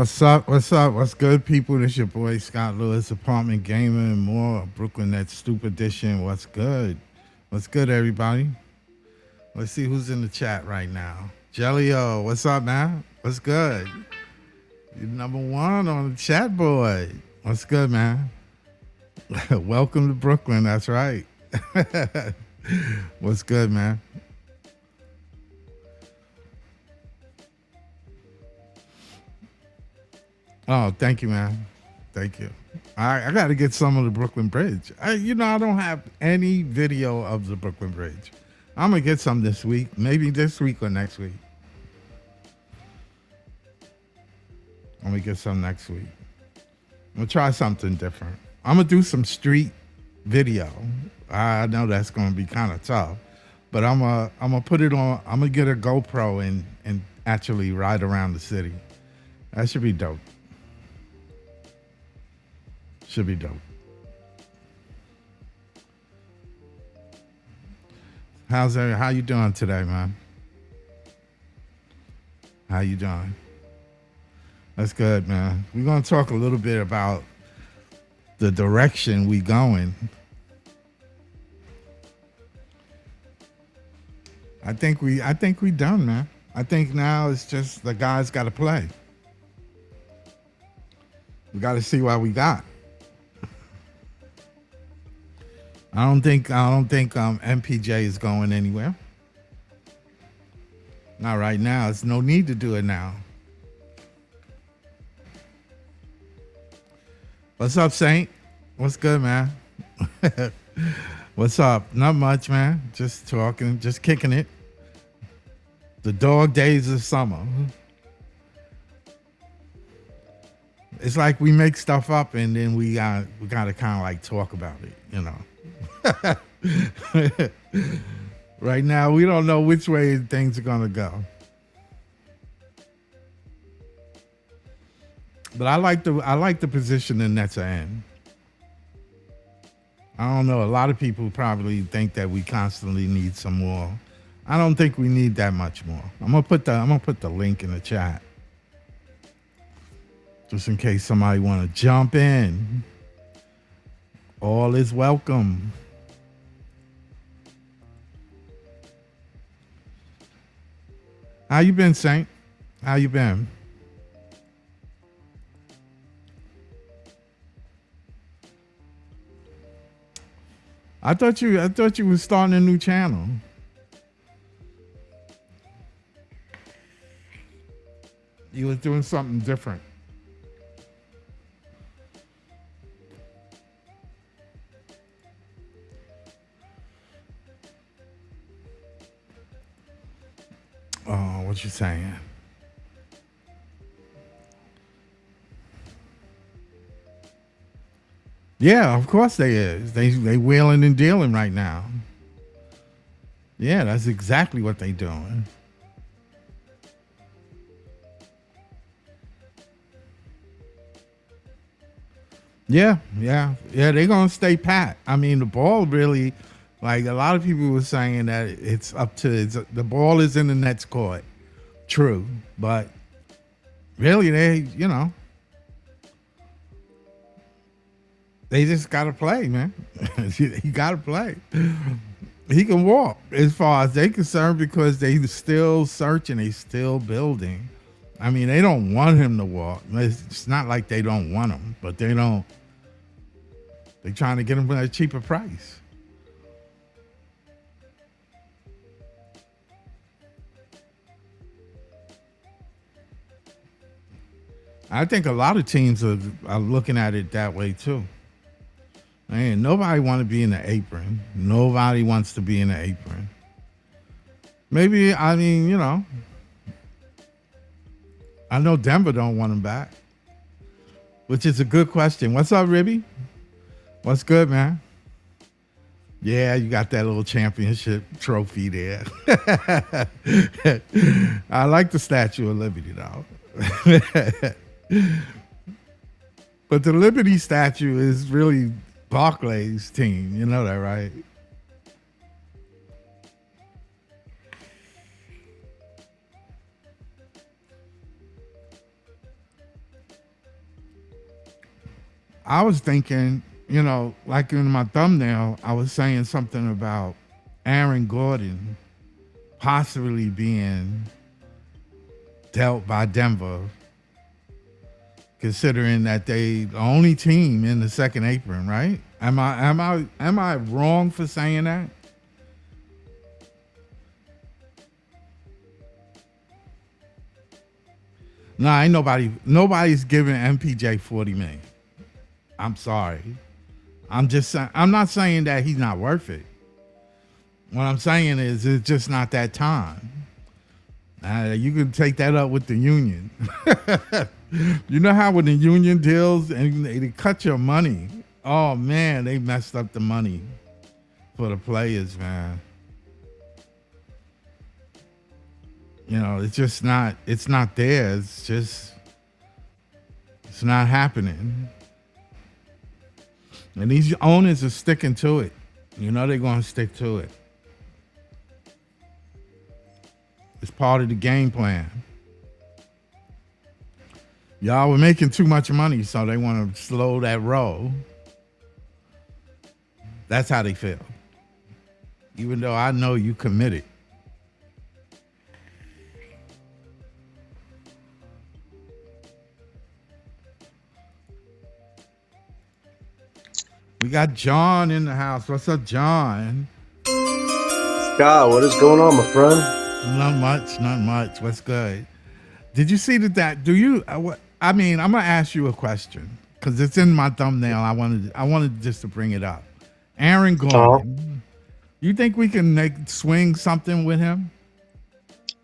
What's up? What's up? What's good, people? This your boy Scott Lewis, apartment gamer and more. Brooklyn Nets Stoop Edition. What's good? What's good, everybody? Let's see who's in the chat right now. Jellio, what's up, man? What's good? You're number one on the chat board. What's good, man? Welcome to Brooklyn. That's right. What's good, man? Oh, thank you, man. Thank you. I got to get some of the Brooklyn Bridge. I don't have any video of the Brooklyn Bridge. I'm gonna get some this week, maybe this week or next week. I'm gonna get some next week. I'm gonna try something different. I'm gonna do some street video. I know that's gonna be kind of tough, but I'm gonna put it on. I'm gonna get a GoPro and actually ride around the city. That should be dope. Should be dope. How you doing today, man? How you doing? That's good, man. We're gonna talk a little bit about the direction we going. I think we done, man. I think now it's just the guys got to play. We got to see what we got. I don't think MPJ is going anywhere. Not right now. There's no need to do it now. What's up, Saint? What's good, man? What's up? Not much, man. Just talking, just kicking it. The dog days of summer. It's like we make stuff up and then we gotta kind of like talk about it, you know. Right now, we don't know which way things are gonna go. But I like the position the Nets are in. I don't know. A lot of people probably think that we constantly need some more. I don't think we need that much more. I'm gonna put the link in the chat just in case somebody want to jump in. All is welcome. How you been, Saint? How you been? I thought you was starting a new channel. You was doing something different. Oh, what you saying? Yeah, of course they is. They wheeling and dealing right now. Yeah, that's exactly what they doing. Yeah. They're gonna stay pat. I mean, the ball really, like a lot of people were saying that it's up to the ball is in the Nets court. True, but really, they just gotta play, man. He gotta play. He can walk as far as they concerned because they still searching, they still building. I mean, they don't want him to walk. It's not like they don't want him, but they don't. They're trying to get him at a cheaper price. I think a lot of teams are looking at it that way too. Man, nobody want to be in the apron. Nobody wants to be in the apron. Maybe, I mean, I know Denver don't want him back, which is a good question. What's up, Ribby? What's good, man? Yeah, you got that little championship trophy there. I like the Statue of Liberty, though. But the Liberty statue is really Barclays' team. You know that, right? I was thinking, like in my thumbnail, I was saying something about Aaron Gordon possibly being dealt by Denver, considering that they the only team in the second apron, right? Am I wrong for saying that? No, ain't nobody's giving MPJ 40 million. I'm sorry. I'm not saying that he's not worth it. What I'm saying is it's just not that time. You can take that up with the union. You know how when the union deals and they cut your money, oh man, they messed up the money for the players, man. It's just not. It's not there. It's not happening. And these owners are sticking to it. They're going to stick to it. It's part of the game plan. Y'all were making too much money, so they want to slow that roll. That's how they feel. Even though I know you committed. We got John in the house. What's up, John? Scott, what is going on, my friend? Not much, not much. What's good? Did you see that? Do you? I mean, I'm gonna ask you a question because it's in my thumbnail. I wanted just to bring it up. Aaron Uh, Gordon. You think we can swing something with him?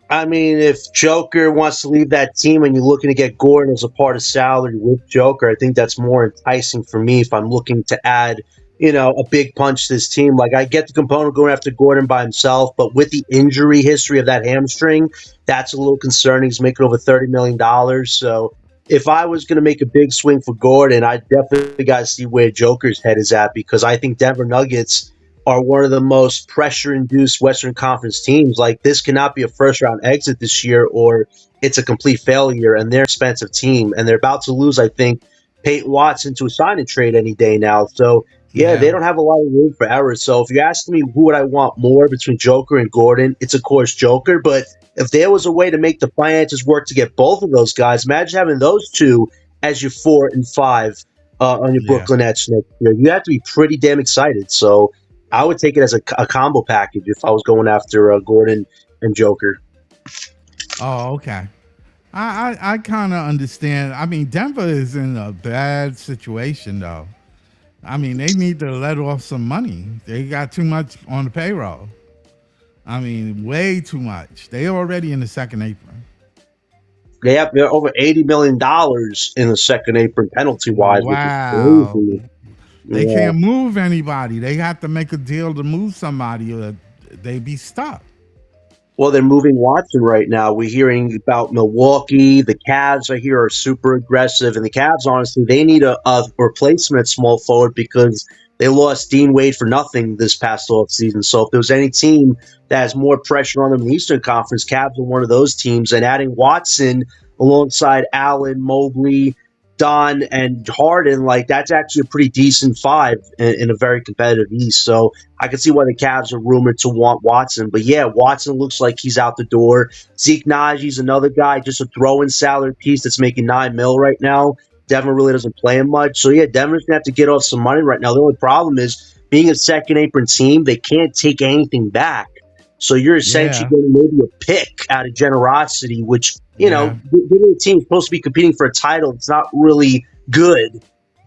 I mean, if Joker wants to leave that team and you're looking to get Gordon as a part of salary with Joker, I think that's more enticing for me if I'm looking to add, a big punch to this team. Like, I get the component going after Gordon by himself, but with the injury history of that hamstring, that's a little concerning. He's making over $30 million. So if I was going to make a big swing for Gordon, I definitely got to see where Joker's head is at because I think Denver Nuggets are one of the most pressure induced Western Conference teams. Like, this cannot be a first round exit this year or it's a complete failure. And they're an expensive team. And they're about to lose, I think, Peyton Watson to a sign and trade any day now. So, yeah, they Yeah, don't have a lot of room for errors. So, if you're asking me who would I want more between Joker and Gordon, it's of course Joker. But if there was a way to make the finances work to get both of those guys, imagine having those two as your 4 and 5 on your yeah. Brooklyn Nets next year. You have to be pretty damn excited. So, I would take it as a combo package if I was going after Gordon and Joker. Oh, okay. I kind of understand. I mean, Denver is in a bad situation though. I mean, they need to let off some money. They got too much on the payroll. I mean, way too much. They already in the second apron. They're over $80 million in the second apron penalty wise, which is Wow. crazy. They Yeah. can't move anybody. They have to make a deal to move somebody or they be stuck. Well, they're moving Watson right now. We're hearing about Milwaukee. The Cavs, I hear, are super aggressive. And the Cavs, honestly, they need a replacement small forward because they lost Dean Wade for nothing this past offseason. So if there was any team that has more pressure on them in the Eastern Conference, Cavs are one of those teams. And adding Watson alongside Allen, Mobley, Don, and Harden, like that's actually a pretty decent five in a very competitive East. So I can see why the Cavs are rumored to want Watson. But yeah, Watson looks like he's out the door. Zeke Najee's another guy, just a throw-in salary piece that's making $9 million right now. Denver really doesn't play him much. So yeah, Denver's gonna have to get off some money right now. The only problem is being a second apron team, they can't take anything back. So you're essentially Yeah. getting maybe a pick out of generosity, which, Yeah. giving a team supposed to be competing for a title, it's not really good.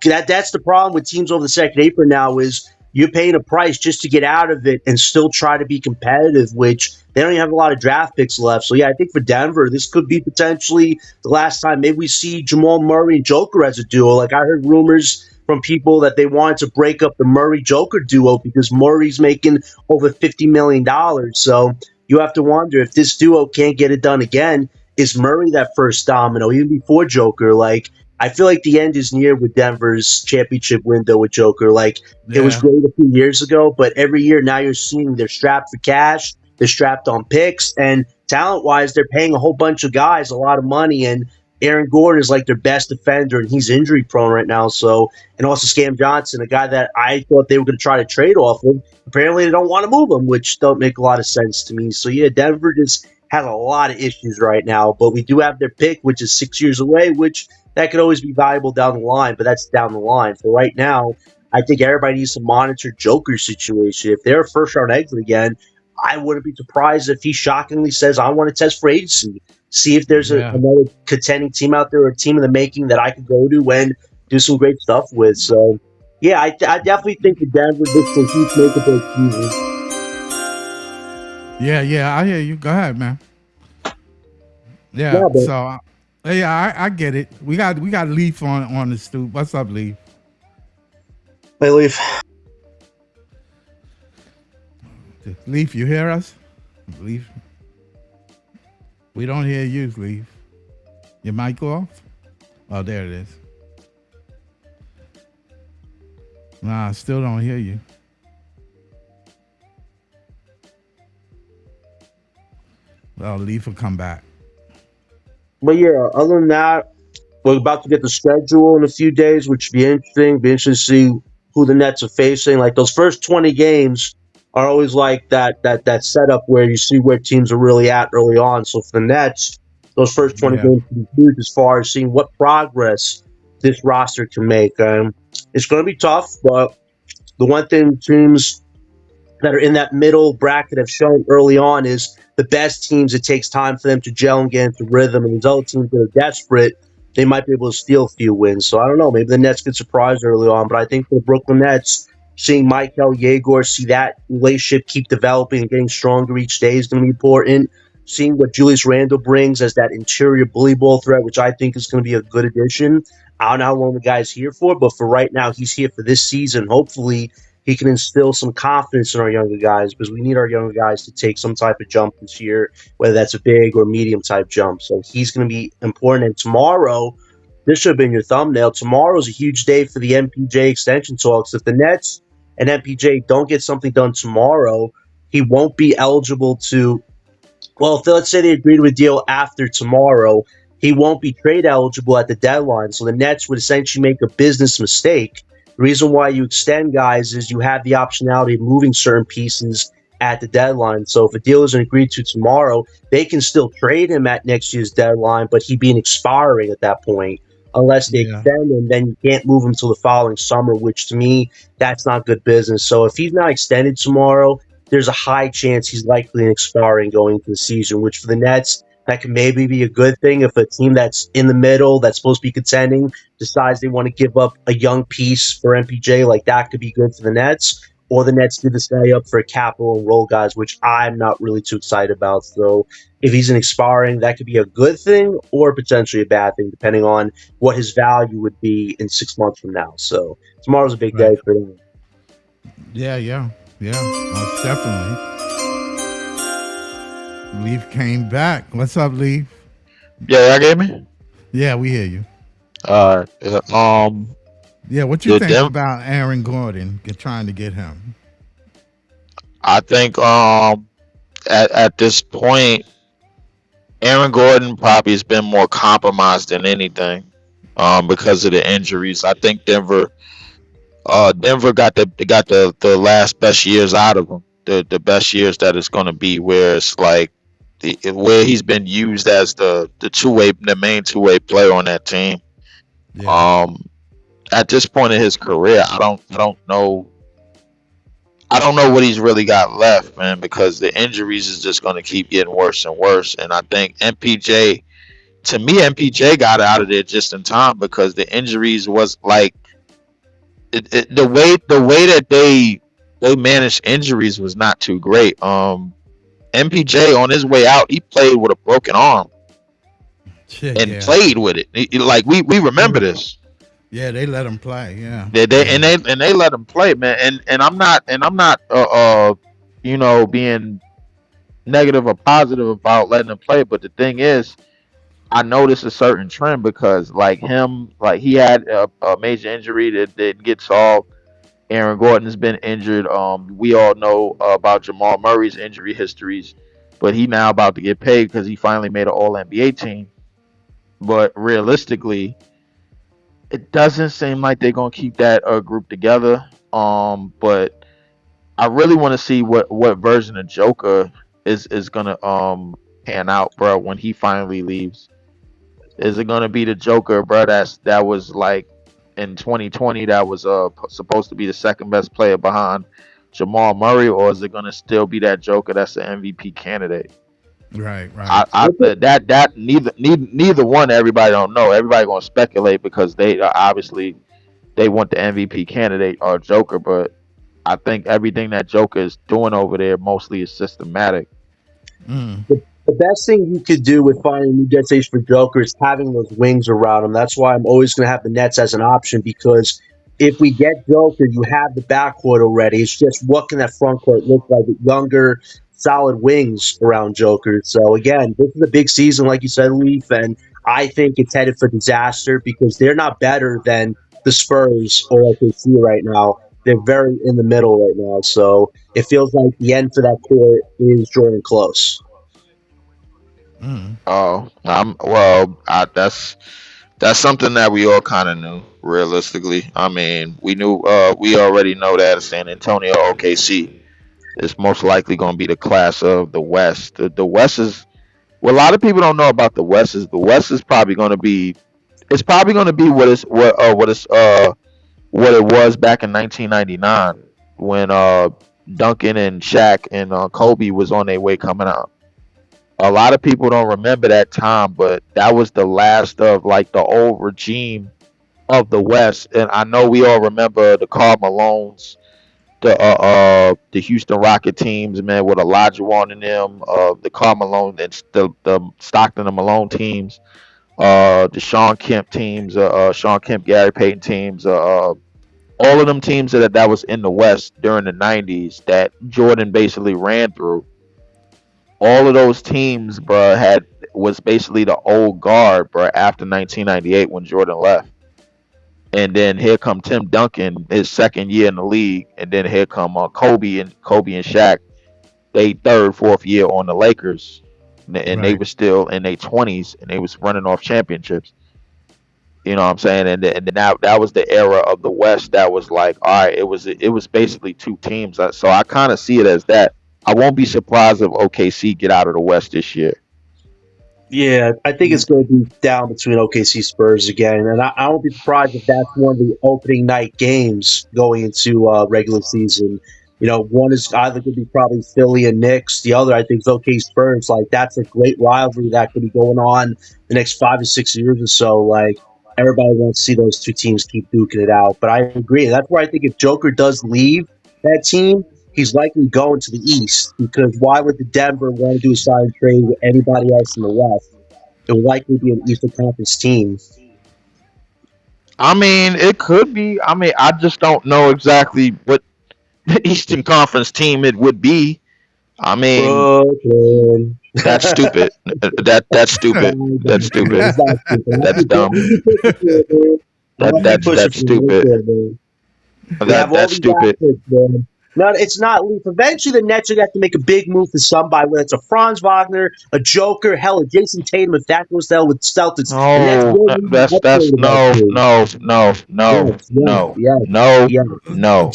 That's the problem with teams over the second apron now is you're paying a price just to get out of it and still try to be competitive, which they don't even have a lot of draft picks left. So yeah, I think for Denver, this could be potentially the last time maybe we see Jamal Murray and Joker as a duo. Like I heard rumors from people that they wanted to break up the Murray Joker duo because Murray's making over $50 million. So you have to wonder if this duo can't get it done again. Is Murray that first domino even before Joker? Like I feel like the end is near with Denver's championship window with Joker. Like it was Yeah. great a few years ago, but every year now you're seeing they're strapped for cash, they're strapped on picks, and talent wise, they're paying a whole bunch of guys a lot of money. And Aaron Gordon is like their best defender, and he's injury prone right now. So, and also Scam Johnson, a guy that I thought they were going to try to trade off of. Apparently, they don't want to move him, which don't make a lot of sense to me. So, yeah, Denver just has a lot of issues right now. But we do have their pick, which is 6 years away, which that could always be valuable down the line. But that's down the line. For right now, I think everybody needs to monitor Joker's situation. If they're a first round exit again, I wouldn't be surprised if he shockingly says, I want to test for agency, see if there's Yeah. another contending team out there, or a team in the making that I could go to and do some great stuff with. So, yeah, I definitely think the Denver, this is a huge make or break season. Yeah, I hear you. Go ahead, man. Yeah. Yeah, but Yeah, I get it. We got Leaf on the stoop. What's up, Leaf? I leave. Leaf, you hear us? Leaf. We don't hear you, Leaf. Your mic off? Oh, there it is. Nah, I still don't hear you. Well, Leaf will come back. But yeah, other than that, we're about to get the schedule in a few days, which should be interesting. Be interesting to see who the Nets are facing. Like those first 20 games are always like that setup where you see where teams are really at early on. So for the Nets, those first 20 Yeah. games can be huge as far as seeing what progress this roster can make. It's going to be tough, but the one thing teams that are in that middle bracket have shown early on is the best teams, it takes time for them to gel and get into rhythm. And these other teams that are desperate, they might be able to steal a few wins. So I don't know. Maybe the Nets get surprised early on. But I think for the Brooklyn Nets, seeing Michael Yegor, see that relationship keep developing and getting stronger each day is going to be important. Seeing what Julius Randle brings as that interior bully ball threat, which I think is going to be a good addition. I don't know how long the guy's here for, but for right now, he's here for this season. Hopefully, he can instill some confidence in our younger guys, because we need our younger guys to take some type of jump this year, whether that's a big or medium type jump. So he's going to be important. And tomorrow, this should have been your thumbnail. Tomorrow's a huge day for the MPJ extension talks. If the Nets and MPJ don't get something done tomorrow, he won't be eligible to. Well, if let's say they agreed to a deal after tomorrow, he won't be trade eligible at the deadline. So the Nets would essentially make a business mistake. The reason why you extend guys is you have the optionality of moving certain pieces at the deadline. So if a deal isn't agreed to tomorrow, they can still trade him at next year's deadline, but he'd be an expiring at that point. Unless they Yeah. extend him, then you can't move him till the following summer, which to me, that's not good business. So if he's not extended tomorrow, there's a high chance he's likely an expiring going into the season, which for the Nets, that can maybe be a good thing if a team that's in the middle, that's supposed to be contending, decides they want to give up a young piece for MPJ. Like that could be good for the Nets. Or the Nets did this guy up for a capital and roll guys, which I'm not really too excited about. So if he's an expiring, that could be a good thing or potentially a bad thing, depending on what his value would be in 6 months from now. So tomorrow's a big Right. day for him. Yeah. Most definitely. Leaf came back. What's up, Leaf? Yeah, y'all gave me. Yeah, we hear you. Uh, um, Yeah, what you the think Dem- about Aaron Gordon trying to get him? I think at this point, Aaron Gordon probably has been more compromised than anything, because of the injuries. I think Denver got the last best years out of him. The best years that it's going to be, where it's like where he's been used as the main two-way player on that team. Yeah. At this point in his career, I don't know what he's really got left, man, because the injuries is just going to keep getting worse and worse. And I think MPJ got out of there just in time, because the injuries was like the way that they managed injuries was not too great. MPJ on his way out, he played with a broken arm and Yeah. played with it. Like we remember this. Yeah, they let him play. Yeah. They let him play, man. And I'm not being negative or positive about letting him play, but the thing is, I noticed a certain trend, because like him, like he had a major injury that didn't get solved. Aaron Gordon has been injured. We all know about Jamal Murray's injury histories, but he now about to get paid because he finally made an All NBA team. but realistically, it doesn't seem like they're gonna keep that group together. But I really want to see what version of Joker is gonna pan out, bro, when he finally leaves. Is it gonna be the Joker, bro? That was like in 2020 that was supposed to be the second best player behind Jamal Murray, or is it gonna still be that Joker that's the MVP candidate? Right, right. I that neither one. Everybody don't know. Everybody gonna speculate because they obviously they want the MVP candidate or Joker, but I think everything that Joker is doing over there mostly is systematic. Mm. The best thing you could do with finding a new destination for Joker is having those wings around him. That's why I'm always going to have the Nets as an option because if we get Joker, you have the backcourt already. It's just what can that front court look like with younger, solid wings around Joker. So again, this is a big season, like you said, Leaf, and I think it's headed for disaster because they're not better than the Spurs or OKC right now. They're very in the middle right now. So it feels like the end for that court is drawing close. Mm. Oh, that's something that we all kind of knew. Realistically, I mean, we already know that San Antonio OKC is most likely going to be the class of the West. The West is what a lot of people don't know about the West is probably going to be it's probably going to be what it was back in 1999 when Duncan and Shaq and Kobe was on their way coming out. A lot of people don't remember that time, but that was the last of like the old regime of the West. And I know we all remember the Karl Malones, the Houston Rocket teams, man, with Elijah Wan and them, the Karl Malone and the Stockton and Malone teams, the Sean Kemp teams, Sean Kemp, Gary Payton teams, all of them teams that was in the West during the '90s that Jordan basically ran through. All of those teams, bro, had was basically the old guard, bro, after 1998 when Jordan left. And then here come Tim Duncan, his second year in the league, and then here come Kobe and Shaq, they third, fourth year on the Lakers, and they Right. were still in their 20s, and they was running off championships. You know what I'm saying? And then that was the era of the West that was like, all right, it was basically two teams. So I kind of see it as that. I won't be surprised if OKC get out of the West this year. Yeah, I think it's going to be down between OKC Spurs again, and I won't be surprised if that's one of the opening night games going into regular season. You know, one is either going to be probably Philly and Knicks. The other, I think, is OK Spurs. Like that's a great rivalry that could be going on the next 5 to 6 years or so. Like everybody wants to see those two teams keep duking it out. But I agree. That's where I think if Joker does leave that team, he's likely going to the East because why would the Denver want to do a sign trade with anybody else in the West? It will likely be an Eastern Conference team. I mean, it could be. I mean, I just don't know exactly what the Eastern Conference team it would be. I mean, Brooklyn. that's stupid. That's stupid. That's stupid. It's not stupid. That's dumb. I'll be pushing That's for you right stupid. there, man. They have all That's these stupid. assets, man. No, it's not. Leaf. Eventually, the Nets are going to have to make a big move for somebody, whether it's a Franz Wagner, a Joker, hell, a Jason Tatum, if that goes down with Celtics. The Nets No, will be that's upgraded no, eventually. no, no, no, Yes, yes, no, yes, no, yes. no. Leaf.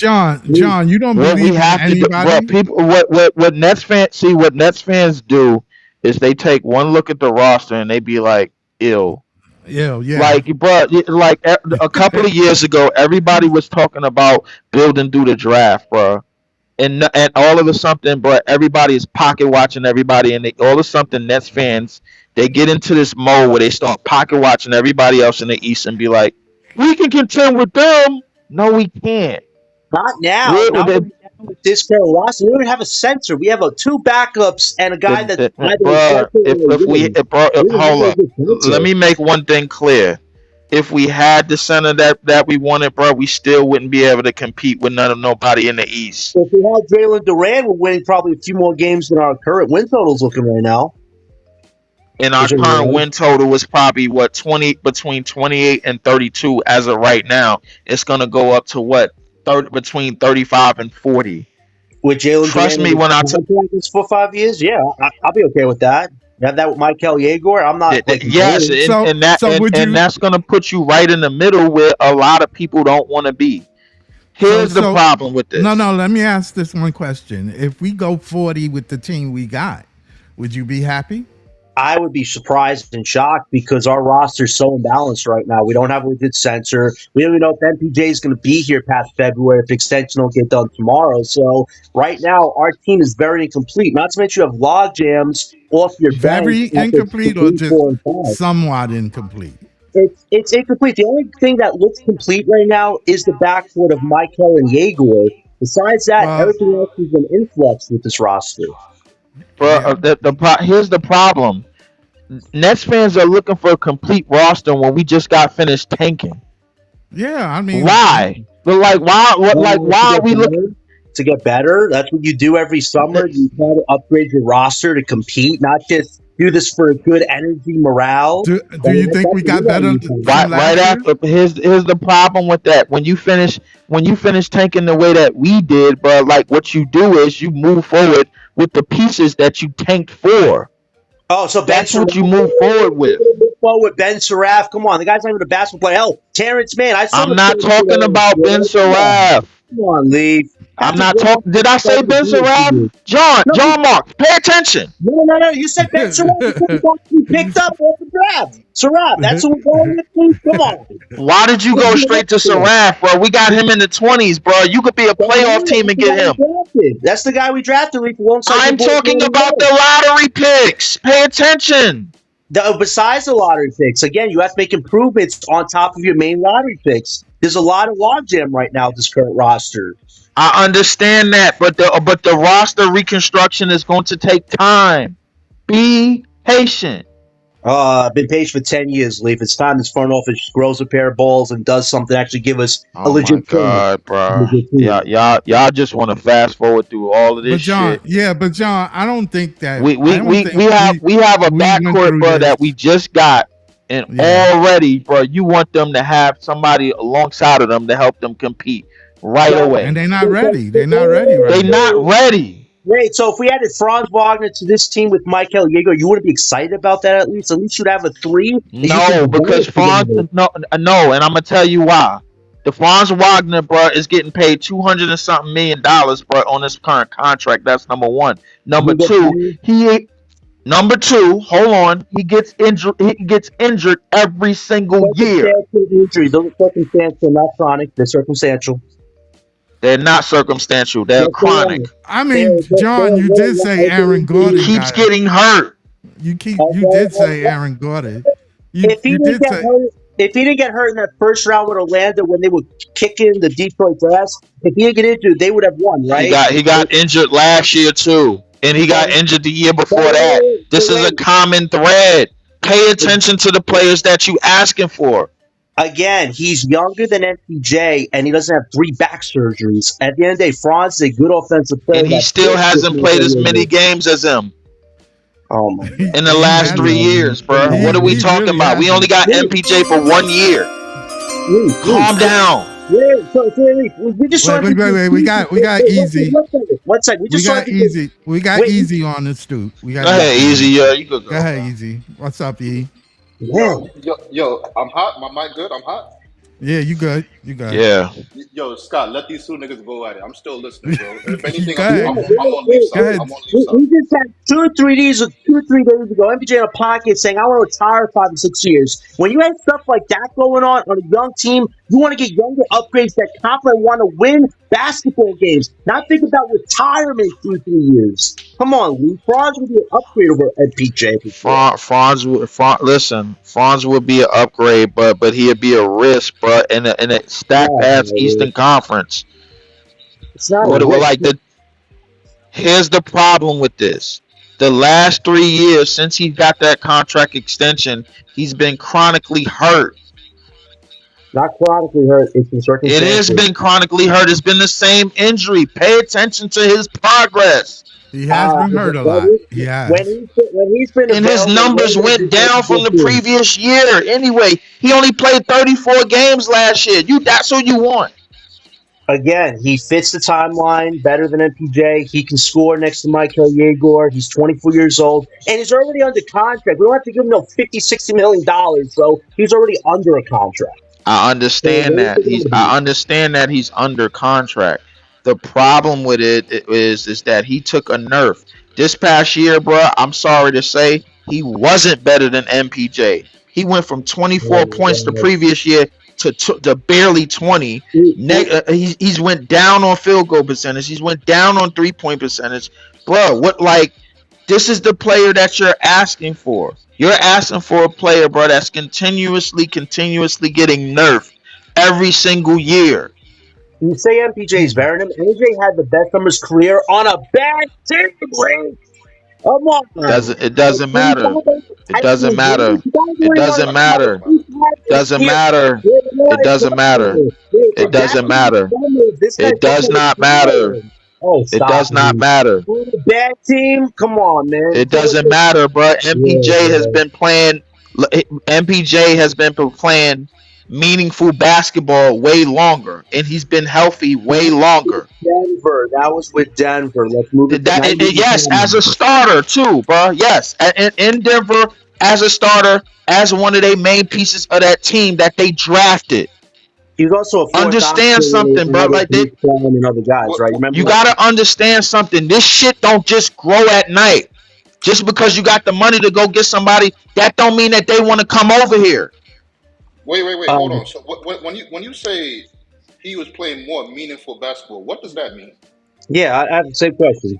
John, you don't What we believe in have to do, bro, anybody? people, what Nets fans see, what Nets fans do is they take one look at the roster and they be like, "Ill." Yeah, yeah. Like, bro, like a couple of years ago, everybody was talking about building through the draft, bro. And all of a sudden, bro, everybody is pocket watching everybody, and all of a sudden, Nets fans they get into this mode where they start pocket watching everybody else in the East and be like, "We can contend with them." No, we can't. Not now. We're, Not right now with this current roster. We don't even have a center. We have two backups and a guy that's either a bro, center or a wing. We don't have hold a up, good let center. me make one thing clear. If we had the center that we wanted, bro, we still wouldn't be able to compete with nobody in the East. If we had Jalen Duran, we're winning probably a few more games than our current win total's looking right now. And our Which are current right. win total is probably what 20 between 28 and 32 as of right now. It's gonna go up to what 30 between 35 and 40. With Jalen Trust Duran me and when I his contract is for 5 years, yeah, I'll be okay with that. You have that with Michael Yeager. I'm not like Yes, complaining. So would and you? that's gonna put you right in the middle where a lot of people don't want to be. So Here's the so problem with no, this. no. Let me ask this one question: if we go 40 with the team we got, would you be happy? I would be surprised and shocked because our roster is so imbalanced right now. We don't have a legit center. We don't even know if MPJ is going to be here past February if the extension will get done tomorrow. So right now, our team is very incomplete. Not to mention you have log jams off your bench Very at the incomplete, or 3, just 4, and 5. somewhat incomplete? It's incomplete. The only thing that looks complete right now is the backcourt of Michael and Yeager. Besides that, Well, everything else is an influx with this roster. But yeah, here's the problem. Nets fans are looking for a complete roster when we just got finished tanking. yeah. I mean, Why? But like, why? What? Like, To why are get we looking? better, to get better. That's what you do every summer. You try to upgrade your roster to compete, not just do this for good energy, morale. do you think we got better from Right, right last year? after. Here's the problem with that. When you finish tanking the way that we did, but like what you do is you move forward with the pieces that you tanked for. Oh, so Ben That's what you Surratt. move forward with. With Ben Surratt. Come on, the guy's not even a basketball player. Hell, Terrence Mann. I saw I'm the not talking about Ben Surratt. Come on, Lee. I'm Patrick not Williams talking. Did I say started to Ben do it for Surratt? you. John, No, John Mark, pay attention. no. You said Ben Surratt. You said he got to be picked up off the draft. Surratt, that's who we're going with, Lee? Come on. Why did you go straight to Surratt, bro? We got him in the 20s, bro. You could be a playoff team and get him. That's the guy we drafted, Lee, alongside I'm your boy talking Jordan about Love. the lottery picks. Pay attention. Besides the lottery picks, again, you have to make improvements on top of your main lottery picks. There's a lot of logjam right now with this current roster. I understand that, but the roster reconstruction is going to take time. Be patient. I've been patient for 10 years, Leaf. It's time this front office grows a pair of balls and does something to actually give us a Oh my legit team. God, bro. Y'all just want to fast forward through all of But this John, shit. yeah, but John, I don't think that We I don't think we have a we went backcourt, through bro, this. that we just got, and Yeah. already, bro, you want them to have somebody alongside of them to help them compete right Yeah. away. And they're not ready. They're not ready They right now. not ready. Wait, so if we added Franz Wagner to this team with Michael Yeager, you wouldn't be excited about that at least? At least you'd have a 3 that you No, could because develop together. no, and I'm gonna tell you why. The Franz Wagner, bro, is getting paid $200 and something million, bro, on this current contract. That's number one. Number You get two, paid. hold on, he gets injured. He gets injured every single year. Circumstantial injuries. Those are circumstantial, not chronic. They're circumstantial. They're not circumstantial. They're Yes, they chronic. are. I mean, They're- John, you they're- did say Aaron He Gordon keeps got getting hurt. you did say Aaron Gordon. If he You didn't did get say hurt, if he didn't get hurt in that first round with Orlando when they were kicking the Detroit ass, if he didn't get injured, they would have won, right? He got injured last year too, and he got injured the year before that. This is a common thread. Pay attention to the players that you asking for. Again, he's younger than MPJ, and he doesn't have 3 back surgeries. At the end of the day, Franz is a good offensive player. And he still hasn't played as many games as him Oh my God. in the last 3 years, bro. What are we He talking really about? We only got MPJ for 1 year. Calm down. Wait, so we just Wait, we got easy. One second. We We just got easy. We got Wait. easy on the stoop. We got Go ahead, Easy. Yeah, you could go. Go ahead, easy. What's up, E? Yeah. Yo, I'm hot. My mic good. I'm hot. Yeah, you good. You good. Yeah. Yo, Scott, let these 2 niggas go at it. I'm still listening, bro. If anything, Go I'm ahead. on leave Go side. ahead. I'm on leave side. We just had 2 or 3 days ago, MPJ in a pocket saying, I want to retire 5 or 6 years. When you have stuff like that going on a young team, you want to get younger upgrades that confidently want to win basketball games, not think about retirement 2 or 3 years. Come on, Lee. Franz would be an upgrade over MPJ. Franz would be an upgrade, but he'd be a risk, bro, in a stacked ass Eastern Conference. It's not Here's the problem with this. The last 3 years since he got that contract extension, he's been chronically hurt. not chronically hurt. It's been It circumstantial. has been chronically hurt. It's been the same injury. Pay attention to his progress. He has been hurt a lot. He has. When he's been And his available, numbers went down from the previous year. Anyway, he only played 34 games last year. That's who you want. Again, he fits the timeline better than MPJ. He can score next to Michael Yegor. He's 24 years old, and he's already under contract. We don't have to give him no $50, $60 million, bro. He's already under a contract. I understand that. I understand that he's under contract. The problem with it is that he took a nerf. This past year, bro, I'm sorry to say, he wasn't better than MPJ. He went from 24 points the previous year to barely 20. He's went down on field goal percentage. He's went down on 3-point percentage. Bro, this is the player that you're asking for. You're asking for a player, bro, that's continuously getting nerfed every single year. You say MPJ's better than him. MPJ had the best numbers career on a bad team, Lee. Come on. It doesn't matter. It doesn't matter. It doesn't matter. It doesn't matter. It doesn't matter. It doesn't matter. It does not matter. It does not matter. Bad team? Come on, man. It doesn't matter, bro. MPJ has been playing. MPJ has been playing meaningful basketball way longer, and he's been healthy way longer. Denver. That was with Denver. Let's move it. Yes, as a starter too, bro. Yes, in Denver as a starter, as one of their main pieces of that team that they drafted. He's also a understand something, bro. Like they and other guys, right? You gotta understand something. This shit don't just grow at night. Just because you got the money to go get somebody, that don't mean that they want to come over here. Wait, hold on. So when you say he was playing more meaningful basketball, what does that mean? Yeah, I have the same question.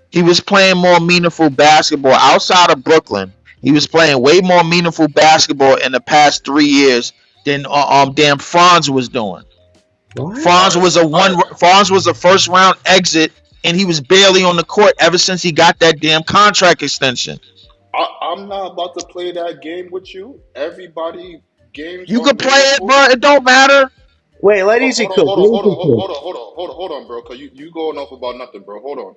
He was playing more meaningful basketball outside of Brooklyn. He was playing way more meaningful basketball in the past 3 years than damn Franz was doing. What? Franz was a first round exit, and he was barely on the court ever since he got that damn contract extension. I'm not about to play that game with you. Everybody games. You can play it, bro. It don't matter. Wait, let easy cook. Hold on, bro. Cause you going off about nothing, bro. Hold on.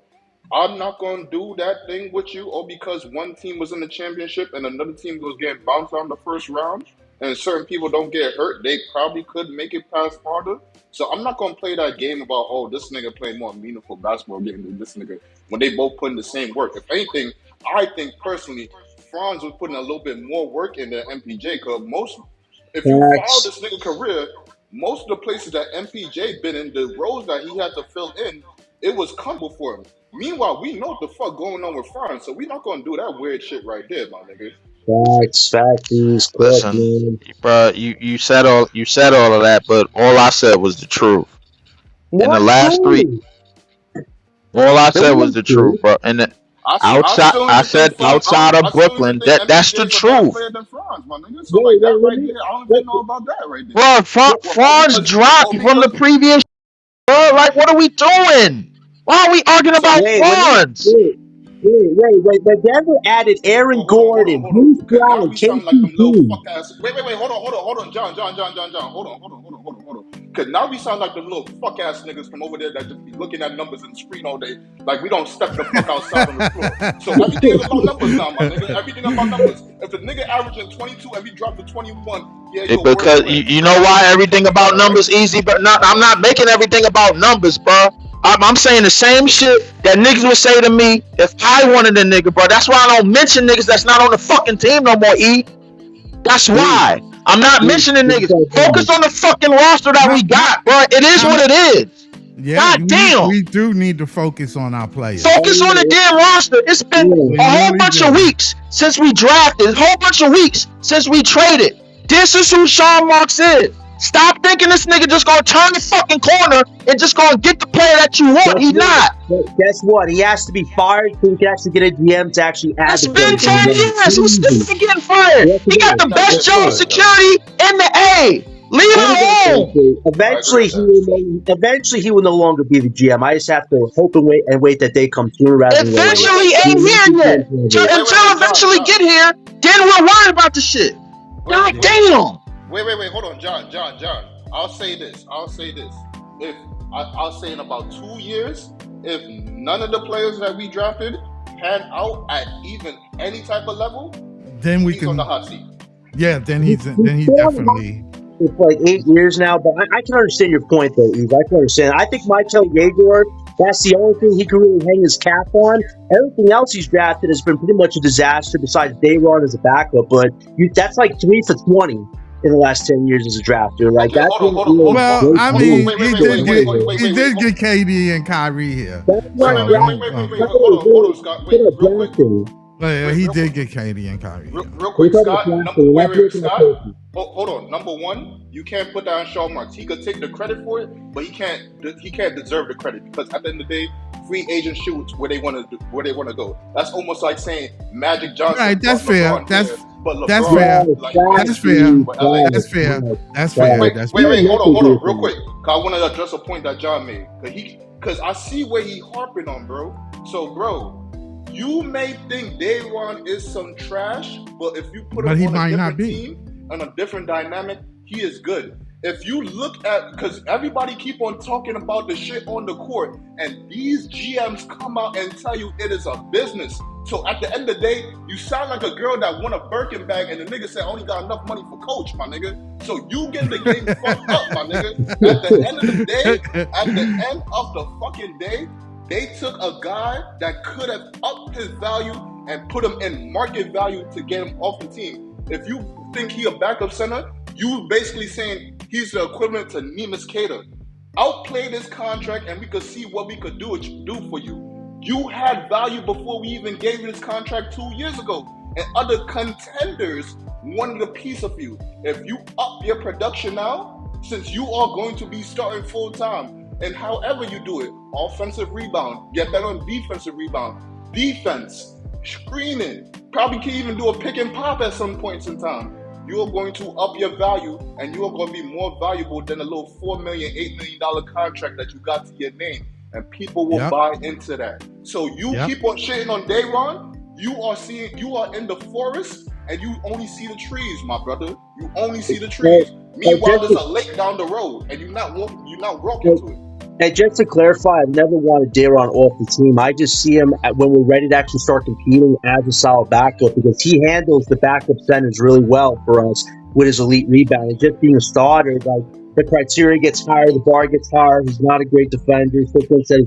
I'm not gonna do that thing with you, or because one team was in the championship and another team was getting bounced out in the first round, and certain people don't get hurt, they probably could make it past farther. So I'm not gonna play that game about, oh, this nigga playing more meaningful basketball game than this nigga when they both put in the same work. If anything, I think personally, Franz was putting a little bit more work in than MPJ. Cause if you follow this nigga career, most of the places that MPJ been in, the roles that he had to fill in, it was comfortable for him. Meanwhile, we know what the fuck going on with Franz, so we're not gonna do that weird shit right there, my nigga. Facts. Listen, bro, you said all of that, but all I said was the truth. In the last 3, all I said was the truth, bro. And outside of Brooklyn, that's the truth. So like that right there, I don't even know about that right there. Bro, Franz dropped from the previous. Bro, like, what are we doing? Why are we arguing about Franz? Wait. But Denver added Aaron Gordon, Bruce Brown, KCP. Wait, hold on, John. Hold on. Cause now we sound like the little fuck ass niggas from over there that just be looking at numbers in the screen all day. Like we don't step the fuck outside on the floor. So everything is about numbers now, my nigga. Everything about numbers. If the nigga averaging 22 and we drop to 21, yeah, because you know why everything about numbers easy, but I'm not making everything about numbers, bro. I'm saying the same shit that niggas would say to me if I wanted a nigga, bro. That's why I don't mention niggas that's not on the fucking team no more, E. That's why. I'm not mentioning niggas. Focus on the fucking roster that we got, bro. It is what it is. Yeah, God damn. We do need to focus on our players. Focus on the damn roster. It's been a whole bunch of weeks since we drafted. A whole bunch of weeks since we traded. This is who Sean Marks is. Stop thinking this nigga just gonna turn the fucking corner and just gonna get the player that you want. He's not. Guess what? He has to be fired so he can actually get a GM to actually add. It's been 10 years. Who's still getting fired? He got the best job security in the A. Leave him alone. Eventually, he will no longer be the GM. I just have to hope and wait that day comes sooner rather than later. Eventually ain't here yet. Until eventually get here, then we'll worry about the shit. God damn. Wait, hold on, John. I'll say this. If I'll say in about 2 years, if none of the players that we drafted pan out at even any type of level, then he's on the hot seat. Yeah, then he's definitely. it's like 8 years now. But I can understand your point, though, Eve. I can understand. I think Michael Yeager, that's the only thing he can really hang his cap on. Everything else he's drafted has been pretty much a disaster besides Dayron as a backup. But that's like 3 for 20 in the last 10 years as a drafter. Like, Okay, that's hold on, not hold on, hold really on, Well, hold great on. I Hold on, mean, news. wait, wait, wait, wait, wait, wait, wait, he wait, did hold get KD and Kyrie here. That's wait, not wait, wait, So wait, wait, drafting. wait, wait, That's wait, not hold on, hold on, really Scott. Wait, talking about real quick. drafting. he Real did quick. get KD and Kyrie Real, here. real We're quick, talking about Scott. drafting. We're not Wait, talking about Scott. coaching. Hold on. Number one, you can't put that on Sean Marks. He could take the credit for it, but he can't deserve the credit because at the end of the day, free agents shoot where they want to go. That's almost like saying Magic Johnson Right, that's brought fair. LeBron here, but That's LeBron fair. like That's Facts, fair. dude. for LA. That's fair. That's Facts. fair. Wait, That's Yeah, fair. I hold definitely on, agree real with quick. Cause I want to address a point that John made. Cause I see where he harping on, bro. So, bro, you may think Dayron is some trash, but if you put But him he on a might not different be. team, on a different dynamic, he is good. If you look at, because everybody keep on talking about the shit on the court, and these GMs come out and tell you it is a business. So at the end of the day, you sound like a girl that won a Birkin bag, and the nigga said only got enough money for coach, my nigga. So you getting the game fucked up, my nigga. At the end of the day, at the end of the fucking day, they took a guy that could have upped his value and put him in market value to get him off the team. If you think he a backup center, you basically saying he's the equivalent to Neemias Queta. Outplay this contract and we could see what we could do for you. You had value before we even gave you this contract 2 years ago. And other contenders wanted a piece of you. If you up your production now, since you are going to be starting full time, and however you do it, offensive rebound, get better on defensive rebound, defense, screening, probably can even do a pick and pop at some points in time. You are going to up your value, and you are going to be more valuable than a little $4 million, $8 million contract that you got to your name, and people will buy into that. So you keep on shitting on Dayron. You are in the forest, and you only see the trees, my brother. You only see the trees. Meanwhile, there's a lake down the road, and you're not walking to it. And just to clarify, I've never wanted Dayron off the team. I just see him when we're ready to actually start competing as a solid backup because he handles the backup centers really well for us with his elite rebounding. Just being a starter, like the criteria gets higher, the bar gets higher. He's not a great defender. He's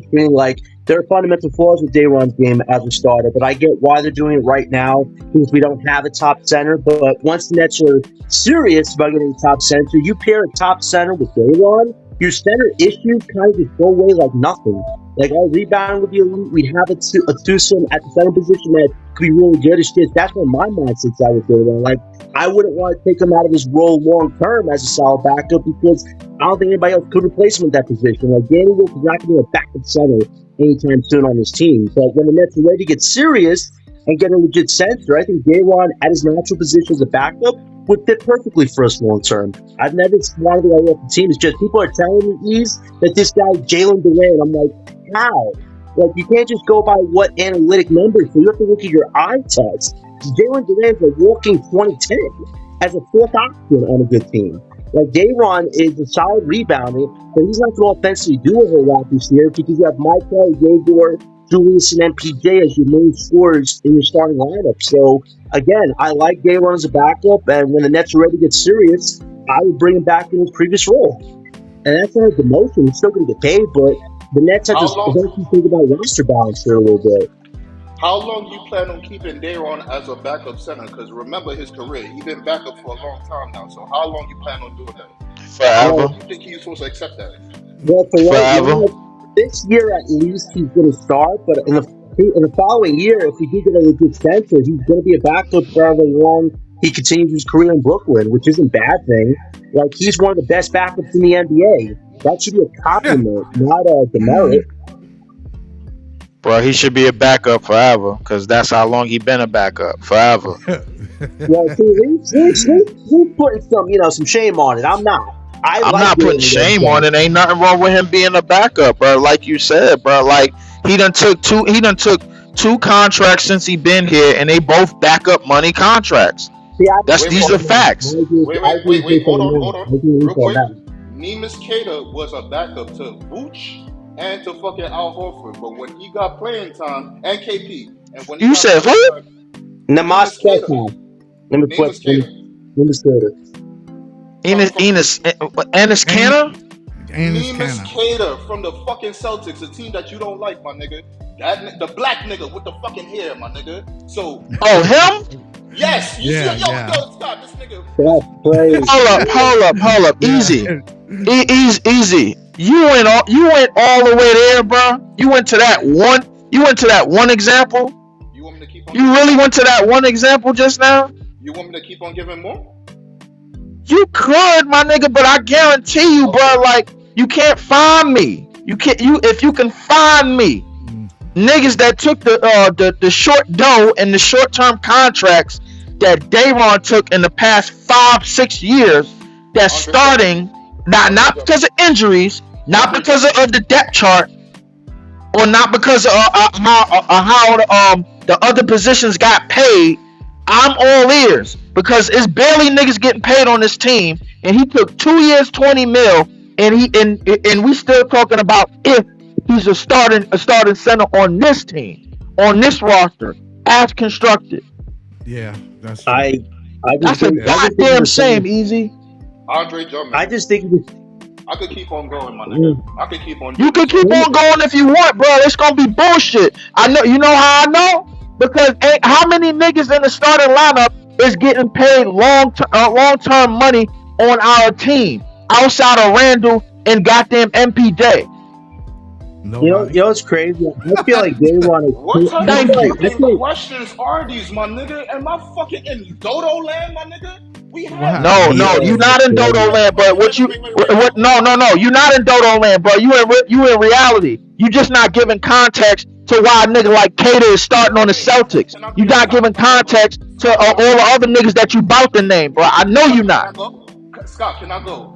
screening. Like there are fundamental flaws with Dayron's game as a starter, but I get why they're doing it right now because we don't have a top center. But once the Nets are serious about getting a top center, you pair a top center with Dayron, your center issues kind of just go away like nothing. Like our rebound would be elite. We have a twosome at the center position that could be really good. It's just that's where my mindset's at with Dayron. Like I wouldn't want to take him out of his role long term as a solid backup because I don't think anybody else could replace him in that position. Like Danny Wilkes is not going to be a backup center anytime soon on his team. But when the Nets are ready to get serious and get a legit center, I think Dayron at his natural position as a backup would fit perfectly for us long term. I've never wanted to go off the team. It's just people are telling me that this guy Jalen Durant. I'm like, how? Like you can't just go by what analytic numbers. So you have to look at your eye test. Jalen Durant's a walking 2010 as a fourth option on a good team. Like Dayron is a solid rebounder, but he's not going to offensively do a whole lot this year because you have Michael, Yegor, Julius, and MPJ as your main scorers in your starting lineup. So again, I like Dayron as a backup, and when the Nets are ready to get serious, I would bring him back in his previous role. And that's not a demotion. He's still going to get paid, but the Nets have to eventually think about roster balance here a little bit. How long do you plan on keeping Dayron as a backup center? Because remember his career. He's been backup for a long time now. So how long you plan on doing that? Forever. Do you think he's supposed to accept that? Well, for Forever. this year at least, he's going to start. But in the following year, if we do get a legit center, he's going to be a backup for however long he continues his career in Brooklyn, which isn't a bad thing. Like he's one of the best backups in the NBA. That should be a compliment, not a demerit. Bro, he should be a backup forever because that's how long he been a backup forever. Well, see, he's putting some shame on it. I'm not. I'm not putting shame on it. Ain't nothing wrong with him being a backup, bro. Like you said, bro. Like he done took two contracts since he been here, and they both backup money contracts. These are facts. Wait, hold on. Real quick. Neemias Queta was a backup to Vooch and to fucking Al Horford, but when he got playing time, and KP, and when you said who? Neemias Queta. Enes And Kanter. Enes Nemus Canner. Cater from the fucking Celtics, a team that you don't like, my nigga. The black nigga with the fucking hair, my nigga. So Oh, him? yes, you see, Yeah, yo, yeah, stop this nigga. That's crazy. Hold up. yeah. Easy. Easy. You went all the way there, bro. You went to that one. You went to that one example. You want me to keep on? You really went to that one example just now. You want me to keep on giving more? You could, my nigga, but I guarantee you, bro. Like you can't find me. You can't. If you can find me, niggas that took the short dough and the short term contracts that Dayron took in the past 5-6 years. That's starting not because of injuries, not because of the depth chart, or not because of how the other positions got paid. I'm all ears because it's barely niggas getting paid on this team, and he took 2 years, 20 mil, and we still talking about if he's a starting center on this team, on this roster, as constructed. Yeah, that's true. That's a goddamn shame, Easy. Andre Drummond. I just think I could keep on going, my nigga. I could keep on. You can keep on going if you want, bro. It's gonna be bullshit. I know. You know how I know? Because how many niggas in the starting lineup is getting paid long term money on our team outside of Randall and goddamn MPJ? Nobody. You know what's crazy? I feel like they want to. What type Thank of you. fucking questions are these, my nigga? Am I fucking in Dodo land, my nigga? We have No, you're not in Dodo land, but what? No, you're not in Dodo land, bro. You in reality. You just not giving context to why a nigga like Cater is starting on the Celtics. You not giving context to all the other niggas that you bout to name, bro. I know you not. Scott, can I go?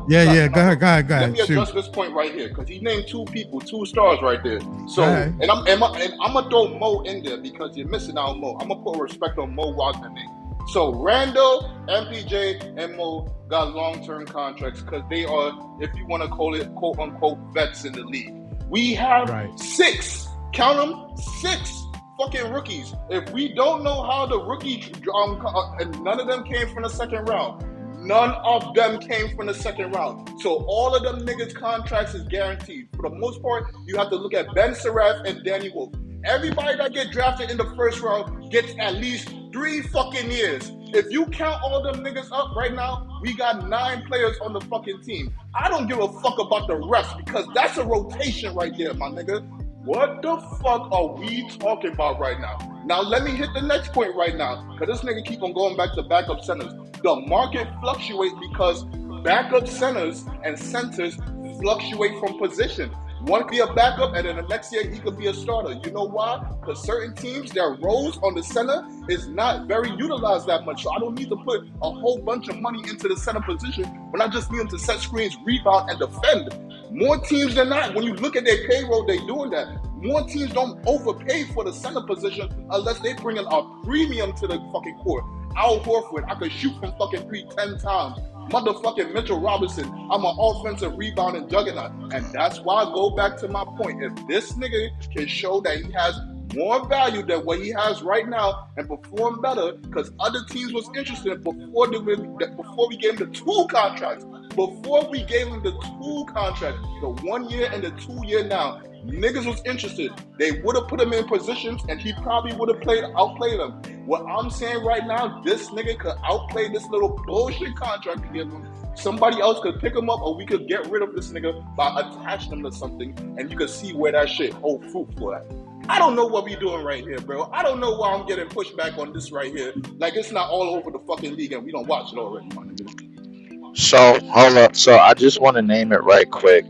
Yeah, Scott, yeah. Go ahead. Let me Shoot. address this point right here because he named two people, 2 stars right there. So, Okay. and I'm gonna throw Mo in there because you're missing out Mo. I'm gonna put respect on Mo Wagner name. So Randall, MPJ, and Mo got long-term contracts because they are, if you want to call it, quote-unquote, vets in the league. We have 6, count them, 6 fucking rookies. If we don't know how the rookie, and none of them came from the second round. None of them came from the second round. So all of them niggas' contracts is guaranteed. For the most part, you have to look at Ben Seraph and Danny Wolf. Everybody that get drafted in the first round gets at least 3 fucking years. If you count all them niggas up right now, we got 9 players on the fucking team. I don't give a fuck about the rest because that's a rotation right there, my nigga. What the fuck are we talking about right now? Now let me hit the next point right now, because this nigga keep on going back to backup centers. The market fluctuates because backup centers and centers fluctuate from position. One could be a backup, and then the next year he could be a starter. You know why? Because certain teams, their roles on the center is not very utilized that much. So I don't need to put a whole bunch of money into the center position when I just need them to set screens, rebound, and defend. More teams than not, when you look at their payroll, they're doing that. More teams don't overpay for the center position unless they bring in a premium to the fucking court. Al Horford, I could shoot from fucking 3 10 times. Motherfucking Mitchell Robinson, I'm an offensive rebounding juggernaut. And that's why I go back to my point. If this nigga can show that he has more value than what he has right now and perform better, because other teams was interested before we gave him the 2 contracts. Before we gave him the 2 contracts, the 1 year and the 2 year now, niggas was interested. They would have put him in positions and he probably would have outplayed them. What I'm saying right now, this nigga could outplay this little bullshit contract to give him. Somebody else could pick him up, or we could get rid of this nigga by attaching him to something, and you could see where that shit hold fruit for that. I don't know what we doing right here, bro. I don't know why I'm getting pushed back on this right here. Like it's not all over the fucking league and we don't watch it already, my nigga. So hold up. So I just want to name it right quick.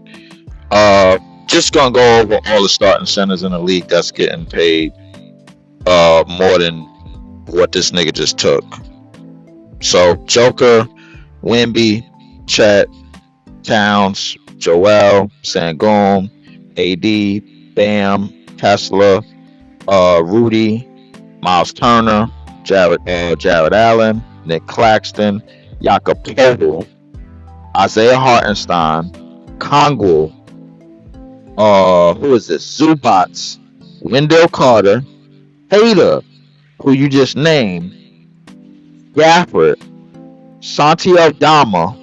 Just gonna go over all the starting centers in the league that's getting paid more than what this nigga just took. So Joker, Wemby, Chet, Towns, Joel, Sangoon, AD, Bam, Tesla, Rudy, Miles Turner, Jared Allen, Nick Claxton, Jakob Poeltl, Isaiah Hartenstein, Kongul, who is this? Zubats, Wendell Carter, Hader, who you just named, Gafford, Santi Aldama,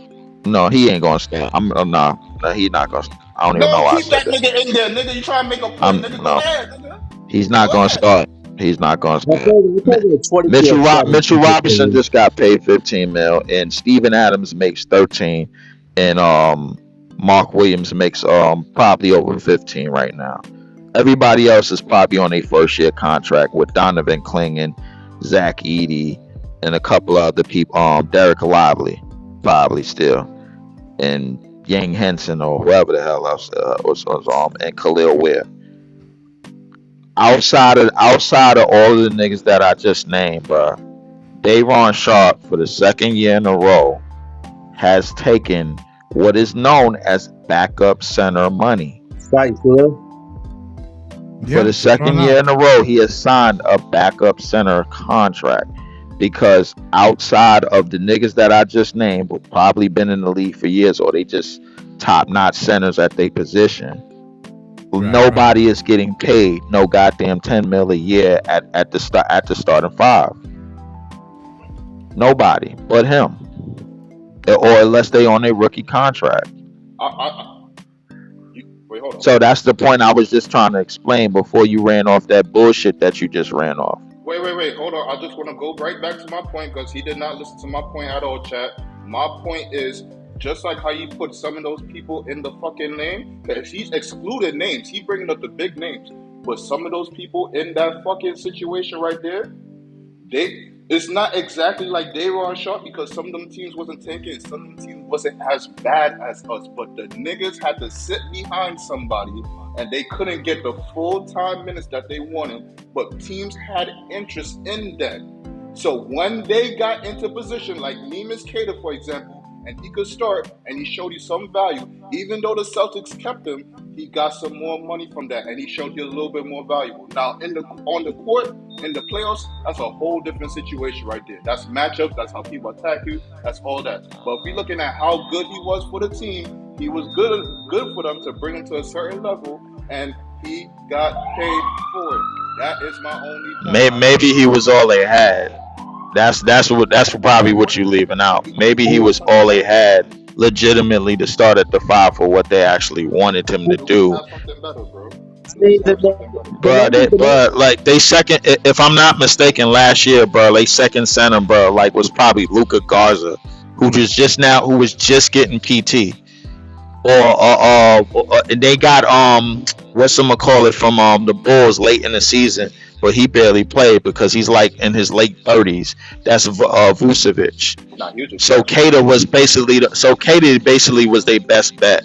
No, he ain't gonna start. No, he not gonna. I don't even know No, why I keep said that that. nigga in there, nigga. You try to make a point, I'm nigga. Go no. ahead, nigga. He's not Go gonna ahead. start. He's not gonna I start. told you, I Mi- told you a 24/7 Mitchell super Robinson team. just got paid 15 mil, and Steven Adams makes 13, and Mark Williams makes probably over 15 right now. Everybody else is probably on a first year contract with Donovan Clingan, Zach Edey, and a couple other people. Derek Lively, probably still, and Yang Henson or whoever the hell else was and Khalil Ware. Outside of all of the niggas that I just named, bro, Dayron Sharp for the second year in a row has taken what is known as backup center money. Scott, you still For Yeah, the second run year up. in a row, he has signed a backup center contract because outside of the niggas that I just named, who probably been in the league for years, or they just top notch centers at their position, Right. nobody is getting paid no goddamn 10 mil a year at the starting five. Nobody but him, or unless they on a rookie contract. Wait, hold on. So that's the point I was just trying to explain before you ran off that bullshit that you just ran off. Wait. Hold on. I just want to go right back to my point because he did not listen to my point at all, chat. My point is just like how you put some of those people in the fucking name, because he's excluded names. He's bringing up the big names. But some of those people in that fucking situation right there, it's not exactly like they were on shot because some of them teams wasn't tanking and some of them teams wasn't as bad as us. But the niggas had to sit behind somebody and they couldn't get the full-time minutes that they wanted, but teams had interest in them. So when they got into position, like Neemias Queta, for example, and he could start and he showed you some value, even though the Celtics kept him, he got some more money from that and he showed you a little bit more valuable. Now on the court, in the playoffs, that's a whole different situation right there. That's matchups, that's how people attack you, that's all that. But if we're looking at how good he was for the team, he was good for them to bring him to a certain level, and he got paid for it. That is my only point. Maybe he was all they had. That's probably what you leaving out. Maybe he was all they had legitimately to start at the five for what they actually wanted him to He was do. have something better, bro. He was see have something better. But like they second, if I'm not mistaken, last year, bro, they second center, bro, like was probably Luka Garza, who was just getting PT, or they got what's some call it from the Bulls late in the season, but he barely played because he's like in his late 30s. That's Vucevic. Nah, he was just So Cater was basically was their best bet.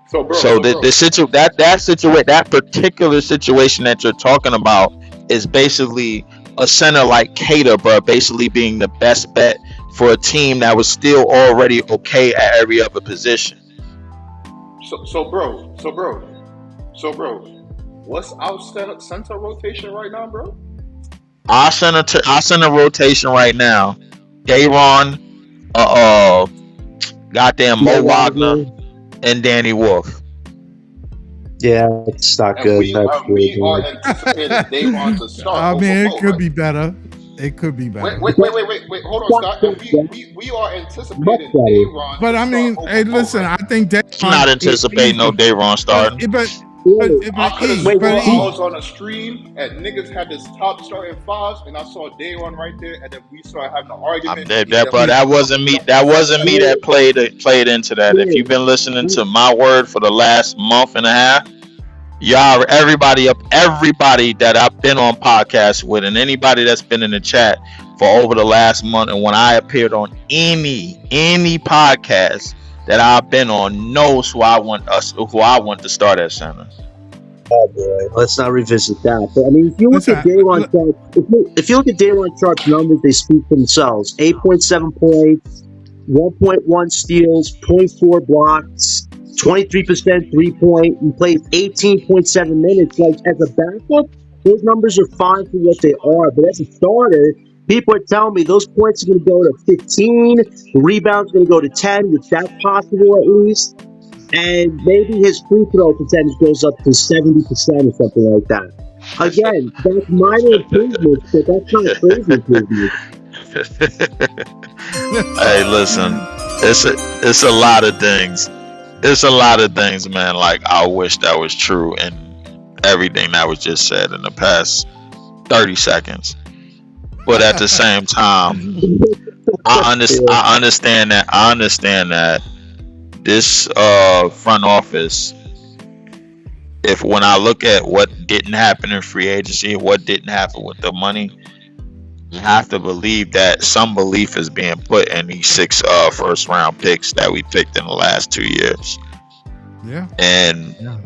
So, bro. So that particular situation that you're talking about is basically a center like Cater, bro, basically being the best bet for a team that was still already okay at every other position. So, bro. What's our center rotation right now, bro? Our center rotation right now, Dayron, goddamn Mo Wagner, and Danny Wolf. Yeah, it's not And good. we That's are anticipating Dayron to start. I mean, over it could Mo, be better. It could be better. Wait. Hold on, Scott. And we are anticipating Dayron But to I mean, start hey, over Mo, listen, right? I think I'm not anticipating no Dayron starting. I could have sworn I E. was on a stream and niggas had this top starting fives, and I saw Dayron right there, and then we started having an argument. That wasn't me. That wasn't me that played into that. If you've been listening to my word for the last month and a half, y'all, everybody that I've been on podcasts with, and anybody that's been in the chat for over the last month, and when I appeared on any podcast that I've been on, knows who I want to start at center. Oh boy, let's not revisit that. But I mean, if you look at Dayron Sharp, if you look at Dayron Sharp's numbers, they speak for themselves. 8.7 points, 1.1 steals, 0.4 blocks, 23% 3-point. He plays 18.7 minutes. Like as a backup, those numbers are fine for what they are. But as a starter, people are telling me those points are going to go to 15, the rebounds are going to go to 10, which that's possible at least. And maybe his free throw percentage goes up to 70% or something like that. Again, that's minor improvements, but that's not crazy improvements. Hey, listen, it's a lot of things. It's a lot of things, man. Like I wish that was true, and everything that was just said in the past 30 seconds. But at the same time, I understand that. I understand that this front office. If when I look at what didn't happen in free agency, what didn't happen with the money, I have to believe that some belief is being put in these six first round picks that we picked in the last 2 years. Yeah. And Yeah.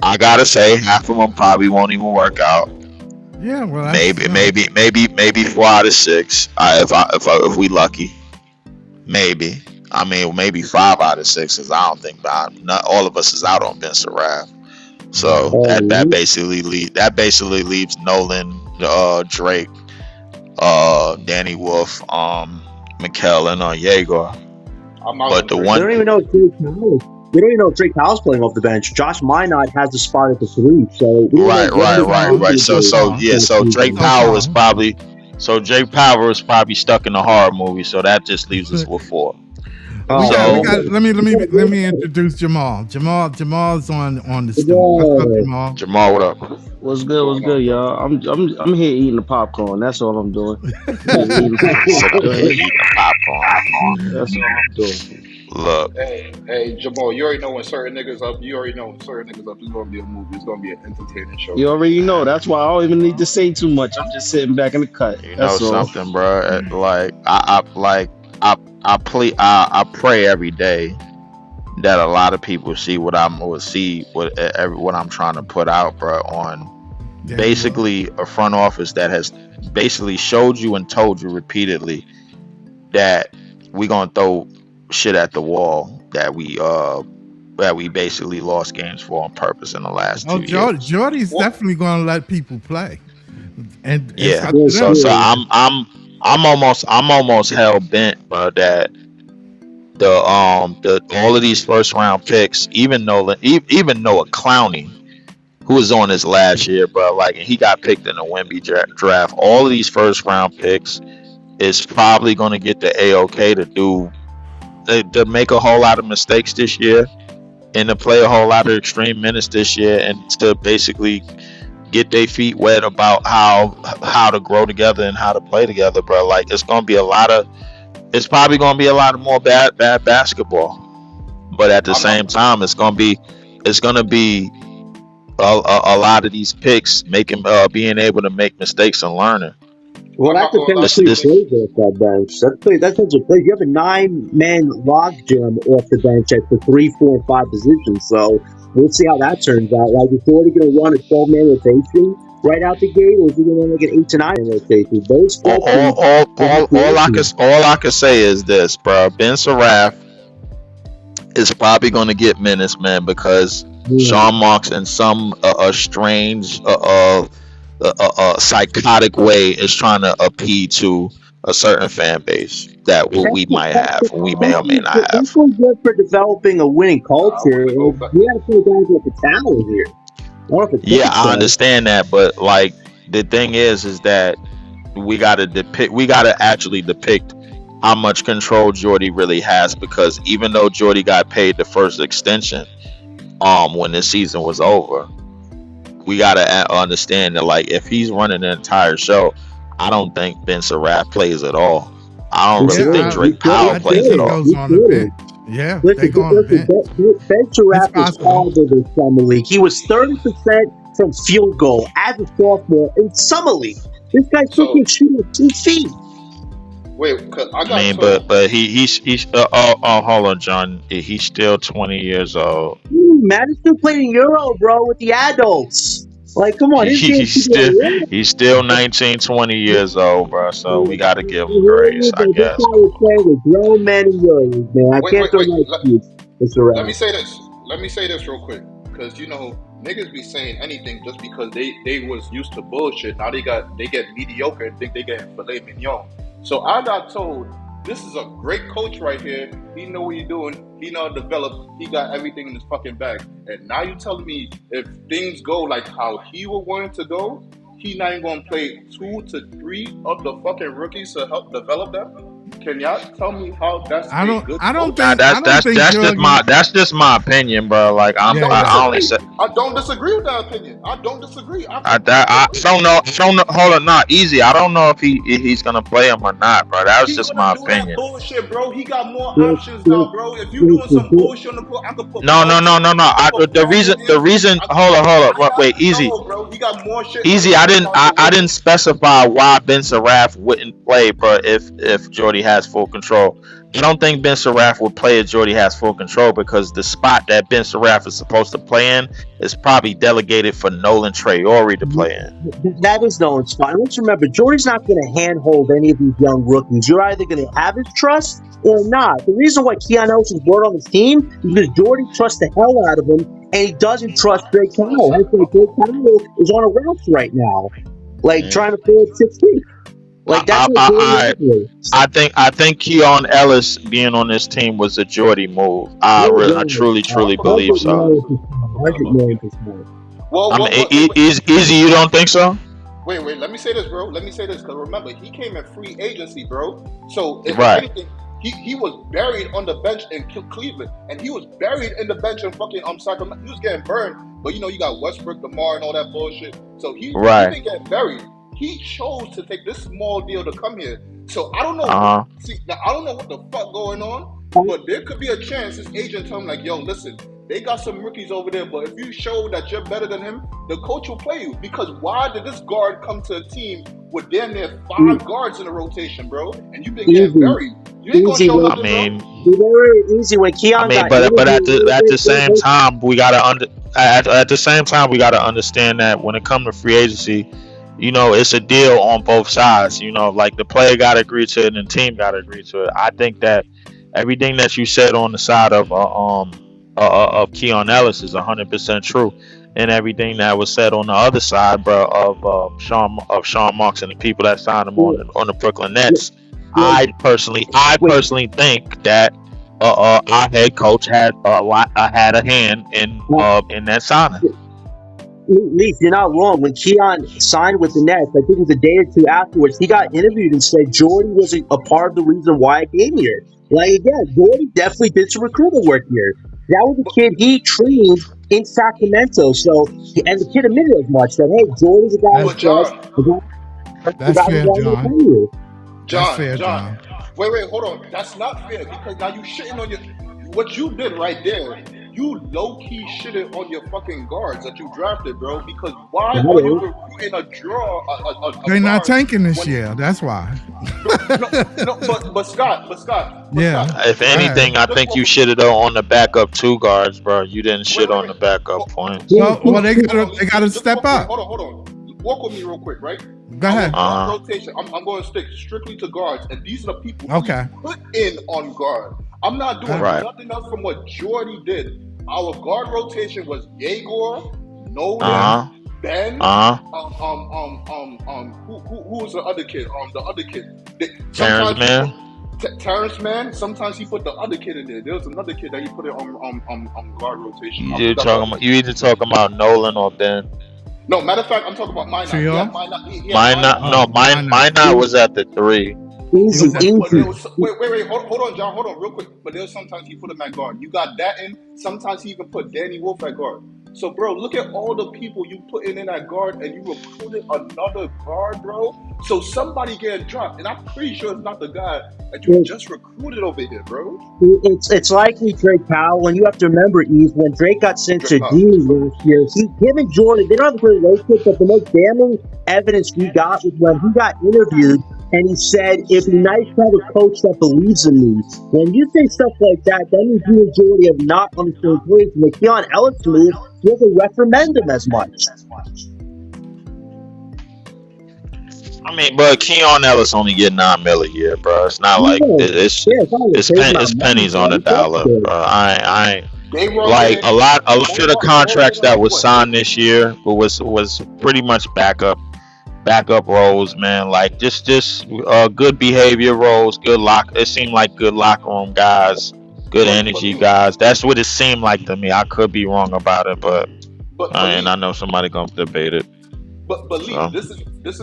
I gotta say, half of them probably won't even work out. Yeah. Well, Maybe 4 out of 6. If we lucky, maybe. I mean, maybe 5 out of 6, because I don't think not all of us is out on Ben Saraf. So that basically leaves Nolan, Drake, Danny Wolf, Mikel, and Jaeger. I'm out. But the They one, don't even know if Drake Powell. They don't even know if Drake Powell's playing off the bench. Josh Minot has the spot at the 3. So right. So Drake Powell is probably stuck in a horror movie. So that just leaves us with 4. Let me introduce Jamal. Jamal's on the stool. What's up, Jamal? Jamal, what up? What's good, y'all? I'm here eating the popcorn. That's all I'm doing. Eating Popcorn. That's all I'm doing. Look, Hey, Jamal, you already know when certain niggas up. You already know when certain niggas up. It's gonna be a movie. It's gonna be an entertaining show. You already know. That's why I don't even need to say too much. I'm just sitting back in the cut. you know That's all. something, bro? I pray every day that a lot of people see what I'm trying to put out, bro. On Yeah, basically a front office that has basically showed you and told you repeatedly that we gonna throw shit at the wall that we basically lost games for on purpose in the last 2 years. Jordy's definitely going to let people play. And Yeah. it's up to So them. I'm almost hell bent, bro, that the all of these first round picks, even Noah Clowney, who was on his last year, bro, like he got picked in the Wemby draft. All of these first round picks is probably going to get the AOK to make a whole lot of mistakes this year and to play a whole lot of extreme minutes this year and to basically get their feet wet about how to grow together and how to play together, bro. Like it's probably gonna be a lot of more bad basketball, but at the same time, it's gonna be a lot of these picks being able to make mistakes and learning. Well, that depends who plays off that bench. That depends who plays. You have a 9-man logjam off the bench at the 3, 4, and 5 positions. So we'll see how that turns out. Like, is Jordy going to run a 12-man rotation right out the gate, or is he going to run like an 8 to 9 rotation? Those all I can say is this, bro. Ben Saraf is probably going to get minutes, man, because Sean Marks in some strange psychotic way is trying to appeal to a certain fan base that we might have, we may or may not have. That's so good for developing a winning culture. We have to put guys like the talent here. Yeah, I understand that, but like the thing is that we gotta actually depict how much control Jordy really has, because even though Jordy got paid the first extension when this season was over, we gotta understand that, like, if he's running the entire show, I don't think Ben Saraf plays at all. I don't really think Drake Powell plays at all. On the bench. Yeah, they go on the bench. Ben Saraf is horrible in summer league. He was 30% from field goal as a sophomore in summer league. This guy freaking shooting 2 feet. Wait, cause but he's hold on, John. He's still 20 years old. Man is still playing Euro, bro, with the adults. Like, come on, he's still 19, 20 years old, bro. So we got to give him grace, I guess. This guy is playing with grown men and Euros, man. I can't throw my excuse. Let me say this real quick, because niggas be saying anything just because they was used to bullshit. Now they get mediocre and think they get filet mignon. So I got told, this is a great coach right here. He know what he's doing. He know how to develop. He got everything in his fucking bag. And now you telling me if things go like how he would want it to go, he not even going to play 2 to 3 of the fucking rookies to help develop them? Can y'all tell me how that's I a don't. good I don't coach? Nah, think. I don't think Jordan. that's just my opinion, bro. Like I Yeah, don't I yeah. only disagree. said I don't disagree with that opinion. I don't disagree. I completely I agree. don't know. I don't know. Hold on, not easy. I don't know if he's gonna play him or not, bro. That was He's just gonna my do that opinion. bullshit, bro. He got more Look, options now, look, bro. If you doing some look, bullshit on the court, I could put No, no, Paul. no, no, no. I could put The Paul reason, in there. the reason. I, Hold I up, wait, got easy. no, bro. He got more shit to Easy. worry about than I this. didn't specify why Ben Saraf wouldn't play, bro. If Jordy has full control, I don't think Ben Saraf would play if Jordy has full control because the spot that Ben Saraf is supposed to play in is probably delegated for Nolan Traore to play in. that is no one's spot. And let's remember, Jordy's not going to handhold any of these young rookies. You're either going to have his trust or not. The reason why Keon Ellison's brought on his team is because Jordy trusts the hell out of him, and he doesn't trust Drake Powell. That's why Drake Powell is on a route right now, like Mm. trying to fill it 6 feet. I, Like that's what Jordy I, operates. I think Keon Ellis being on this team was a Jordy move. I truly believe so. 100 million%. Well, I mean, well, wait, wait, wait. easy. You don't think so? Wait. Let me say this, bro. Let me say this, because remember, he came in free agency, bro. So if Right. anything, he was buried on the bench in Cleveland, and he was buried in the bench in fucking Sacramento. He was getting burned, but you got Westbrook, DeMar, and all that bullshit. So he didn't get buried. He chose to take this small deal to come here. So I don't know. See, now I don't know what the fuck going on, but there could be a chance his agent tell him like, "Yo, listen, they got some rookies over there, but if you show that you're better than him, the coach will play you." Because why did this guard come to a team with damn near 5 guards in the rotation, bro? And you've been getting buried. You ain't gonna show nothing, bro. Very easy when Keon got but at the same time, we gotta at the same time we gotta understand that when it comes to free agency, it's a deal on both sides. Like the player gotta agree to it and the team gotta agree to it. I think that everything that you said on the side of Keon Ellis is 100% true, and everything that was said on the other side, bro, of Sean Marks and the people that signed him on the Brooklyn Nets. I personally think that our head coach had a hand in that signing. Leaf, you're not wrong. When Keon signed with the Nets, I think it was a day or two afterwards, he got interviewed and said Jordy was a part of the reason why I came here. Like, again, Jordy definitely did some recruitment work here. That was a kid he trained in Sacramento. So, and the kid admitted as much that, hey, Jordy's a guy who's That's fair, John. John. Wait, hold on. That's not fair because now you shitting on what you did right there. You low-key shitted on your fucking guards that you drafted, bro. Because why are you recruiting a draw? They're not tanking this year. That's why. No, but Scott. Yeah. If anything, I think you shitted on the backup 2 guards, bro. You didn't shit on the backup points. Well, they gotta step up. Hold on. Walk with me real quick, right? Go ahead. Rotation. I'm going to stick strictly to guards, and these are the people who put in on guard. I'm not doing nothing else from what Jordy did. Our guard rotation was Yegor, Nolan, Ben. Who was the other kid? The other kid. Terrence Mann. Sometimes he put the other kid in there. There was another kid that he put it on guard rotation. You either talking about Nolan or Ben. No, matter of fact, I'm talking about Minot. Minot was at the 3. Easy. Wait, hold on, John. Hold on, real quick. But there's sometimes he put him at guard. You got that in. Sometimes he even put Danny Wolf at guard. So, bro, look at all the people you put in that guard, and you recruited another guard, bro. So somebody getting dropped, and I'm pretty sure it's not the guy that you just recruited over here, bro. It's likely Drake Powell, and you have to remember, Eve, when Drake got sent to D last year, him and Jordan, they don't have a great relationship, but the most damning evidence we got was when he got interviewed, and he said, it'd be nice to have a coach that believes in me. When you say stuff like that means you and Jordy have not on the same page. And the Keon Ellis move, he has a referendum as much. I mean, but Keon Ellis only get $9 million a year, bro. It's not like it's pennies on the dollar, bro. I like a lot of the contracts that was signed this year was pretty much backup roles, man. Like just good behavior roles, it seemed like good locker room guys, good energy guys. That's what it seemed like to me. I could be wrong about it, but and I know somebody gonna debate it. But Lee, So this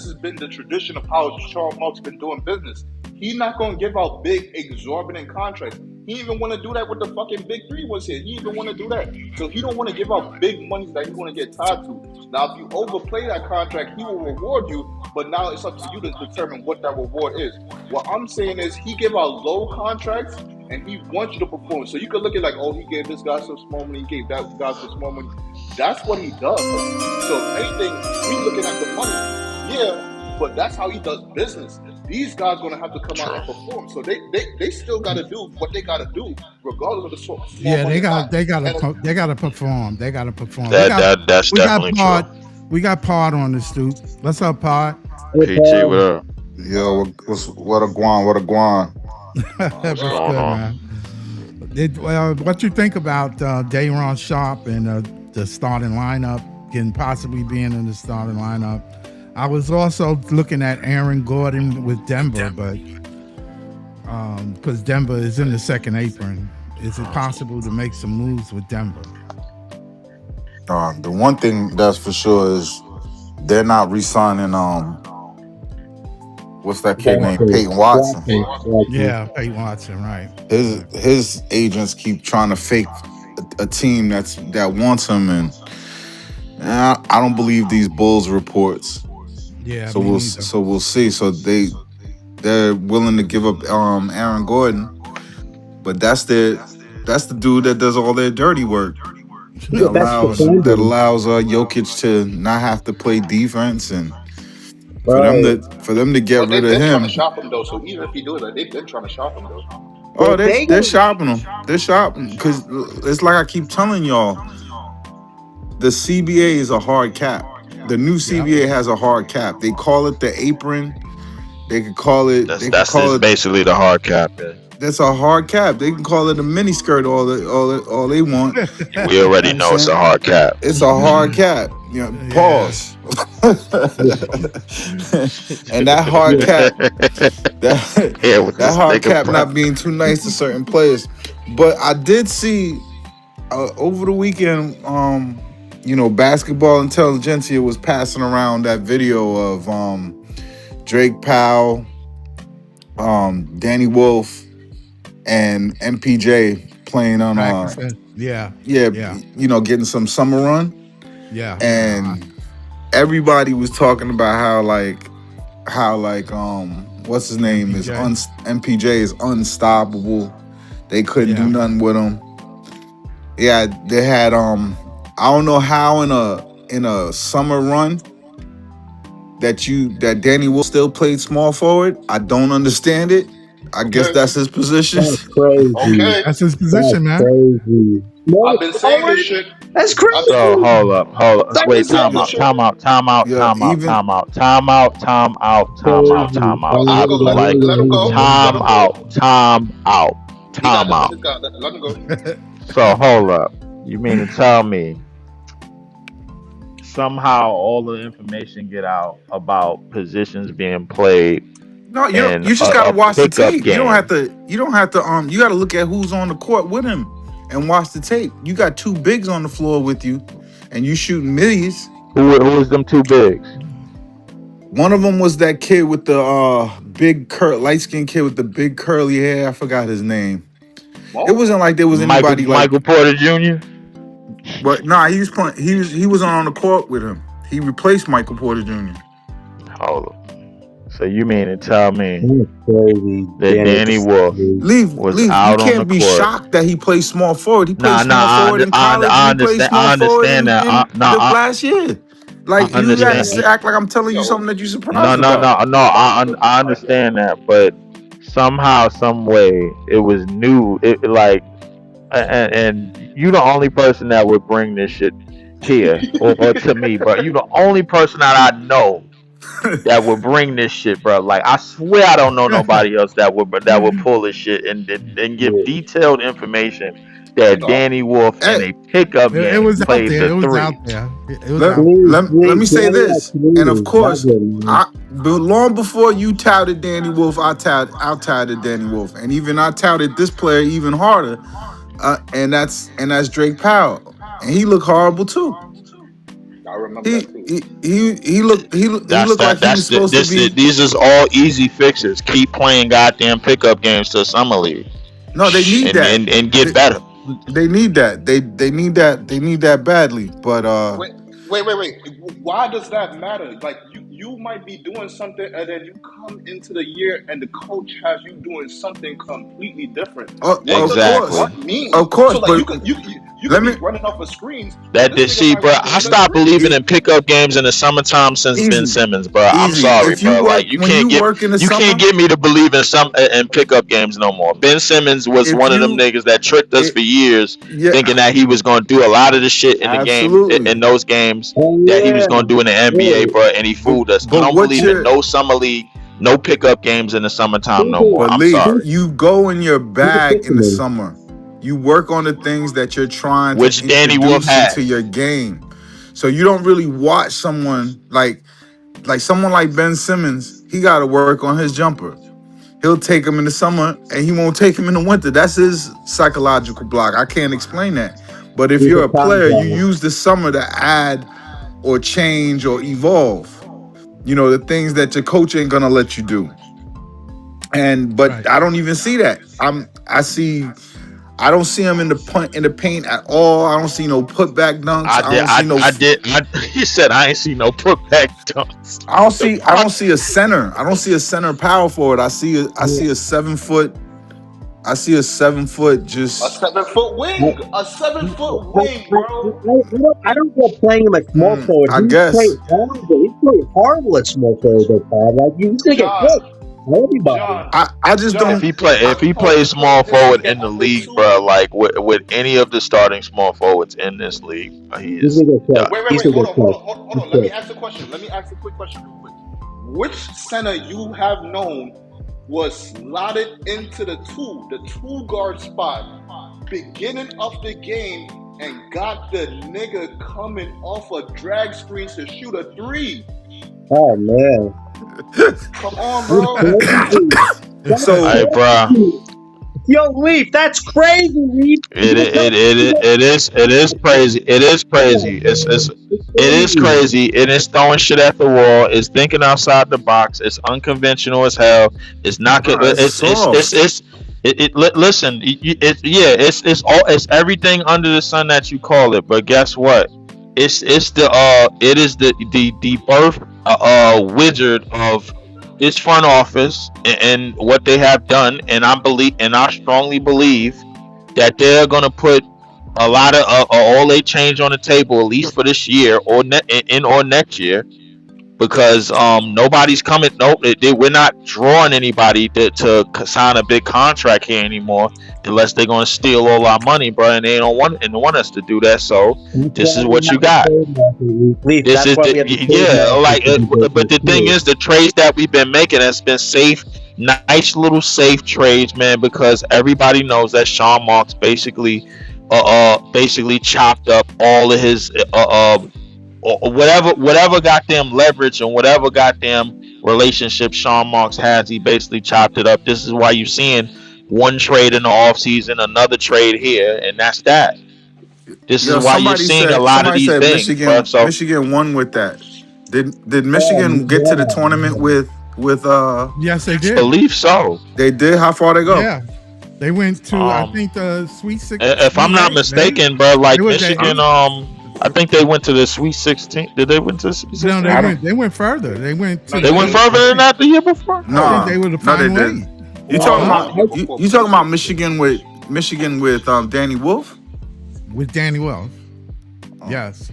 has been the tradition of how Sean Mark's been doing business. He's not gonna give out big exorbitant contracts. He even want to do that with the fucking big three was here. He even want to do that. So he don't want to give out big monies that he want to get tied to. Now, if you overplay that contract, he will reward you. But now it's up to you to determine what that reward is. What I'm saying is he give out low contracts and he wants you to perform. So you could look at like, oh, he gave this guy some small money, he gave that guy some small money. That's what he does. So if anything, we looking at the money, yeah, but that's how he does business. These guys gonna have to come out true. and perform. So they still gotta do what they gotta do, regardless of the small Yeah, money or not. And they gotta perform. They gotta perform. That's We got definitely true. Pod. We got Pod on the stoop. What's up, Pod? PT, what up? Yo, what a guan? What a guan? What's what's good, Going on? man? What you think about Dayron Sharp and the starting lineup, possibly being in the starting lineup? I was also looking at Aaron Gordon with Denver, but because Denver is in the second apron, is it possible to make some moves with Denver? The one thing that's for sure is they're not re-signing. What's that kid named Peyton Watson? Yeah, Peyton Watson, right? His agents keep trying to fake a team that wants him, and I don't believe these Bulls reports. Yeah, So me we'll neither. so we'll see. So they're willing to give up Aaron Gordon, but that's the dude that does all their dirty work. Yeah, that's That defending. allows Jokic to not have to play defense, and Right. for them to get but rid they've of been trying to him. shop him though. So even if he do it, they've been trying to shop him though. Oh, If they they're get shopping him. They're shopping because it's like I keep telling y'all, the CBA is a hard cap. The new Yep. CBA has a hard cap. They call it the apron. They could call it. That's They could that's call just it. basically the hard cap. Yeah. That's a hard cap. They can call it a mini skirt all they want. We You already know what I'm know it's a saying? hard cap. It's a hard cap. You know, Yeah. pause. And that hard cap, Yeah, with that this hard nigga, cap bro. not being too nice to certain players. But I did see over the weekend, basketball intelligentsia was passing around that video of Drake Powell, Danny Wolf, and MPJ playing on Practicing. Yeah. yeah, Yeah. getting some summer run, Yeah. and everybody was talking about how what's his name is MPJ. MPJ is unstoppable. They couldn't do Yeah. nothing with him. Yeah, they had I don't know how in a summer run that Danny Wolf still played small forward. I don't understand it. I guess Okay, that's his position. that's crazy. okay. That's his That's position, man. crazy. I've Small been saying forward? this shit. That's I've been So crazy. hold up. I've been Wait, saying time this out, shit. time out, time out, Yeah, time out, even time out, time out, time out, time out, Crazy. time out. But I let him go. feel like Let him go. Let time him go. out, time out, He got time this in out. his guy. Let him go. So hold up. You mean to tell me somehow all the information get out about positions being played no, in you just gotta a watch the pickup tape. game? You don't have to you gotta look at who's on the court with him and watch the tape. You got two bigs on the floor with you and you shooting millies. Who was them two bigs? One of them was that kid with the light skinned kid with the big curly hair. I forgot his name. It Well, wasn't like there was anybody Michael like, Porter Jr. but nah, he was playing. He was on the court with him. He replaced Michael Porter Jr. Hold up. So you mean to tell me That's crazy. that Danny Wolf was Leave. You out on the can't be court? shocked that he plays small forward. He played Nah, small forward in college, and I he played understand. small I forward understand that. in the last year. I Like you Yeah. gotta understand. act like I'm telling you yo, something that you're No, surprised no, about. no, no. I understand that, but somehow, some way, it was new. It like, and you the only person that would bring this shit here or to me, bro. You the only person that I know that would bring this shit, bro. Like I swear, I don't know nobody else that would pull this shit and give Yeah. detailed information that no. Danny Wolf in Hey, a pickup It game was out plays there. the It was three. out there. It was let, out. let me say Danny this, got and of community. That's course, it, man. long before you touted Danny Wolf, I touted Danny Wolf, and even I touted this player even harder, and that's Drake Powell, and he looked horrible too. I remember He that too. he That's looked like that. he was That's the, supposed to this. be. These is all easy fixes. Keep playing goddamn pickup games to summer league, No, they need and that. and They, get better. they need that. They need that. They need that badly. But Wait, wait. Why does that matter? Like you might be doing something, and then you come into the year, and the coach has you doing something completely different. What does Exactly. what mean? of course. So like But you let could be me running off of screens, but That this did nigga see, might bro. want I you to stopped dribble. believing in pickup games in the summertime since Ben easy, Simmons, bro. I'm easy. sorry, If you bro. Like work when you work in the you can't summer, get me to believe in some in pickup games no more. Ben Simmons was if one of them you niggas that tricked us it for years, thinking yeah, that he was going to do a lot of the shit in the game absolutely. in those games Oh that he was yeah, going to do in the NBA, hey, bro. And he fooled us. I But don't what's believe in your no summer league, no pickup games in the summertime no more. people, but I'm Leaf? sorry. people, You go in your people bag in the fishermen. summer. You work on the things that you're trying to Which Danny Wolf introduce into has. your game. So you don't really watch someone like someone like Ben Simmons. He got to work on his jumper. He'll take him in the summer and he won't take him in the winter. That's his psychological block. I can't explain that. But if He's you're a a time player, you guy. use the summer to add or change or evolve. The things that your coach ain't gonna let you do. But Right. I don't even see that. I don't see him in the paint at all. I don't see no putback dunks. I I did. don't see no. He said I ain't see no putback dunks. The I don't fuck? see a center. I don't see a center power forward. I see a 7 foot. I see a 7 foot A just. 7 foot wing, a 7 foot wing, bro. I don't get playing him at small forward. I He's guess. playing horrible. He's playing horrible at small forward. That time. Like he's gonna get John, hit by everybody. John, I just John. don't. If he Told plays small this forward nigga in the at the league, bro, two. like with any of the starting small forwards in this league, he He's is gonna get done. cooked. Wait. He's gonna get cooked. Hold on. Let me ask a question. Let me ask a quick question real quick. Which center you have known was slotted into the two guard spot, beginning of the game, and got the nigga coming off a drag screen to shoot a three? Oh man, Come on, that's bro. crazy. That's So Hey, bro, crazy. Yo, Leaf, that's crazy, Leaf. it is crazy. It is crazy. It is Crazy. crazy. It is throwing shit at the wall. It's thinking outside the box. It's unconventional as hell. It's not. nah, it's soft. Listen. It's everything under the sun that you call it. But guess what? It is the birth wizard of this front office and what they have done. And I strongly believe that they're gonna put a lot of all they change on the table, at least for this year or next year, because nobody's coming. No, we're not drawing anybody to sign a big contract here anymore, unless they're gonna steal all our money, bro. And they don't want us to do that. So That's this why is we what you have the got. trade market, Leaf. This That's is why we have the trade market. but the thing is, the trades that we've been making has been safe, nice little safe trades, man. Because everybody knows that Sean Marks basically chopped up all of his or whatever goddamn leverage and whatever goddamn relationship Sean Marks has, he basically chopped it up. This is why you're seeing one trade in the offseason, another trade here, and that's that. This is Yo, why you're seeing a lot of somebody these said things, bro. So Michigan won with that. Did Oh, Michigan get to the tournament yeah. with Yes, they did. believe so. they did? How far they go? Yeah, they went to I Um, think the Sweet 16. if I'm not mistaken, bro, like It was the Michigan, I think they went to the Sweet 16. Did they went to the Sweet No, 16? they went further. They went to They went further than that the year before. No, I think they were the no, they final didn't. eight You No, talking no, about you talking about Michigan with Danny Wolf? with Danny Wells. Yes.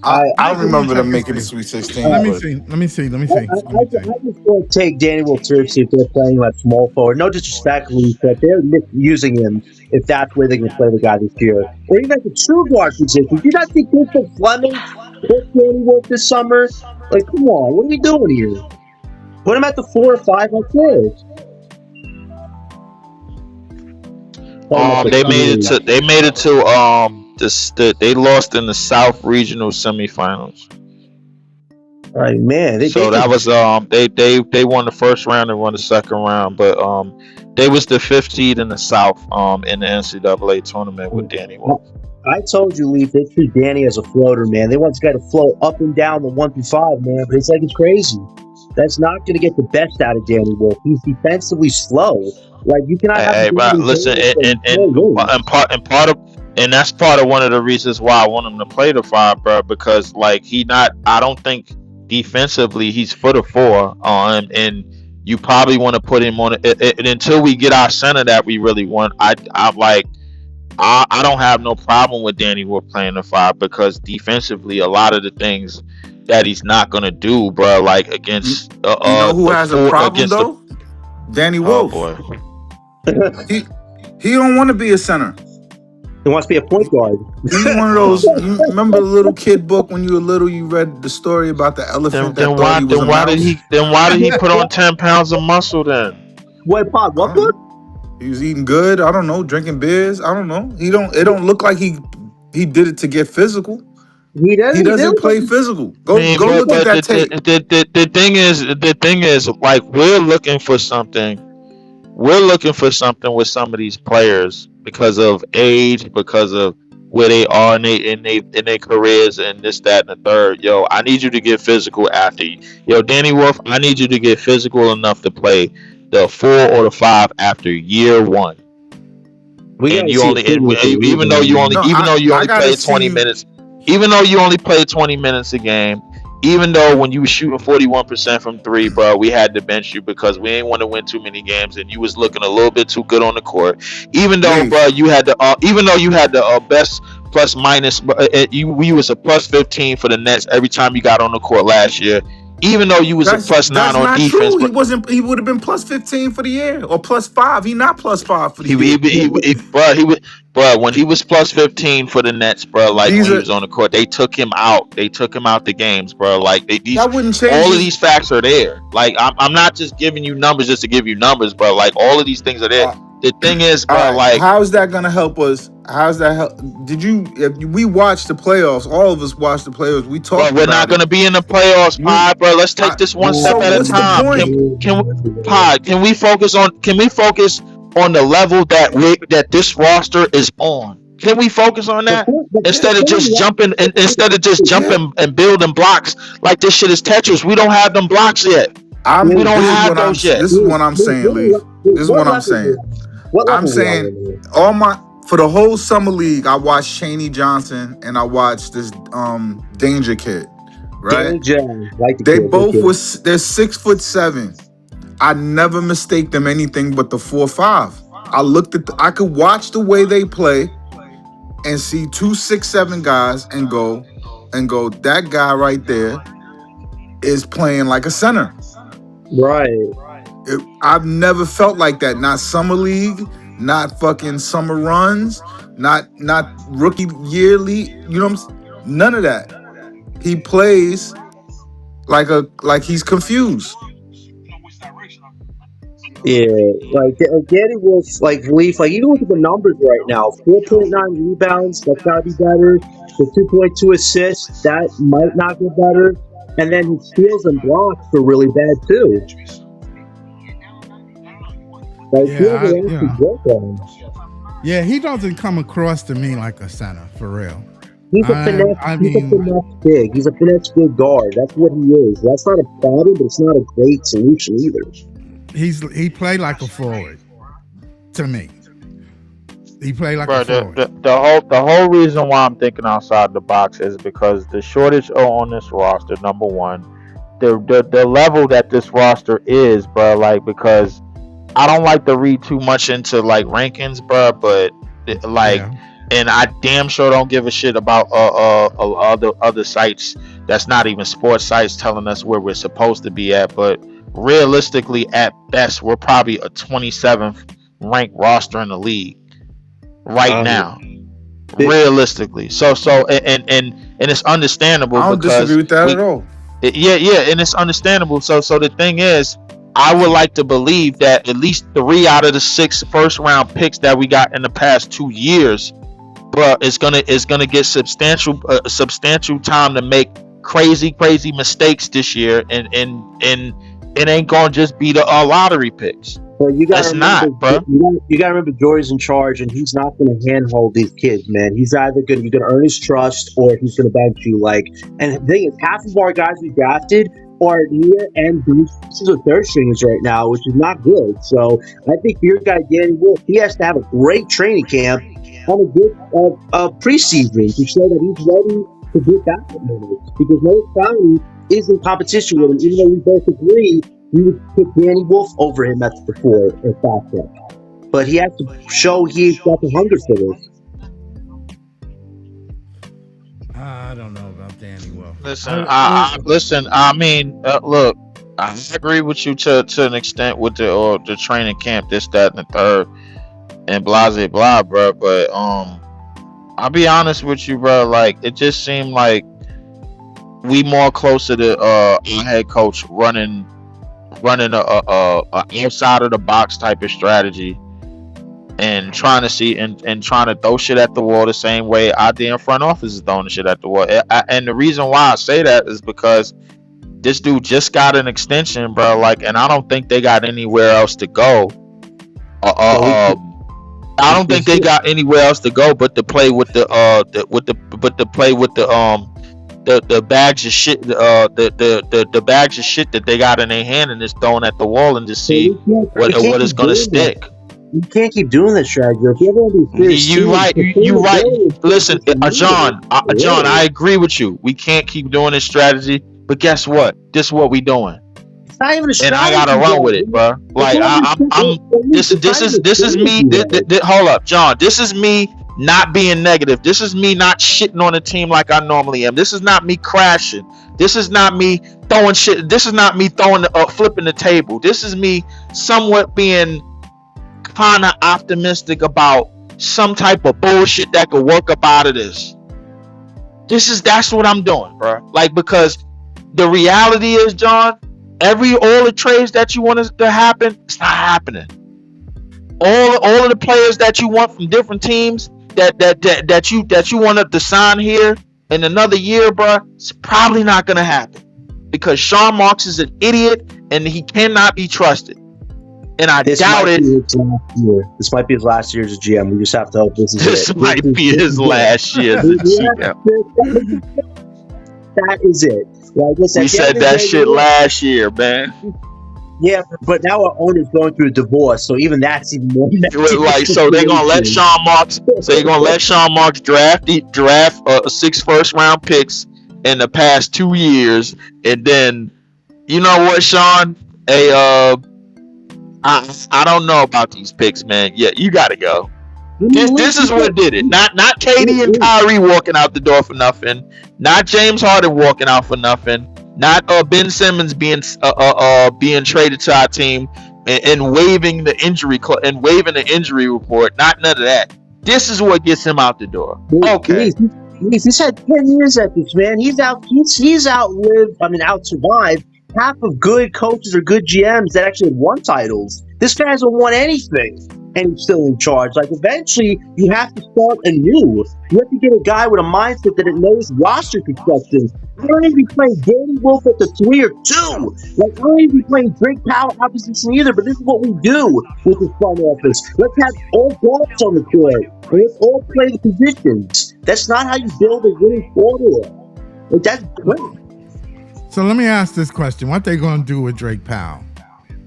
I don't remember them check making the this Sweet 16. Let me but- see. Let me see. Let me I see. Let me see. just don't take Danny Will seriously if they're playing him at small forward. No disrespect, Leaf, but they're misusing him if that's where they're going to play the guy this year. Or even at the two guard position. Do you not think Christopher Fleming put Danny Will this summer? Like, come on, what are we doing here? Put him at the 4 or 5 like this. They made it to they lost in the South Regional semifinals. All right, man. So that was they won the first round and won the second round, but They was the 5th seed in the South in the NCAA tournament with Danny Wolf. I told you, Leaf, they treat Danny as a floater, man. They want this guy to float up and down the 1 through 5, man. But it's like it's crazy. That's not going to get the best out of Danny Wolf. He's defensively slow. Like you cannot have. Hey, bro, listen, and that's part of one of the reasons why I want him to play the 5, bro. Because like I don't think defensively he's for the 4. And you probably want to put him on it until we get our center that we really want. I don't have no problem with Danny Wolf playing the 5 because defensively, a lot of the things that he's not gonna do, bro, like against you know who has a problem though? Danny Wolf. Oh boy. He don't want to be a center. He wants to be a point guard. He's one of those. You remember the little kid book when you were little? You read the story about the elephant that thought he was a mouse? Then why did he put on 10 pounds of muscle then? Wait, Pod, what good? He was eating good. I don't know, drinking beers. I don't know. It don't look like he did it to get physical. He doesn't play physical. Go look at that tape. The thing is, like we're looking for something with some of these players because of age, because of where they are in their careers and this, that, and the third. Yo, I need you to get physical after you. Yo, Danny Wolf, I need you to get physical enough to play the 4 or the 5 after year 1. Even though you only played 20 minutes. Even though you only played 20 minutes a game, even though when you were shooting 41% from 3, bro, we had to bench you because we ain't want to win too many games and you was looking a little bit too good on the court. Even though, bro, you had the best plus minus, we was a plus 15 for the Nets every time you got on the court last year. Even though you was a plus 9 on defense, true. He would have been plus 15 for the year or plus 5. He not plus 5 for the year. Bro, when he was plus 15 for the Nets, bro, like when he was on the court, they took him out. They took him out the games, bro. Like that wouldn't change. All of these facts are there. Like I'm not just giving you numbers just to give you numbers, bro. Like all of these things are there. The thing is, bro, like how's that gonna help us? How's that help? We watched the playoffs? All of us watched the playoffs. We talked. We're not gonna be in the playoffs, bro. Let's take this one step at a time. Can we focus on the level that this roster is on? Can we focus on that instead of just jumping and building blocks like this shit is Tetris? We don't have them blocks yet. We don't have those yet. This is what I'm saying, Leaf. This is what I'm saying. I'm saying for the whole summer league, I watched Shaney Johnson and I watched this Danger Kid. Right? They're 6'7". I never mistake them anything but the 4-5. I could watch the way they play and see 2 6'7" guys and go, that guy right there is playing like a center. Right. I've never felt like that. Not summer league, not fucking summer runs, not rookie yearly. You know what I'm saying? None of that. He plays like he's confused. Yeah, like Danny Wolf, like Leaf, like you look at the numbers right now: 4.9 rebounds, that's gotta be better. The 2.2 assists, that might not get better, and then his steals and blocks are really bad too. Yeah, he doesn't come across to me like a center for real. He's a finesse big. He's a finesse big guard. That's what he is. That's not a problem, but it's not a great solution either. He played like a forward to me. He played like a forward. The whole reason why I'm thinking outside the box is because the shortage on this roster, number one, the level that this roster is, bro. Like, because I don't like to read too much into like rankings, bro. But and I damn sure don't give a shit about other sites that's not even sports sites telling us where we're supposed to be at, but realistically, at best, we're probably a 27th ranked roster in the league right now. Realistically, so and it's understandable. I don't disagree with that at all. And it's understandable. So the thing is, I would like to believe that at least 3 out of the 6 first round picks that we got in the past 2 years, bro, is gonna get substantial time to make crazy mistakes this year, and it ain't gonna just be the lottery picks. But you gotta It's remember, not, bro. you gotta remember, Jory's in charge, and he's not going to handhold these kids, man. He's either you're going to earn his trust, or he's going to bench you. Like, and the thing is, half of our guys we drafted are near and boosters or third stringers right now, which is not good. So I think your guy Danny Wolf, he has to have a great training camp and a good preseason to show that he's ready to get back at minutes. Because Noah County is in competition with him, even though we both agree we would pick Danny Wolf over him at the 4 or 5 pick. But he has to show he's got the hunger for this. I don't know about Danny Wolf. Listen. I mean, look, I agree with you to an extent with the training camp, this, that, and the third, and blah, blah, blah, bro. But I'll be honest with you, bro. Like, it just seemed like we more closer to our head coach running a outside of the box type of strategy, and trying to see and trying to throw shit at the wall the same way our damn front office is throwing shit at the wall. And the reason why I say that is because this dude just got an extension, bro. Like, and I don't think they got anywhere else to go. I don't think they got anywhere else to go but to play with the bags of shit, the bags of shit that they got in their hand and just throwing at the wall and just see what is gonna stick. You can't keep doing this, Shaggy. If you ever want to be serious, you right. Listen, John, I agree with you. We can't keep doing this strategy, but guess what? This is what we doing. It's not even a strategy, and I gotta run with it, bro. Like, this is me. Hold up, John. This is me not being negative. This is me not shitting on a team like I normally am. This is not me crashing. This is not me throwing shit. This is not me flipping the table. This is me somewhat being kind of optimistic about some type of bullshit that could work up out of this. That's what I'm doing, bro. Like, because the reality is, John, all the trades that you want to happen, it's not happening. All of the players that you want from different teams that you want to sign here in another year, bro, it's probably not gonna happen because Sean Marks is an idiot and he cannot be trusted. And I doubt it. This might be his last year as a GM. We just have to hope this might be his last year as a GM. That is it. Like, listen, we said that shit last year, man. Yeah, but now our owner's going through a divorce, so even that's even more. Like, so they're gonna let Sean Marks. So they're gonna let Sean Marks draft 6 first-round picks in the past 2 years, and then, you know what, Sean? I don't know about these picks, man. Yeah, you gotta go. This is what did it. Not KD and Kyrie walking out the door for nothing. Not James Harden walking out for nothing. Not Ben Simmons being traded to our team and waiving the injury report. Not none of that. This is what gets him out the door. Okay. He's had 10 years at this, man. He's out-survived half of good coaches or good GMs that actually won titles. This guy hasn't won anything, and he's still in charge. Like, eventually, you have to start anew. You have to get a guy with a mindset that knows roster construction. You don't need to be playing Danny Wolf at the 3 or 2. Like, I don't need to be playing Drake Powell opposition either, but this is what we do with the front office. Let's have all guards on the court, and let's all play the positions. That's not how you build a winning formula. Like, that's great. So let me ask this question: what they gonna do with Drake Powell?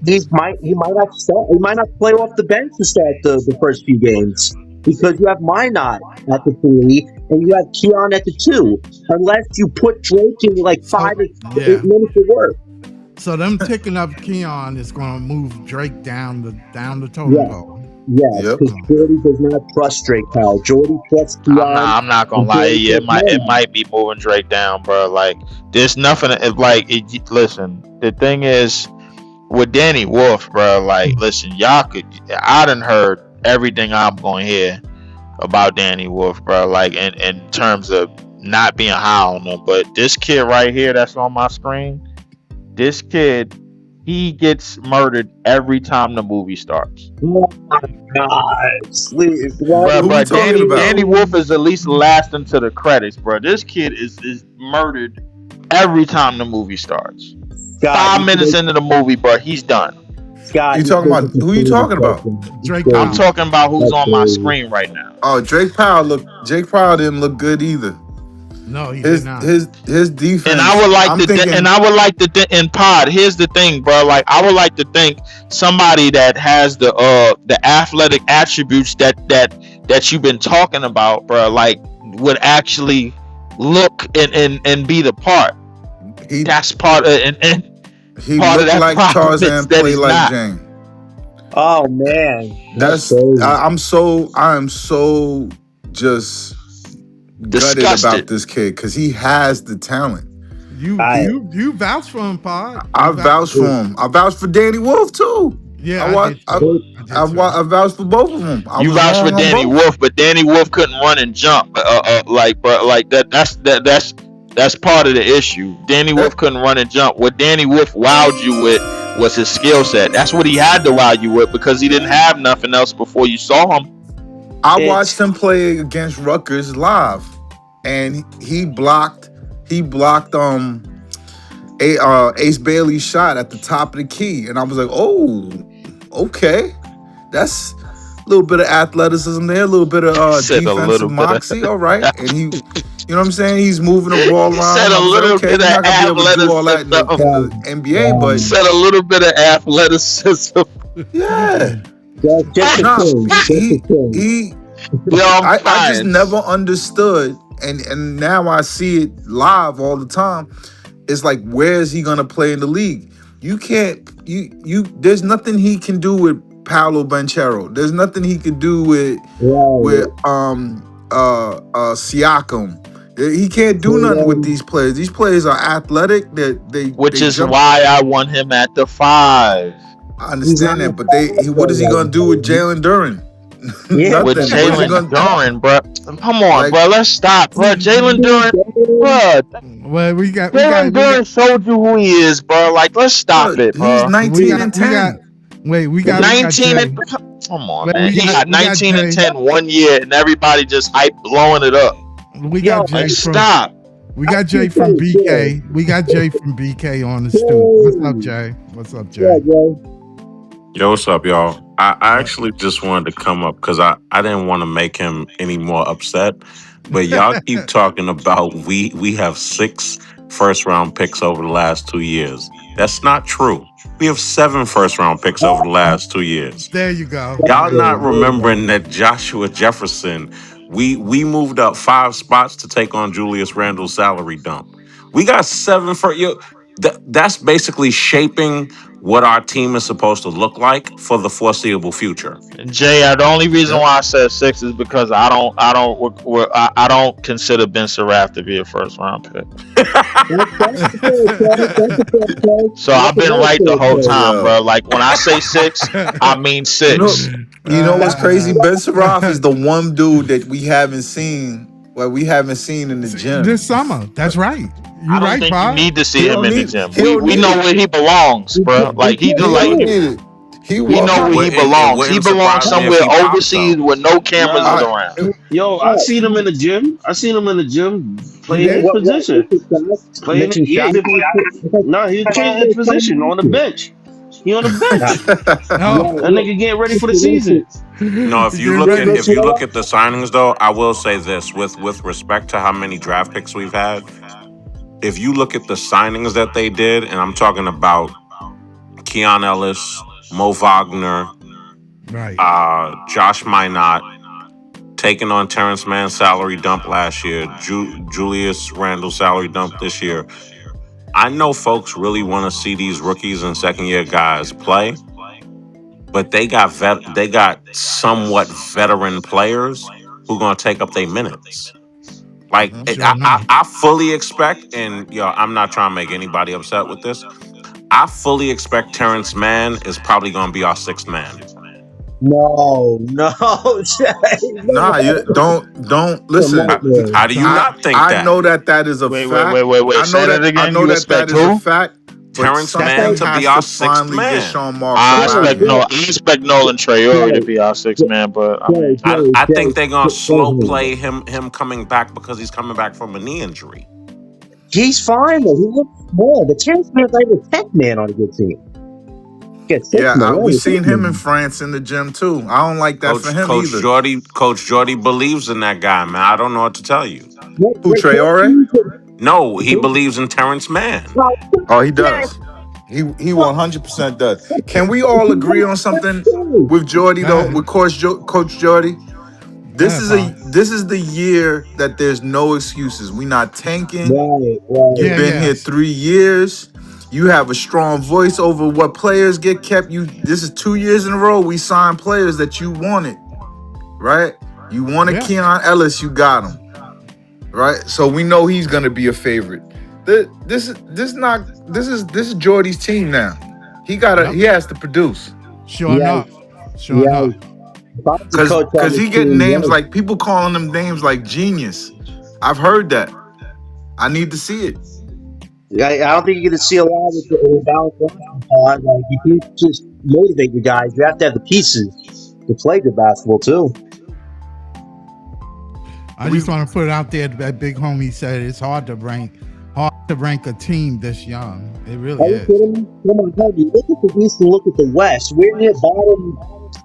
He might not start. He might not play off the bench to start the first few games because you have Minot at the 3 and you have Keon at the 2. Unless you put Drake in like 5 or 8 minutes of work. So them picking up Keon is gonna move Drake down the totem pole. Yeah, because Jordy does not trust Drake Powell. Jordy trusts Keon. I'm not gonna lie. Yeah, it might be moving Drake down, bro. Like, there's nothing. Listen, the thing is with Danny Wolf, bro. Like, listen, I done heard everything I'm gonna hear about Danny Wolf, bro. Like, in terms of not being high on him, but this kid right here that's on my screen, this kid, he gets murdered every time the movie starts. Oh my God. Bro, Danny Wolf is at least lasting to the credits, bro. This kid is murdered every time the movie starts. 5 minutes into the movie, bro, he's done. Scott, You you're talking supposed about to who you continue talking about? discussing. It's Drake I'm Powell. crazy. talking about who's That's on my crazy. screen right now. Oh, Jake Powell didn't look good either. No, he did His not. his his And I defense. would like I'm thinking in Pod. Here's the thing, bro. Like I would like to think somebody that has the athletic attributes that you've been talking about, bro. Like would actually look and be the part. he That's part of and he part of looked that like problem is Tarzan, that play he's like not. Jane. Oh man, that's That's crazy. I am so just gutted about Disgusted. this kid because he has the talent. You I you you vouch for him, Pod. I You vouch for him. I vouch for Danny Wolf too. Yeah, I I watch. did too. I did too. I vouched for both of them. I You was vouch for wrong on Danny both. Wolf, but Danny Wolf couldn't run and jump. Like, but like that's part of the issue. Danny That Wolf couldn't run and jump. What Danny Wolf wowed you with was his skill set. That's what he had to wow you with because he didn't have nothing else before you saw him. I it's watched him play against Rutgers live, and he blocked Ace Bailey's shot at the top of the key, and I was like, oh, okay, that's a little bit of athleticism there, a little bit of Said a little defensive bit of moxie. All right, and he, you know what I'm saying? He's moving the ball he around. said And I a was like, little okay, bit you're of not gonna be able to do all that athleticism. in the NBA, He but said a little bit of athleticism. yeah, just a nah, king, just a he king. he. Yo, I'm I just crying. never understood, and now I see it live all the time. It's like, where is he gonna play in the league? You can't. There's nothing he can do with Paolo Banchero. There's nothing he can do with Right. Siakam. He can't do nothing with these players. These players are athletic. Which They is jump. why I want him at the 5. I He's not understand a that, but power what is he player gonna do with Jalen Duran? Yeah, With Nothing. What is he Jalen gonna Duran, bro. Come on, like? bro. Let's stop, bro. Jalen Duran, bro. Well, we got Jalen Duran showed you who he is, bro. Like, let's stop it, He's bro. 19 and we got 10. we got 19 Jay. and come on, Wait, man. He got we got 19 and Jay. 10 1 year, and everybody just hype blowing it up. We got Jay Like, from stop. we got Jay from BK. We got Jay from BK on the stoop. What's up, Jay? What's up, Yeah, Jay? Jay. Yo, what's up, y'all? I actually just wanted to come up because I didn't want to make him any more upset. But y'all keep talking about we have 6 first-round picks over the last 2 years. That's not true. We have 7 first-round picks over the last 2 years. There you go. Y'all not remembering that Joshua Jefferson, we moved up 5 spots to take on Julius Randle's salary dump. We got 7 for you. That's basically shaping what our team is supposed to look like for the foreseeable future. Jay, the only reason why I said 6 is because I don't consider Ben Surratt to be a first round pick. So I've been right the whole time, Yo. bro. Like when I say 6, I mean 6. You know what's crazy? Ben Saraf is the one dude that we haven't seen in the gym. This summer. That's right. You I don't right, think Bob? you need to see He him don't in the need- gym. he We don't we need know it. where he belongs, bro. Like he He do don't like need it. we know where he It belongs. He wouldn't belongs surprise me somewhere if he popped, overseas though. with no cameras Nah. around. Yo, I seen him in the gym. Playing did? his position. Playing Mixing yeah, shots. he was playing his position on the bench. He on the bench. No. That nigga getting ready for the season. No, if you look at the signings though, I will say this with respect to how many draft picks we've had. If you look at the signings that they did, and I'm talking about Keon Ellis, Mo Wagner, Right. Josh Minot, taking on Terrence Mann's salary dump last year, Julius Randle's salary dump this year. I know folks really want to see these rookies and second-year guys play, but they got somewhat veteran players who are going to take up their minutes. Like, Sure I fully expect, and I'm not trying to make anybody upset with this. I fully expect Terrence Mann is probably going to be our 6th man. No, Jay. Nah, you don't listen. How do you not think I that? know that is a Wait, fact. wait. I Say know that again. I know You that expect is a who? fact. But Terrence something Mann to has be our to 6th finally man. get Sean Marks I out of expect Nolan Traore to be our 6th man, but I mean, I think they're going to slow play him coming back because he's coming back from a knee injury. He's fine though. He looks small. The Terrence Mann's like a 10th man on a good team. Get six Yeah, man. we Only six seen him in man. France in the gym too. I don't like that for him either. Coach Jordy believes in that guy, man. I don't know what to tell you. Who, Traore? No, he believes in Terrence Mann. Oh, he does. He 100% does. Can we all agree on something with Jordy Go though? ahead. With Coach Jordy, Go ahead, Paul. this is the year that there's no excuses. We not tanking. Right, You've right. Yeah, been yeah. here 3 years. You have a strong voice over what players get kept. This is 2 years in a row we signed players that you wanted, right? You wanted Yeah. Keon Ellis, you got him, right? So we know he's gonna be a favorite. This is Jordy's team now. Yep. He has to produce Sure Yeah, enough. Sure yeah. enough. Bob the coach on because the he getting team. names Yeah. like people calling him names like genius. I've heard that. I need to see it. I don't think you're going to see a lot with the balance roster. Like, you can't just motivate the guys. You have to have the pieces to play good basketball too. I just want to put it out there that big homie said it's hard to rank a team this young. It really Are you is. kidding me? Come on, Kobe. Look at the East and look at the West. We're near bottom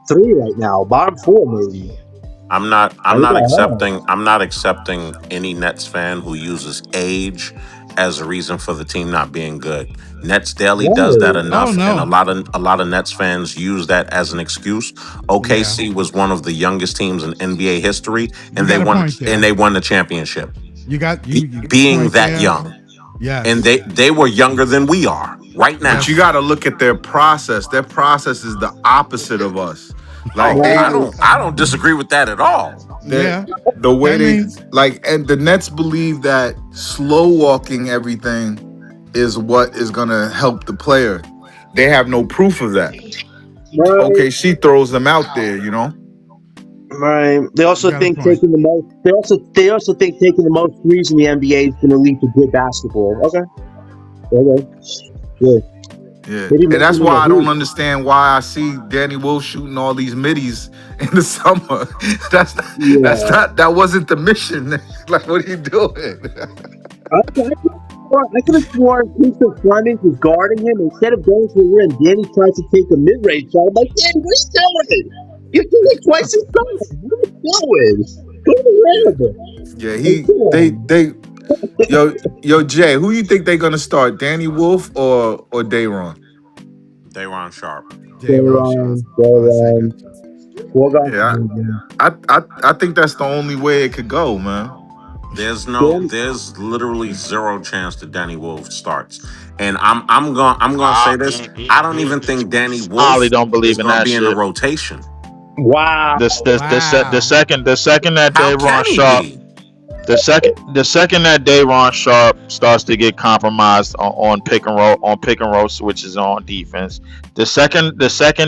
3 right now. Bottom 4 maybe. I'm not I'm Like, not yeah. accepting any Nets fan who uses age as a reason for the team not being good. Nets Daily does that Right. Oh enough, and no. a lot of Nets fans use that as an excuse. Yeah. OKC was one of the youngest teams in NBA history, You got a point there. and they won the championship, You got you being point that there. young, and Yes. they were younger than we are right now. But you got to look at their process. Their process is the opposite of us. Like Oh, they, Right. I don't disagree with that at all. Yeah. the way That they means like, and the Nets believe that slow walking everything is what is gonna help the player. They have no proof of that. Right. Okay, she throws them out there, you know. Right. They you also got a think point. taking the most. They also think taking the most threes in the NBA is going to lead to good basketball. Okay. Okay. Good. Yeah, They didn't and that's mention why the I don't Heat. understand why I see Danny Wolf shooting all these middies in the summer. Yeah. That wasn't the mission. Like, what are you doing? I could have sworn Houston Fleming was guarding him instead of going to the rim. Danny tries to take a mid-range shot. I'm like, Danny, what are you doing? You're doing twice as fast. What are you doing? Go to the rim. Yeah, Like, come on. yo Jay, who you think they're gonna start? Danny Wolf or Dayron? Dayron Sharp. J. Ron Shaw. I say that too. Four guys. Yeah, I think that's the only way it could go, man. Danny, There's literally zero chance that Danny Wolf starts. And I'm gonna I, say this. I don't even think Danny Ollie Wolf don't is believe in gonna that be in the shit. rotation. wow. Wow. The second that How Dayron can he Sharp be? the second that Dayron Sharp starts to get compromised on pick and roll switches on defense, the second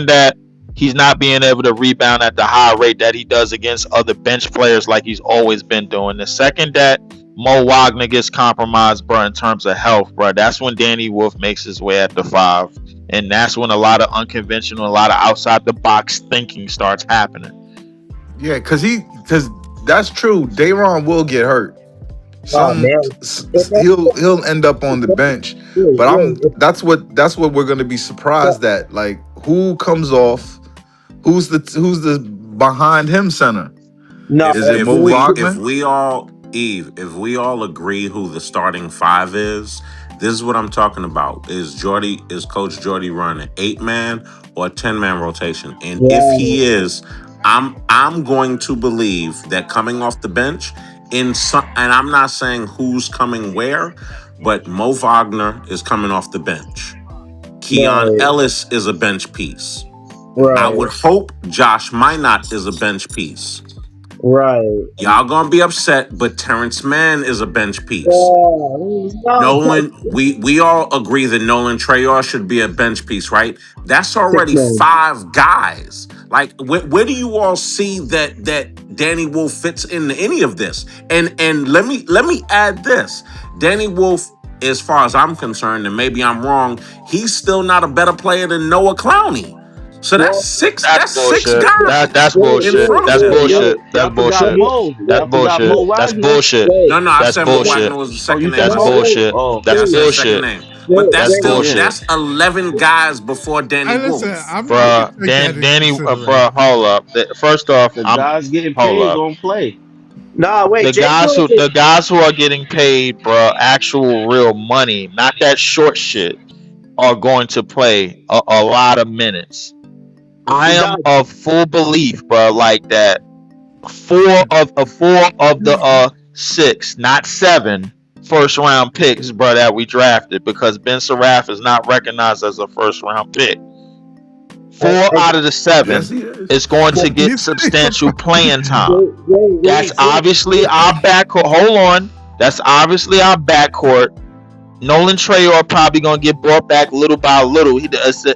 that he's not being able to rebound at the high rate that he does against other bench players like he's always been doing, the second that Mo Wagner gets compromised, bro, in terms of health, bro, that's when Danny Wolf makes his way at the 5, and that's when a lot of unconventional, a lot of outside the box thinking starts happening. Yeah, because that's true. Dayron will get hurt. Oh man. He'll end up on the bench. But that's what we're gonna be surprised at. Like, who comes off? Who's the behind him center? No. Is it Mo Wagner? If we all agree who the starting 5 is, this is what I'm talking about. Is Coach Jordy running 8-man or 10-man rotation? And if he is, I'm going to believe that coming off the bench and I'm not saying who's coming where, but Mo Wagner is coming off the bench. Keon Right. Ellis is a bench piece. I Right. would hope Josh Minot is a bench piece. Right. Y'all gonna be upset, but Terrence Mann is a bench piece. Oh, no. We all agree that Nolan Trayor should be a bench piece, right? That's 6 already man. 5 guys. Like, where do you all see that Danny Wolf fits into any of this? And let me add this: Danny Wolf, as far as I'm concerned, and maybe I'm wrong, he's still not a better player than Noah Clowney. So that's Well, six. That's That's 6 bullshit. guys That's wait, in bullshit. front That's of him. bullshit. That's Y'all forgot bullshit. Mo. That's Y'all forgot Mo bullshit. That's Wagner. bullshit. wait, No, I That's said Mo bullshit. Wagner was the Oh, you second said name. That's I Mo? said, bullshit. Oh, yeah, That's I wait. said second bullshit. name. but Wait, that's That's still wait. bullshit. that's 11 guys before Danny I listen. Wolf. You can Bruh, take that into Danny, bruh, consideration. hold up. First off, The I'm guys getting hold paid up. gonna play. Nah, wait. The Jay guys Will. who are getting paid, bruh, actual real money, not that short shit, are going to play a lot of minutes. I am Nah, of full belief, bruh, like that. Four of the 6, not 7 first round picks, bruh, that we drafted because Ben Saraf is not recognized as a first round pick. 4 out of the 7 Yes, he is. is going to You get say substantial playing time. wait. That's obviously our backcourt. Hold on. That's obviously our backcourt. Nolan Trayor probably gonna get brought back little by little.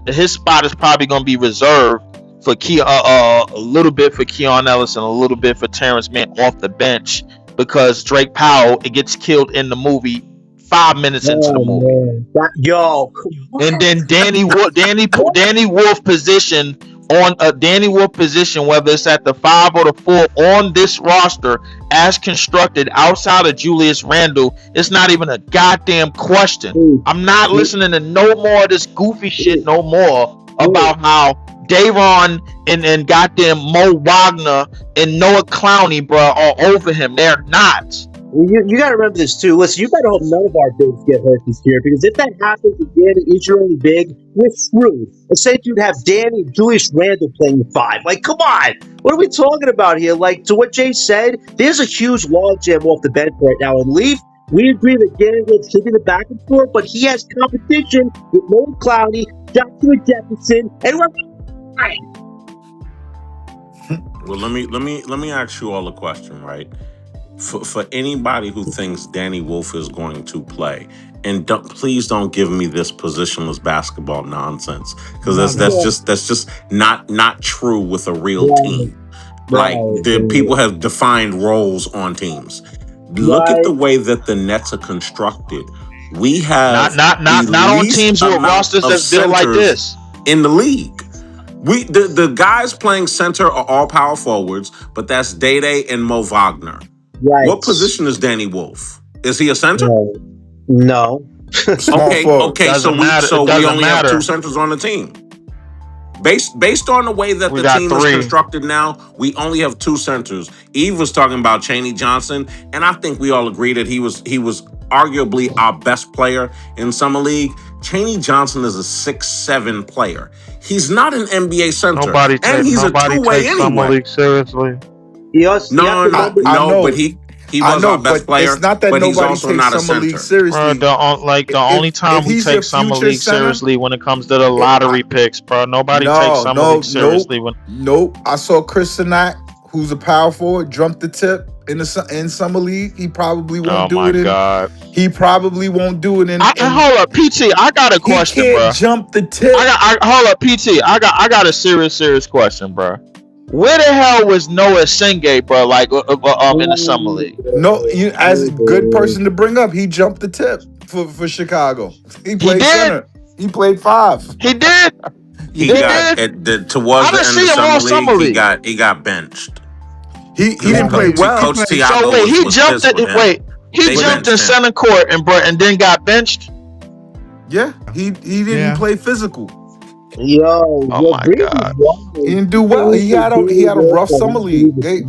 His spot is probably gonna be reserved for a little bit for Keon Ellis and a little bit for Terrence Mann off the bench because Drake Powell gets killed in the movie 5 minutes into the Oh movie. man, yo. And then Danny Wolf position on a Danny Wolf position, whether it's at the 5 or the 4 on this roster as constructed outside of Julius Randle, it's not even a goddamn question. I'm not listening to no more of this goofy shit no more about how Dayron and goddamn Mo Wagner and Noah Clowney, bro, are over him. They're not. You got to remember this too. Listen, you better hope none of our bigs get hurt this year because if that happens and Danny is your only big, we're screwed. Essentially, you'd have Danny and Julius Randle playing the 5. Like, come on, what are we talking about here? Like, to what Jay said, there's a huge logjam off the bench right now. And Leaf, we agree that Danny Wolf should be the back and forth, but he has competition with Noah Clowney, Joshua Jefferson, and whoever. Well, let me ask you all a question, right? For anybody who thinks Danny Wolf is going to play, and please don't give me this positionless basketball nonsense because that's just not true with a real team. Like the people have defined roles on teams. Look at the way that the Nets are constructed. We have not on teams with rosters that's built like this in the league. The guys playing center are all power forwards, but that's Day and Mo Wagner. Right. What position is Danny Wolf? Is he a center? No. Okay. So we only have 2 matter. centers on the team. Based on the way that the team is constructed now, we only have 2 centers. Eve was talking about Chaney Johnson, and I think we all agree that he was arguably our best player in Summer League. Chaney Johnson is a 6'7" player. He's not an NBA center. Nobody he's a two-way takes Summer League seriously. No, but he was our best player. It's not that but nobody he's also takes not a Summer League center. seriously. The only time we take Summer League seriously when it comes to the lottery picks, bro. Nobody takes Summer League seriously. Nope. I saw Chris Sinak, who's a power forward, jump the tip in Summer League. He probably won't do it. God. He probably won't do it in. Hold up, PT. I got a question, bro. He can't jump the tip. Hold up, PT. I got a serious question, bro. Where the hell was Noah Sengay, bro? Like, in the Summer League? No, as a good person to bring up, he jumped the tip for Chicago. He played center. He played 5. He did. He got towards the end of Summer League. He got benched. He didn't play well. Coach Thiago so wait, he was jumped pissed with him. Wait, he jumped in center court and then got benched. Yeah, he didn't play physical. Yo, oh my God, he didn't do well. He had a rough Summer League. He did.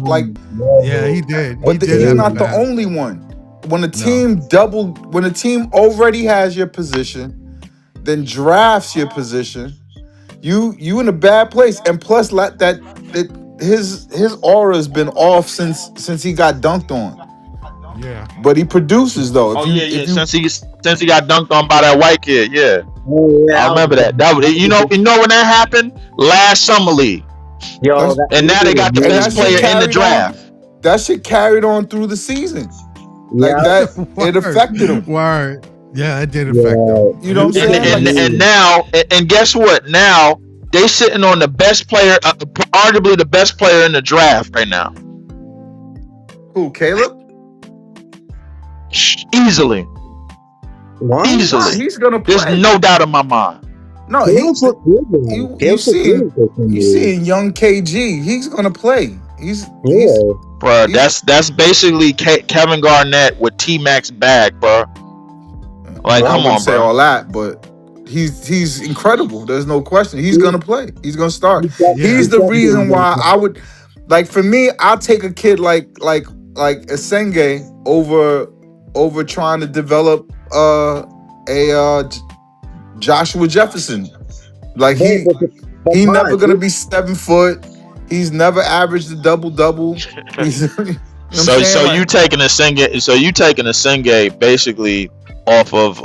But he's not the only one. When a team when a team already has your position, then drafts your position, you in a bad place. And plus, his aura has been off since he got dunked on. Yeah, but he produces though. Since he got dunked on by that white kid, yeah. I remember that. You know when that happened last Summer League. And now they got the best player in the draft. That shit carried on through the season. Like that, it affected him. Word. Yeah, it did affect him. You know what I'm saying? And now, and guess what? Now they sitting on the best player, arguably the best player in the draft right now. Who, Caleb? Easily. Easily. He's gonna play. There's no doubt in my mind. No, you seeing young KG. He's gonna play. Bro, that's basically Kevin Garnett with T-Mac's bag, bro. Like, Well, I come wouldn't on, say bro. all that, but he's incredible. There's no question. He's gonna play. He's gonna start. Yeah. He's the reason why I would like. For me, I'll take a kid like Esenge over trying to develop Joshua Jefferson. Like But he never Mike, gonna be 7 foot. He's never averaged a double. He's you know what I'm So saying? you Like, taking a Senge basically off of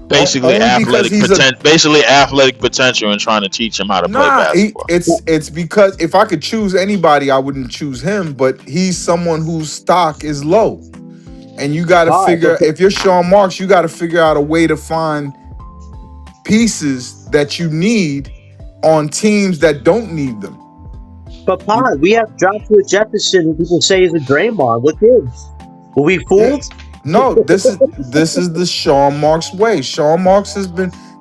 basically only because he's a athletic potential and trying to teach him how to play nah. basketball. It's because if I could choose anybody, I wouldn't choose him. But he's someone whose stock is low, and you got to figure if you're Sean Marks, you got to figure out a way to find pieces that you need on teams that don't need them. but Pod, we have Joshua Jefferson, who people say is a Draymond. What gives? Were we fooled? No, this is the Sean Marks way. Sean Marks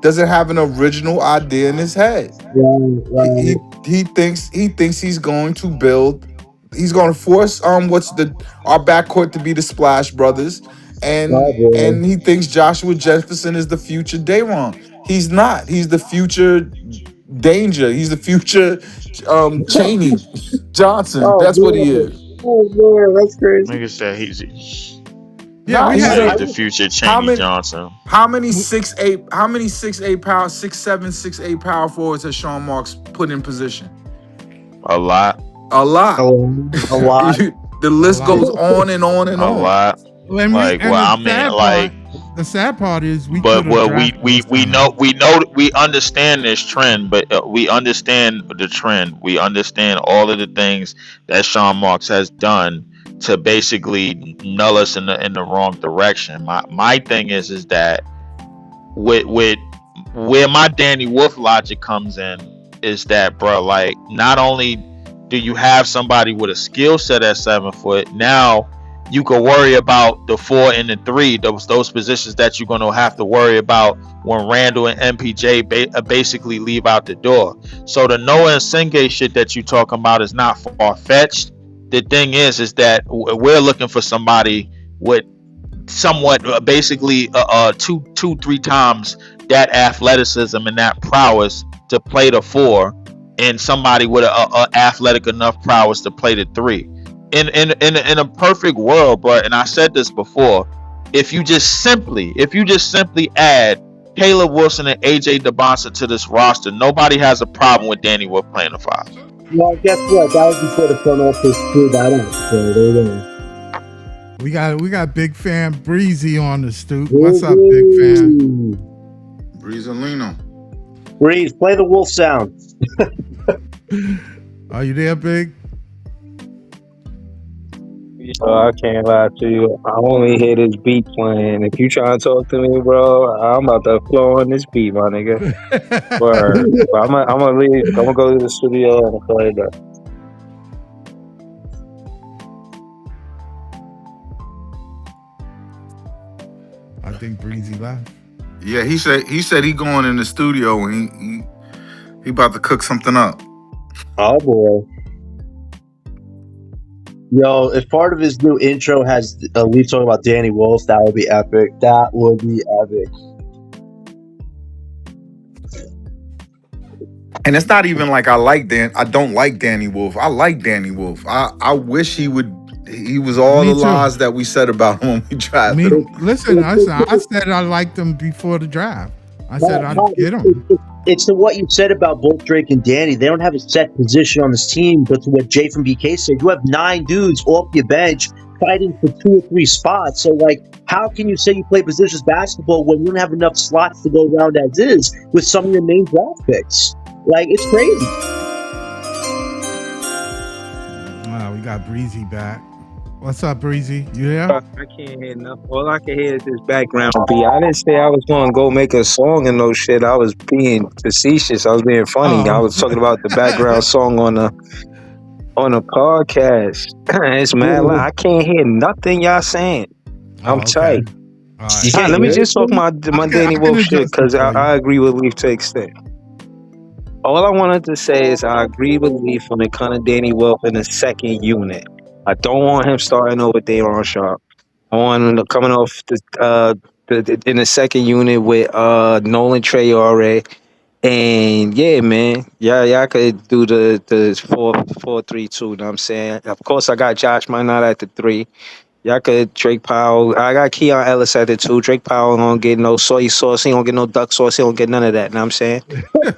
doesn't have an original idea in his head. Right. He thinks he's going to build. He's going to force our backcourt to be the Splash Brothers, and he thinks Joshua Jefferson is the future Dayron. He's not. He's the future Danger. He's the future Cheney Johnson. That's what he is. Oh man, that's crazy. Nigga said he's Yeah, we had the future Cheney Johnson. How many 6'8", 6'7", 6'8" power forwards has Sean Marks put in position? A lot. A lot. The list goes on and on and A on. lot. The sad part is we understand this trend, but we understand the trend. We understand all of the things that Sean Marks has done to basically null us in the wrong direction. My thing is that with where my Danny Wolf logic comes in is that, bro, like, not only do you have somebody with a skill set at 7 foot, now you can worry about the 4 and the 3, those positions that you're going to have to worry about when Randall and MPJ basically leave out the door. So the Noah and Senge shit that you talking about is not far-fetched. The thing is that we're looking for somebody with somewhat basically 2-3 times that athleticism and that prowess to play the 4, and somebody with a athletic enough prowess to play the 3. In a perfect world, bro, and I said this before, if you just simply add Caleb Wilson and AJ DeBonsa to this roster, nobody has a problem with Danny Wolf playing the 5. Well, guess what? That was before the front office threw that out. So there you go. We got big fan Breezy on the stoop. What's up, big fan? Breezalino. Breeze, play the wolf sound. Are you there, big? I can't lie to you. I only hear this beat playing. If you try to talk to me, bro, I'm about to flow on this beat, my nigga. Word. But I'm gonna leave. I'm gonna go to the studio and play that. I think Breezy left. Yeah, he said he going in the studio and he about to cook something up. Oh boy. Yo, if part of his new intro has we talking about Danny Wolf, that would be epic. That would be epic. And it's not even like I don't like Danny Wolf. I like Danny Wolf. I wish he was all the lies that we said about him when we drafted him. Listen, I said I liked him before the draft. I said I'd get him. It's to what you said about both Drake and Danny. They don't have a set position on this team, but to what Jay from BK said, you have 9 dudes off your bench fighting for 2 or 3 spots. So, like, how can you say you play positions basketball when you don't have enough slots to go around as is with some of your main draft picks? Like, it's crazy. Wow, we got Breezy back. What's up, Breezy? You there? I can't hear nothing. All I can hear is this background beat. I didn't say I was going to go make a song and no shit. I was being facetious. I was being funny. I was talking about the background song on a podcast. It's mad loud. I can't hear nothing y'all saying. I'm tight. All right. Let me just talk my Danny Wolf shit, because I agree with Leaf to extent. All I wanted to say is I agree with Leaf when it comes to Danny Wolf in the second unit. I don't want him starting over Daron Sharp. coming off in the second unit with Nolan Traore. And yeah, man, y'all could do the 4-4-3-2. Know what I'm saying? Of course, I got Josh Minot at the three. Y'all could Drake Powell. I got Keon Ellis at the two. Drake Powell don't get no soy sauce. He don't get no duck sauce. He don't get none of that. Know what I'm saying?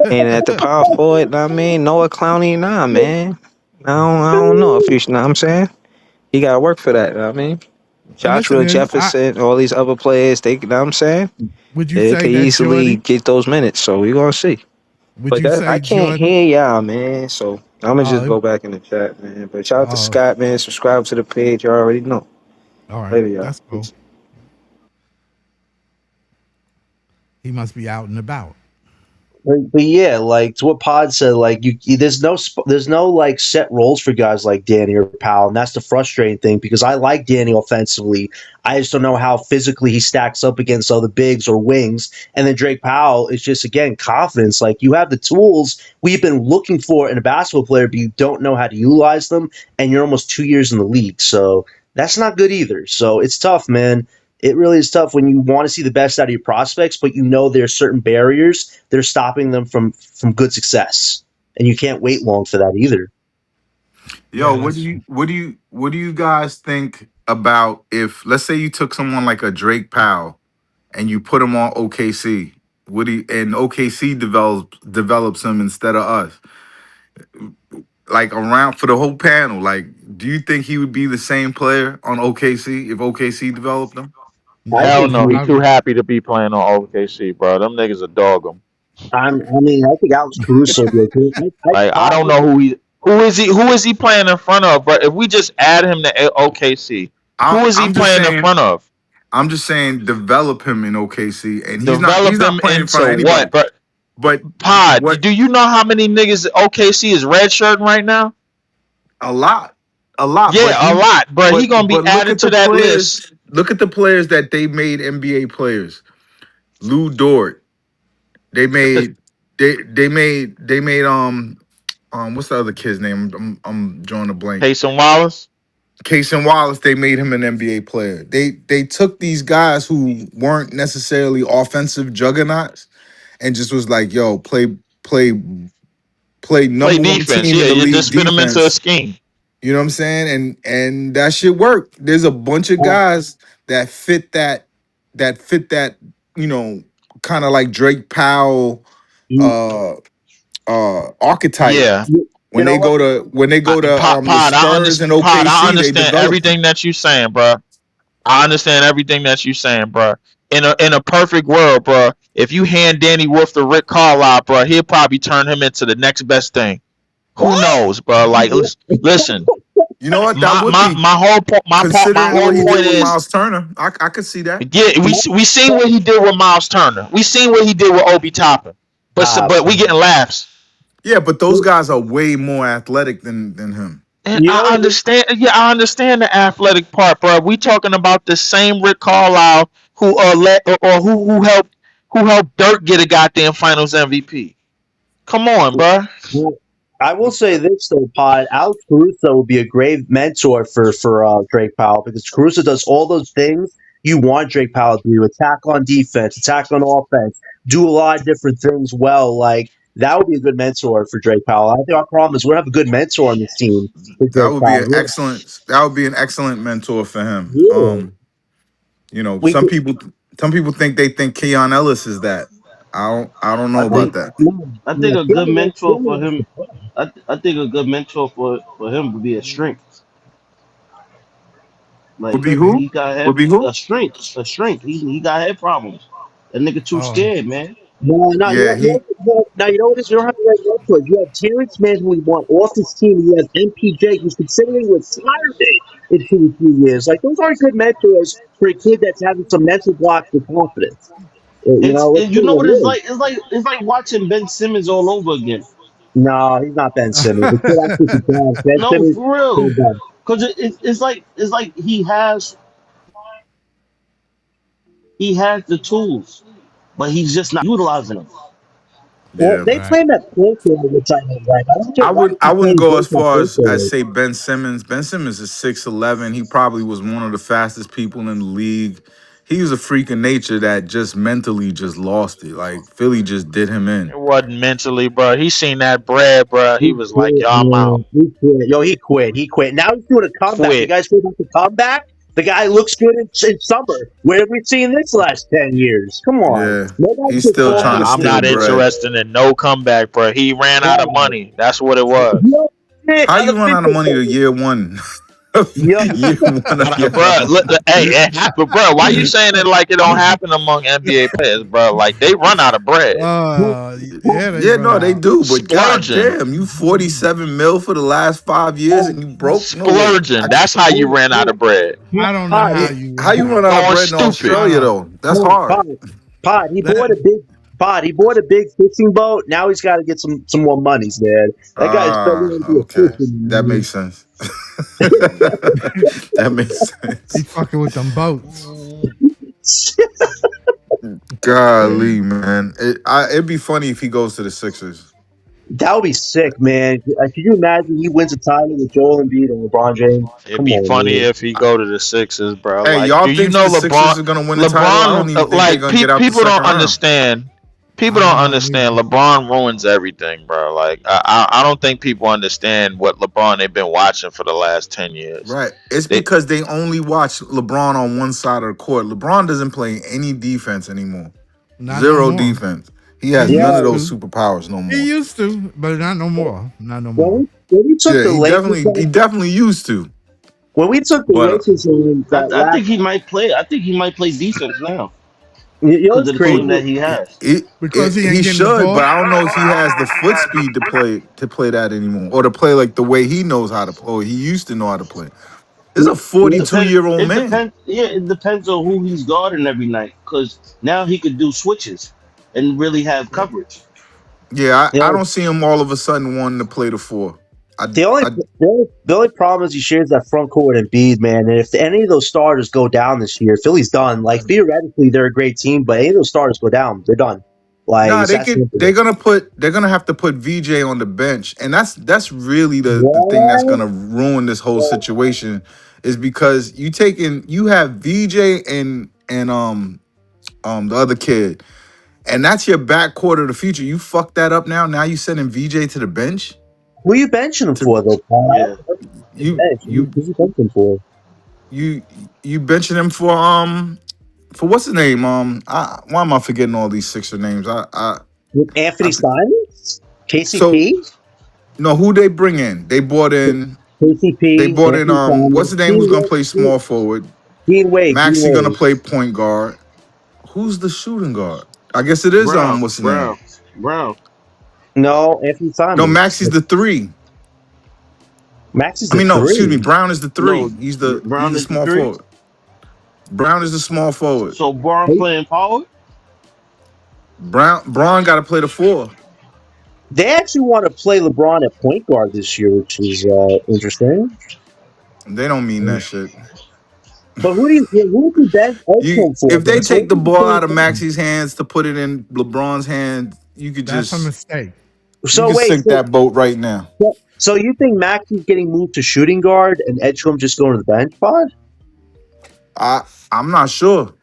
And at the power forward, know what I mean, Noah Clowney, nah, man. I don't know if you, know what I'm saying? He got to work for that. Know what I mean, And listen, Joshua man, Jefferson, all these other players, they, know what I'm saying? would you They say could that easily Jordy? get those minutes. So we gonna see. Would But you that, I say can't Jordan? hear y'all, man. So I'm gonna just Uh, go back in the chat, man. But shout out to uh, Scott, man. Subscribe to the page. You already know. all right, Later, y'all. that's cool. He must be out and about. But yeah, like to what Pod said, like there's no like set roles for guys like Danny or Powell, and that's the frustrating thing because I like Danny offensively. I just don't know how physically he stacks up against other bigs or wings. And then Drake Powell is just again confidence. Like you have the tools we've been looking for in a basketball player, but you don't know how to utilize them, and you're almost 2 years in the league, so that's not good either. So it's tough, man. It really is tough when you want to see the best out of your prospects, but you know there's certain barriers that are stopping them from good success, and you can't wait long for that either. Yo, Yeah, what do that's you true. what do you guys think about if let's say you took someone like a Drake Powell and you put him on OKC? Would he and OKC develops him instead of us? Like around for the whole panel, like do you think he would be the same player on OKC if OKC developed him? I No, Hell think no, no. he he, too happy to be playing on OKC, bro. Them niggas a dog him. I think Alex Caruso would be okay. Like I don't know who is he playing in front of, bro. If we just add him to OKC, who is he I'm just playing in saying front of? develop him in OKC, and he's Develop not him playing in front into of what, anybody. bro? But Pod, what do you know how many niggas OKC is redshirting right now? a lot, a lot. Yeah, a lot, bro. He gonna be But look added at to the that players. list. Look at the players that they made NBA players. Lou Dort. They made they made what's the other kid's name? I'm drawing a blank. Payson Wallace. Casey Wallace. They made him an NBA player. They took these guys who weren't necessarily offensive juggernauts and just was like, yo, play play Play number one defense. team Yeah, in the you league just spin him into a defense. scheme. You know what I'm saying? And that shit worked. There's a bunch of guys that fit that, you know, kind of like Drake Powell you, uh archetype. Yeah, you know what? When they go to Pod. the Spurs and Pod. I OKC, they understand develop them. everything that you saying, bro. I understand everything that you saying, bro. In a perfect world, bro, if you hand Danny Wolf to Rick Carlisle, bro, he'll probably turn him into the next best thing. Who knows, bro? Like, listen, You know what? That my would my be my whole point, my considering whole what he did point with is, Miles Turner. I could see that. yeah, we seen what he did with Miles Turner. We seen what he did with Obi Toppin. Uh, But we getting laughs. Yeah, but those guys are way more athletic than him. And you I know, understand, yeah, I understand the athletic part, bro. We talking about the same Rick Carlisle who let or who helped Dirk get a goddamn Finals MVP. Come on, bro. well, I will say this though, Pod. Alex Caruso would be a great mentor for Drake Powell because Caruso does all those things you want Drake Powell to do: attack on defense, attack on offense, do a lot of different things well. Like that would be a good mentor for Drake Powell. I think our problem is we don't have a good mentor on this team for Drake Powell. That would be an excellent mentor for him. Yeah, You know, we could. some people think Keon Ellis is that. I don't know I about think that. No, I think no, a good Keanu- mentor for him. I think a good mentor for him would be a strength. Would Like be Could be. who? he got Would head be who? a strength. He got head problems. That nigga too Oh, scared, man. no, Yeah, he now you know what it is? You don't have the right mentors. You have Terrence Mann, who we want off his team. You have MPJ, who's considering retirement in 2 or 3 years. Like, those aren't good mentors for a kid that's having some mental blocks with confidence. Let's You be know what it's real. like. It's like watching Ben Simmons all over again. No, he's not Ben Simmons. The kid actually can dance. Ben No, Simmons for real. can't dance. Cause it's like he has the tools, but he's just not utilizing them. Well, Yeah. they Right. play him at point guard, which I don't like. I don't get why I he wouldn't plays go Drake as at far point as guard. say Ben Simmons. Ben Simmons is 6'11". He probably was one of the fastest people in the league. He was a freak of nature that just mentally just lost it. Like Philly just did him in. It wasn't mentally, bro. He seen that bread, bro. He He was like, quit, "Yo, I'm out." man. He quit. Yo, he quit. He quit. Now he's doing a comeback. You Quit. guys heard about the comeback? The guy looks good in summer. Where have we seen this last 10 years? Come on. Yeah. Nobody He's should still fall trying to for I'm steal not this. bread. interested in no comeback, bro. He ran out of Yeah. money. That's what it was. Yo, shit, How on you the run out of money to physical. year one? Yo, Year one of your Bro, hey, it happened, bro. Why you saying it like it don't happen among NBA players, bro? Like they run out of bread, Yeah, they Yeah, run no, they out. do. But god splurging, damn, you 47 mil for the last 5 years and you broke? No way. splurging. That's how you ran out of bread. I don't know Pod, how Yeah, you how you run run out. out of Going bread in stupid. I Australia don't. though? That's hard. Pod, he bought That a big pod. He bought a big fishing boat. Now he's got to get some more monies, man. That guy's Ah, struggling to be a okay. That fisherman. makes sense. That makes he sense. fucking with them boats. Golly, man. It'd be funny if he goes to the Sixers. That would be sick, man. Could you imagine he wins a title with Joel Embiid and LeBron James? It'd Come be on, funny man. if he go to the Sixers, bro. Hey, Like, y'all do you think know the Sixers are gonna win the title? I don't even think they're Like, gonna get out the people second don't round. understand. People I don't don't know understand. either. LeBron ruins everything, bro. Like, I don't think people understand what LeBron they've been watching for the last 10 years. Right. It's They, because they only watch LeBron on one side of the court. LeBron doesn't play any defense anymore. Not no Zero more. defense. He He has none of used Yeah, those to. superpowers no He more. used to, but not no more. Not no when more. we took Yeah, the Lakers, he definitely used to. when we took the But Lakers in that I last, think he might play. I think he might play defense now you know, because it's of the team crazy. that he has. Because he he ain't getting the should, but ball. I don't know if he has the foot speed to play that anymore, or to play like the way he knows how to play. Or he used to know how to play. This is a It 42 depends. year old It man. depends. Yeah, it depends on who he's guarding every night. Because now he could do switches and really have coverage. Yeah, You I know, don't see him all of a sudden wanting to play the four. I, the only I the only problem is he shares that front court with Embiid, man. And if any of those starters go down this year, Philly's done. Like theoretically, they're a great team, but any of those starters go down, they're done. Like Nah, it's that simple. they're gonna have to put VJ on the bench, and that's really the thing that's What? gonna ruin this whole situation, is because you have VJ and the other kid, and that's your backcourt of the future. You fuck that up now. Now you sending VJ to the bench Who you benching him to for, though, Paul? I Yeah. don't know the you bench. you Who's you benching him for? you you benching him for what's the name? Why am I forgetting all these Sixer names? I Anthony th- Simons? so KCP? no, who they bring in? They KCP, brought in Anthony what's Simons, the name who's gonna play small forward? Dean Maxi gonna Wade. play point guard. Who's the shooting guard? I guess it is Brown. what's the name? Brown. Brown. No, Anthony No, Simons. Maxi's the three. Max is I the mean, no, excuse me, three. Brown is the three. No, He's Brown the is the small three. forward. Brown is the small forward. So Brown They, playing power. Braun gotta play the four. they actually want to play LeBron at point guard this year, which is interesting. They don't mean that shit. But who do you bench Edstrom for, If though? they So take who's the he ball playing out of for? Maxi's hands to put it in LeBron's hands, That's a mistake. you So can wait, sink that boat right now. so you think Max is getting moved to shooting guard and Edstrom just going to the bench pod? I I'm not sure.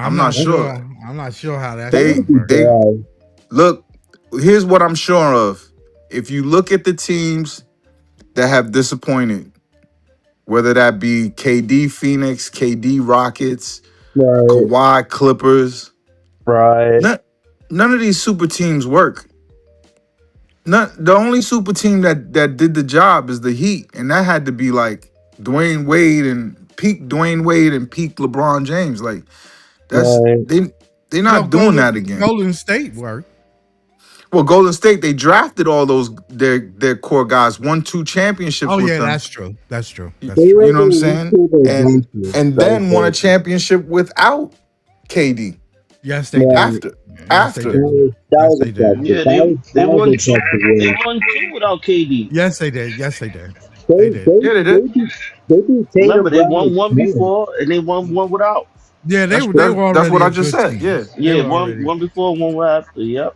I'm I'm not not sure. sure. I'm not sure how that That shit They would be works. they bad. look. Here's what I'm sure of. If you look at the teams that have disappointed, whether that be KD Phoenix, KD Rockets, Right, Kawhi Clippers, right. none of these super teams work. The only super team that did the job is the Heat, and that had to be like Dwayne Wade and peak LeBron James. Like that's Right. they're No, not doing that again. Golden State worked. Well, Golden State, they drafted all those their core guys, won 2 championships Oh with yeah, them. that's true. That's true. That's They true. were You know what I'm able to saying? reach those And benches. and That was then won a crazy. championship without KD Yes, they Yeah, did. after Yes, they after. did. that Yes, was they did. impressive. Yeah, they That was won two. impressive They win. won two without KD. Yes, they did. Yes, they did. They They did. they Yeah, they they did. beat, they beat Remember, Tatum, they Brown, won and one Smith. before and they won one without. Yeah, they That's were that's, that's already what I a just good said. team. Yeah. They Yeah, were already. one before, one after. Yep.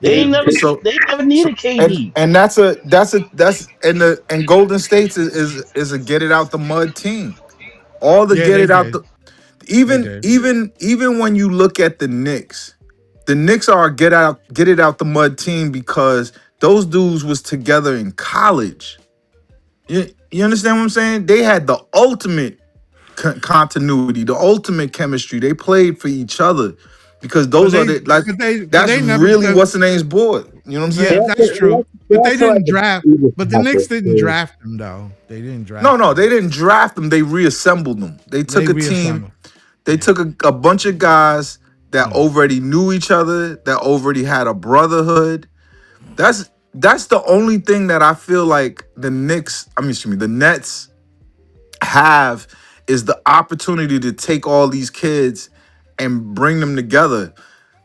They ain't never So they never so needed KD. and that's and Golden State's is a get it out the mud team. All the Yeah, get they it out did. the They even did. even even when you look at the Knicks are a get it out the mud team because those dudes was together in college. You understand what I'm saying? They had the ultimate continuity, the ultimate chemistry. They played for each other because But those are they, the like but that's they never really took. what's the name's board. You know what I'm They Yeah, saying? also, that's true. they But they also had didn't the draft. Davis But the Knicks package, didn't too. draft them though. They didn't No, draft no, they them. didn't draft them. They reassembled them. They They took a team. reassembled. They Yeah. took a bunch of guys that Yeah. already knew each other, that already had a brotherhood. That's the only thing that I feel like the Nets have is the opportunity to take all these kids and bring them together.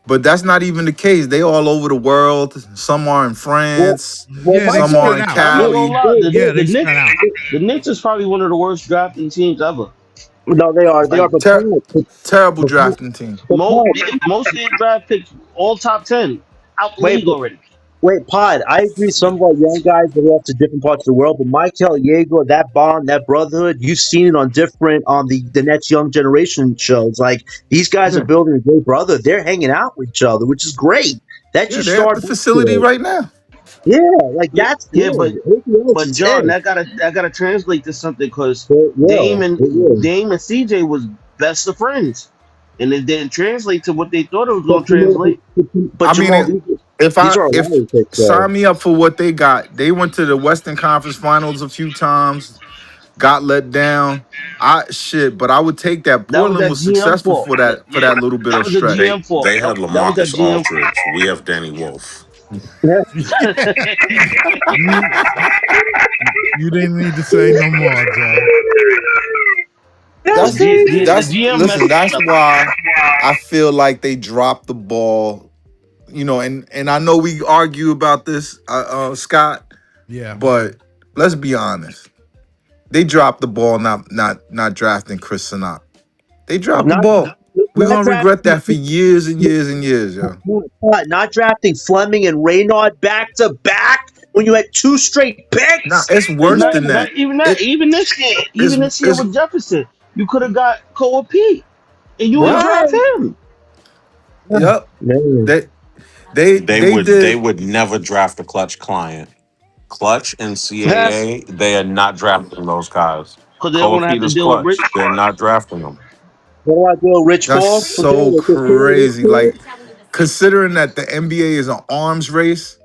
But that's not even the case. They all over the world. Some are in Well, France, well, Yeah, they some Michael, are spread in out. I ain't gonna Cali. lie. Yeah, they The spread Knicks out. the Knicks is probably one of the worst drafting teams ever. no, they are. They are. Like Terrible But, drafting team. Pod, most of their draft picks all top 10 out the wait, league already. wait, Pod. I agree. Some of our young guys are off to different parts of the world, but Michael Yeager, that bond, that brotherhood, you've seen it on different on the next young generation shows. Like these guys are Yeah. building a great brother. They're hanging out with each other, which is great. That Yeah, should they're at the start facility basketball. right now. Yeah, like Yeah, that's yeah, good. Everything else but is eh. John, that gotta translate to something because It Dame will. and It will. Dame and CJ was best of friends, and it didn't translate to what they thought it was But gonna you know, translate. but I mean, Jamal, these are if lottery picks, though. sign me up for what they got. They went to the Western Conference Finals a few times, got let down. But I would take that. That was Portland that was GM successful fault. for Yeah, that little bit that of was a stretch. They GM fault. they had That was that LaMarcus GM Aldridge. We have Danny Wolf. Yeah, You you didn't need to say no more, Joe. that's That's The that's GM listen. messed That's up. why I feel like they dropped the ball. And I know we argue about this, Scott, Yeah. but let's be honest. They dropped the ball not drafting Chris Sinat. They dropped the not ball. We're not gonna regret drafting that for years and years and years, yo. not drafting Fleming and Raynaud back to back when you had two straight Nah, picks. it's And worse not, than not that. even that. It Even this year is with Jefferson, you could have got Cole Pete, and you ain't yep, draft Right. him. yep. Man. They They they would they did would never draft a clutch client. Clutch and CAA, they are not drafting those guys. Because they don't Cole want to have to Peters deal with Rich. Clutch, they're not drafting them. What do I do, Rich that's Paul? Forget so it. Forget it, Rich crazy. Paul. Like considering that the NBA is an arms race,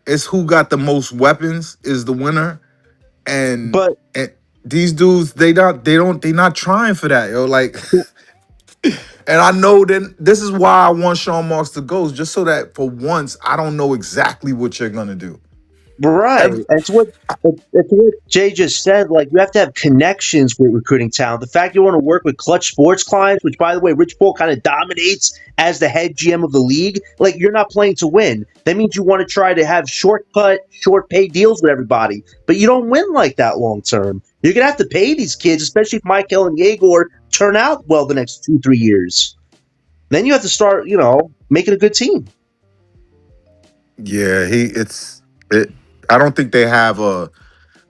it's who got the most weapons is the winner. And But and these dudes, they not trying for that, yo. Like, and I know that this is why I want Sean Marks to go, just so that for once I don't know exactly what you're gonna do. right. Every It's what Jay just said. Like you have to have connections with recruiting talent. The fact you want to work with clutch sports clients, which by the way, Rich Paul kind of dominates as the head GM of the league. Like you're not playing to win. That means you want to try to have shortcut, short pay deals with everybody. But you don't win like that long term. You're gonna have to pay these kids, especially if Michael and Yegor turn out well the next 2-3 years. Then you have to start, making a good team. yeah, it. I don't think they have a.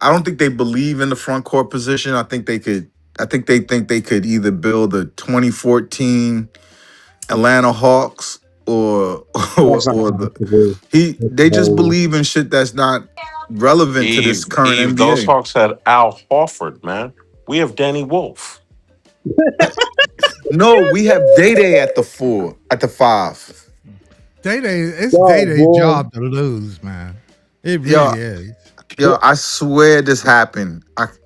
I don't think they believe in the front court position. I think they could. I think they could either build a 2014 Atlanta Hawks or That's not or the possible. they just believe in shit that's not relevant to this current Eve, those NBA. Hawks had Al Horford, man. We have Danny Wolf. No, we have Day Day at the four, at the five. It's Day Oh, Day boy. job to lose, man. It Yo, really is. I swear this happened.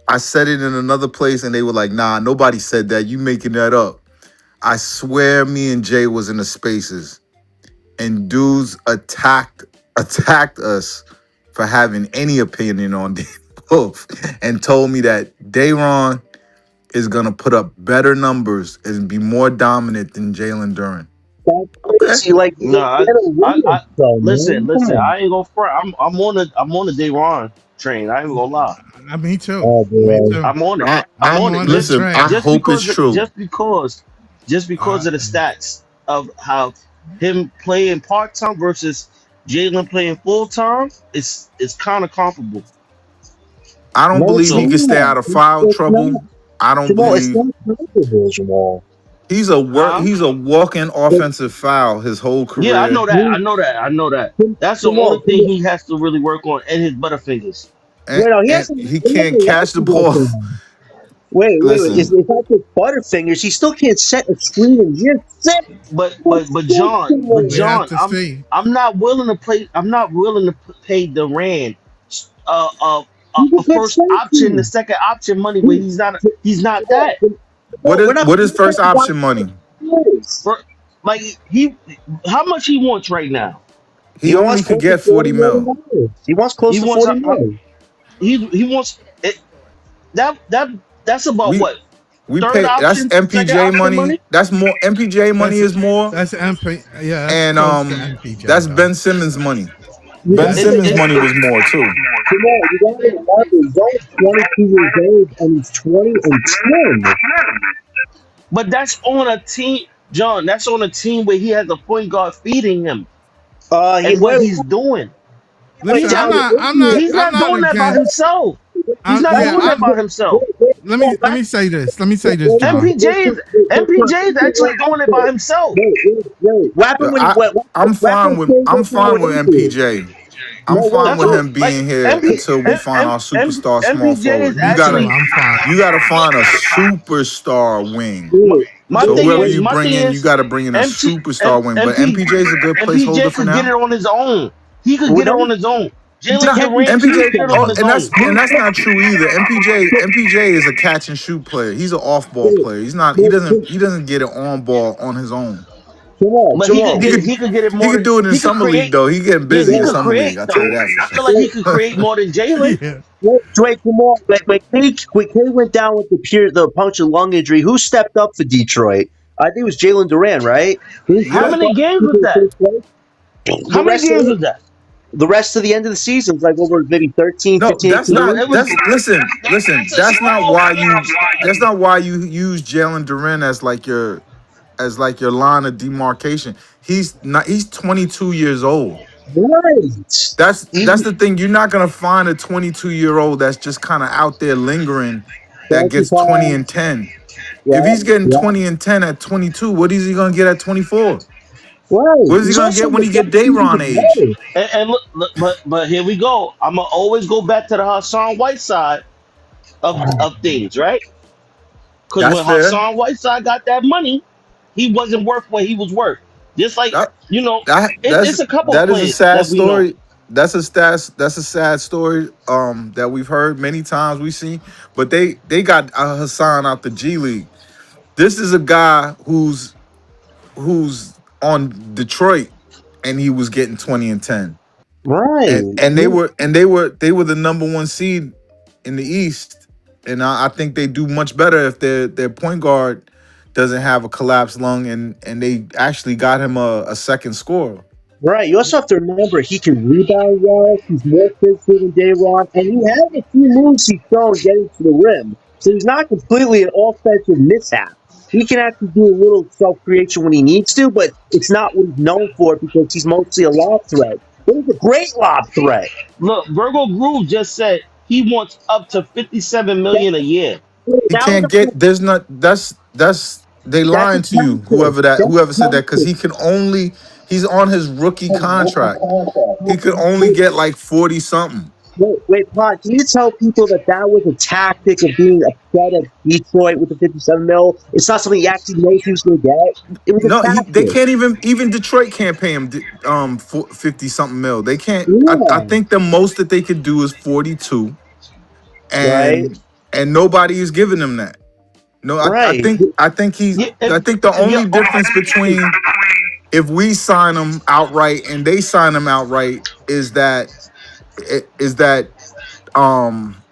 I said it in another place and they were like, nah, nobody said that. You making that up. I swear me and Jay was in the spaces and dudes attacked us for having any opinion on Day Wolf and told me that Dayron is gonna put up better numbers and be more dominant than Jalen Duran. That's Okay. crazy. Like, No, they had a I window, though, man. Come listen. on. I ain't gonna front. I'm on the Deron train. I ain't gonna lie. Me too. Oh, Me boy. too. I'm on it. I, I'm I on it. On that Just listen. I train. just hope it's because true. just because Uh, of the stats of how him playing part time versus Jalen playing full time, it's kind of comparable. I don't No, it's believe he So can stay not. out of foul It's not. trouble. I don't Jamal, it's believe not comparable, Jamal. huh? he's a walking It, offensive foul his whole Yeah, I know career. that. I know that. I know that. That's the only Jamal, thing he has to really work on, and his butterfingers. And, wait, no, he and hasn't. he He can't hasn't catch lost the to that ball. thing. Wait. Listen, It's not just Butterfingers. He still can't set a screen and just set. But John, but We have John, to see. I'm not willing to play. I'm not willing to pay Durant uh uh He's a a good first option, the safety. second option money when He, he's not Jamal, that. Jamal, we're not what is talking first about option money? years. For, like he, how much he wants right now? He He wants only could close to get 40 $40 million. mil. He wants He close to wants 40 million. he wants it, that's about We what, we third pay that's option, second MPJ option money. money. That's more MPJ money That's is more. that's MP. Yeah, that's And close to MPJ that's though. Ben Simmons money. Yeah, Ben That's It's Simmons it's money it, was more too. Jamal, you got to remember, he's only 22 years old and he's 20-10. but that's on a team, John. That's on a team where he has a point guard feeding him He and what wait, he's doing. wait, Listen. He's I'm now, not not. I'm not. he's I'm not not doing that by against. himself. He's I'm not yeah. doing that I'm. by himself. Let me say this. Let me say this, John. MPJ is actually doing it by himself. What happened when I I'm what happened fine when with Cade I'm went down fine with with injury? MPJ. No, I'm fine That's with what him like being here MP, until we find our superstar small MPJ forward. is actually I'm fine. You gotta find a superstar wing. my, wait, my So thing whoever is you my bring thing in, you is gotta bring in a MT superstar wing. But MP MPJ is a good placeholder MPJ for could get now. it on his own. He could well, get it then on his own. he Jalen Nah, can't be Durant can't MPJ. get it superstar. on Oh, his own. and that's not true either. MPJ is a catch and shoot player. He's an off ball Wait, player. He's not. wait, He doesn't get it on ball on his own. But He could he could get it he more could than do it in he could summer league create. though. He getting Yeah, busy he in could summer league. create. I tell you that for I sure. feel like he could create more than Jalen. Yeah. Drake, come on. When Cade went down with the punctured lung injury, who stepped up for Detroit? I think it was Jalen Duran, right? Who How Yeah. stepped many up games to was that? take place? How The many rest of games was that? the rest of the end of the season was like over maybe 13, No, 15, that's 18 No, not. games. it was That's listen. that's a That's not small why you. sample That's size. not why you use Jalen Duren as like your line of demarcation. He's not. He's 22 years old. Right. That's the thing. You're not gonna find a 22-year-old that's just kind of out there lingering that Thank you, gets 20 Paul. and 10. If Yeah, he's getting yeah. 20 and 10 at 22, what is he gonna get at 24? Right. What is he He's gonna also get in when the he get 17 Dayron as age? well. And look, but here we go. I'm gonna always go back to the Hassan Whiteside of things, right? Because That's when fair. Hassan Whiteside got that money, he wasn't worth what he was worth. Just like That it's a couple that is a players sad that we know. story. That's a sad story that we've heard many times we see. But they got Hassan out the G League. This is a guy who's on Detroit and he was getting 20 and 10. Right. And they were the number one seed in the East. And I think they do much better if their point guard doesn't have a collapsed lung and they actually got him a second scorer. Right. You also have to remember he can rebound well. He's more physical than Dayron, and he has a few moves he's thrown getting to the rim. So he's not completely an offensive mishap. He can actually do a little self creation when he needs to, but it's not what he's known for because he's mostly a lob threat. But he's a great lob threat. Look, Virgo Groove just said he wants up to 57 That, million a year. He now can't get there's not that's they that's a lying to you, tactic. That's whoever a said that, because tactic. he can only he's on his rookie contract. He could only get like 40 something. Pod, can you tell people that that was a tactic of being upset at Detroit with the 57 mil? It's not something he actually knows he was going to get. It was a No, they tactic. can't even Detroit can't pay him 50 something mil. They can't. I Yeah, think the most that they could do is 42, right, and nobody is giving him that. No, right. Yeah, I think the if you're only difference between if we sign him outright and they sign him outright is that um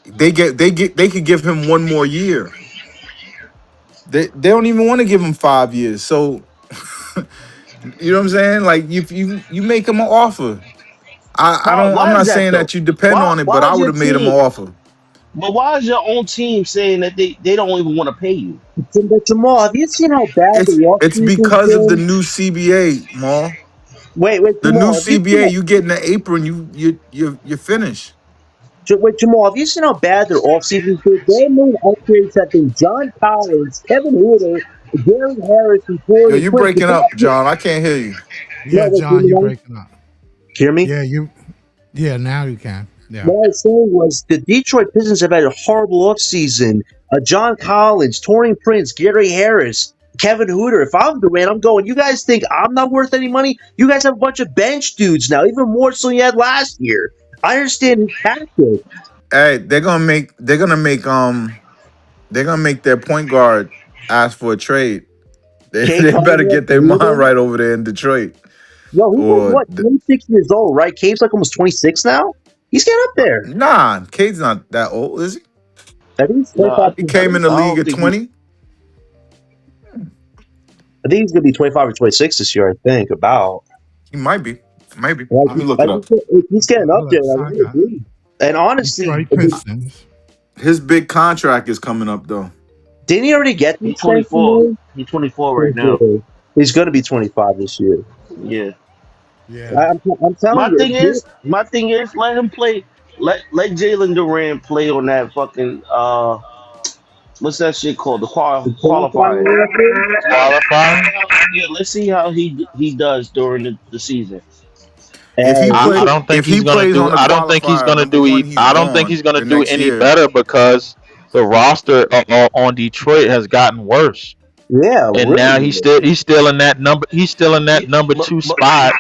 they could give him one more year. They don't even want to give him 5 years. So you know what I'm saying? Like if you make him an offer. I Paul, don't I'm why is not that saying though? that you depend on it, but Why I is would your have made him an team? offer. But why is your own team saying that they don't even want to pay you? But Jamal, have you seen how bad the It's offseason's because of the been? new CBA, Maul. Wait, The new Jamal. Have you CBA, seen, you get in the apron, you finish. wait, Jamal? Have you seen how bad their offseason is? Their main upgrades have been John Collins, Kevin Huerter, Gary Harris, and Yo, Torian you Prince. breaking up, John. I can't hear you. No, Yeah, wait, hear John, me you now? breaking up. Hear me? Yeah, you. Yeah, now you can. Yeah. What I was saying was the Detroit Pistons have had a horrible offseason. John Collins, Torian Prince, Gary Harris, Kevin Huerter. If I'm Durant, I'm going, you guys think I'm not worth any money? You guys have a bunch of bench dudes now, even more so than you had last year. I understand his tactic. Hey, they're gonna make their point guard ask for a trade. They, Kay they better Cunningham get for their mind Huerter. right over there in Detroit. Yo, he's like, Or what, 26 years old, right? Cave's like almost 26 now? He's getting up there. nah, Cade's not that old, is he? I think he's No, 25, He I, came in 26. the I league don't at think he. 20. I think he's going to be 25 or 26 this year, I think, about. He might be. Maybe. Like, Let me look it up. he's getting up Oh, there. that's Like, I Saga. agree. And honestly, Detroit Pistons. His big contract is coming up though. didn't he already get the He's extension? 24. He's 24 right now. 24. He's going to be 25 this year. Yeah. Yeah. I'm telling you. My thing is, let him play. Let Jalen Duran play on that fucking what's that shit called? The The qualifying. qualifying record, Qualifying. Yeah, let's see how he does during the season. and we I should. don't think If he he's gonna plays do. on the I don't think he's qualifier, gonna number do. one, he's I don't think he's gone gonna the do next any year. better because the roster on Detroit has gotten worse, Yeah, and now really. he's still in that number. He's still in Yeah, that number but two but spot.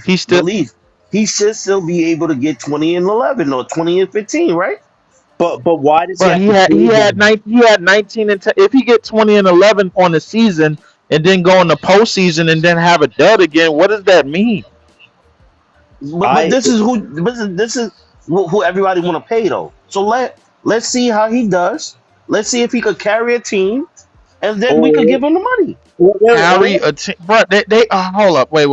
He's still. but Leaf, he should still be able to get 20 and 11 or 20 and 15, right? But why does he But have to prove that? he had 19 and 10. If he get 20 and 11 on the season and then go in the postseason and then have a dud again, what does that mean? But I this is who everybody want to pay though. So let's see how he does. Let's see if he could carry a team, and then we could or give him the money. Carry a team, bro. They hold up, wait.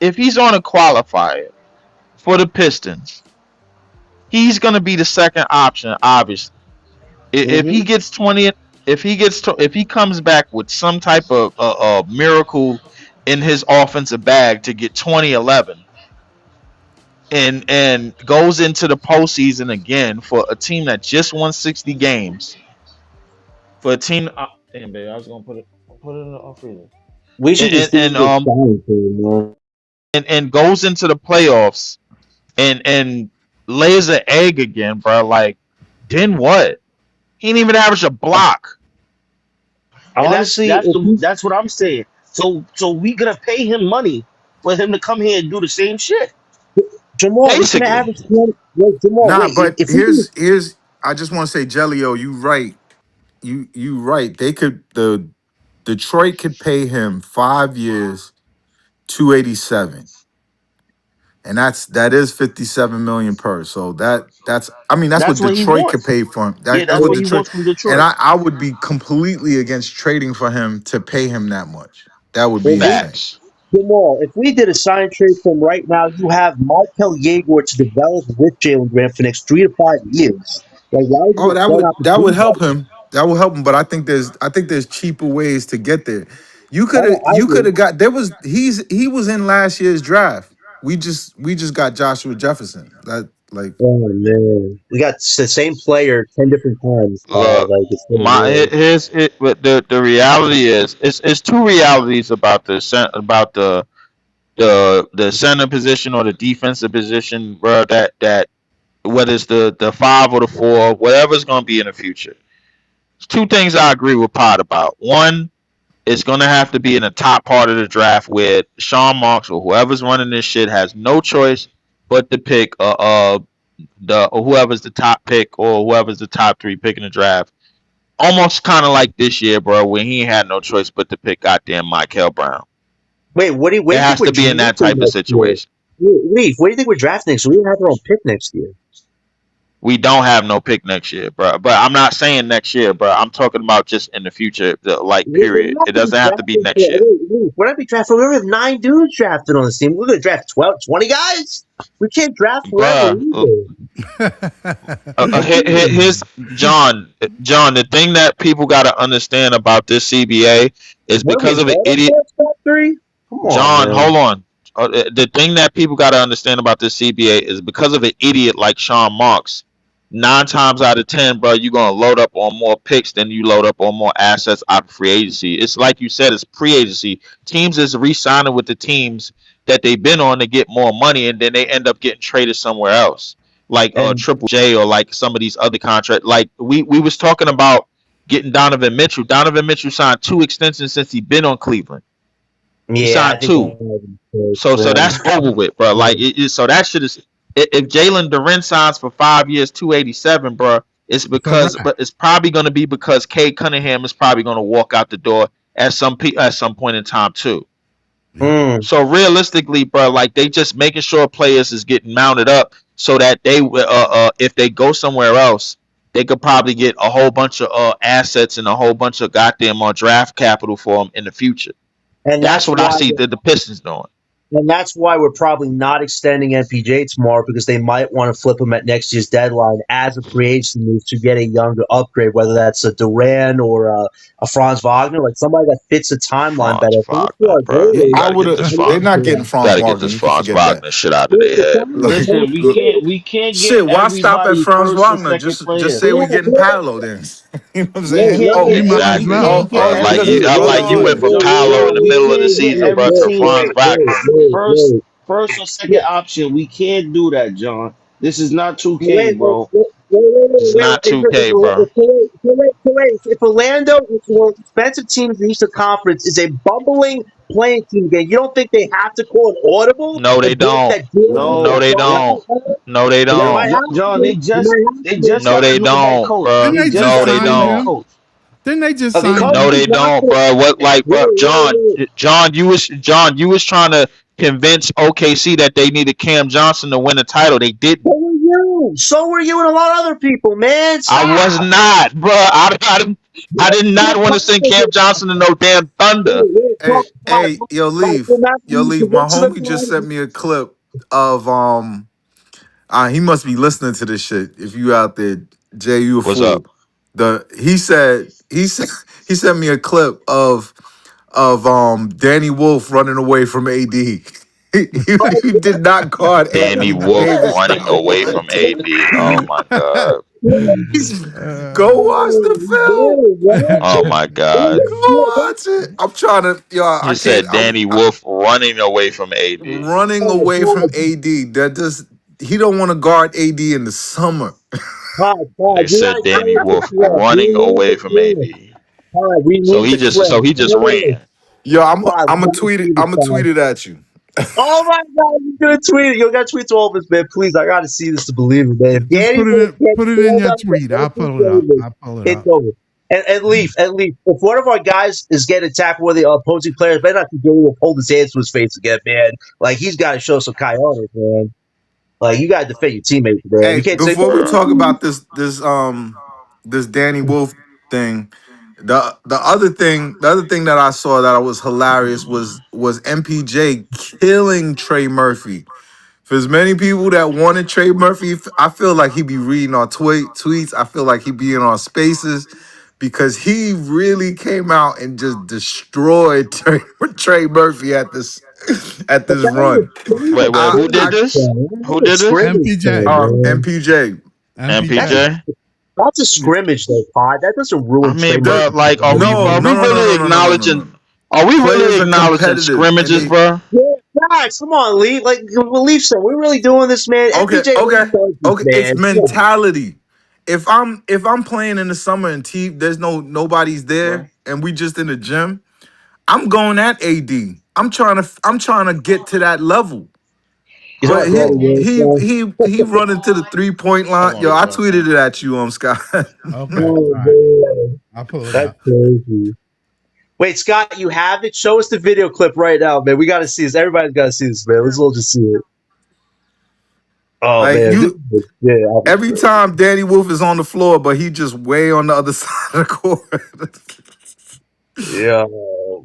If he's on a qualifier for the Pistons, he's gonna be the second option, obviously. If he Hmm. gets 20, if he comes back with some type of miracle in his offensive bag to get 20-11 and goes into the postseason again for a team that just won 60 games, for a team. Damn, baby, I was gonna put it in the freezer. we should just And see and him get um signed for him, man. and goes into the playoffs and lays an egg again, bro. Like, then what? He didn't even average a block. And Honestly, if he's that's what I'm saying. So we gonna pay him money for him to come here and do the same shit. Jamal, he's gonna Basically, average 20. Wait, Jamal, Nah, wait. but If we do, here's I just want to say, Jelio, you right. You right. They could the Detroit could pay him 5 years, 287. And that is 57 million per. So that's I mean that's what That's what he Detroit could wants. pay for him. Yeah, That's that's what what he Detroit, wants from and Detroit. I would be completely against trading for him to pay him that much. That would if be we insane. facts. Jamal, if we did a sign trade from right now, you have Michael Yeager to develop with Jalen Graham for the next 3 to 5 years. Like, why would you Oh, just run out the that would team help like him. That will help him. But I think there's cheaper ways to get there. that? I You could agree. have got he was in last year's draft. We just got Joshua Jefferson. That like Oh man, we got the same player 10 different times. Look, Like it's been weird. but the reality is it's two realities about the center position or the defensive position, bro. That whether it's the five or the four, whatever's gonna be in the future. There's two things I agree with Pod about. One, it's gonna have to be in the top part of the draft where Sean Marks or whoever's running this shit has no choice but to pick the or whoever's the top pick or whoever's the top three pick in the draft. Almost kind of like this year, bro, when he had no choice but to pick goddamn Michael Brown. Wait, what It do you think has we're to be in that drafting type of next year? situation. Leaf, what do you think we're drafting next year? We don't have our own pick next year. We don't have no pick next year, bro. But I'm not saying next year, bro. I'm talking about just in the future, like We're period. not It going to be doesn't have to be drafting next for. year. We're not be drafting. We already have 9 dudes drafted on this team. We're going to draft 12, 20 guys. We can't draft forever Bruh, either. here's John. The thing that people got to understand about this CBA is What are we because in of an ball idiot. top 3? Come on, John, man. hold on. The thing that people got to understand about this CBA is because of an idiot like Sean Marks, 9 times out of 10, bro, you're gonna load up on more picks than you load up on more assets out of free agency. It's like you said, it's pre-agency. Teams is re-signing with the teams that they've been on to get more money, and then they end up getting traded somewhere else, like And Triple J or like some of these other contracts. Like we was talking about getting Donovan Mitchell. Donovan Mitchell signed 2 extensions since he been on Cleveland. He yeah, I signed think two. So that's over with, bro. Like so that shit is if Jalen Duren signs for 5 years, 287, bro, it's It's a because wrap. but it's probably gonna be because Cade Cunningham is probably gonna walk out the door at some point in time too. Yep. Mm. So realistically, bro, like they just making sure players is getting mounted up so that they if they go somewhere else, they could probably get a whole bunch of assets and a whole bunch of goddamn draft capital for them in the future. And That's that's what I why see the Pistons doing. And that's why we're probably not extending MPJ tomorrow because they might want to flip him at next year's deadline as a free agency move to get a younger upgrade, whether that's a Duran or a Franz Wagner, like somebody that fits the timeline Franz better. I think Wagner, our bro. goal You is I gotta would get have. this They're Franz. not getting Franz Gotta get Wagner. this You can Franz forget that. Wagner shit out of their head. Like, Listen, we can't get shit. Why stop at everybody Franz first and Wagner? second Just player. say we getting Paolo then. You know what I'm We saying? can't Oh, get You might as we Exactly, well. can't get bro. Like because you, every I hold like you went on. from John, Paolo in John, the we middle of the can't get season, wait, bro, every to wait, team Franz wait, Wagner. wait, wait, first wait. first or Yeah, second option. We can't do that, John. This is not 2K, wait, wait, bro. wait, wait, This wait, is wait. not 2K, bro. If Orlando, if the most expensive team in the Eastern Conference, is a bumbling playing team again, you don't think they have to call an audible No, they and break don't. that deal with No, No, they that don't. No, they They no, might don't. have John. to. They might have They to. just No, got a they new head don't, coach. bro. Didn't They they just just No, got a they sign new head don't. him? coach. Didn't they just Okay, sign calm No, him? they down. don't, bro. What like, bro, Wait. John, you was trying to convince OKC that they needed Cam Johnson to win the title. They So didn't. were you. So were you and a lot of other people, man. I was Stop. not, bro. I did not want to send Cam Johnson to no damn Thunder. Hey, hey, You're not yo, leave. My convincing homie just them. sent me a clip of he must be listening to this shit. If you out there, Jay, you a What's up? fool. He said he sent me a clip of Danny Wolf running away from AD. He did not guard AD. Danny He Wolf gave his running time away away. from AD. Oh my god. Please. Go Uh, watch the film. Oh my god. Go watch it. I'm trying to, yo, I He can't. said Danny Wolf running away from AD. Running away from AD. That just he don't want to guard AD in the summer. They We gotta said Danny get the Wolf clip. We running need the away from clip. AD. We So need the clip. he just ran. Yo, I'm Pod, we I'm gonna gotta tweet it. see the I'm gonna pod. tweet it at you. Oh my God, you're gonna tweet it. You gotta tweet to all of us, man. Please, I gotta see this to believe it, man. yeah, If just Danny Wolf can't put it in stand your up to tweet. I'll Anthony pull it up. Davis, I'll pull it it's up. over. And Leaf, if one of our guys is getting attacked with the opposing players, better not be Danny Wolf hold his hands to his face again, man. Like he's got to show some cojones, man. Like you got to defend your teammates, man. You Hey, can't say, before we Bro. talk about this Danny Wolf thing, the other thing that I saw that I was hilarious was MPJ killing Trey Murphy. For as many people that wanted Trey Murphy, I feel like he be reading our tweets. I feel like he be in our spaces because he really came out and just destroyed Trey Murphy at but this run. Wait, I who did I this? That's Who a did this? scrimmage MPJ. thing, man. MPJ. That's a, MPJ. MPJ? that's a scrimmage, though, Pod. That doesn't I ruin Trey mean, The, bro, Murphy's like, no, are we no, no, no, really no, no, no, no, no, no. acknowledging? Are we really Players are acknowledging competitive, and scrimmages, they bro? Yeah, guys, come on, Lee. Like, Leaf said, we're really doing this, man. okay, MPJ really okay, does this, okay. It's man. Come on. mentality. If I'm playing in the summer and there's nobody's What? there and we just in the gym, I'm going at AD. I'm trying to get to that level. He's But not he going Oh, to he work, he running to the 3 point hold line. on Yo, real I quick. tweeted it at you, Scott. Okay. All oh, right. man. I'll pull it That's up. crazy. Wait, Scott, you have it? Show us the video clip right now, man. We got to see this. Everybody's got to see this, man. Let's all just see it. Oh, Like man. you, Yeah. every time Danny Wolf is on the floor, but he just way on the other side of the court. Yeah.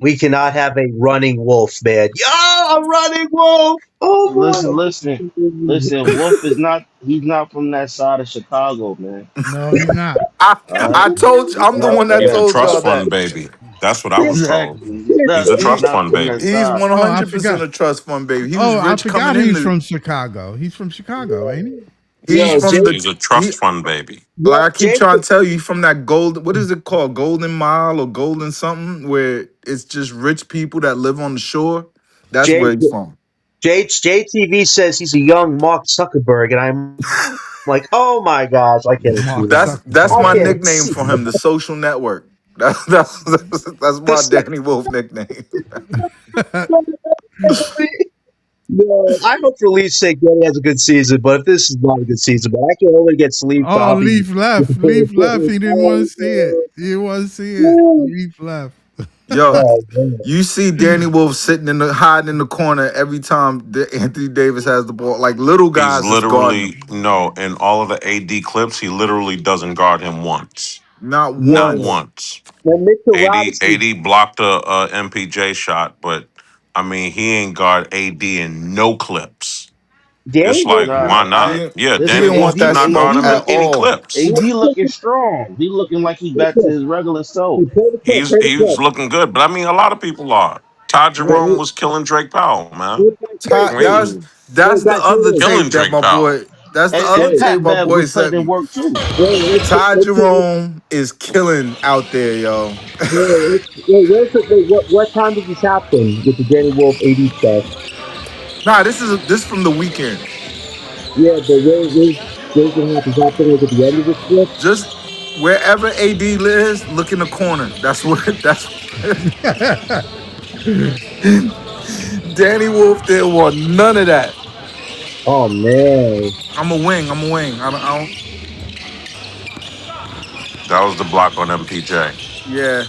We cannot have a running wolf, man. Yo, a running wolf. Listen, Oh, listen, my. listen. Wolf is not. He's not from that side of Chicago, man. No, he's not. I All right, I told you he's I'm the not one from that He's a that told trust y'all side. that. fund baby. That's what I was told. Exactly. He's a That's trust He fund nothing to baby. he's stop. 100% a trust fund baby. He was Oh, I rich coming forgot in he's the from Chicago. He's from Chicago, ain't he? he's Yo, from the He's a he trust fund baby. like yo, I keep Jay, trying to tell you, from that gold, what is it called? Golden Mile or Golden something, where it's just rich people that live on the shore. That's Jay, where he's from. JTV says he's a young Mark Zuckerberg, and I'm like, oh my gosh, I can't see that. Mark I That's can't my Zuckerberg. see nickname for him, the social network. That's my this. Danny Wolf nickname. No, I hope for Leafs sake Danny has a good season, but if this is not a good season, but I can only get sleep, so Oh, I'll be. Leaf left. Leaf left. He didn't want to see it. He didn't want to see it. Leaf left. Yo, Oh, man. you see Danny Wolf sitting in the hiding in the corner every time Anthony Davis has the ball. Like little He's guys is guarding literally him. no, in all of the AD clips, he literally doesn't guard him once. Not Not Yeah, once. once. and Mitchell 80, Robinson, 80 blocked a MPJ shot, but I mean he ain't guard AD in no clips. Danny It's Wolf, like Nah, why He not? I didn't, Yeah, he Danny listen. didn't Wolf want did that not smoke guard him in at any all. clips. AD looking strong. He looking like he back to his regular self. play the clip, He's play the he's clip. looking good, but I mean a lot of people are. Ty Wait, Jerome wait, was killing Drake Powell, man. wait, guys, Ty, wait, Mm. that's the guys, other Killing tape that Drake my Powell. boy. That's the other And wait, tape Pat my Bev boy was putting sent in me. work too. Ty Jerome is killing out there, yo. what time did this happen with the Danny Wolf 80 stuff? Nah, this from the weekend. Yeah, but where's it happen? Is that happening like at the end of the script? Just wherever AD lives, look in the corner. That's where. That's Danny Wolf didn't want none of that. Oh man, I'm a wing. I'm a wing. I don't. That was the block on MPJ. Yeah.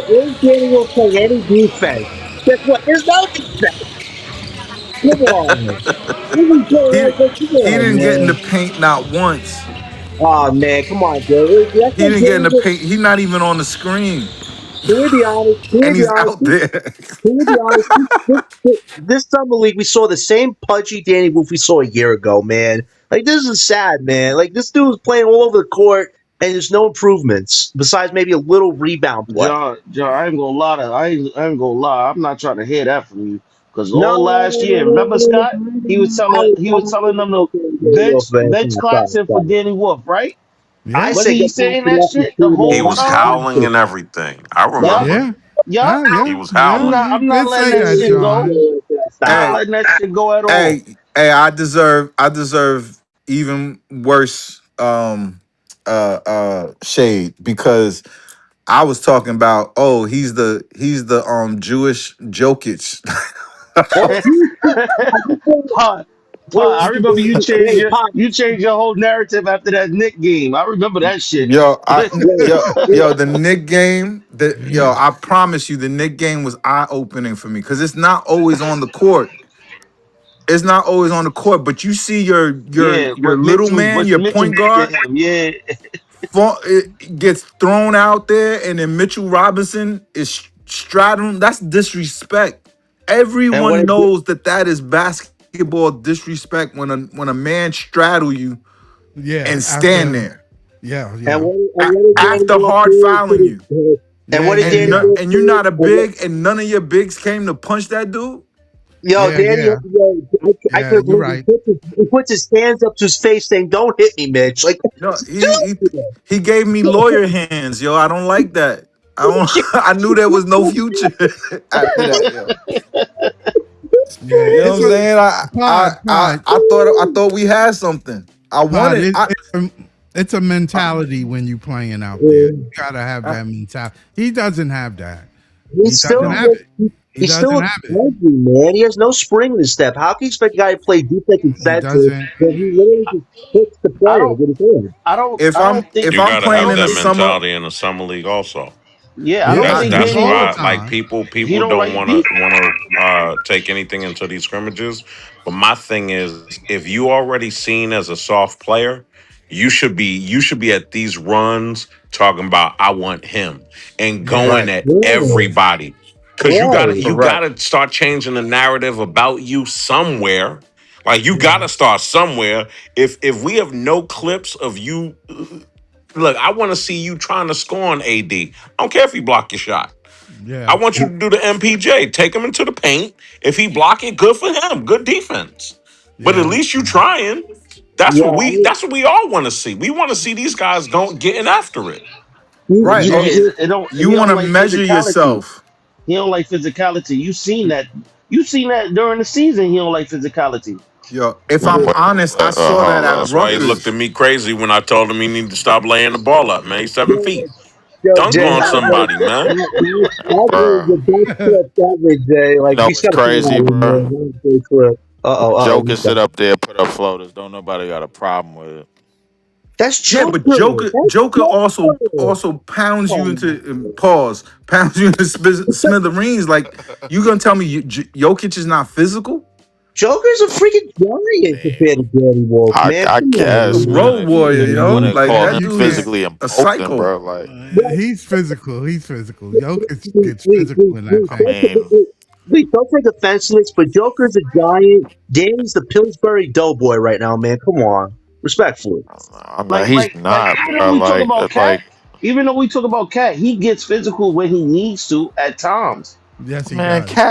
where's Danny Wolf playing any defense? Guess what? There's no defense. Come on, what are we He doing? Like, come he on, didn't get in the man. paint not once. Oh man, come on, Joe. That's He what didn't get in Danny the Wolf. paint. He's not even on the screen, Can we be honest? Can we and be he's honest? out there. Can we be honest? This summer league, we saw the same pudgy Danny Wolf we saw a year ago, man. Like, this is sad, man. Like, this dude's playing all over the court, and there's no improvements besides maybe a little rebound play. John, I ain't gonna lie. I'm not trying to hear that from you. Cause No, all last year, remember Scott? He was telling them to Danny Wolf fan. bench Come on, stop, Claxton for stop. Danny Wolf, right? I Yeah. Wasn't said he get saying Paxton that off the shit the team, He man. whole was Not time? howling Paxton. and everything. I Yup, remember. Yeah. yup. He Yeah. was Yeah. howling. You I'm not did letting say that that, shit No, go. John. I'm not Hey, stop. letting that shit go at all. hey, I deserve even worse shade because I was talking about, oh, he's the Jewish Jokic. Oh, Pod, wait, I remember wait, Pop, you changed your whole narrative after that Nick game. I remember that shit. Yo, wait, wait. the Nick game, I promise you, the Nick game was eye opening for me because it's not always on the court. It's not always on the court, but you see Yeah, your little man, what your Mitchell point did to guard, him. Yeah, it gets thrown out there, and then Mitchell Robinson is straddling. That's disrespect. And what Everyone it knows that is basketball disrespect when a man straddle you Yeah. and stand After. there Yeah. Yeah. and what did Danny after Wolf hard do? fouling you. And Yeah. what did Yeah. and Danny Yeah. Wolf and you're do? not a big, and none of your bigs came to punch that dude. Yo, Yeah. Danny, Yeah. I Yeah. can't You're believe right. he puts his hands up to his face saying, "Don't hit me, Mitch." Like, No, dude, he gave me lawyer hands, yo. I don't like that. I don't. I knew there was no future after that, yo. Yeah. You know what It's I'm a saying? I thought we had something. I pod. wanted. It's a I, mentality when you playing out there. You gotta have I that mentality. He doesn't have that. He he's doesn't still have it. He he still doesn't looks have it. clumsy, man. He has no spring in his step. How can you expect a guy to play defense and He center doesn't. when he literally just hits the I player don't, with his hand? if I'm think, if You I'm got to I playing have don't in the that think, summer, mentality in the summer league also. yeah, I don't Yeah. That's think nah, that's Danny All the Wolf, why like time. he people don't don't like want defense. to take anything into these scrimmages. But my thing is, if you already seen as a soft player, you should be at these runs talking about I want him and Yeah. going right, at Yeah, everybody because you gotta right. you correct. gotta start changing the narrative about you somewhere. Like you Yeah. gotta start somewhere. If we have no clips of you look, I want to see you trying to score on AD. I don't care if he block your shot. I Yeah. want you to do the MPJ. Take him into the paint. If he block it, good for him. Good defense. But at Yeah. least you trying. That's Yeah, what we all want to see. We want to see these guys going getting after it. Right. Yeah, Oh, it don't. you He want don't to like measure physicality. yourself. He don't like physicality. You seen that. You seen that during the season. He don't like physicality. Yo, if Wait, I'm wait, honest, I saw that hold at up. That's why he looked at Rutgers. me crazy when I told him he needed to stop laying the ball up, man. He's 7 feet. yo, Dunk Jay, on somebody, man. that was Bro, the best clip ever, Jay. you Like, know we just what's gotta put it crazy, out in bro? there. That was a great clip. When He's Joker sit done. up there, put up floaters, don't nobody got a problem with it. That's Yeah, but Joker. Joker That's Joker also Joker. also pounds you Come into pause, pounds you into smithereens. Like you gonna tell me Jokic is not physical? Joker's a freaking I giant mean, compared to Danny Wolf, man. I Come A guess, on, man. road If you warrior, if you yo. want to Like call that him You dude is can't. physically a imposing, psycho. bro, like man. He's physical. He's physical. Jokic Wait, gets physical in that I paint. mean, don't take offense to this, but Joker's a giant. Danny's the Pillsbury Doughboy right now, man. Come on, respectfully. no, he's not, Even though bro. we talk about Like, Cat, even though we talk about Cat, he gets physical when he needs to at times. Yes, he does.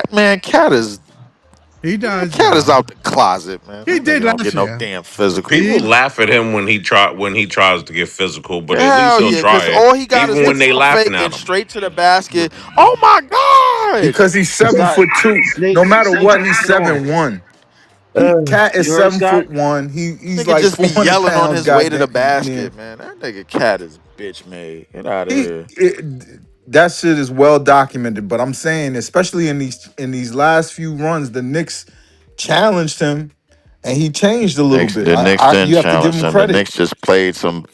He does Cat is now. out the closet, man. He That nigga did don't last get no year. damn physical. People He laugh at him when he tries to get physical, but at least Hell he'll yeah, try because it, all he got is even the when they pump laughing fake and at him. straight to the basket. Oh my god, Because he's seven Scott, foot two. No Snake, matter Snake what, trying to he's get on. 7'1". He Cat is You heard 7 foot Scott? one. He's nigga like just be 400 yelling on pounds. his way to the Goddamn near. basket, man. That nigga Cat is bitch made. Get out of He here. that shit is well documented. But I'm saying, especially in these last few runs, the Knicks challenged him and he changed a little bit. The Knicks didn't You have to give challenge him him. The credit. Knicks just played some.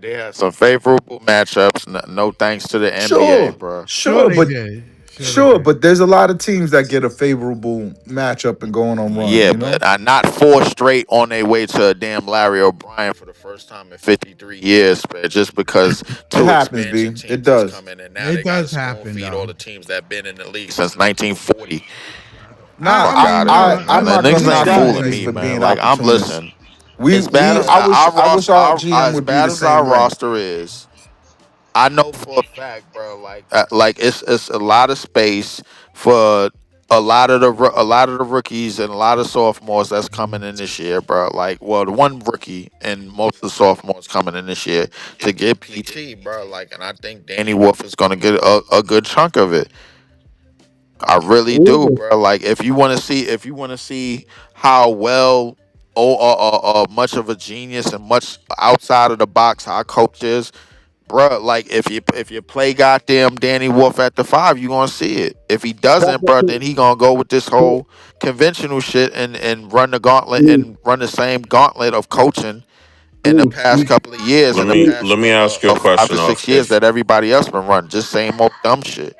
They had some favorable matchups. No thanks to the NBA, Sure, bro. sure sure, they but did. Sure they sure, did. but there's a lot of teams that get a favorable matchup and going on run. Yeah, You but know, not four straight on their way to a damn Larry O'Brien for the first time in 53 years, but just because it two happens, expansion B. It teams has does. come in and now It they got to does spoon happen feed all though. the teams that been in the league since 1940. Nah, I Fuck mean, out no, of here, I'm man. I, The not Knicks gonna he's ain't knock the got fooling Knicks me, for me. man. being Like I'm opportunists. listen. We As bad we as I, I roster, wish our GM would be the as our same way. roster is, I know for a fact, bro. Like it's a lot of space for a lot of the rookies and a lot of sophomores that's coming in this year, bro. Like, well, the one rookie and most of the sophomores coming in this year to get PT, bro. Like, and I think Danny Wolf is gonna get a good chunk of it. I really do, Ooh, bro. Like, if you want to see how well. Much of a genius and much outside of the box our coach is, bro. Like if you play goddamn Danny Wolf at the five, you gonna see it. If he doesn't, bro, then he gonna go with this whole conventional shit and run the gauntlet and run the same gauntlet of coaching in the past couple of years, Let in the me past let me ask you a 5 to 6 question. years that everybody else been running, just same old dumb shit.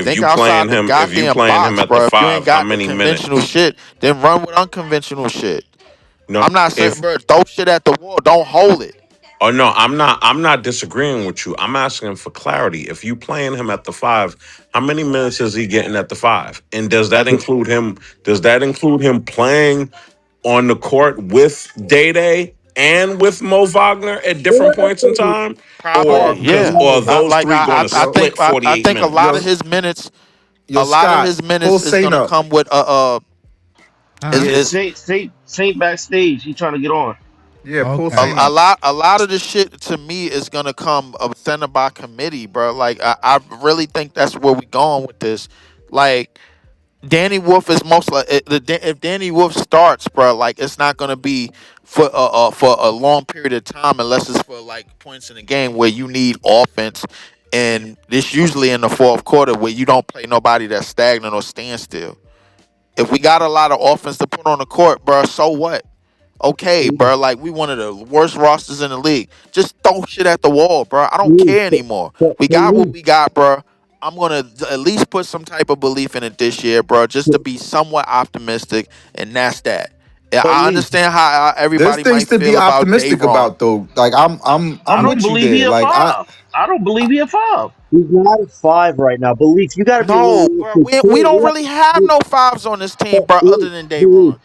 Think outside the If you goddamn playing him box, at the bro. If you ain't five, how got the many conventional minutes? shit, then run with unconventional shit. No, I'm not saying, if bro, throw shit at the wall. Don't hold it. oh no, I'm not disagreeing with you. I'm asking for clarity. If you playing him at the five, how many minutes is he getting at the five? And does that include him? Does that include him playing on the court with Day Day and with Mo Wagner at different points in time, Probably, yeah. or are those three going to Yo, split I 48 think a lot of yo, minutes? his minutes, yo, Scott, pull is Saint gonna up. come with Huh? Yeah, is Saint backstage. He trying to get on. Yeah, pull Okay. Saint up. a lot of the shit to me is gonna come center by committee, bro. Like I really think that's where we going with this. Like Danny Wolf is most like if Danny Wolf starts, bro, like it's not gonna be for a long period of time unless it's for like points in the game where you need offense, and this usually in the fourth quarter where you don't play nobody that's stagnant or standstill. If we got a lot of offense to put on the court, bro, so what? Okay, bro, like we one of the worst rosters in the league. Just throw shit at the wall, bro. I don't care anymore. We got what we got, bro. I'm gonna at least put some type of belief in it this year, bro, just to be somewhat optimistic, and that's that. Yeah, But I Lee, understand how There's everybody things might to be feel about optimistic Dayron. about though. Like I'm I don't with you believe he there. a Like five. I don't believe he a five. he's not at 5 right now. But Leaf, you got to be a little No, bro, realistic we too. don't really have no fives on this team, bro, other than Dayron.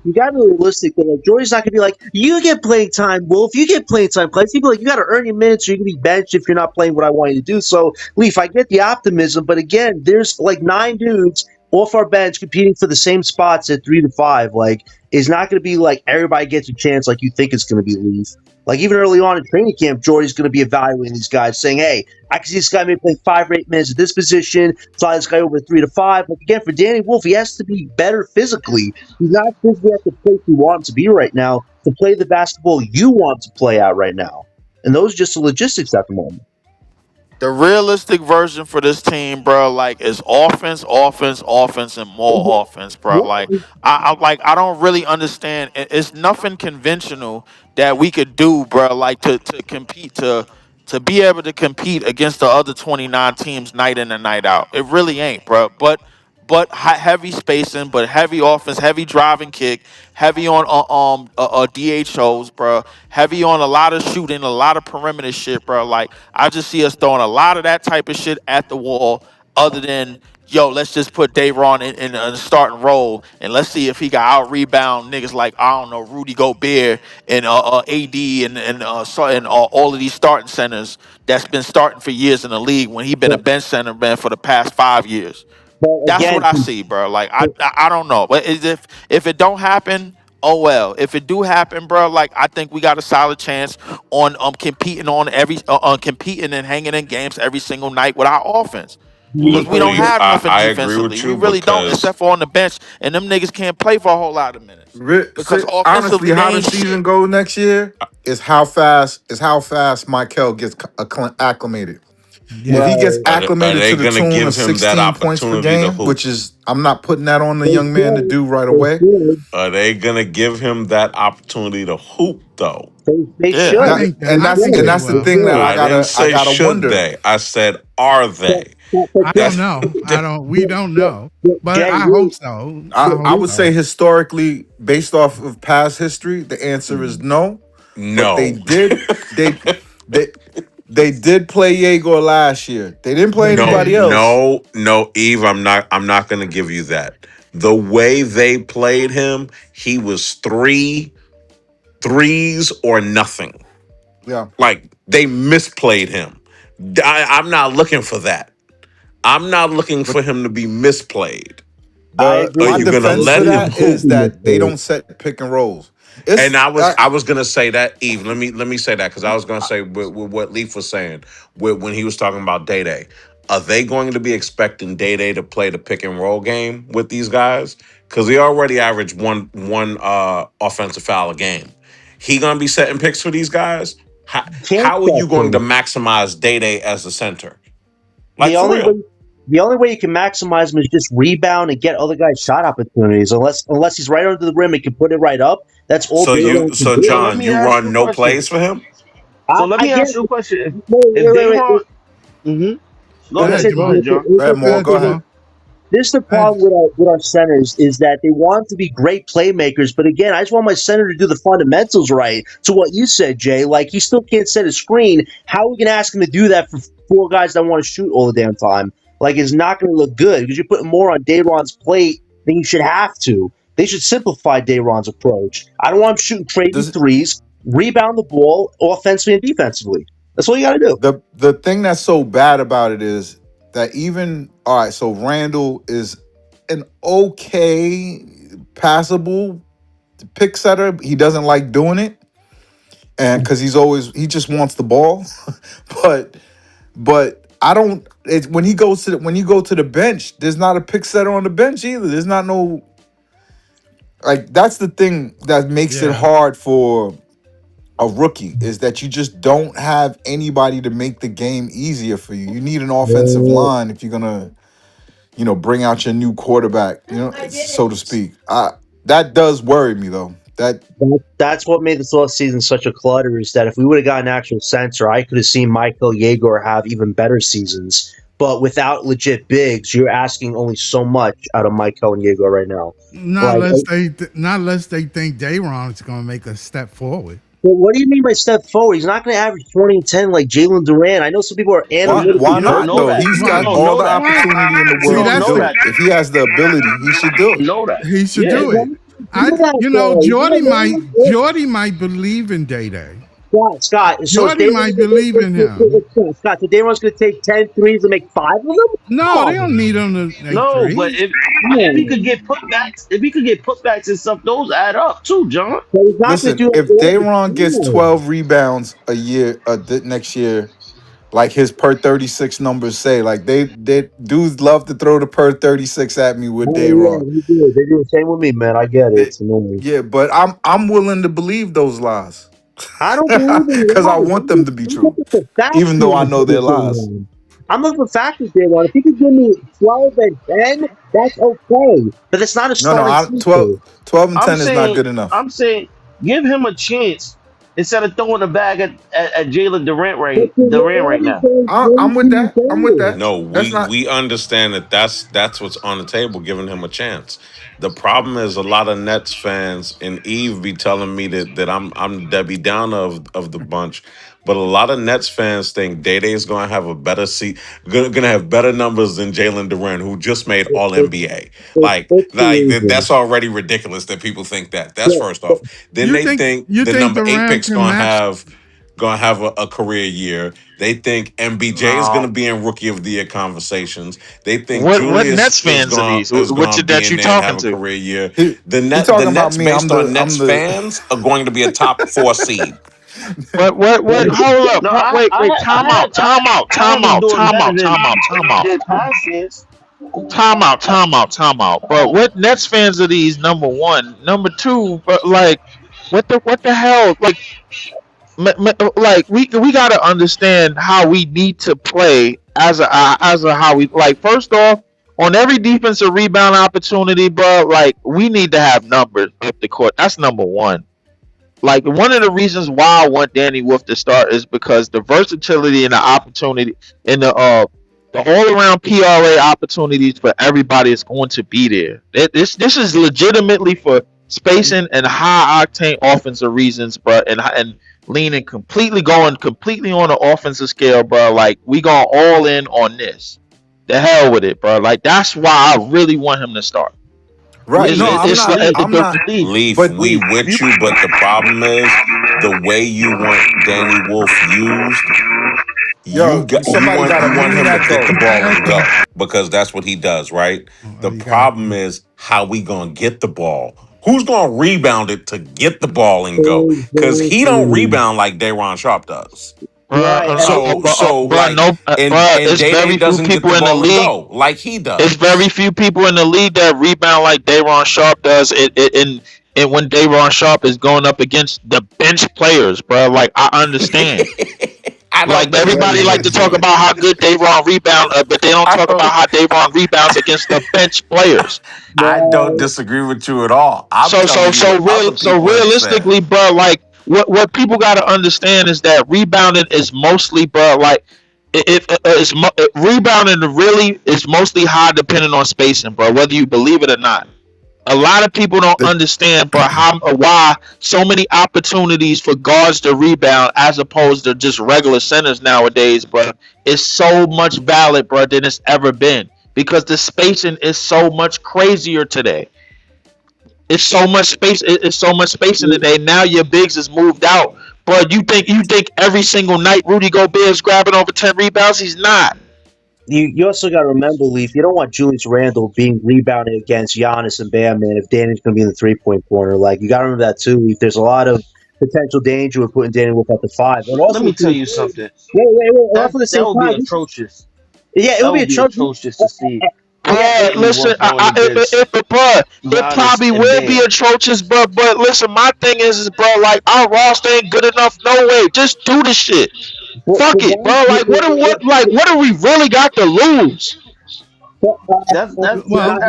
You got to be realistic. But like Jordy's not gonna be like, you get playing time, Wolf. You get playing time, Clay. People like you got to earn your minutes, or you can be benched if you're not playing what I want you to do. So Leaf, I get the optimism, but again, there's like 9 dudes off our bench competing for the same spots at 3 to 5. Like, it's not going to be like everybody gets a chance like you think it's going to be. Leaf. Like even early on in training camp, Jordy's going to be evaluating these guys, saying, "Hey, I can see this guy maybe playing 5 or 8 minutes at this position. Fly this guy over 3 to 5." Like again, for Danny Wolf, he has to be better physically. He's not physically at the place you want him to be right now to play the basketball you want to play at right now. And those are just the logistics at the moment. The realistic version for this team, bro, like is offense, offense, offense, and more offense, bro. Like I don't really understand. It's nothing conventional that we could do, bro. Like to compete to be able to compete against the other 29 teams night in and night out. It really ain't, bro. But heavy spacing, but heavy offense, heavy driving kick, heavy on DHOs, bro. Heavy on a lot of shooting, a lot of perimeter shit, bro. Like I just see us throwing a lot of that type of shit at the wall. Other than yo, let's just put Dayron in a starting role and let's see if he got out rebound niggas like I don't know Rudy Gobert and AD and all of these starting centers that's been starting for years in the league when he been a But, bench center man for the past 5 years. but That's again, what I see, bro. Like I don't know, but if it don't happen, oh well. If it do happen, bro, like I think we got a solid chance on competing on every on competing and hanging in games every single night with our offense. Because we don't Leaf, have nothing I agree with defensively. We you really don't, because except for on the bench, and them niggas can't play for a whole lot of minutes because Honestly, offensively they how the ain't season shit. go next year is how fast Michael gets acclimated. If he Yeah. gets well, are acclimated they to the going to tune of give him that 16 points per opportunity to game, hoop? which is I'm not putting that on the they young man to should. do right They away. should. Are they going to give him that opportunity to hoop though? They Yeah. should. I They think they That's the should. They will. thing that should. I didn't I say gotta should wonder. they. I said are But, they. but I don't That's know. I that, don't. We don't know. But Jay, I hope so. I I hope would say so. historically, based off of past history, the answer is no. But no. they they did play Jaeger last year. They didn't play They No, anybody did. else. no, no, Eve, I'm not gonna give you that. The way they played him, he was threes or nothing. Yeah. Like they misplayed him. I'm not looking for that. I'm not looking But for him to be misplayed. I the Are agree my you with gonna defense you. for let him that I is hoop? agree with that they you. don't set pick and rolls. And It's I was gonna say that, Eve. Let me say that because I was gonna say with what Leaf was saying when he was talking about Day Day. Are they going to be expecting Day Day to play the pick and roll game with these guys? Because he already averaged one offensive foul a game. He gonna be setting picks for these guys. Can't How are you set going to things. maximize Day Day as a center? Like The for only way real? the only way you can maximize him is just rebound and get other guys shot opportunities. Unless he's right under the rim and can put it right up, that's all So Dayron can so So do. let John, me you ask you run a no question. plays for him? So let I me get ask you a question. wait, If wait, wait, Dayron, wait. mm-hmm. Go Go ahead, ahead, Listen, go Jamal. ahead, John. Go ahead, Go Maul. ahead, Go ahead. Jamal. this is the Go ahead. problem with our centers is that they want to be great playmakers, but again, I just want my center to do the fundamentals right. To what you said, Jay, like he still can't set a screen. How are we gonna ask him to do that for 4 guys that want to shoot all the damn time? Like it's not gonna look good because you're putting more on Dayron's plate than you should have to. They should simplify Dayron's approach. I don't want him shooting crazy Does threes, rebound the ball offensively and defensively. That's all you gotta do. the thing that's so bad about it is that even all right, so Randall is an okay passable pick setter. He doesn't like doing it, and because he just wants the ball. but I don't. When he goes to when you go to the bench, there's not a pick setter on the bench either. There's not no like that's the thing that makes it Yeah. hard for a rookie is that you just don't have anybody to make the game easier for you. You need an offensive line if you're gonna, bring out your new quarterback, so to speak. That does worry me though. That That's what made this last season such a clutter. Is that if we would have gotten an actual censor, I could have seen Michael Yeager have even better seasons. but without legit bigs, you're asking only so much out of Mike Diego right now. Not Like, unless not unless they think Dayron's going to make a step forward. well, what do you mean by step forward? He's not going to average 20 and 10 like Jalen Duran. I know some people are Why analytically You don't not know though? that. He's You got Why? don't all know the that. Why? opportunity in the You See, world to don't that's know do the it. that. If he has the ability, he should do You it. know that. he should Yeah. do it. You know that, Jordy you know Jordy might believe in Day Day. Scott, so is Jordy might believe in him. Scott, so Dayron's going to take 10 threes and make 5 of them? Come No, they don't on, need him to make No, but threes. if he could get putbacks, if he could get putbacks and stuff, those add up too, John. so he's not going to Listen, do it if all the Dayron gets time. 12 rebounds a year, next year, like his per 36 numbers say, like they dudes love to throw the per 36 at me with Oh, yeah, Dayron. they do the same with me, man. I get it. They- It's annoying. yeah, but I'm willing to believe those lies I don't believe in because I lies. want them to be I'm true, looking for facts even though here I know they're with lies. Dayron. I'm looking for facts with Dayron. If he could give me 12 and 10, that's okay. But it's not a No, starting I, center. 12 and I'm 10 is not saying, good enough. I'm saying, give him a chance instead of throwing the bag at Jalen But you're Durant right already now. saying I'm with that. I'm with 22 that. No, That's we not. we understand that that's what's on the table, giving him a chance. The problem is a lot of Nets fans and Eve be telling me that I'm Debbie Downer of the bunch, but a lot of Nets fans think Day Day is going to have a better seat, going to have better numbers than Jalen Duren, who just made All NBA. It's the That's reason. already ridiculous that people think that. That's Yeah, first off. Then they think You the think number eight Durant pick's can match? gonna have a career year. They think MBJ is gonna No. be in rookie of the year conversations. They think What Julius Nets fans are these? is What gonna you, be that in you there and have talking a to? career year. He The talking about Nets me. based on Nets I'm the. fans are going to be a top four seed. What? Hold up. No, Wait. Time out. Time out. I had Time him out. doing Time better out. than Time out. Time out. Haskins. Time out. Time out. Time out. But what Nets fans are these? Number one. Number two. But like, what the hell? Like we got to understand how we need to play as a how we like. First off, on every defensive rebound opportunity, bro, like we need to have numbers up the court. That's number one. Like one of the reasons why I want Danny Wolf to start is because the versatility and the opportunity and the all around PRA opportunities for everybody is going to be there. This is legitimately for spacing and high octane offensive reasons, but and leaning going completely on the offensive scale, bro. Like we going all in on this. The hell with it, bro. Like that's why I really want him to start. Right. No, I'm It's not. like I'm not. Leaf, But we Leaf. with you, but the problem is the way you want Danny Wolf used. yo, somebody got to You want ring him to that get the though. ball and go because that's what he does, right? Oh, The you got it. problem is how we gonna get the ball. Who's gonna rebound it to get the ball and go? Because he don't Exactly. rebound like Dayron Sharp does. Right. So No, and it's Day Day very few doesn't get people the in the ball and league. go like he It's does. very few people in the league that rebound like Dayron Sharp does. And when Dayron Sharp is going up against the bench players, bro, like I understand. I don't Like everybody disagree like to with talk you. about how good Dayron rebound, but they don't I talk about don't. how Dayron rebounds against the bench players. I don't Right. disagree with you at all. I'm So so telling you so what other real so people have said. realistically, bro, like what people got to understand is that rebounding is mostly, bro, like rebounding really is mostly high depending on spacing, bro. Whether you believe it or not. A lot of people don't The, understand, bro, how why so many opportunities for guards to rebound as opposed to just regular centers nowadays, bro. Is so much valid, bro, than it's ever been because the spacing is so much crazier today. It's so much space. It's so much spacing today. Now your bigs is moved out, bro. You think every single night Rudy Gobert is grabbing over 10 rebounds? He's not. You also got to remember, Leaf, you don't want Julius Randle being rebounded against Giannis and Bam, man, if Danny's going to be in the 3-point corner. Like, you got to remember that, too, Leaf. There's a lot of potential danger with putting Danny Wolf at the 5. And Let also, me at the tell same you time, something. wait. And That also at the that same would be time, atrocious. yeah, it That would be would be atrocious. atrocious to see But Danny listen, Wolf going against it Giannis probably and will be Bam. atrocious, but listen, my thing is, bro, like our roster ain't good enough. No way, just do the shit. But Fuck it, bro. Like what, like what do we really got to lose? Well, That's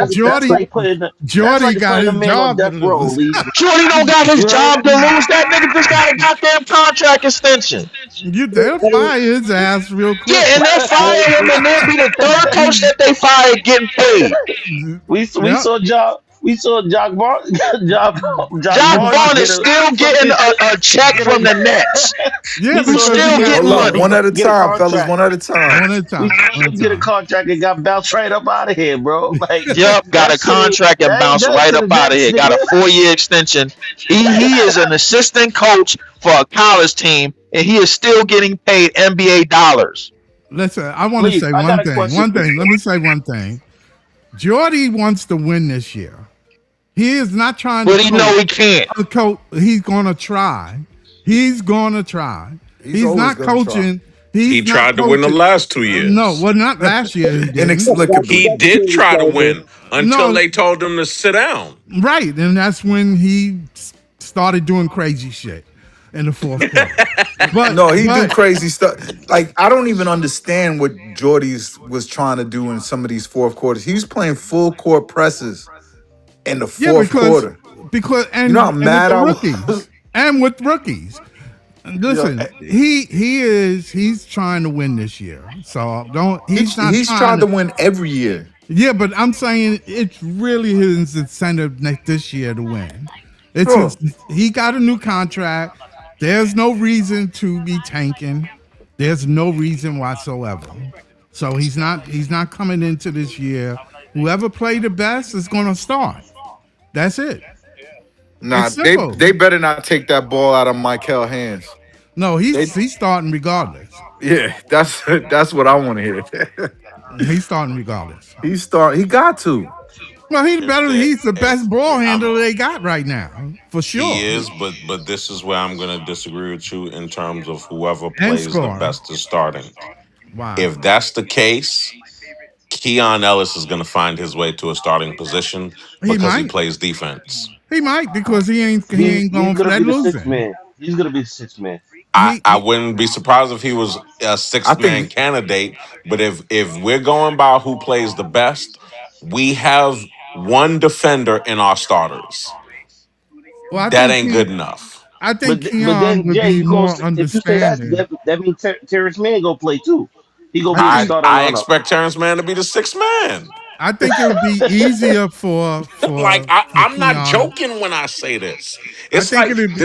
Jordy like putting Jordy got a his man on job to death row, lose. Lee. Jordy don't got his You heard? job to lose. That nigga just got a goddamn contract extension. They'll fire his ass real quick. Yeah, and they'll fire him, and they'll be the third coach that they fired getting paid. We Yep. saw Jock Jock Barnes Vaughn get is a still getting a check get from a the Nets. Yeah, we He's saw because still he got getting Hold up, money. one at a get a time, fellas. contract. One at a time. one at a We time. saw One at him a get a time. contract and got bounced right up out of here, bro. Like Yup, got that a shit ain't contract and that ain't bounced done right to up the out of Nets, here. Got nigga. a 4-year extension. He is an assistant coach for a college team, and he is still getting paid NBA dollars. Listen, I want to Please, say I got one a thing. question One for thing. you. Let me say one thing. Jordy wants to win this year. He is not trying to But he know he can't. coach. He's going to try. He's going to try. He's He's always not gonna try. coaching. He He's not tried to win the coaching. last 2 No, years. well, not last year. He didn't. Inexplicably. He did try to win until No, they told him to sit down. right, and that's when he started doing crazy shit in the fourth quarter. But No, he do but crazy stuff. Like I don't even understand what Jordy's was trying to do in some of these fourth quarters. He was playing full court presses in the yeah, fourth quarter. because You know how and with mad the I rookies was. and with rookies. Yo, Listen, he's trying to win this year. So don't he's not he's trying tried to to. win every year. Yeah, but I'm saying it's really his incentive this year to win. It's Bro, he got a new contract. There's no reason to be tanking. There's no reason whatsoever. So he's not coming into this year. Whoever played the best is going to start. That's it. nah, It's simple. they better not take that ball out of Michael's hands. No, They he's starting regardless. yeah, that's what I want to hear. He's starting regardless. He got to. Well, Instead, he's the best ball I'm, handler they got right now, for he sure. is, but this is where I'm going to disagree with you in terms of whoever And plays the scoring. best is starting. Wow. If that's the case, Keon Ellis is going to find his way to a starting position He because he might. plays defense. He might because he ain't He's going for gonna that be the sixth losing. man. He's gonna be the sixth man. I He wouldn't be surprised if he was a I sixth man think candidate, but if we're going by who plays the best, we have one defender in our starters. well, That ain't good enough. I think But Keon then would Jay, be you go more if you say that understanding. that means Terrence Mann gonna play too. He gonna I be the think starting I runner. expect Terrence Mann to be the sixth man. I think it would be easier for Like for for I'm not Keon. joking when I say this. I It's think like it'd be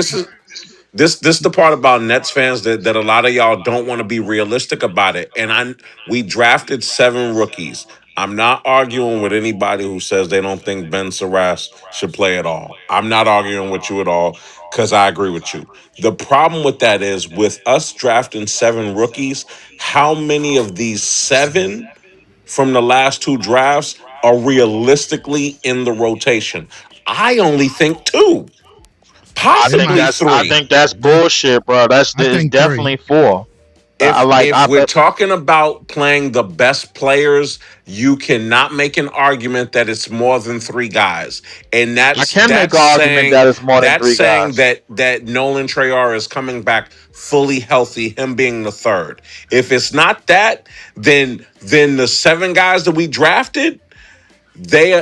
this the part about Nets fans that a lot of y'all don't want to be realistic about it. And we drafted 7 rookies. I'm not arguing with anybody who says they don't think Ben Saras should play at all. I'm not arguing with you at all because I agree with you. The problem with that is with us drafting 7 rookies, how many of these 7 from the last 2 drafts are realistically in the rotation? I only think 2, it might. possibly I 3. think that's It, bullshit, bro. I It's think three. definitely 4. I if like if I we're bet talking about playing the best players, you cannot make an argument that it's more than 3 guys. And I that's can make that's an argument saying that it's more than that's 3 saying guys. that Nolan Treyarch is coming back fully healthy, him being the third. If it's not that, then the 7 guys that we drafted,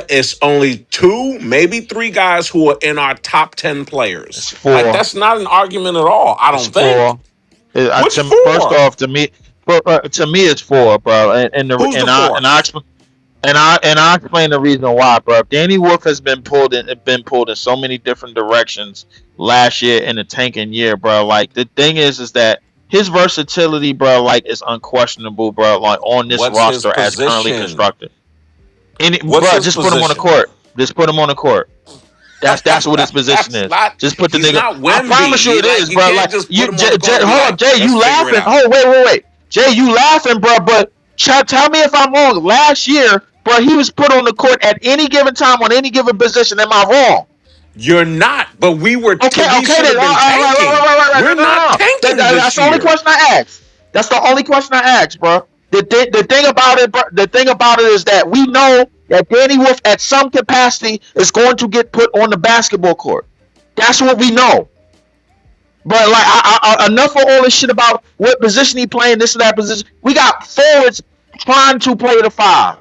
it's only 2, maybe 3 guys who are in our top 10 It's players. Like 4. that's not an argument at all, I It's don't think. 4. What's First 4? off, to me, it's 4, bro. Who's the fourth? And I explain the reason why, bro. Danny Wolf has been pulled in so many different directions last year in the tanking year, bro. Like the thing is that his versatility, bro, like is unquestionable, bro. Like on this What's his roster as currently position? constructed. And What's bro, his just put him on the position? court. Just put him on the court. That's what his position That's is. not. Just put the He's nigga. not I Wemby. promise you, it is, You bro. can't Like just put you, him on the court and be hold up, like, Jay. let's You figure it laughing? out. Oh, wait. Jay, you laughing, bro? But tell me if I'm wrong. Last year, bro, he was put on the court at any given time on any given position. Am I wrong? You're not. But we Okay, should then. have been tanking. Right. We're not No. tanking That's this the only year. question I asked. That's the only question I asked, bro. The thing about it, bro, the thing about it is that we know that Danny Wolf, at some capacity, is going to get put on the basketball court. That's what we know. But like, enough of all this shit about what position he playing, this and that position. We got forwards trying to play the 5.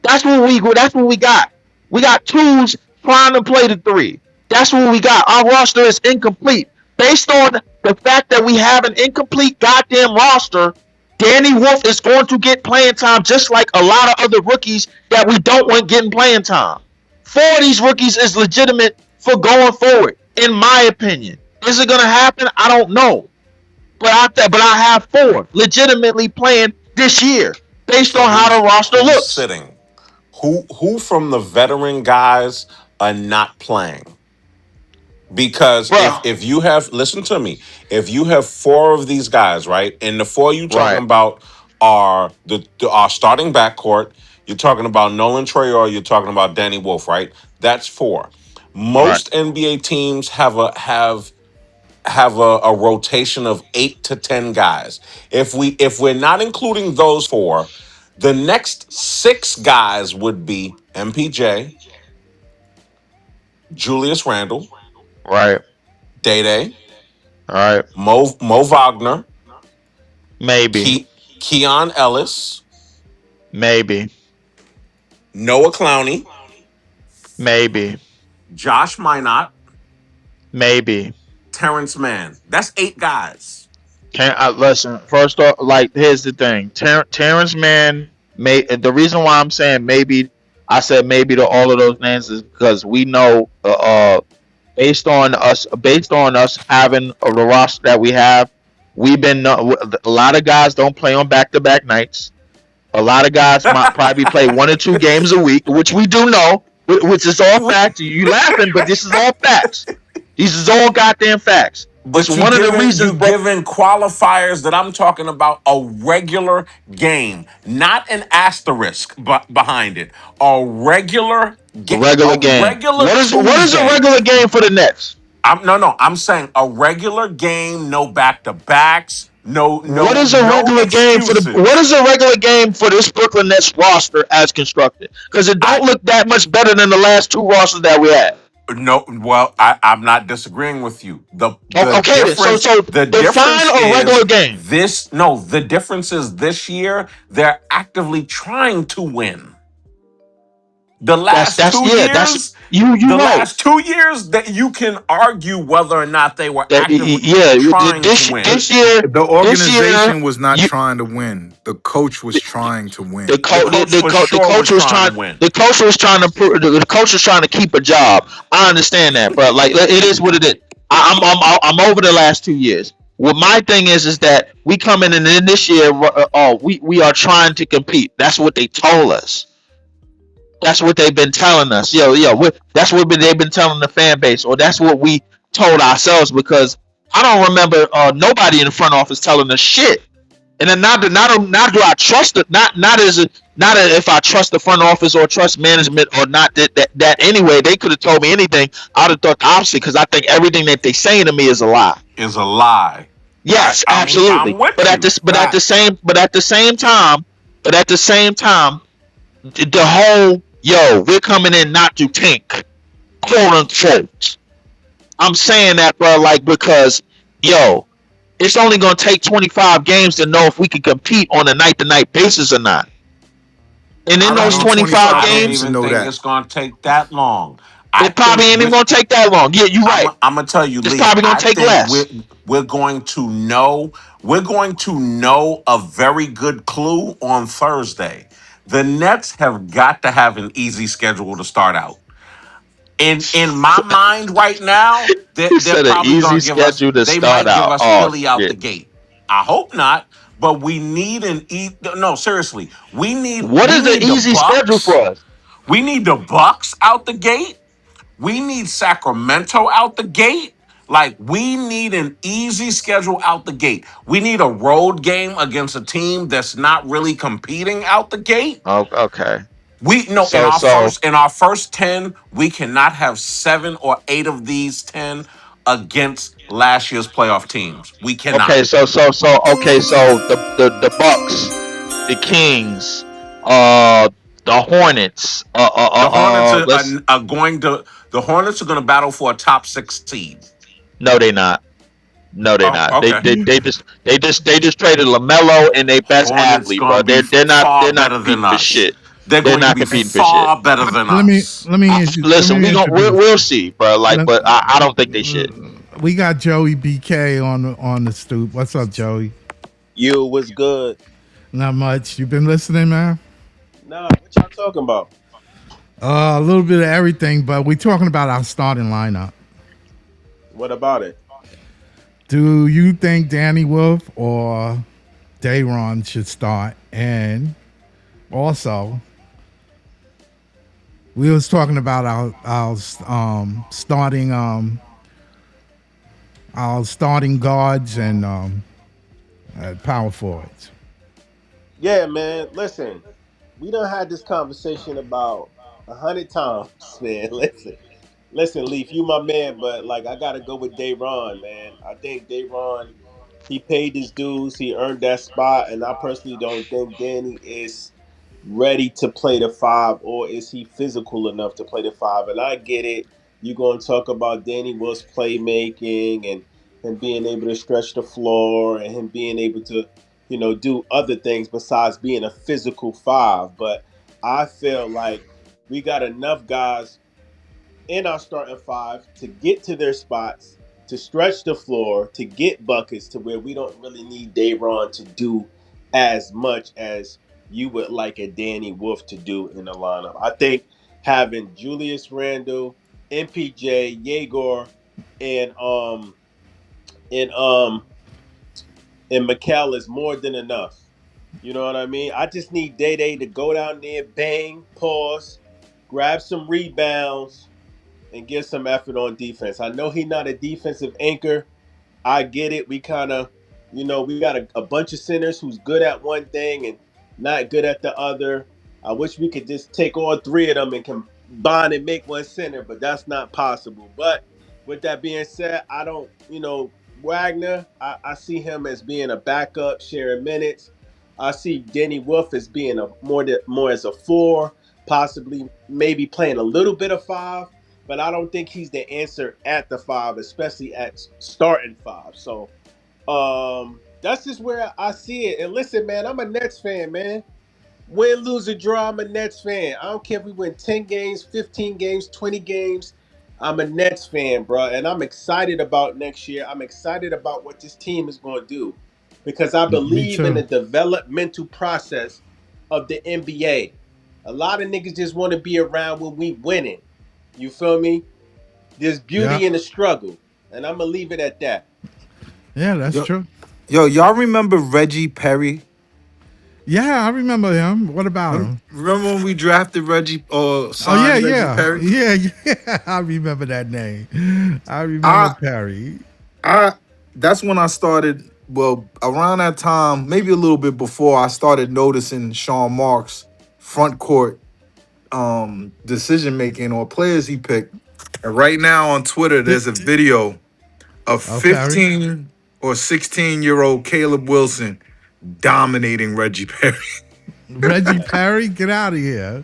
That's what we got. We got twos trying to play the three. That's what we got. Our roster is incomplete. Based on the fact that we have an incomplete goddamn roster, Danny Wolf is going to get playing time just like a lot of other rookies that we don't want getting playing time. 4 of these rookies is legitimate for going forward, in my opinion. Is it going to happen? I don't know. But I have 4 legitimately playing this year based So on how the roster who's looks. sitting? Who from the veteran guys are not playing? Because Bro, if you have, listen to me, if you have 4 of these guys, right, and the 4 you talking right, about are our starting backcourt, you're talking about Nolan Trayor, you're talking about Danny Wolf, right? That's 4. right. Most NBA teams have a rotation of 8 to 10 guys. If we're not including those 4, the next 6 guys would be MPJ, Julius Randle, Right. Day Day, All right. Mo Wagner, Maybe. Keon Ellis, Maybe. Noah Clowney, Maybe. Josh Minot, Maybe. Terrence Mann. That's 8 guys. Can I listen? First off, like here's the thing. Terrence Mann may the reason why I'm saying maybe I said maybe to all of those names is because we know based on us having the roster that we have, we've been a lot of guys don't play on back-to-back nights. A lot of guys might probably play 1 or 2 games a week, which we do know, which is all facts. You laughing, but this is all facts. These is all goddamn facts. It's But one of the reasons, bro. giving qualifiers that I'm talking about a regular game, not an asterisk behind it. A regular A game, regular a game. regular What is a Tuesday. regular game for the Nets? No. I'm saying a regular game, no back to backs, What is a no regular game for the? What excuses. is a regular game for this Brooklyn Nets roster as constructed? Because it I don't look that much better than the last 2 rosters that we had. No, well, I'm not disagreeing with you. Okay, then. So The define difference a regular is game. the difference is this year they're actively trying to win. The last That's two yeah. That's years, you the right. last 2 years that you can argue whether or not they were That actively yeah. trying to win. The This year organization was not you trying to win. The coach was trying to the win. The coach coach for the sure coach was was trying trying to win. the coach was trying to the coach was trying to keep a job. I understand that, bro. Like it is what it is. I'm over the last 2 years. What my thing is that we coming in this year. We are trying to compete. That's what they told us. That's what they've been telling us. That's what they've been telling the fan base, or that's what we told ourselves. Because I don't remember nobody in the front office telling us shit. And then not do I trust it? Not if I trust the front office or trust management or not. That anyway, they could have told me anything. I'd have thought the opposite because I think everything that they saying to me is a lie. Is a lie. Yes, I'm absolutely. with But at you. this, but at the same, the whole we're coming in not to tank, quote unquote. I'm saying that, bro, like because it's only gonna take 25 games to know if we can compete on a night-to-night basis or not. And I in don't those need 25 25 I don't games to games, even know think that. it's going to take that long. I it probably think ain't even we gonna take that long. Yeah, you're I'm right. gonna tell you, It's Lee. probably gonna I take think less. we're going to know a very good clue on Thursday. The Nets have got to have an easy schedule to start out. In my mind right now, He they're said an probably easy gonna give us. schedule to They start might give out. us Oh Philly out the shit. gate. I hope not, but we need no, seriously. What We is an need the easy schedule for Bucks. us? We need the Bucks out the gate. We need Sacramento out the gate. Like, we need an easy schedule out the gate. We need a road game against a team that's not really competing out the gate. Oh, okay. We no So in our first 10, we cannot have 7 or 8 of these 10 against last year's playoff teams. We cannot. okay, so the Bucks, the Kings, uh, the Hornets, The Hornets let's the Hornets are going to battle for a top 6 seed. no, they not. No, they're Oh, not. okay. They just traded LaMelo and their best Hornets athlete, bro. going to be They're far not better than beating the us. shit. They're They're going to not be competing for shit. far better than let me us. let me intro- let Listen, me introduce. we'll see, bro. Like, Let, but I don't think they should. we got Joey BK on the stoop. What's up, Joey? You was good. Not much. You been listening, man? Nah, what y'all talking about? A little bit of everything, but we're talking about our starting lineup. What about it? Do you think Danny Wolf or Dayron should start? And also, we was talking about our starting guards and power forwards. Yeah, man. Listen, we done had this conversation about 100 times, man. Listen, Leaf, you my man, but like I gotta go with Dayron, man. I think Dayron, he paid his dues, he earned that spot, and I personally don't think Danny is ready to play the five, or is he physical enough to play the five? And I get it. You're going to talk about Danny Will's playmaking and him being able to stretch the floor and him being able to, do other things besides being a physical five. But I feel like we got enough guys in our starting five to get to their spots, to stretch the floor, to get buckets to where we don't really need Dayron to do as much as you would like a Danny Wolf to do in the lineup. I think having Julius Randle, MPJ, Yegor, and and um and Mikal is more than enough. You know what I mean? I just need Day Day to go down there, bang, pause, grab some rebounds, and get some effort on defense. I know he's not a defensive anchor. I get it. We kind of, we got a bunch of centers who's good at one thing and not good at the other. I wish we could just take all three of them and combine and make one center, but that's not possible. But with that being said, I don't, Wagner, I see him as being a backup, sharing minutes. I see Denny Wolf as being a more as a four, possibly maybe playing a little bit of five, but I don't think he's the answer at the five, especially at starting five. So that's just where I see it. And listen, man, I'm a Nets fan, man. Win, lose, or draw, I'm a Nets fan. I don't care if we win 10 games, 15 games, 20 games. I'm a Nets fan, bro. And I'm excited about next year. I'm excited about what this team is going to do because I Me believe in too. the developmental process of the NBA. A lot of niggas just want to be around when we winning. You feel me? There's Yeah, beauty in the struggle. And I'm going to leave it at that. yeah, that's Yo, true. y'all remember Reggie Perry? Yeah, I remember him. What about him? Remember when we drafted Reggie or Oh yeah, signed Reggie yeah, Perry? yeah, yeah. I remember that name. I remember I Perry. I that's when I started. Well, around that time, maybe a little bit before, I started noticing Sean Marks front court decision making or players he picked. And right now on Twitter, Th- there's a video of Oh, Perry. 15 or 16-year-old Caleb Wilson dominating Reggie Perry. Reggie Perry, get out of here.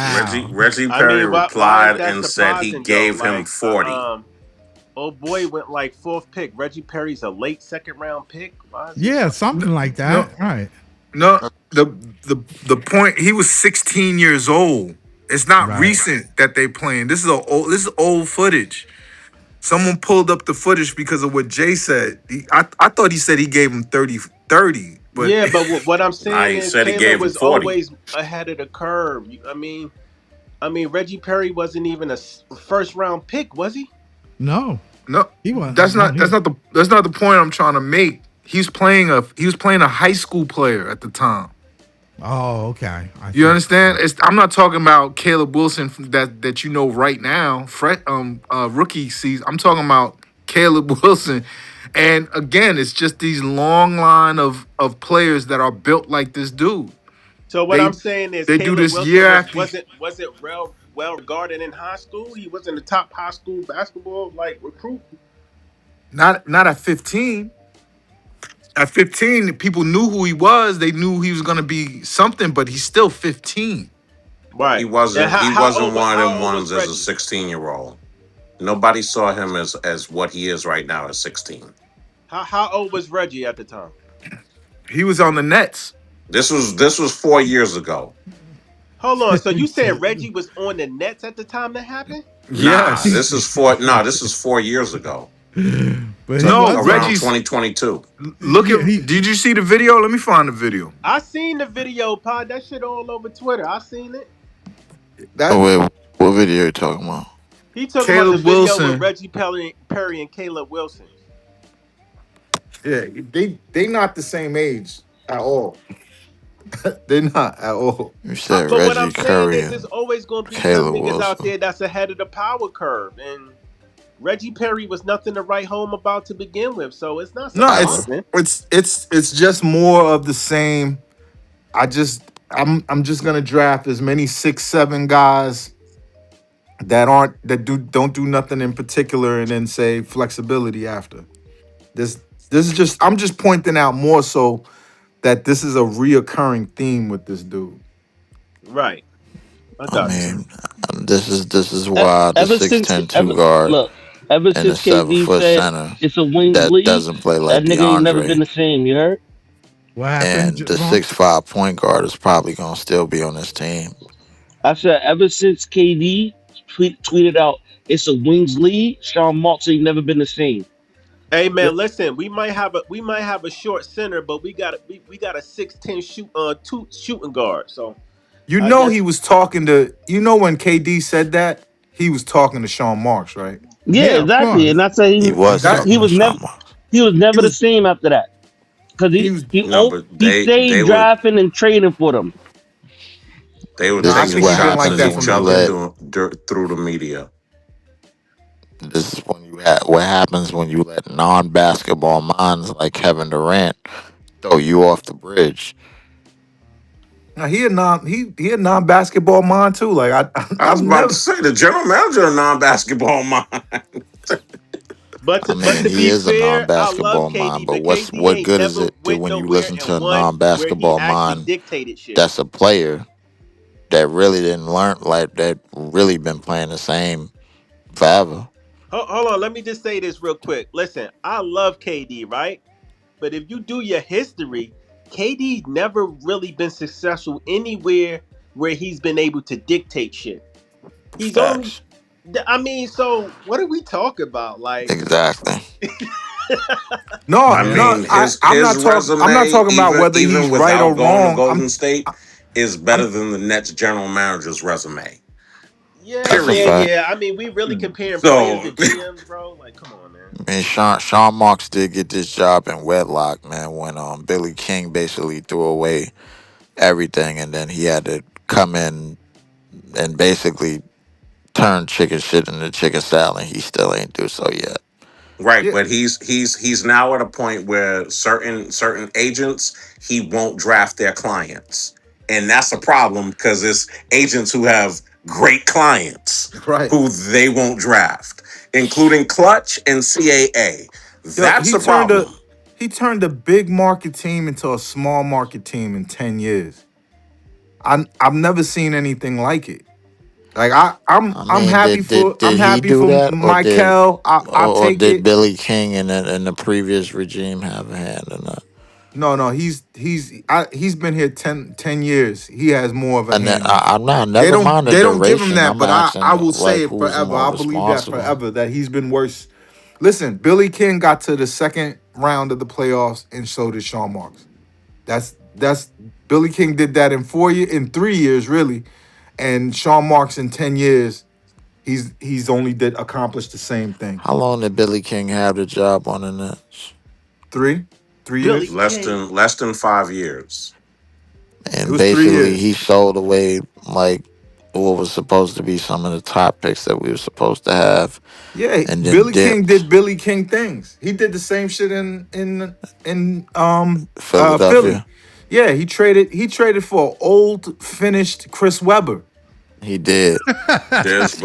Reggie Wow. Reggie I Perry mean, why is replied that and said he surprising though? gave him Like, 40. oh boy went like fourth pick. Reggie Perry's a late second round pick. Why is he Yeah, so? something like No, that. Right. no. The point, he was 16 years old. It's not Right. recent that they playing. This is old footage. Someone pulled up the footage because of what Jay said. I thought he said he gave him 30, but Yeah, but what I'm Nah, saying he is said he Caleb gave him was 40. always ahead of the curve. I mean Reggie Perry wasn't even a first round pick, was he? No, no, he wasn't. that's No, not he. the point I'm trying to make. He was playing a high school player at the time. Oh, okay. I You see. understand? I'm not talking about Caleb Wilson that you know right now, rookie season. I'm talking about Caleb Wilson. And again, it's just these long line of players that are built like this dude. So what I'm They saying is they do Caleb this Wilson year after. wasn't well regarded in high school. He wasn't a top high school basketball like recruit. Not at 15. At 15, people knew who he was. They knew he was gonna be something, but he's still 15. He Right. And wasn't he wasn't one of how them old was ones as a Reggie? 16-year-old. Nobody saw him as what he is right now at 16. How old was Reggie at the time? He was on the Nets. This was 4 years ago. Hold on. So you said Reggie was on the Nets at the time that happened? Nah, Yes. this is 4 years ago. But he So No, was around on. Reggie's. 2022. Look Yeah, at. he. Did you see the video? Let me find the video. I seen the video, pod. That shit all over Twitter. I seen it. That Oh wait, what video you talking about? He talking about the Caleb video with Wilson. Reggie Perry and Caleb Wilson. Yeah, they not the same age at all. They're not at all. You said But what I'm Reggie saying Curry is, there's and always going to be some Caleb niggas out Wilson. there that's ahead of the power curve, and Reggie Perry was nothing to write home about to begin with, so it's not No, I don't. surprising. it's just more of the same. I'm just gonna draft as many 6'7" guys that don't do nothing in particular, and then say flexibility after. This is just I'm just pointing out more so that this is a reoccurring theme with this dude. Right. I I got you. mean, this is why the Ever six since ten two ever guard look, ever and the since seven KD foot said center it's a wings that league, doesn't play that like nigga ain't never been DeAndre, the same. You heard? What happened, and the Javon? 6'5" point guard is probably gonna still be on this team. I said ever since KD tweeted out it's a wings league, Sean Marks ain't never been the same. Hey Yeah, man, listen, we might have a short center, but we got a 6'10" two shooting guard. So you I know guess he was talking to when KD said that he was talking to Sean Marks, right? Yeah, Yeah, of exactly. And course. I said He was That he talking to was never Sean Marks. he he was the was same after that because he was No, but he they stayed were drafting and trading for them. no, I This is taking think he what been shots like at happens that when from each the you other let. jump. through the media. This is when what happens when you let non-basketball minds like Kevin Durant throw you off the bridge. Now he a non basketball mind too. Like I I've was about to never say the general manager of non-basketball mind. but I to mean, he be is a fair, I love non-basketball mind, KD, but but KD what ain't good is never it went when you nowhere listen to and a won where he non-basketball actually mind dictated shit. that's a player that really didn't learn, like, that really been playing the same forever? Hold on, let me just say this real quick. Listen, I love KD, right? But if you do your history, KD never really been successful anywhere where he's been able to dictate shit. He's only, Facts. I mean, so what are we talking about? Like, Exactly. I Yeah. mean, his I'm not resume, talking about even whether he's even right or without going to wrong. Golden State, is better I'm than the Nets general manager's resume. yeah, That's a yeah, Period. fact. yeah. I mean, we really comparing players to So, GMs, bro. Like, come on, man. I mean, Sean Marks did get this job in wedlock, man, when Billy King basically threw away everything, and then he had to come in and basically turn chicken shit into chicken salad. He still ain't do so yet. right, yeah but he's now at a point where certain agents he won't draft their clients, and that's a problem because it's agents who have great clients right. who they won't draft, including Clutch and CAA. Yo, That's a problem. he turned a big market team into a small market team in 10 years. I've never seen anything like it. Like I mean, I'm did he happy do for that, Michael. I'll or take did it. Billy King and the previous regime have a hand in that? No, he's been here 10 years. He has more of a And then hand in it. I'm not, never mind the They don't give him duration. that, I'm but I asking, will like, say it who's forever. more I'll believe that responsible? forever that he's been worse. Listen, Billy King got to the second round of the playoffs, and so did Sean Marks. That's Billy King did that in 3 years, really. And Sean Marks in 10 years, he's only did accomplish the same thing. How long did Billy King have the job on the Nets? Three? three Billy years? King. Less than 5 years. It And was three basically, years. he sold away, like, what was supposed to be some of the top picks that we were supposed to have, Yeah, and then Billy King did dipped. Billy King things. He did the same shit in Philly. Philadelphia. Yeah, he traded for old finished Chris Webber. He did. There's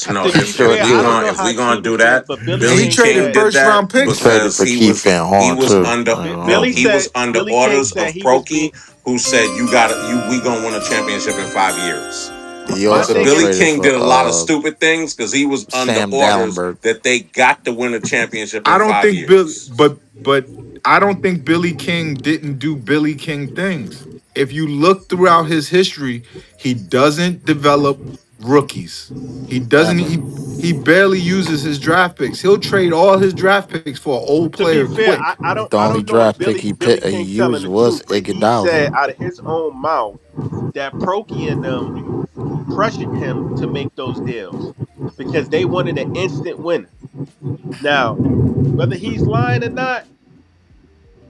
no To He be sure fair, I don't did. know if how we gonna true do this is, that, but Billy And he Billy King traded King said did first that round He picks. traded because for Keith Van he Horn was too. under no Billy he was said under Billy King orders said of he was being. Prokey, who said you got to you we gonna win a championship in 5 years. He My So also thing Billy is, traded King for did a lot of stupid things because he was under Sam orders Dallenberg. that they got to win a championship I in don't five think Bill, years. but I don't think Billy King didn't do Billy King things. If you look throughout his history, he doesn't develop rookies. He doesn't. Never. He barely uses his draft picks. He'll trade all his draft picks for an old To be player fair, quick. The I only don't know if draft pick Billy he King telling used the was truth, but he said Iguodala. out of his own mouth that Prokey and them pressured him to make those deals because they wanted an instant winner. Now, whether he's lying or not,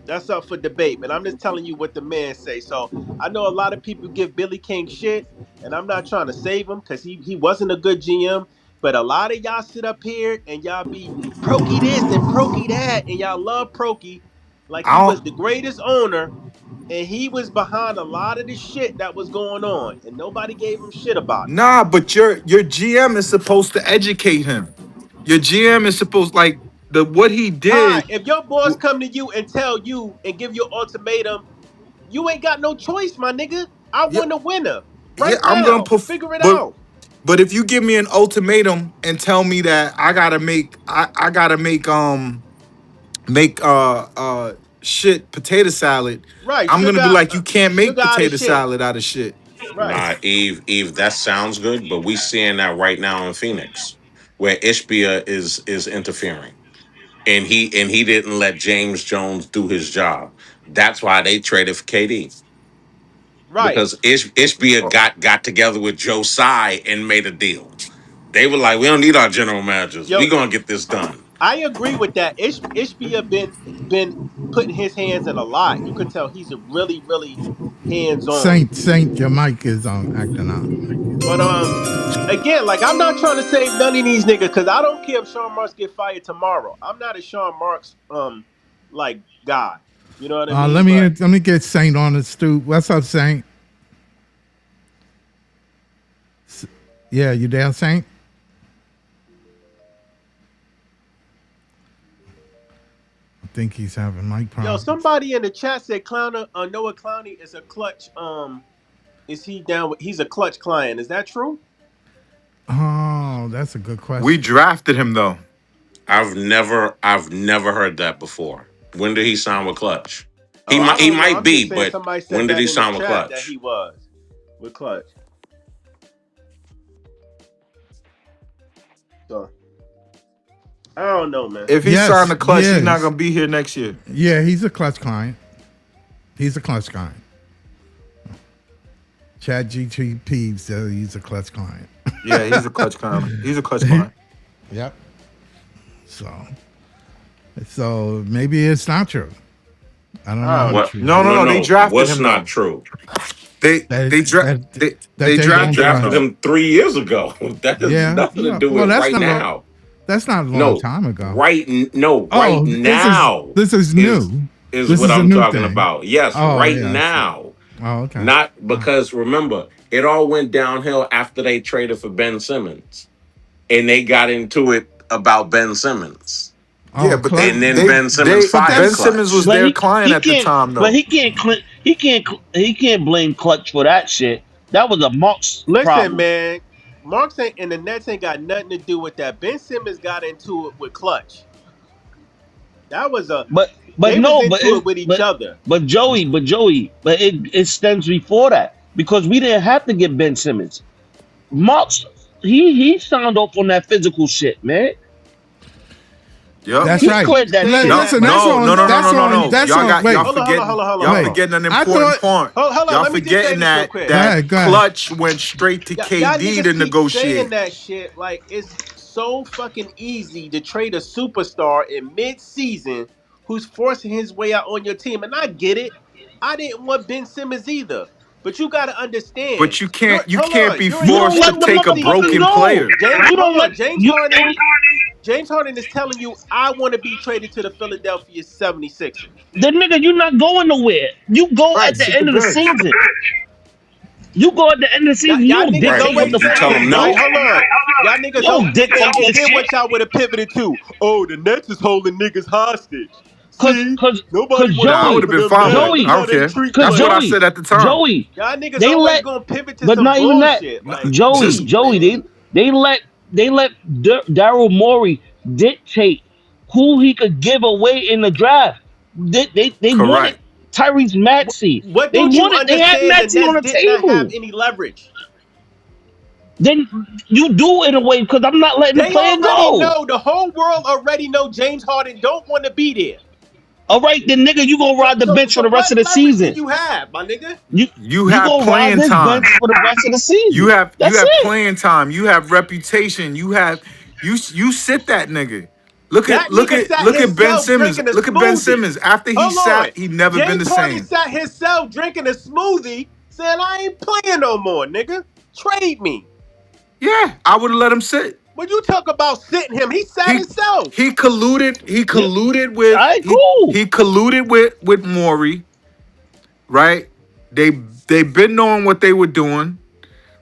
that's up for debate. But I'm just telling you what the man say. So I know a lot of people give Billy King shit, and I'm not trying to save him because he wasn't a good GM. But a lot of y'all sit up here and y'all be Prokey this and Prokey that, and y'all love Prokey like he I was the don't. greatest owner, and he was behind a lot of the shit that was going on, and nobody gave him shit about it. Nah, but your GM is supposed to educate him. Your GM is supposed like the what he Hi, did. if your boss come to you and tell you and give you an ultimatum, you ain't got no choice, my nigga. I Yeah, want a winner yeah, right I'm gonna now. put. Figure it But out. if you give me an ultimatum and tell me that I gotta make shit potato salad, Right, I'm gonna be like, you can't make sugar out of potato shit. salad out of shit. Right, Nah, Eve, that sounds good, but we seeing that right now in Phoenix, where Ishbia is interfering, and he didn't let James Jones do his job. That's why they traded for KD, right. because Ishbia got together with Joe Tsai and made a deal. They were like, we don't need our general managers. Yo, We gonna get this done. I agree with that. Ishbia been putting his hands in a lot. You could tell he's a really hands on. Saint, your mic is acting out. But again, like I'm not trying to save none of these niggas because I don't care if Sean Marks get fired tomorrow. I'm not a Sean Marks like guy. You know what I mean? But Let me get Saint on the stoop. What's up, Saint? Yeah, you there, Saint? I think he's having mic yo, problems. somebody in the chat said Clowner Noah Clowney is a clutch. Is he down with? He's a clutch client. Is that true? Oh, that's a good We question. drafted him though. I've never heard that before. When did he sign with Clutch? Oh, I He don't know. might I'm just be, saying but somebody when said did that he in the sign with chat that Clutch? he was with clutch. So I don't know, man. If he signed Yes, the he clutch, he's not is. gonna be here next year. Yeah, he's a clutch client. He's a clutch client. Chad GTP said he's a clutch client. Yeah, he's a clutch client. He's a clutch client. Yep. So maybe it's not true. I don't I know don't how know. What? true No, that no, is. No, no. They no. drafted What's him not though. true? They That they dra- that they that they they They won't drafted him drafted trust. though. him 3 years ago. That has Yeah. nothing to No. do Well, with right now. that's not a long No, time ago. right Oh, now this is is new. is This what is a I'm new talking thing. about. Yes, Oh right yeah, I see. now. Oh okay. Not Oh. because remember, it all went downhill after they traded for Ben Simmons. And they got into it about Ben Simmons. Yeah, Oh, but clutch. And then Ben Simmons But fired Ben that's Simmons was Clutch. but their client he at the can't time but though. he can't blame Clutch for that shit. That was a Monk's Listen, problem. man. Marks ain't and the Nets ain't got nothing to do with that. Ben Simmons got into it with Clutch. That was a But they was no, but into it it, with each other. but it stems before that because we didn't have to get Ben Simmons. Monk's he signed off on that physical shit, man. Yep. That's Niggas He right. keep cleared that saying shit. No, that, Listen, but that's no, no, on. no, no, That's no, no, on. no. That's Y'all on. got y'all Wait, hold on, hold on, forgetting hold on, hold on, y'all hold wait. on. forgetting an I important thought. point. Hold on, Y'all let me just say forgetting this real that quick. Go that ahead. Go ahead. Clutch went straight to Y'all KD to niggas keep saying negotiate. that shit like it's so fucking easy to trade a superstar in mid-season who's forcing his way out on your team. And I get it. I didn't want Ben Simmons either. But you gotta understand. But You're you hold can't on, be you're in You your don't forced to let the take a midseason. motherfucker broken go. player. You don't Hold let on, you. James Harden is telling you I want to be traded to the Philadelphia 76ers. The nigga, you're not going nowhere. You go Right, at the sit the end of the bench. season. You go at the end of the season. You Y'all don't niggas Right. dictate what always the You fuck say tell nigga them right, do. no. hold on. Y'all You niggas don't always say, dictate and the then shit. what y'all would have pivoted to? Oh, the Nets is holding niggas hostage. Cause, See, cause, nobody cause want to Nah, I play would Joey, have for been them fine with now. it. That's I Joey, how don't they care. treat cause That's what I players. Joey, said at the time. Joey, Y'all niggas they always let, gonna pivot to but some not even that. bullshit. Nah, Like, just Joey, man. they let Daryl Morey dictate who he could give away in the draft. They wanted Correct. Tyrese Maxey. What They don't you wanted. They had understand? The Maxey on Nets the did not have table. any leverage. Then you do in a way because I'm not letting the They player already go. know. The whole world already know James Harden don't want to be there. All right, then nigga, you gonna So ride the so bench for so the rest what of the leverage do season. you have, my nigga? You You you have gonna ride playing this bench time. for the rest of the You season. have you That's have it. playing time. You have reputation. You sit that nigga. Look at That look nigga at sat look at Ben himself Simmons. drinking a Look at Ben smoothie. Simmons. After he Hold on. sat, he never been the James Harden same. sat himself drinking a smoothie, saying, I ain't playing no more, nigga. Trade me. Yeah, I would have let him sit. When you talk about sitting him, he sat He himself. he colluded. He Yeah. colluded All with right, cool. he colluded with Maury, right? They they've been knowing what they were doing.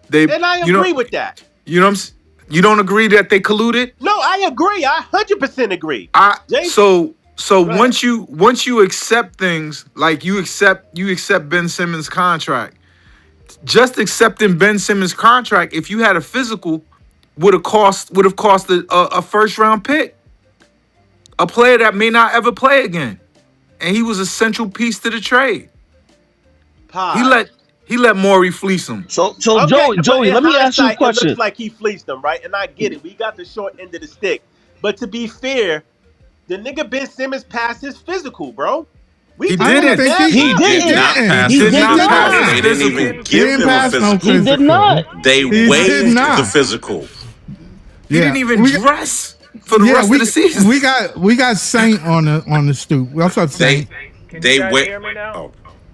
They And I you know agree with that. you know what you don't agree that they colluded? No, I agree. I 100% agree. I James, so go ahead. once you accept things like you accept Ben Simmons' contract. Just accepting Ben Simmons' contract, if you had a physical, would have cost a first round pick, a player that may not ever play again, and he was a central piece to the trade. He Pod. let he let Maury fleece him. So Okay, but Joey, in let me ask you a hindsight, it looks question. like he fleeced them, right? And I get it. We got the short end of the stick. But to be fair, the nigga Ben Simmons passed his physical, bro. We He I taking don't a didn't. think bad He he look. Did didn't. not didn't. pass He the Did did not physical. pass his not. They didn't physical. even He give didn't him a pass no He physical. did physical. not. They He did waived the not. physical. He didn't Yeah, even we got, dress for the yeah rest of the season. we got Saint on the stoop. What's up, They Saint? Can you they guys wait. hear me now? Oh.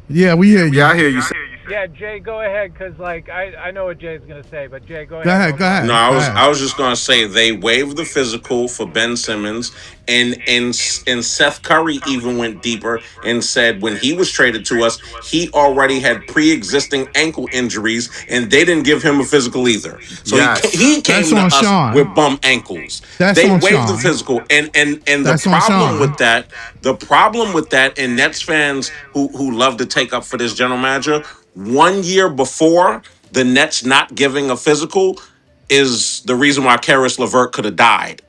Yeah, we hear Yeah, you. I hear you. Yeah, Jay, go ahead, cause like I know what Jay's gonna say, but Jay, go Go ahead, ahead, one go more. No, ahead, I go was ahead. I was just gonna say they waived the physical for Ben Simmons, and Seth Curry even went deeper and said when he was traded to us, he already had pre-existing ankle injuries, and they didn't give him a physical either. So Yes. he That's came on to us with Sean. bum ankles. That's They on waived the Sean. physical, and the That's on problem Sean. with that, the problem with that, and Nets fans who love to take up for this general manager, 1 year before the Nets not giving a physical is the reason why Karis LeVert could have died.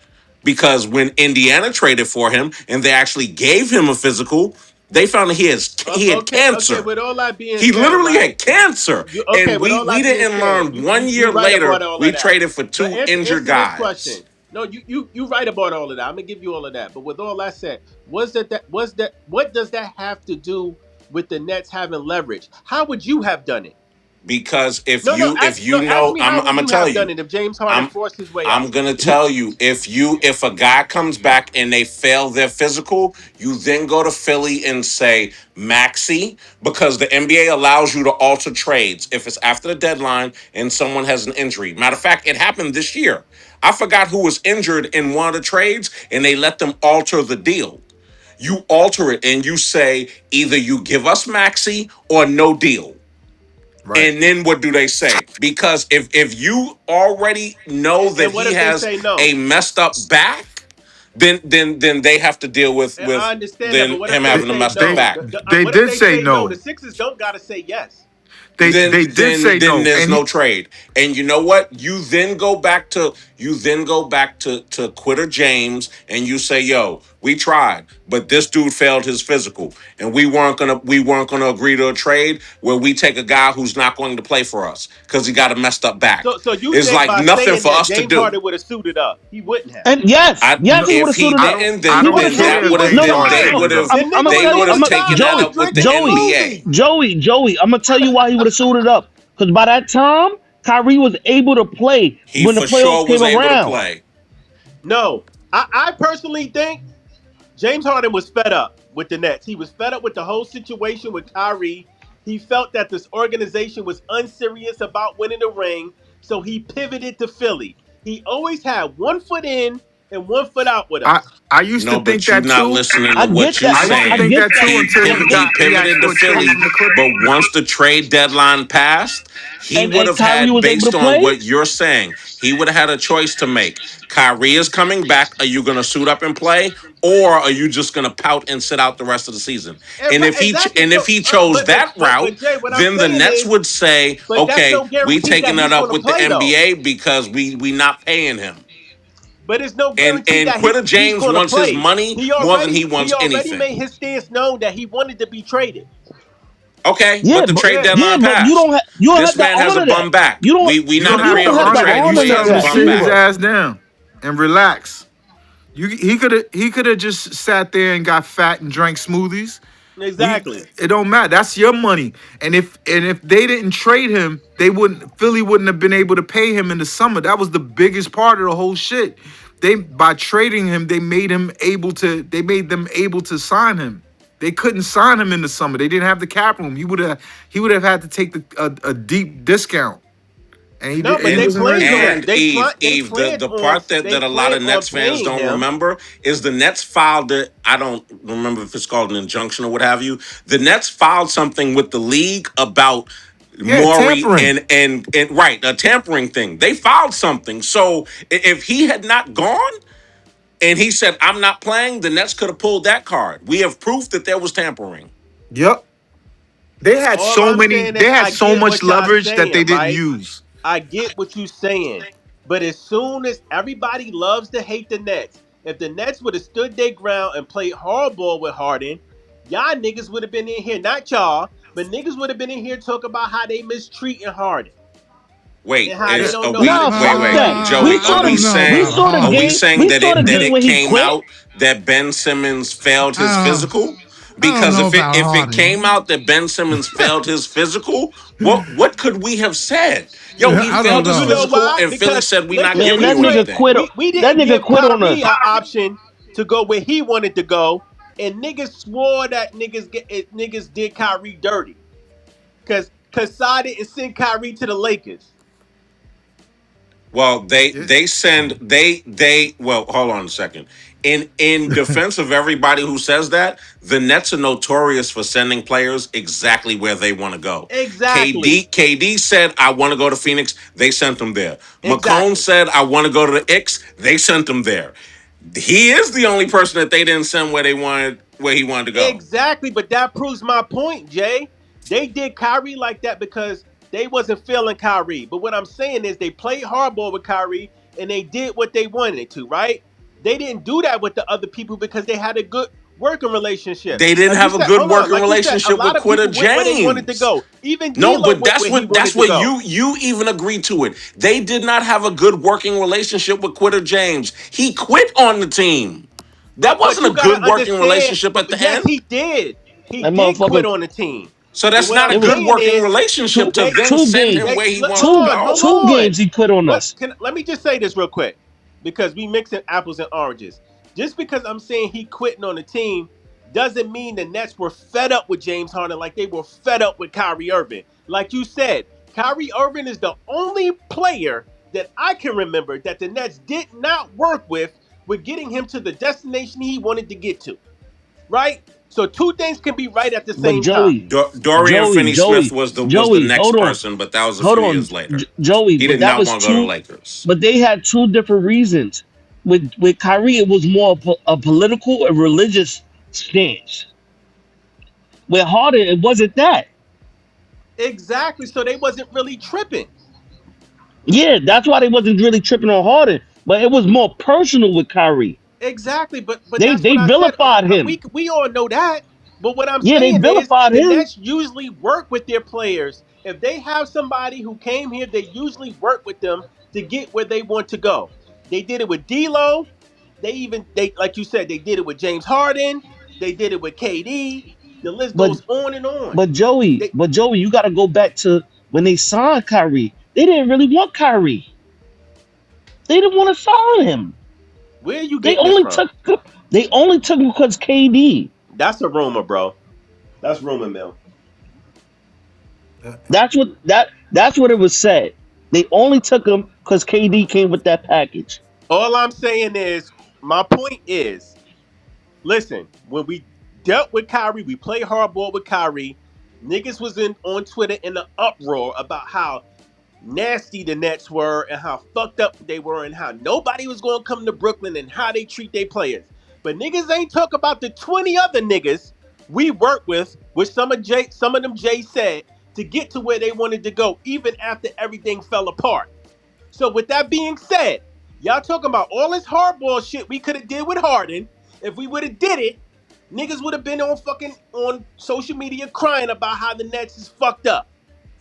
Because when Indiana traded for him and they actually gave him a physical, they found that he had Okay. cancer. With all that being He said, literally right? had cancer, Okay, and with we all we that being didn't said, learn one you year right about later. all of We that. traded for But two injured answer this guys question. No, you right about all of that. I'm gonna give you all of that. But with all that said, was that what does that have to do with the Nets having leverage? How would you have done it? because if No, no, you if you ask know, me I'm how I'm would gonna you tell have done you. it if James Harden I'm forced his way I'm out? gonna tell you if a guy comes back and they fail their physical, you then go to Philly and say Maxi, because the NBA allows you to alter trades if it's after the deadline and someone has an injury. Matter of fact, it happened this year. I forgot who was injured in one of the trades, and they let them alter the deal. You alter it and you say either you give us Maxi or no deal. Right. And then what do they say? Because if you already know that And what he if they has say no? a messed up back, then they have to deal with And I understand that, but then what if him they They having a say messed up no? they back. they What if did they say say no? The no. Sixers don't gotta say yes. They did say Then no. there's And no he trade. And you know what? You then go back to Quitter James and you say, "Yo, we tried, but this dude failed his physical, and we weren't gonna agree to a trade where we take a guy who's not going to play for us because he got a messed up back. So you It's think like by nothing saying for that us to James do. Harden would have suited up? He wouldn't have. And yes, I yes, he would If have he suited up. didn't, I He then would don't have then suited. care that the would way have No, he no, then no, thought no, he they no. would suited have up. I'm, The I'm gonna they nigga tell would you. was have I'm a, taken that outside Joey, up with the drinking Joey, NBA. smoothies. Joey. I'm gonna tell you why he would have suited up. Because by that time, Kyrie was able to play He when the for playoffs sure came was able to around. play. No, I personally think James Harden was fed up with the Nets. He was fed up with the whole situation with Kyrie. He felt that this organization was unserious about winning the ring, so he pivoted to Philly. He always had one foot in and one foot out with I us. I used to No, think but you that not too. listening to I what get you that. I No, used to I saying. think get that that. too until But he but He got he asked pivoted to for a trade Philly, from the Clippers. but once the trade deadline passed, he would and have Kyrie had, was able to based on play. what you're saying, he would have had a choice to make. Kyrie is coming back. Are you going to suit up and play, or are you just going to pout and sit out the rest of the season? And And right, if exactly. and if So, he chose that but route, Jay, what I'm then the saying Nets is, would say, but that's "Okay, no we guarantee that taking that he's up going to with the play though. NBA because we not paying him." But it's no And guarantee that Quitter he's James going to wants his play. money more than he He wants already anything. made his stance known that he wanted to be traded. Okay, Yeah, but the but trade Yeah. yeah, deadline but you passed. don't have This to man has a honor that. bum back. You don't We You not don't have you to agreeing don't on the have to honor it. trade. You honor We tell saying that him it's to a bum sit his back. receiver. ass down and relax. He could have just sat there and got fat and drank smoothies. We Exactly. It don't matter. That's your money. And if they didn't trade him, Philly wouldn't have been able to pay him in the summer. That was the biggest part of the whole shit. They By trading him, they made them able to sign him. They couldn't sign him in the summer. They didn't have the cap room. He would have had to take a deep discount. And No, but he And they wasn't ready planned for that. on and they plan they Eve, the planned the on part that, they that a lot of planned on Nets fans paying don't him. remember is the Nets filed it. I don't remember if it's called an injunction or what have you. The Nets filed something with the league about Yeah, Maury tampering. and right, a tampering thing. They filed something. So if he had not gone and he said, I'm not playing, the Nets could have pulled that card. We have proof that there was tampering. Yep. All I'm saying They is had I so get much what y'all leverage that they saying, didn't right? use. I get what you saying. But as soon as everybody loves to hate the Nets, if the Nets would have stood their ground and played hardball with Harden, y'all niggas would have been in here, not y'all, but niggas would have been in here talking about how they mistreating Harden and Wait, how they Yeah. don't are know how we Nah, to wait, fuck guard that. wait, people. We Joey, saw I don't know we about saw the are we Harden. game. saying We that saw the that game it when he came quit. out that Ben Simmons failed his Uh, physical? I don't Because know if it about if it came Harden. out that Ben Simmons failed his physical, what could we have said? Yo, he I don't failed his You know. know physical why? and Philly Because said we not listen, Man, giving that you nigga anything. quit. we That didn't nigga give quit on Kyrie us. an option to go where he wanted to go, and niggas swore that niggas did Kyrie dirty. Cause Saad didn't send Kyrie to the Lakers. Well, It, they send they well, hold on a second. In defense of everybody who says that, the Nets are notorious for sending players exactly where they want to go. Exactly. KD said I want to go to Phoenix. They sent him there. McCone Exactly. said I want to go to the X. They sent him there. He is the only person that they didn't send where he wanted to go. Exactly. But that proves my point, Jay. They did Kyrie like that because they wasn't feeling Kyrie. But what I'm saying is they played hardball with Kyrie and they did what they wanted to, right? They didn't do that with the other people because they had a good working relationship. They didn't Like you have a said, good hold on. working Like you said, a relationship with lot of Quitter people went where they wanted to James. go. Even No, D'Lo but went where he wanted that's to what go. you even agreed to it. They did not have a good working relationship with Quitter James. He quit on the team. That But wasn't you a gotta good working understand, relationship at the yes, end. he did. He That did quit motherfucker. on the team. So But that's what not I'm a It was good saying working is relationship to then two send games. him where he wanted to hold on, go. hold Two on. games he quit on us. Let me just say this real quick because we mixing apples and oranges. Just because I'm saying he quitting on the team doesn't mean the Nets were fed up with James Harden like they were fed up with Kyrie Irving. Like you said, Kyrie Irving is the only player that I can remember that the Nets did not work with getting him to the destination he wanted to get to. Right? So two things can be right at the But same time. Dorian Finney-Smith was the next Hold on, person, but that was a hold few on, years later. Joey. He But did that not was want to go to the two. Lakers. But they had two different reasons. With Kyrie, it was more of a political and religious stance. With Harden, it wasn't that. Exactly. So they wasn't really tripping. Yeah, that's why they wasn't really tripping on Harden. But it was more personal with Kyrie. Exactly, but They that's what they I said. vilified him. We all know that. But what I'm Yeah, they saying is vilified the him. Nets usually work with their players. If they have somebody who came here, they usually work with them to get where they want to go. They did it with D'Lo. They like you said, they did it with James Harden. They did it with KD. The list But goes on and on. Joey, They, you got to go back to when they signed Kyrie. They didn't really want Kyrie. They didn't want to sign him. where are you They getting this only from? took they only took him because KD. That's a rumor, bro. That's rumor mill. That's what it was said. They only took him because KD came with that package. All I'm saying is, my point is, listen, when we dealt with Kyrie, we played hardball with Kyrie. Niggas was in on Twitter in the uproar about how nasty the Nets were and how fucked up they were and how nobody was going to come to Brooklyn and how they treat their players. But niggas ain't talk about the 20 other niggas we worked with, which some of them Jay said, to get to where they wanted to go, even after everything fell apart. So with that being said, Y'all talking about all this hardball shit we could have did with Harden. If we would have did it, niggas would have been on social media crying about how the Nets is fucked up.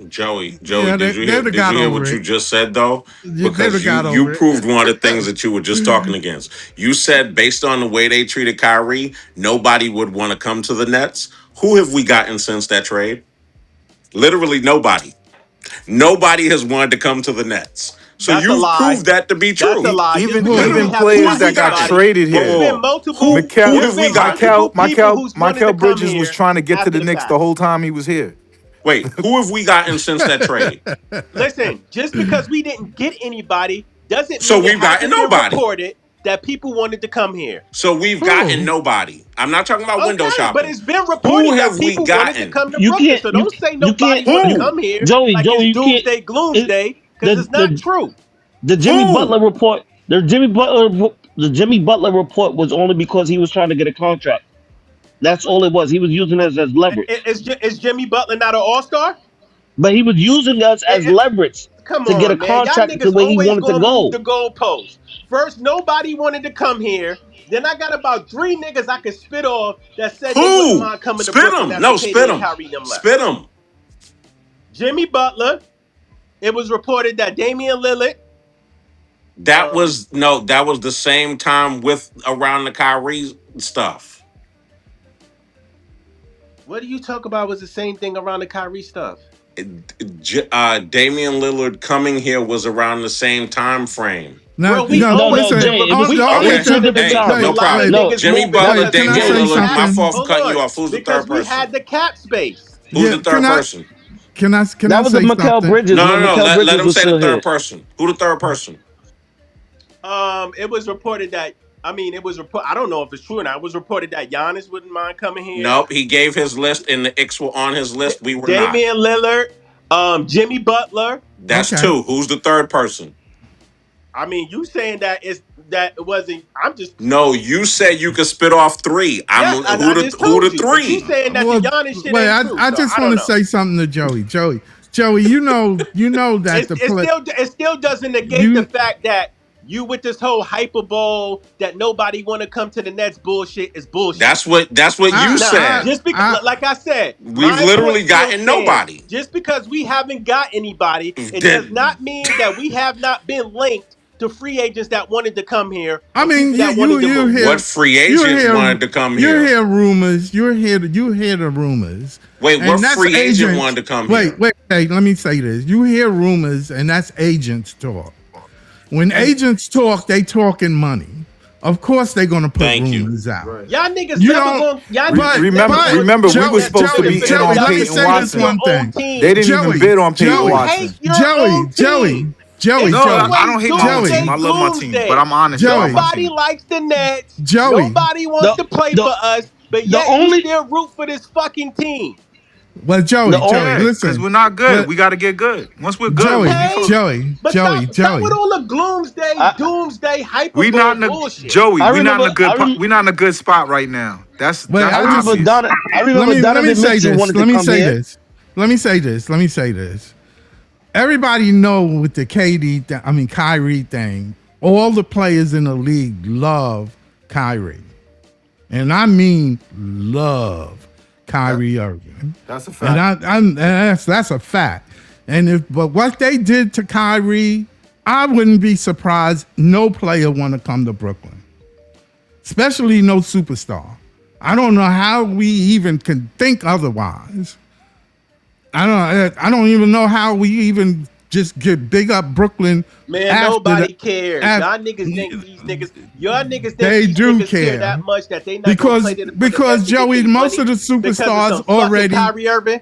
Joey, Yeah, they'd have did you got hear over what you it. just said though? They'd Because have you got you over proved one of the it. things that you were just talking against. You said based on the way they treated Kyrie, nobody would want to come to the Nets. Who have we gotten since that trade? Literally nobody. Nobody has wanted to come to the Nets. So That's a you've lie. proved that to be That's a true. lie. Just Even because we Who? even haven't Who players got have we that got gotten? anybody, traded Whoa, it's here. whoa, been whoa. multiple. Who Mikel, It's have we been gotten? multiple people who's wanted to Mikel come Bridges was here trying to get to after the the Knicks the fact. whole time he was here. Wait, who have we gotten since that trade? Listen, just because we didn't get anybody doesn't So mean it we've gotten hasn't been nobody. reported that people wanted to come here. So we've gotten Who? nobody. I'm not talking about window Okay, but shopping. it's been Who reported that have we people wanted to gotten? come to You Brooklyn. can't So don't say nobody want to Who? come here like Joey, it's you can't doomsday, it, gloomsday, because the it's not true. the Jimmy Who? Butler report the Jimmy Butler report was only because he was trying to get a contract. That's all it was. He was using us as leverage. Is Jimmy Butler not an all star? But he was using us as leverage Come to get a on, man. Y'all contract to niggas where he always wanted to gonna move go. the goalposts. First, nobody wanted to come here. Then I got about three niggas I could spit off that said they wouldn't Who? mind coming to Spit Brooklyn him. after No, KD spit and him. Kyrie and them left. Spit him. Jimmy Butler. It was reported that Damian Lillard. That was no, that was the same time with around the Kyrie stuff. What do you talk about was the same thing around the Kyrie stuff? Damian Lillard coming here was around the same time frame. No, Bro, we no. No, always no, Listen. been Jay, it was The we it was only Okay. always two been thing. different Hey, peeping no times. a lot of problem. Wait, No, niggas Jimmy moving Butler, wait. because Can I Damian because say we Lillard. had My something? fault for hold cutting you on off. Who's the because third we had person? the cap space. Who's the Yeah. third person? Can I that was say Mikel something? Bridges No, when no, no. Mikel Let Bridges him was say the still third here. person. Who the third person? It was reported that it was report. I don't know if it's true or not. It was reported that Giannis wouldn't mind coming here. Nope. He gave his list and the Icks were on his list. We were not. Damian Lillard, Jimmy Butler. That's Okay. two. Who's the third person? You saying that it wasn't? I'm just No, you said you could spit off three. yes, Who I the just who told the you. But you three? saying that the Well, Giannis shit wait. ain't I true. I So just I want don't to know. say something to Joey. Joey. You know that the play. It still doesn't negate the You. fact that you with this whole hyperbole that nobody want to come to the Nets bullshit is bullshit. That's what you Now, said. just because, like I said, We've my point literally still gotten stands. nobody. Just because we haven't got anybody, it does Then not mean that we have not been linked to free agents that wanted to come here I or mean, people you that you wanted to you move. what hear free you agent hear wanted to come you here? hear rumors. You hear the rumors. Wait, what And that's free agent agents. wanted to come Wait, here? wait. Hey, let me say this. You hear rumors, and that's agents talk. When agents talk, they talking money. Of course, they're gonna put Thank you. rumors out. Right. Y'all niggas You never don't. going y'all Re- niggas remember, never gonna remember, we take were that supposed to be benefit in of on the Let me doubt Peyton say because it's this your Watson. one own thing. They team. didn't even Joey, bid on Peyton You Joey, Watson. hate your own Joey, team. Joey, It's No, I Joey, always don't hate my own doomsday, team. Joey, I love my team, but gloomsday. I'm honest. I love Joey, my Nobody team. likes the Nets. Joey. Nobody wants The to play the for us, but the yet you only still root for this fucking team. Well, the Joey, only Yeah, because listen. we're not good. Let We got to get good. Once we're good, we'll be Joey, fine. Okay? Joey, But Joey, stop with Joey. all the gloomsday, I doomsday, We not in hyperbole a bullshit. Joey. I We not in remember a good. We not in a good spot right now. Wait, I That's remember obvious. let me Donovan say Mitchell this. wanted to come here. Let me say this. Everybody know with the Kyrie thing, all the players in the league love Kyrie. And I mean love Kyrie Irving. That's a And fact. and that's a fact. But what they did to Kyrie, I wouldn't be surprised no player want to come to Brooklyn. Especially no superstar. I don't know how we even can think otherwise. I don't even know how we even just get big up Brooklyn. Man, nobody cares. Y'all niggas think They these do niggas care care. that much that they not gonna play Because for the Nets to get Joey, their most money of the because of superstars some fucking Kyrie Irving.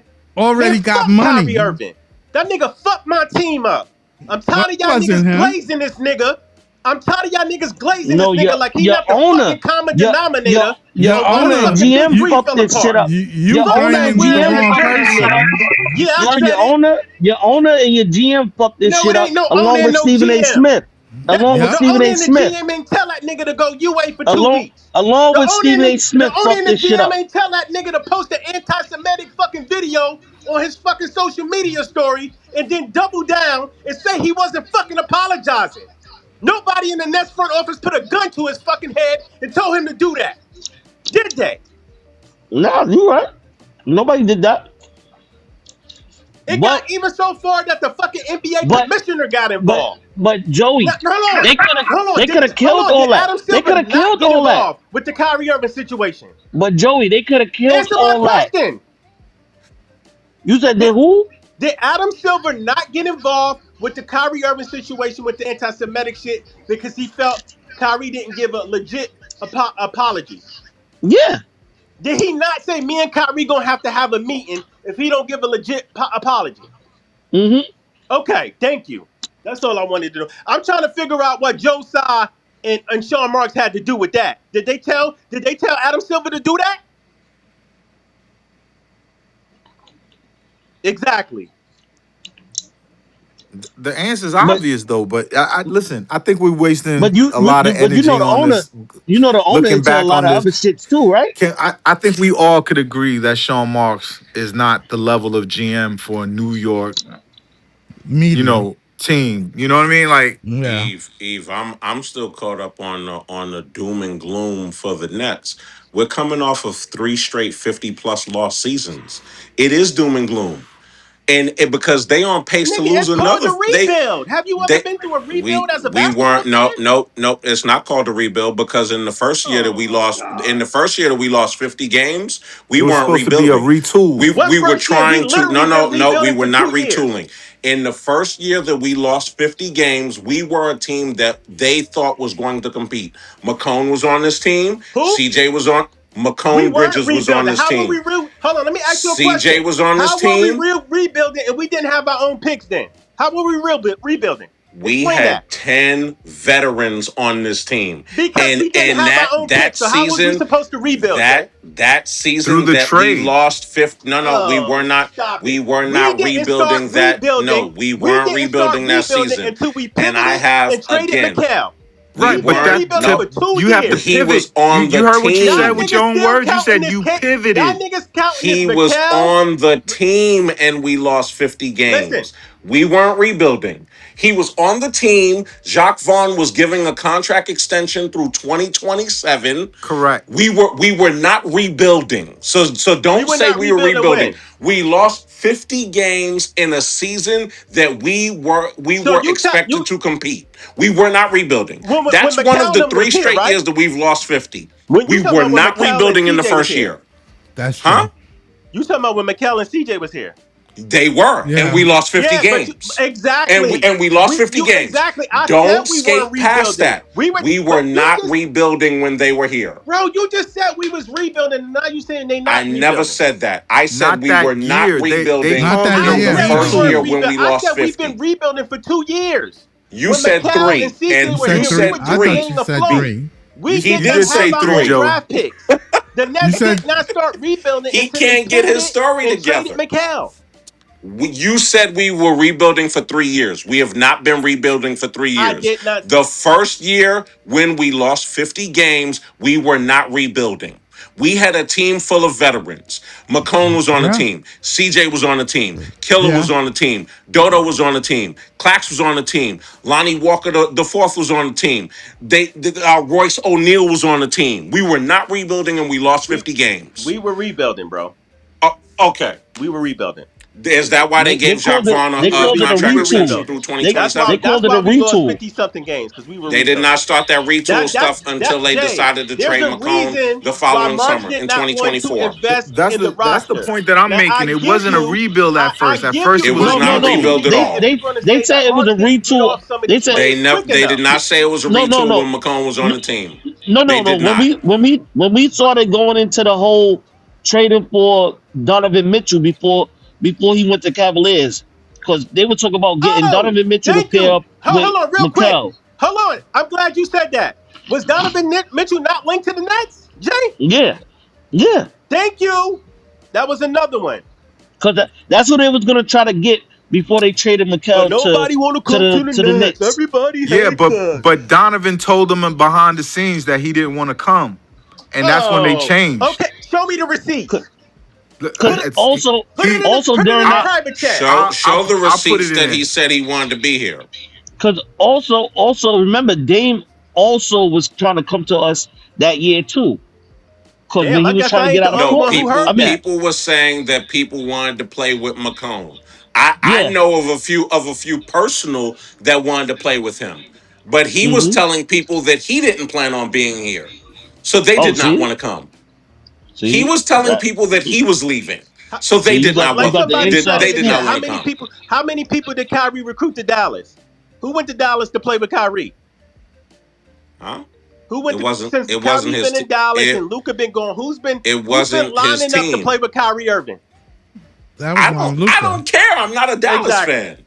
Man, got fuck money. Kyrie Irving. That nigga fucked my team up. I'm tired of y'all wasn't niggas him. glazing this nigga. I'm tired of y'all niggas glazing No, this nigga like he your not the owner, fucking common your denominator. your When owner the and fucking GM Big Three fucked fell this shit apart. up. You Your Fuck owner that and blaming the weird GM wrong ass fucked jersey, this shit nigga. up. person. Yeah, I Your said it. owner and your GM fucked this No, shit it up ain't no owner along and with no Stephen A. GM. Smith. Along with Yep. The Stephen owner A. and the Smith. GM ain't tell that nigga to go UA for 2 Along weeks. along The with owner and Stephen A. the Smith owner fucked and the this shit GM up. ain't tell that nigga to post an anti-Semitic fucking video on his fucking social media story and then double down and say he wasn't fucking apologizing. Nobody in the Nets front office put a gun to his fucking head and told him to do that. Did they? No, you right. Nobody did that. It got But even so far that the fucking NBA but commissioner got but involved. but Now, Joey, hold on. they could have Hold on. they could have Hold killed on. Did all that. Adam They Silver could have not killed get all that. involved with the Kyrie Irving situation? But Joey, they could have killed Answer my all that. question. You said they Did, who? did Adam Silver not get involved with the Kyrie Irving situation with the anti-Semitic shit because he felt Kyrie didn't give a legit apology? Yeah. Did he not say me and Kyrie gonna have to have a meeting if he don't give a legit apology? Mm-hmm. Okay, thank you. That's all I wanted to know. I'm trying to figure out what Joe Tsai and Sean Marks had to do with that. Did they tell Adam Silver to do that? Exactly. The answer's But obvious though, but I listen. I think we're wasting but you a lot of but you know energy the on owner, this. Looking into a back lot on of this, other shits too, right? I think we all could agree that Sean Marks is not the level of GM for a New York, Media. team. You know what I mean? Like, Yeah. Eve, I'm still caught up on the doom and gloom for the Nets. We're coming off of 3 straight 50+ loss seasons. It is doom and gloom, and because they on pace to Nigga, lose it's called another. a rebuild. Have you ever They been through a we rebuild as a we basketball weren't fan? no. It's not called a rebuild because in the first year that we Oh lost in God. the first year that we lost 50 games, we it was weren't supposed to be a rebuilding. retool. What We were first year? We trying to literally been no, we rebuilding were for not 2 years. retooling. In the first year that we lost 50 games, we were a team that they thought was going to compete. McCone was on this team. Who? CJ was on We McCone weren't Bridges was on rebuilding. this How were we team. Hold on, let me ask you a CJ question. was on this How were we team. rebuilding and we didn't have our own picks then? How were we rebuilding? We Explain that. had 10 veterans on this team. Because we didn't And have our that own that picks. So how was we season supposed to rebuild, Jay? that Through season the that we trade. lost fifth. No, Oh, stop we it. were We not didn't start rebuilding that. No, rebuilding. we We weren't didn't start rebuilding that rebuilding season. until we And I pivoted have and traded again, McHale. we We've Right, but been weren't rebuilding that for no, 2 years. you have to he pivot. was on You the heard what you Y'all said team. with your niggas own still words. You counting said this you cake. Y'all pivoted. niggas counting this He was McHale. on the team and we lost 50 Listen, games. We weren't rebuilding. He was on the team. Jacques Vaughn was giving a contract extension through 2027. Correct. We were not rebuilding. So we don't were say not we were rebuilding rebuilding. when. We lost 50 games in a season that we So were expected to compete. We were not rebuilding. when That's one McHale of and the them was three here, straight right? years that we've lost 50. When you We talking were about when not McHale and rebuilding in the CJ was first here. year. That's Huh? true. You talking about when McHale and CJ was here. They were, and Yeah. we lost 50 Yeah, but games. exactly. And we lost We 50 you games. exactly. I said Don't we weren't skate past rebuilding. that. We were, We were but you not just, rebuilding when they were here. bro, you just said we was rebuilding, and now you saying they I not never rebuilding. said that. I said Not we were that not year. They rebuilding Not called that it a I in the year. said we first year weren't retool. when rebuilding. we I lost said we've been 50. rebuilding for 2 years. You When said McHale and three, CJ You and were said you here, we three. were said I just thought three. staying you said afloat. three. We You didn't did have say our three, own Joe. draft picks. The You Nets did said not start rebuilding He until they can't get his pivoted story and traded together. McHale. You said we were rebuilding for 3 years. We have not been rebuilding for three I years. did not. The first year when we lost 50 games, we were not rebuilding. We had a team full of veterans. McCone was on the yeah. team. CJ was on the team. Killer was Yeah. on the team. Dodo was on the team. Clax was on the team. Lonnie Walker the fourth was on the team. Royce O'Neal was on the team. We were not rebuilding and we lost We 50 games. we were rebuilding, bro. Okay. We were rebuilding. Is that why they They gave Jacques Vaughn they a called it a contract We were retool. extension rebuilding. through They That's why. they 2027? That's called it why a we lost retool. 50 something games because we were They did not rebuilding. start that retool stuff until That's they Jay. decided to There's trade a McCone reason the why following Marks summer did in not want to 2024. invest in the That's the roster. point that I'm Now I making. It give wasn't a you, rebuild at I first. At give first, you. it It was was a No, Well, no, not a no. retool. rebuild at you They all. niggas they want to they say that said it was Marks a didn't eat retool. off some of They these said players quick They did enough. not say it was a no, no, retool when no, McCone was on the team. no, They no, no. did not. When we started going into the whole trading for Donovan Mitchell before he went to Cavaliers, because they were talking about getting Oh, Donovan Mitchell to thank pair you. up with Hold on, real quick. McCall. Hold on. I'm glad you said that. Was Donovan Mitchell not linked to the Nets, Jay? Yeah, yeah. Thank you. That was another one. Because that's what they was gonna try to get before they traded But McCall nobody want to come to the to the Nets. Knicks. Everybody Yeah, hates but us. but Donovan told them behind the scenes that he didn't want to come, and that's when they Oh, changed. okay. Show me the receipts. Put Because it, It's also put it he. in the, also put it during in the I, that private chat. Show I'll the I'll put receipts it that he in. said he wanted to be here. Because also remember, Dame also was trying to come to us that year too. Because when Damn, he I was guess trying I to ain't get the out of only No, Foot, one who people I heard mean, that. people were saying that people wanted to play with McComb. I yeah. know of a few personal that wanted to play with him, but he was Mm-hmm. telling people that he didn't plan on being here, so they Oh, did not see, want to come. He see was telling that. people that he was leaving, How, so they See, did not you like want. got the somebody Did said inside. in they the did Yeah, chat, not how want to many come? people? How many people did Kyrie recruit to Dallas? Who went to Dallas to play with Kyrie? Huh? Who It went to wasn't. since It wasn't Kyrie his. been in Dallas It and Luca been gone? it Who's been wasn't his lining up to play team. with Kyrie Irving? That was I Luca. don't care. I'm not a Dallas Exactly, fan.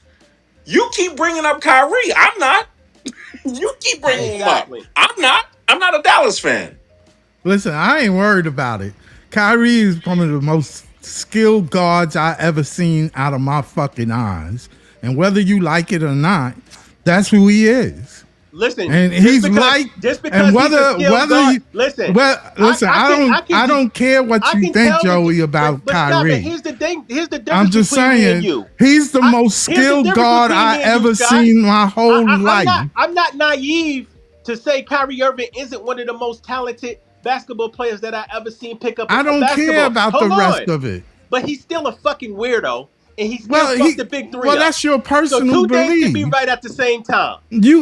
You keep bringing up Kyrie. I'm not. You keep bringing him up. exactly. I'm not. I'm not a Dallas fan. Listen, I ain't worried about it. Kyrie is one of the most skilled guards I ever seen out of my fucking eyes. And whether you like it or not, that's who he is. Listen, And he's like, just and because he's a skilled whether guard, you, listen, well, listen, I can I just don't care what I you can think, tell Joey, about but stop it. Kyrie. Here's the thing. Here's the I'm difference just between me and saying, you. he's the most Here's the skilled difference guard between I me and you, ever Scott. seen my whole life. I'm not naive to say Kyrie Irving isn't one of the most talented basketball players that I ever seen pick up I a don't care basketball. about the Hold rest on, of it. but he's still a fucking weirdo, and he still Well, fucked the big three up. that's your So personal two things can be belief. right at the same time.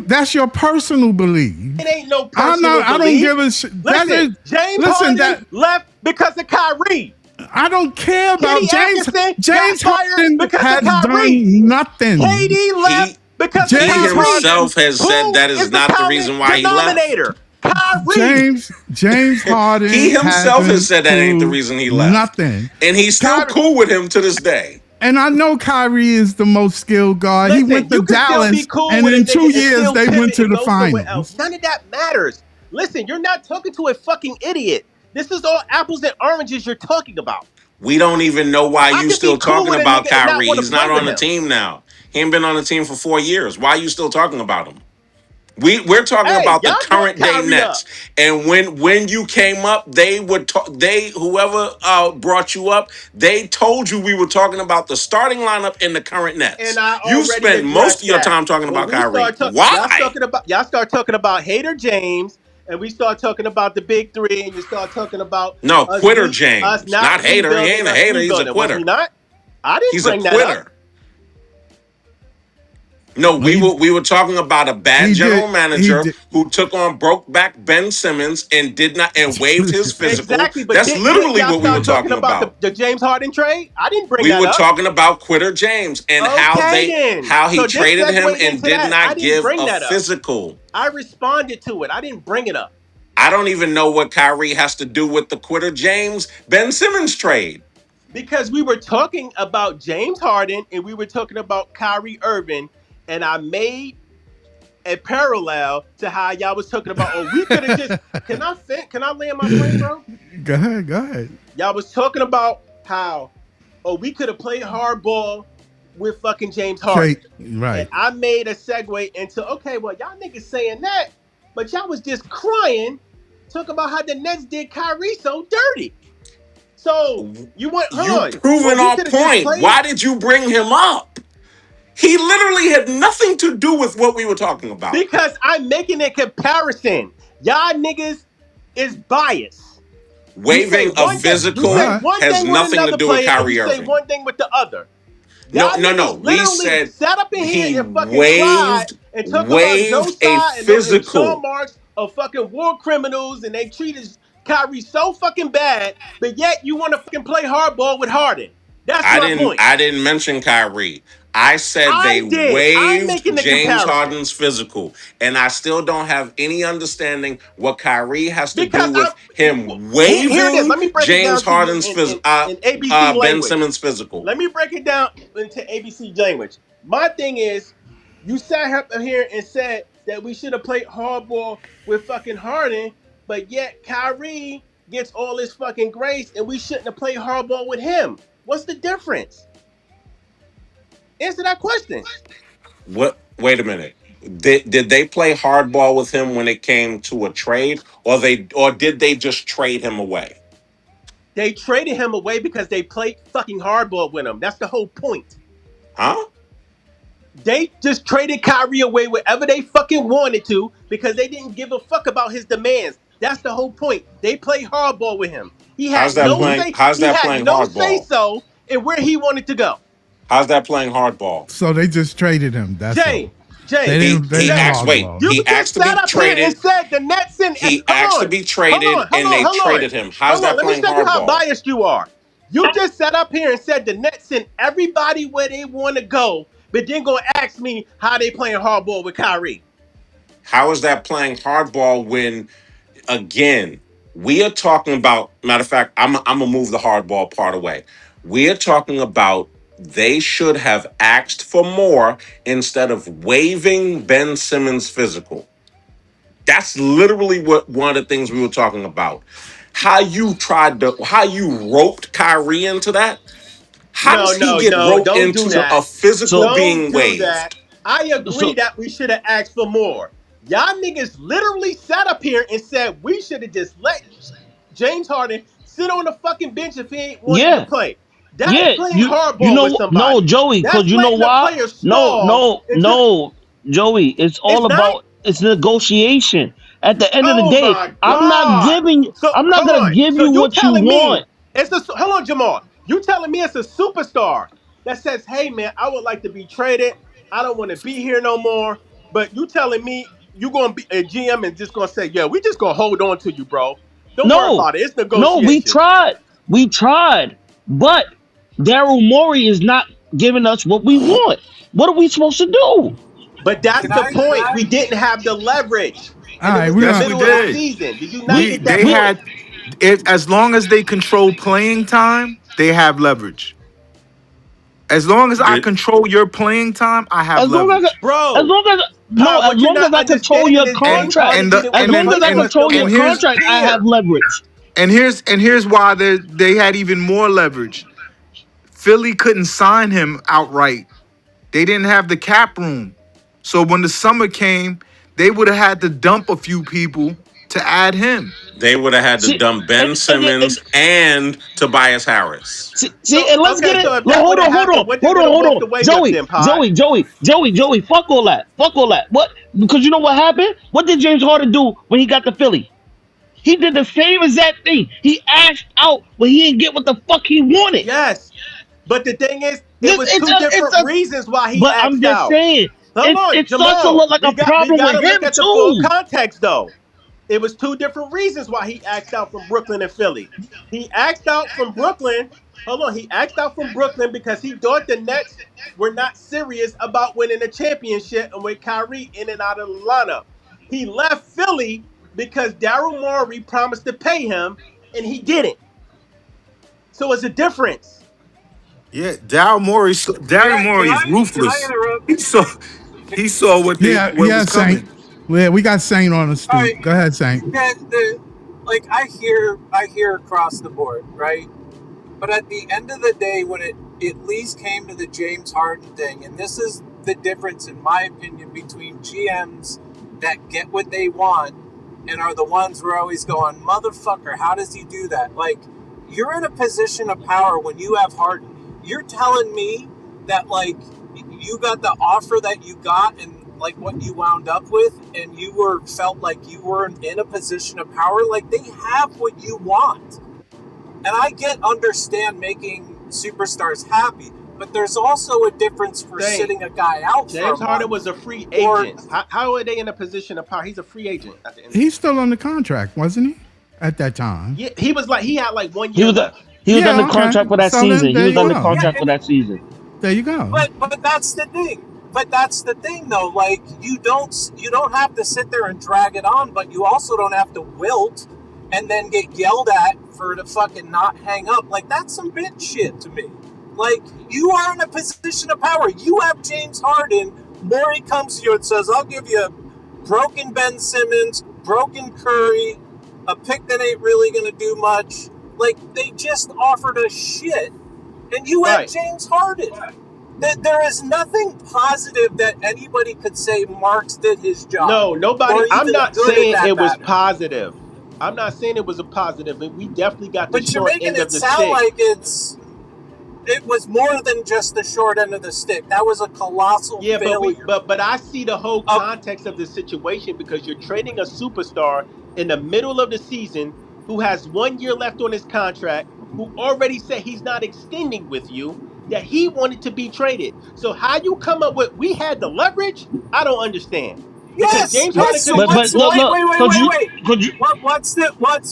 That's your personal belief. It ain't no I'm personal not. I don't belief. give a shit. Listen, James Listen. Harden left because of Kyrie. I don't care about Kenny James. Atkinson got James fired Harden because of has Kyrie. done nothing. KD left He because of he James Kyrie. Harden. himself has said Who that is is the not the common reason why he left. denominator? Kyrie. James He Harden himself has hasn't said that ain't the proved reason he left, nothing. and he's still Kyrie, cool with him to this day. and I know Kyrie is the most skilled guard. He Listen, went to you can still be Dallas, cool and with a in nigga 2 years and still they went pivot to and the go somewhere else. finals. None of that matters. Listen, you're not talking to a fucking idiot. This is all apples and oranges you're talking about. We don't even know why I you could be still cool talking with a about nigga and not Kyrie. want to He's play not with on the him. team now. He ain't been on the team for 4 years. Why are you still talking about him? We're talking Hey, about the y'all brought current day Kyrie up. Nets, and when you came up, they would talk. They whoever brought you up, they told you we were talking about the starting lineup in the current And Nets. I You already spend most addressed of your that. time talking When about we Kyrie. start talking, Why? y'all start talking about Hater James, and we start talking about the big three, and you start talking about No, us quitter us James, not not hater. He rebuilding, ain't a us hater. He's a rebuilding. Was he quitter. not? I didn't He's a bring that up. quitter. No, No, we were talking about a bad he did. general He manager did. who took on broke back Ben Simmons and did not and waived his physical. Exactly, but That's didn't literally y'all what we were start talking talking about about. the James Harden trade? I didn't bring We that were up. talking about Quitter James and Okay, then. how he So this traded him segued and into did that. I not didn't give bring a that up. physical. I responded to it. I didn't bring it up. I don't even know what Kyrie has to do with the Quitter James Ben Simmons trade. Because we were talking about James Harden and we were talking about Kyrie Irving, and I made a parallel to how y'all was talking about. Oh, we could have just. Can I land my plane, bro? Go ahead. Go ahead. Y'all was talking about how. Oh, we could have played hardball with fucking James Harden, and Right. I made a segue into okay, well, y'all niggas saying that, but y'all was just crying, talking about how the Nets did Kyrie so dirty. So you want hold You on? Well, proving we our could have just point. played Why did you bring him up? He literally had nothing to do with what we were talking about. because I'm making a comparison. Y'all niggas is biased. Waiving a You say physical What? one has thing with nothing to another do with player, and you Kyrie say Irving. one thing with the other. No, Y'all no, no. niggas We literally said sat up in here he and fucking cried and talk about Joe waived a Tsai and Sean physical. Marks of fucking war criminals, and they treated Kyrie so fucking bad, but yet you want to fucking play hardball with Harden. That's my point. I didn't mention Kyrie. I said they I did. I'm waived making the James comparison Harden's physical, and I still don't have any understanding what Kyrie has to do because with him here it is. waiving Let me break it James down to you Harden's in ABC Ben language. Simmons physical. Let me break it down into ABC language. My thing is, you sat up here and said that we should have played hardball with fucking Harden, but yet Kyrie gets all this fucking grace and we shouldn't have played hardball with him. What's the difference? Answer that question. What? Wait a minute. Did they play hardball with him when it came to a trade, or did they just trade him away? They traded him away because they played fucking hardball with him. That's the whole point. Huh? They just traded Kyrie away wherever they fucking wanted to because they didn't give a fuck about his demands. That's the whole point. They play hardball with him. He had no say. How's He that had playing no say hardball? so in where he wanted to go. How's that playing hardball? So they just traded him. That's Jay, all. Jay, They didn't. They He didn't asked. Wait, hardball. you he just asked to be sat up here and traded. said the Nets and He asked to be traded, and they traded him. How's hold on. that Let me playing show you how hardball? biased you are. You just sat up here and said the Nets send everybody where they want to go, but then gonna ask me how they playing hardball with Kyrie. How is that playing hardball when, again, we are talking about? Matter of fact, I'm gonna move the hardball part away. We are talking about they should have asked for more instead of waiving Ben Simmons' physical. That's literally what one of the things we were talking about. How you roped Kyrie into that? How No, does he no, get no. roped Don't do into a that. physical So being Don't do that. waived? I agree so that we should have asked for more. Y'all niggas literally sat up here and said we should have just let James Harden sit on the fucking bench if he ain't wanting to yeah, play. That is yeah. playing You hardball with know no, somebody. Joey, That's because you know letting a why? player No, stall no, until no, Joey. It's it's all not. about it's negotiation. At the end of the Oh day, my God. So I'm not hold gonna on. give So you you what you telling want. me it's a hold on, Jamal. You telling me it's a superstar that says, "Hey man, I would like to be traded. I don't want to be here no more." But you telling me you gonna be a GM and just gonna say, "Yeah, we just gonna hold on to you, bro. Don't worry No, about it. It's no, negotiations." we tried, but Daryl Morey is not giving us what we want. What are we supposed to do? But that's Can the I? Can point. I? We didn't have the leverage, All and it right, was we're the Yes, gonna. we middle of the did. season. Did you not We get that They we point? had it as long as they control playing time, they have leverage. As long as I Did control your playing time, I have as long leverage. as Bro, long as no, Pop, as what you're long not as I control understanding your is And James contract, Harden and the didn't as want and to long then as play I and because control no your and one else here's was contract, I have here. leverage. here's why they had even more leverage. Philly couldn't sign him outright. They didn't have the cap room. So when the summer came, they would have had to dump a few people to add him. they would have had to See, dump Ben and Simmons and Tobias Harris? see, So and let's get okay, it. so if Look, that would hold have on, hold on, happened, what they hold would on, have hold walked on. away with then, Pod? Joey, fuck all that. What? Because you know what happened? What did James Harden do when he got to Philly? He did the same exact thing. He asked out when he didn't get what the fuck he wanted. Yes. But the thing is, it This was two it's different a. reasons why he But I'm asked just out. saying, Hold on, it starts to Jamal. look like a We problem with gotta look him at the full too. context though. It was two different reasons why he asked out from Brooklyn and Philly. He asked out from Brooklyn. Hold on, he asked out from Brooklyn because he thought the Nets were not serious about winning a championship and with Kyrie in and out of the lineup. He left Philly because Daryl Morey promised to pay him and he didn't. So it's a difference. Yeah, Daryl Morey is Can I ruthless. interrupt? He saw he saw Yeah, what yeah, was Saint. coming. Yeah, we got Saint on the All stoop. right. Go ahead, Saint. The like I hear across the board, right? But at the end of the day, when it at least came to the James Harden thing, and this is the difference, in my opinion, between GMs that get what they want and are the ones who are always going, motherfucker, how does he do that? Like, you're in a position of power when you have Harden. You're telling me that, like, you got the offer that you got and, like, what you wound up with, and you felt like you were in a position of power. Like, they have what you want. And I understand making superstars happy, but there's also a difference for Saint, sitting a guy out for a James Harden month. was a free Or agent. How are they in a position of power? He's a free agent at the end. He's still on the contract, wasn't he? At that time. Yeah, he had like 1 He year was a, left. he was Yeah, under okay. contract for that So then season. He there was you under go. yeah, contract for that season. There you go. but that's the thing. But that's the thing, though. Like, you don't have to sit there and drag it on, but you also don't have to wilt and then get yelled at for to fucking not hang up. Like, that's some bitch shit to me. Like, you are in a position of power. You have James Harden. Morey comes to you and says, "I'll give you broken Ben Simmons, broken Curry, a pick that ain't really gonna do much." Like, they just offered us shit, and you have Right. James Harden. There is nothing positive that anybody could say Marks did his job. No, nobody. Or I'm even not good saying at that it was matter. positive. I'm not saying it was a positive. We definitely got the But you're short making end of it the sound stick. like it's it was more than just the short end of the stick. That was a colossal Yeah, failure. but I see the whole Of context of the situation because you're trading a superstar in the middle of the season who has 1 year left on his contract, who already said he's not extending with you, that he wanted to be traded. So how you come up with we had the leverage? I don't understand. Because yes, James Harden yes. could So have But just what's look, walked. wait, look, wait, wait, could wait, you, wait. could you?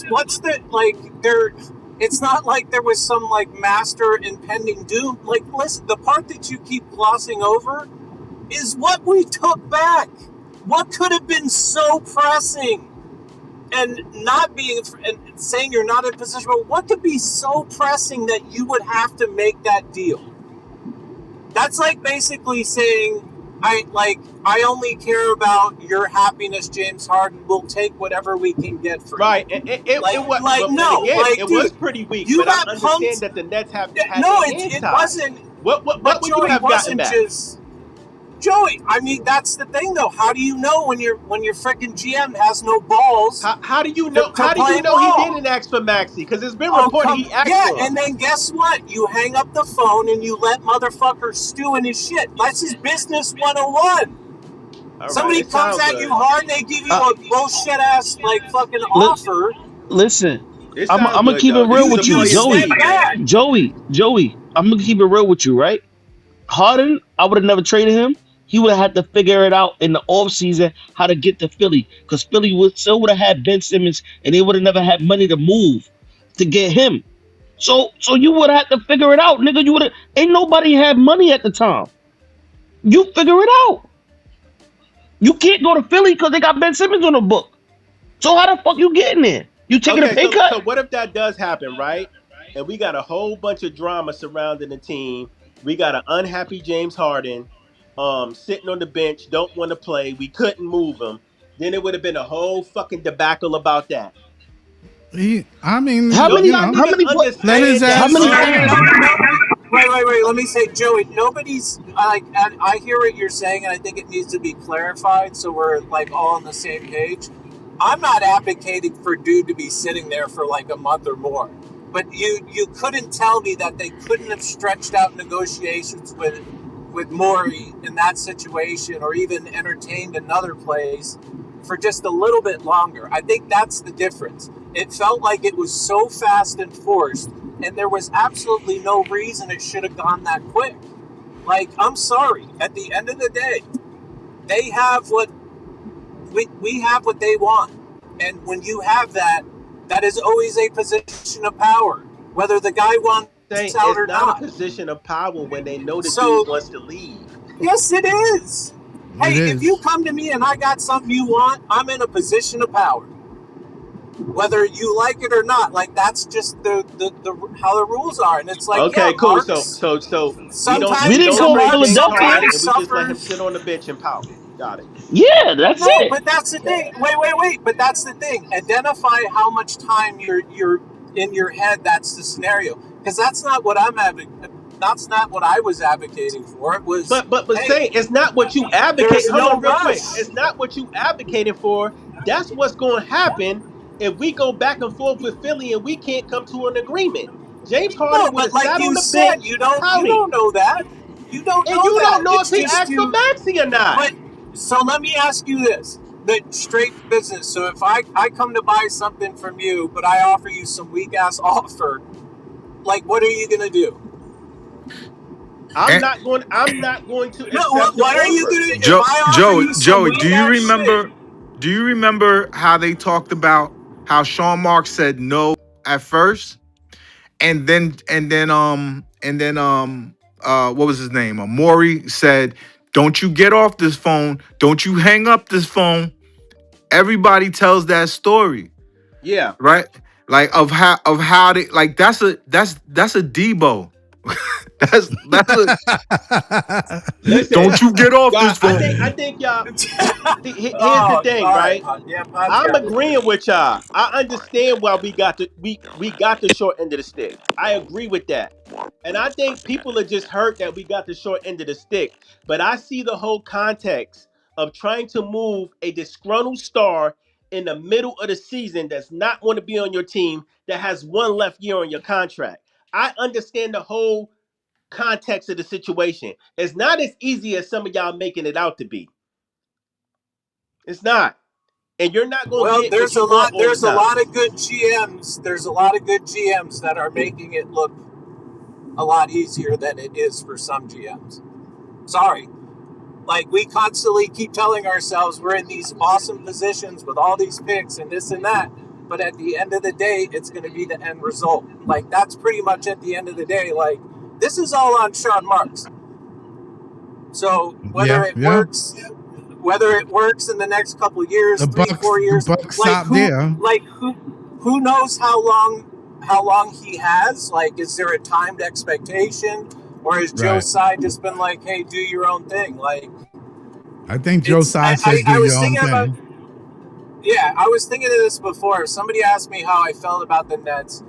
What's the like there? It's not like there was some like master impending doom. Like, listen, the part that you keep glossing over is what we took back. What could have been so pressing? And not being and saying you're not in position, but what could be so pressing that you would have to make that deal? That's like basically saying I only care about your happiness, James Harden. We'll take whatever we can get for you. Right. It was, and No, again, like, it was dude, pretty weak, you but I got understand punked. that the Nets have had No, their it hands it tied. wasn't. What But would you Joey, have gotten wasn't back? just Joey. I mean, that's the thing, though. How do you know when your freaking GM has no balls How do you to, know? to How do you play know he ball? didn't ask for Maxi? Because it's been Oh, reported come. he asked Yeah, for him. and then guess what? You hang up the phone and you let motherfucker stew in his shit. That's his business 101. All right, Somebody it comes sounds at you good. hard, they give you Uh, a bullshit ass, like, fucking li- offer. listen, It I'm sounds gonna good keep it though. This real is a with you, You player's step Joey. league, man. back. Joey, I'm gonna keep it real with you, right? Harden, I would have never traded him. He would have had to figure it out in the offseason how to get to Philly. Because Philly would have had Ben Simmons and they would have never had money to move to get him. So you would have to figure it out, nigga. You would have ain't nobody had money at the time. You figure it out. You can't go to Philly because they got Ben Simmons on the book. So how the fuck you getting there? You taking a Okay, pay so cut? what if that does happen, right? And we got a whole bunch of drama surrounding the team. We got an unhappy James Harden, sitting on the bench, don't want to play. We couldn't move him. Then it would have been a whole fucking debacle about that. I mean, How Don't many you y'all know, how niggas many let his understand how that? ass many Nobody. Wait. Let me say, Joey. Nobody's like. I hear what you're saying, and I think it needs to be clarified so we're like all on the same page. I'm not advocating for dude to be sitting there for like a month or more, but you couldn't tell me that they couldn't have stretched out negotiations with Maury in that situation, or even entertained another place for just a little bit longer. I think that's the difference. It felt like it was so fast and forced, and there was absolutely no reason it should have gone that quick. Like, I'm sorry. At the end of the day, they have what we have what they want. And when you have that, that is always a position of power, whether the guy wants Saying out it's or not a not. position of power when they know the dude So, wants to leave. yes, it is. it Hey, if you is. come to me and I got something you want, I'm in a position of power, whether you like it or not. Like, that's just the how the rules are. And it's like, yeah, Okay, cool. So Marks. so so we don't We Sometimes, we didn't don't call trade Marks James Harden Philadelphia. and we just let him sit suffers. on the bench and pout. Got it. Yeah, that's No, it. but that's the thing. Wait. But that's the thing. Identify how much time you're in your head. That's the scenario. Because that's not what I'm advocating. That's not what I was advocating for. It was, But hey, saying it's not what you advocate. there's Hold no on, real quick. rush. It's not what you advocating for. That's what's going to happen if we go back and forth with Philly and we can't come to an agreement. James No, Harden would but have like sat on you the said, bench you pouting, don't know that. You don't and know you that. don't know if It's he just asked for you. Maxi or not. But so let me ask you this: the straight business. So if I come to buy something from you, but I offer you some weak ass offer, like, what are you gonna do? I'm And not going. I'm not going to No, accept the what are you offer. gonna if I offer you some Joey, weak ass shit? do you remember how they talked about how Sean Marks said no at first, and then what was his name? Maury said, "Don't you get off this phone? Don't you hang up this phone." Everybody tells that story, Yeah. right? Like of how they like that's a Debo. That's a Listen, don't you get off God. this I phone. think y'all. Here's the Oh, thing, all right, right? yeah, I'm podcast. agreeing with y'all. I understand why we got the short end of the stick. I agree with that. And I think people are just hurt that we got the short end of the stick. But I see the whole context of trying to move a disgruntled star in the middle of the season that's not want to be on your team that has one left year on your contract. I understand the whole context of the situation. It's not as easy as some of y'all making it out to be. It's not. And you're not going to Well, get what you want all the there's a time. lot of good GMs. There's a lot of good GMs that are making it look a lot easier than it is for some GMs. Sorry. Like, we constantly keep telling ourselves we're in these awesome positions with all these picks and this and that. But at the end of the day, it's going to be the end result. Like, that's pretty much at the end of the day. Like, this is all on Sean Marks. So whether it works in the next couple of years, 4 years, the buck stopped there. Like, who knows how long he has? Like, is there a timed expectation, or has Joe Tsai just been like, "Hey, do your own thing"? Like, I think Joe Tsai said, "Do your own thing." Yeah, I was thinking of this before. If somebody asked me how I felt about the Nets,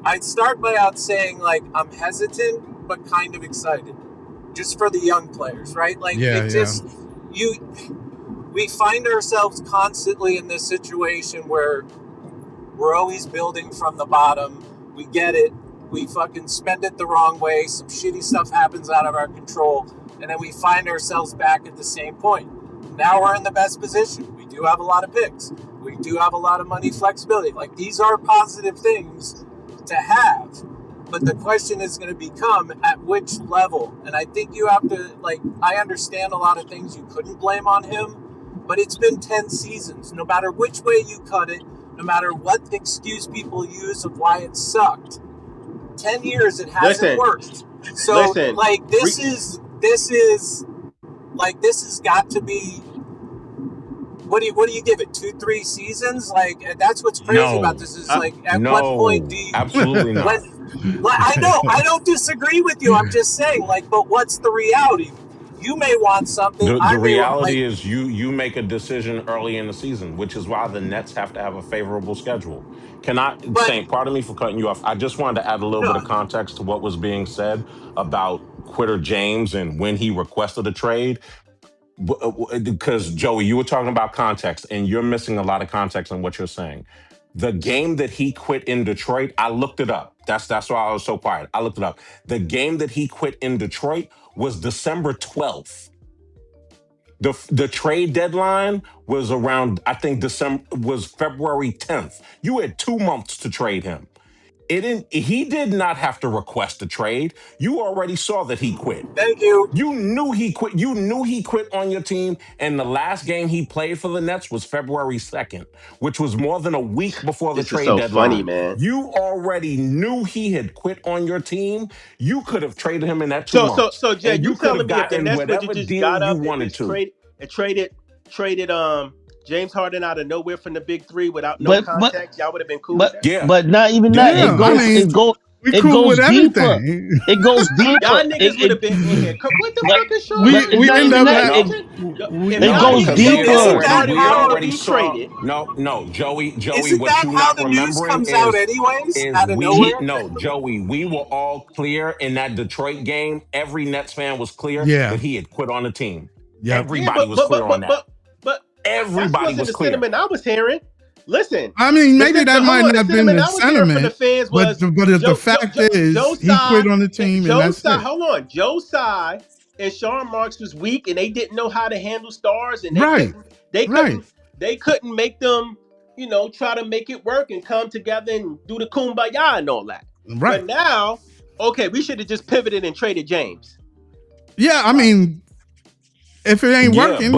I'd start by saying, like, I'm hesitant but kind of excited, just for the young players, right? Like, we find ourselves constantly in this situation where we're always building from the bottom. We get it. We fucking spend it the wrong way. Some shitty stuff happens out of our control. And then we find ourselves back at the same point. Now we're in the best position. We do have a lot of picks. We do have a lot of money flexibility. Like, these are positive things to have. But the question is going to become at which level. And I think you have to, like, I understand a lot of things you couldn't blame on him. But it's been 10 seasons. No matter which way you cut it, no matter what excuse people use of why it sucked, 10 years it hasn't worked. So like this has got to be, what do you give it, 2-3 seasons? Like, that's what's crazy about this is like, at what point do you absolutely not. I know I don't disagree with you. I'm just saying, like, but what's the reality? You may want something. The reality is you make a decision early in the season, which is why the Nets have to have a favorable schedule. Saint, pardon me for cutting you off. I just wanted to add a little bit of context to what was being said about Quitter James and when he requested a trade. Because, Joey, you were talking about context, and you're missing a lot of context in what you're saying. The game that he quit in Detroit, I looked it up. That's why I was so quiet. I looked it up. The game that he quit in Detroit was December 12th. The trade deadline was around, I think, was February 10th. You had 2 months to trade him. He did not have to request a trade. You already saw that he quit. Thank you. You knew he quit. You knew he quit on your team. And the last game he played for the Nets was February 2nd, which was more than a week before the trade deadline. Funny, man. You already knew he had quit on your team. You could have traded him in that 2 months. So Jay, and you telling me if the Nets whatever would just deal got up you wanted to. Traded James Harden out of nowhere from the big three without no context, y'all would have been cool with that? Yeah. But not even that. Yeah, It goes deeper. It goes deeper. Y'all niggas would have been in here. What the fuck is Sean? We end up it goes deeper. We already saw. No, Joey. Isn't what that you how not the news remembering comes is, out anyways? Out of nowhere? No, Joey. We were all clear in that Detroit game. Every Nets fan was clear that he had quit on the team. Yep. Everybody was clear on that. But everybody was clear. Sentiment I was hearing. Listen, I mean, maybe that might not have been the sentiment, the fans but the fact is, he quit on the team, and that's it. Hold on, Joe Tsai and Sean Marks was weak, and they didn't know how to handle stars, and they couldn't make them, try to make it work and come together and do the kumbaya and all that. Right. But now, okay, we should have just pivoted and traded James. Yeah, I mean, if it ain't working,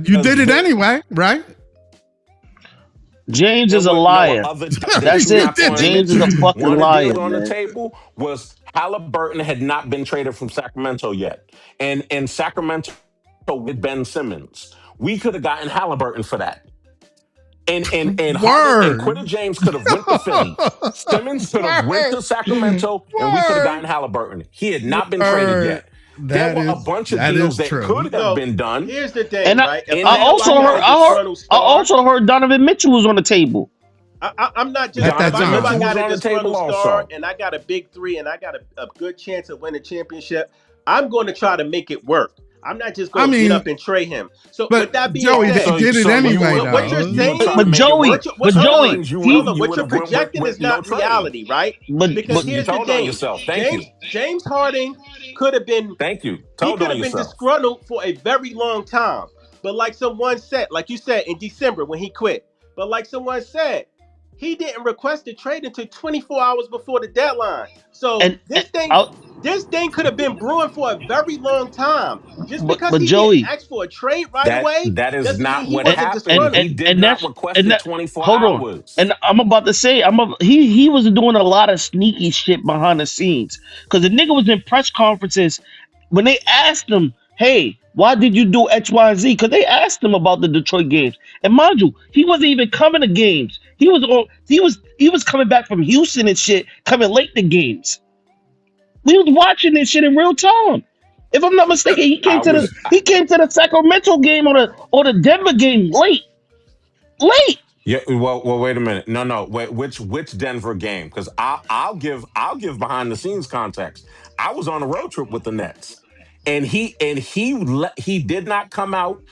you did it anyway, right? James is a liar. That's it. James is a fucking liar. On the table was Halliburton had not been traded from Sacramento yet, and Sacramento with Ben Simmons. We could have gotten Halliburton for that. And Quitter James could have went to Philly. Simmons could have went to Sacramento, and we could have gotten Halliburton. He had not been traded yet. There were a bunch of deals that could have been done. Here's the thing, and right? I also heard Donovan Mitchell was on the table. I'm not just. If I got a disgruntled star and I got a big three and I got a good chance of winning a championship, I'm going to try to make it work. I'm not just I gonna get mean, up and trade him. So with but that being Joey, they said, did it anyway, what you're though. you were saying, trying to But make it Joey, work. what but So that Joey, hold means you would on, have he, hold on, you what would you're have went with, projecting is no not trade. reality, right? Because but You here's the told on thing, yourself. Thank you. James Harden could have been Thank you. he Told could on have been yourself. disgruntled for a very long time. But like someone said, like you said in December when he quit, but like someone said, he didn't request a trade until 24 hours before the deadline. So and I, this thing could have been brewing for a very long time. Just because but he didn't Joey, ask for a trade right That away that is doesn't mean not he what and wasn't happened. disgruntled. He did not that's request and the that 24 hold on. hours. And I'm about to say, he was doing a lot of sneaky shit behind the scenes because the nigga was in press conferences when they asked him, "Hey, why did you do X, Y, and Z?" Because they asked him about the Detroit games, and mind you, he wasn't even coming to games. He was coming back from Houston and shit, coming late to games. We was watching this shit in real time. If I'm not mistaken, I was he came to the Sacramento game or the Denver game late. Late. Yeah, well, wait a minute. No. Wait, which Denver game? Because I'll give behind the scenes context. I was on a road trip with the Nets, and he did not come out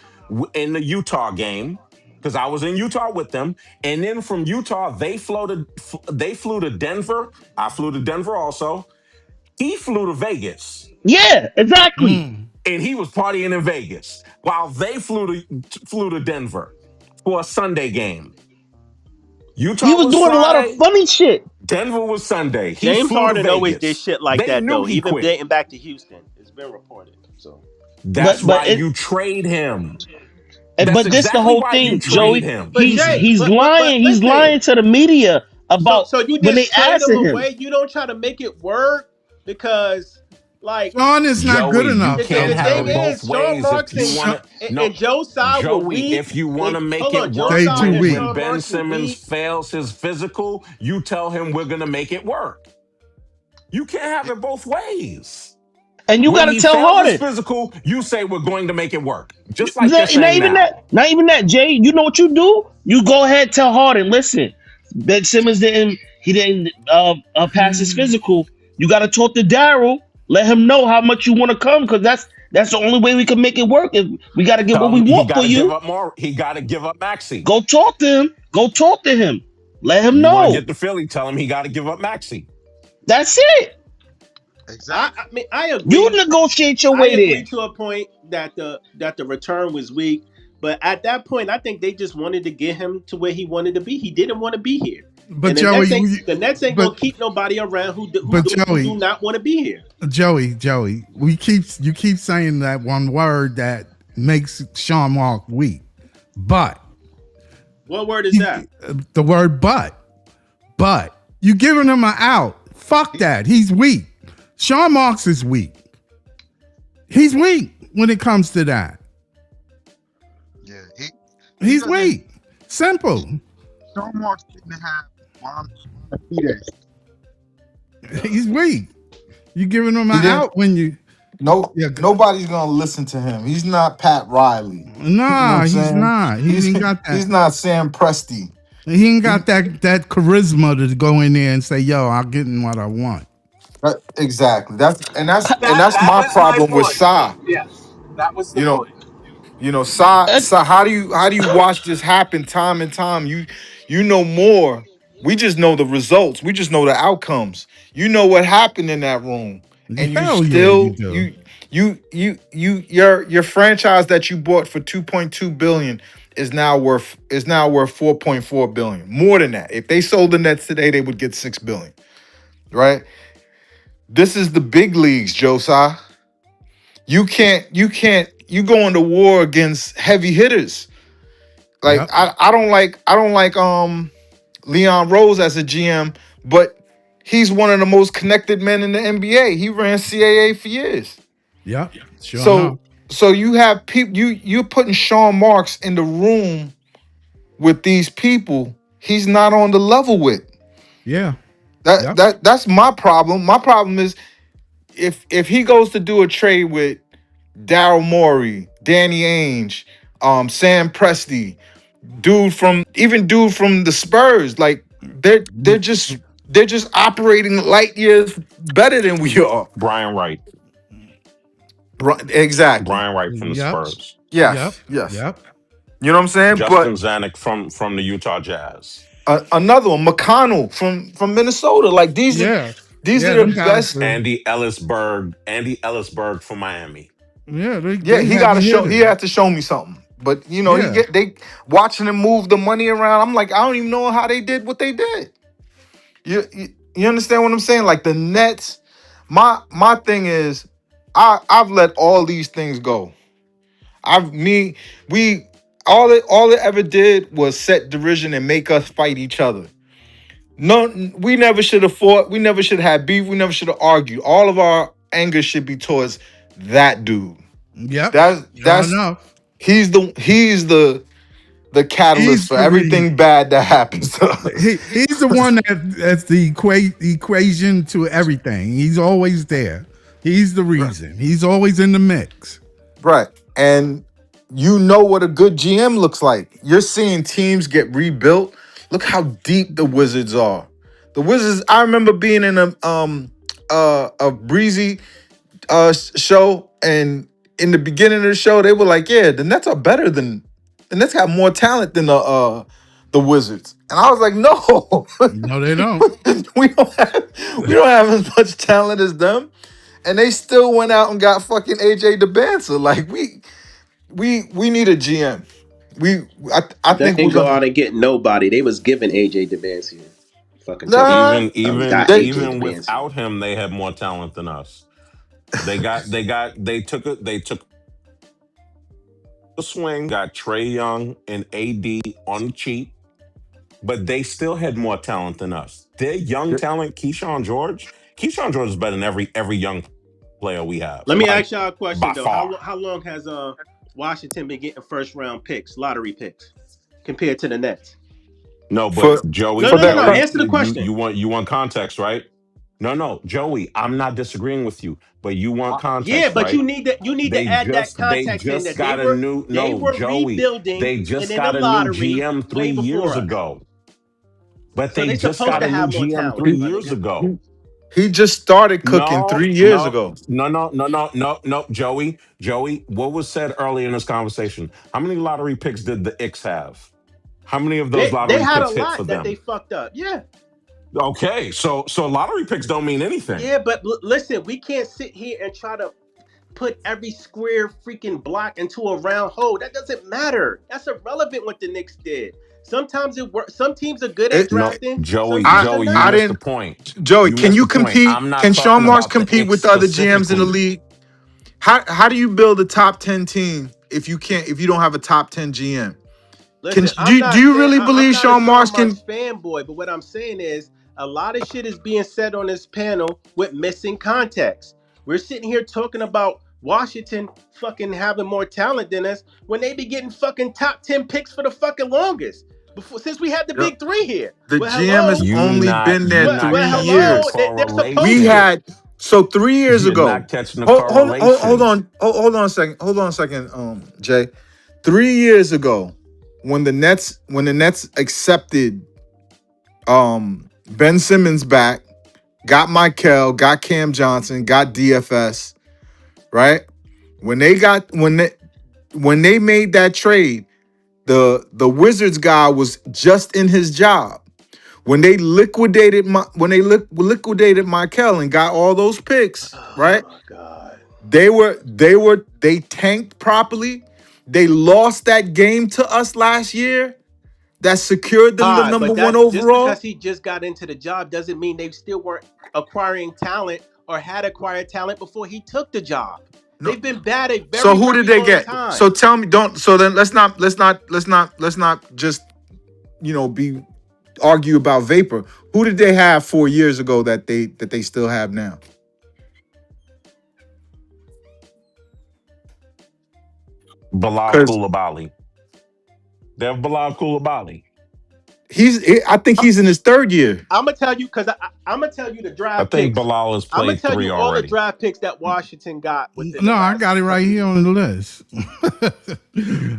in the Utah game because I was in Utah with them, and then from Utah they flew to Denver. I flew to Denver also. He flew to Vegas, Yeah, exactly. Mm. and he was partying in Vegas while they flew to Denver for a Sunday game. He Utah was was doing a lot of Friday. funny shit. Denver was Sunday. He James flew to Harden always did Vegas. shit like They that knew though, he even quit. dating back to Houston. It's been reported. So That's But why but it you trade him. and That's but this the exactly whole why you thing, trade Joey. him. but He's Jay, he's but lying. He's listen. lying to the media So about so you when they just trade him asking him. away. You don't try to make it work because like Sean is not good Joey, you enough, can't though, the have thing it Joey. both is Sean ways. If Marks you want to, and no, Joe Tsai were Joey, weak. if you want And to make hold it on, Joe work, They Tsai too and weak. when Sean Ben Marks were Simmons weak. fails his physical, you tell him we're going to make it work. You can't have it both ways. And you When gotta he tell fails his Harden. physical, you say we're going to make it work. Just like you're Not saying even now. that. Not even that, Jay. You know what you do? You go ahead, tell Harden. Listen, Ben Simmons didn't. He didn't pass his physical. You got to talk to Daryl. Let him know how much you want to come, because that's the only way we can make it work. If we got to get what Tell we him he want got for to give you, up more. He got to give up Maxi. go talk to him. Go talk to him. Let him You want to know. get to Philly, tell him he got to give up Maxi. That's it. I mean I You agree. negotiate your I way agree there. to a point that the return was weak, but at that point, I think they just wanted to get him to where he wanted to be. He didn't want to be here, But and Joey, The Nets ain't but gonna keep nobody around but who do Joey, not want to be here. Joey, you keep saying that one word that makes Sean Mark weak. But What word is that? the word but you giving him an out. Fuck that. He's weak. Sean Marks is weak. He's weak when it comes to that. Yeah, He's doesn't. weak. Simple. Sean Marks didn't have Juan Peters. He's weak. You giving him He an didn't. out when you yeah. Nobody's gonna listen to him. He's not Pat Riley. You know what Nah, I'm he's saying? not. He ain't got that. He's not Sam Presti. He ain't He, got that charisma to go in there and say, "Yo, I'm getting what I want." exactly. That's That my was my problem with point. Sa. Yes, that was the You know, point. Sa, Uh, how do you watch this happen time and time? You know more. We just know the results. We just know the outcomes. You know what happened in that room, and you Hell yeah, you still do. your franchise that you bought for 2.2 billion is now worth 4.4 billion. More than that. If they sold the Nets today, they would get 6 billion. Right? This is the big leagues, Josai. You go into war against heavy hitters. Like Yep. I don't like Leon Rose as a GM, but he's one of the most connected men in the NBA. He ran CAA for years. Yep. Sure enough. So you have people you're putting Sean Marks in the room with these people he's not on the level with. Yeah. That Yep. that that's my problem. My problem is if he goes to do a trade with Daryl Morey, Danny Ainge, Sam Presti, dude from the Spurs, like they're just operating light years better than we are. Brian Wright. Right, exactly. Brian Wright from the Yep. Spurs. Yep. Yes, yes. Yep. You know what I'm saying? Justin But Zanuck from the Utah Jazz. another one, McConnell from Minnesota. Like Yeah. these Yeah. are the Them guys. best. Andy Ellisberg from Miami. Yeah. Yeah, They he got heavy to show. He hitters. had to show me something. But you know, Yeah. they watching him move the money around. I'm like, I don't even know how they did what they did. You understand what I'm saying? Like the Nets. My thing is, I've let all these things go. I've me we all it ever did was set derision and make us fight each other. No, we never should have fought. We never should have had beef. We never should have argued. All of our anger should be towards that dude. Yep. Sure That's enough. he's the catalyst He's for the reason. everything bad that happens to us. He's the one that's the equation to everything. He's always there. He's the Right. reason. He's always in the mix. Right. And you know what a good GM looks like. You're seeing teams get rebuilt. Look how deep the Wizards are. The Wizards, I remember being in a breezy show, and in the beginning of the show, they were like, yeah, the Nets are better than the Nets have more talent than the Wizards. And I was like, no, No, they don't. we don't have as much talent as them. And they still went out and got fucking AJ DeBanza. Like we need a GM. I They think we're didn't go gonna out and get nobody. They was giving AJ Demancia. Fucking took him. nah. We Even got They AJ even Demancia. without him, they have more talent than us. They took a swing, got Trey Young and AD on the cheap, but they still had more talent than us. Their young talent, Keyshawn George is better than every young player we have, Let me like ask y'all a question by though. far. How long has Washington been getting first round picks, lottery picks, compared to the Nets? No, for but No, for no, no, that no. Joey, Answer the question. you want context, right? No, Joey, I'm not disagreeing with you, but you want Yeah, context, but right? you need to add that They context in just that got a new they no, were Joey. rebuilding They and just in the got a new lottery GM way 3 years before us. ago. But So they they just supposed got to a new have more GM talent, three he, my years nigga. ago. he just started cooking No, 3 years no, ago. no, Joey. What was said earlier in this conversation? How many lottery picks did the Icks have? How many of those They lottery had a picks hit for lot that they them? fucked up. Yeah. Okay, so lottery picks don't mean anything. Yeah, but listen, we can't sit here and try to put every square freaking block into a round hole. That doesn't matter. That's irrelevant what the Knicks did. Sometimes it works. Some teams are good at It, No, drafting. Some Joey, teams are Joey, you I not. missed the didn't. point. Joey, You can missed you the point. compete? I'm not Can Sean talking Marks about the compete Icks with the other GMs in the specifically. league? How do you build a top 10 team if you don't have a top 10 GM? Listen, Do you really I'm believe not a Sean Marks Sean can? Marks fanboy, but what I'm saying is a lot of shit is being said on this panel with missing context. We're sitting here talking about Washington fucking having more talent than us when they be getting fucking top 10 picks for the fucking longest. Before since we had the Yep. big three here. The Well, GM has hello. only been there You Well, not three catching the hello. years. They're We supposed to. correlation. had so 3 years You're ago. not catching the Hold correlation. on. Hold on a second. Hold on a second, Jay. 3 years ago, when the Nets accepted Ben Simmons back, got Michael, got Cam Johnson, got DFS, right? When they made that trade, the Wizards guy was just in his job. When they liquidated Michael and got all those picks, Oh right? my God. They tanked properly. They lost that game to us last year. That secured them the All right, number but one that's just because overall. he just got into the job doesn't mean they still weren't acquiring talent or had acquired talent before he took the job. No. They've been bad a So very, who did very they long get? So time. tell me, don't. So then let's not just be argue about vapor. Who did they have 4 years ago that they still have now? Bilal Because Koulibaly. They have Bilal Koulibaly. I think he's in his third year. I'm gonna tell you because I'm gonna tell you the I draft think picks. Bilal has I'm gonna played tell three you all the already. draft picks that Washington got within the No, I last got it right couple here years. on the list.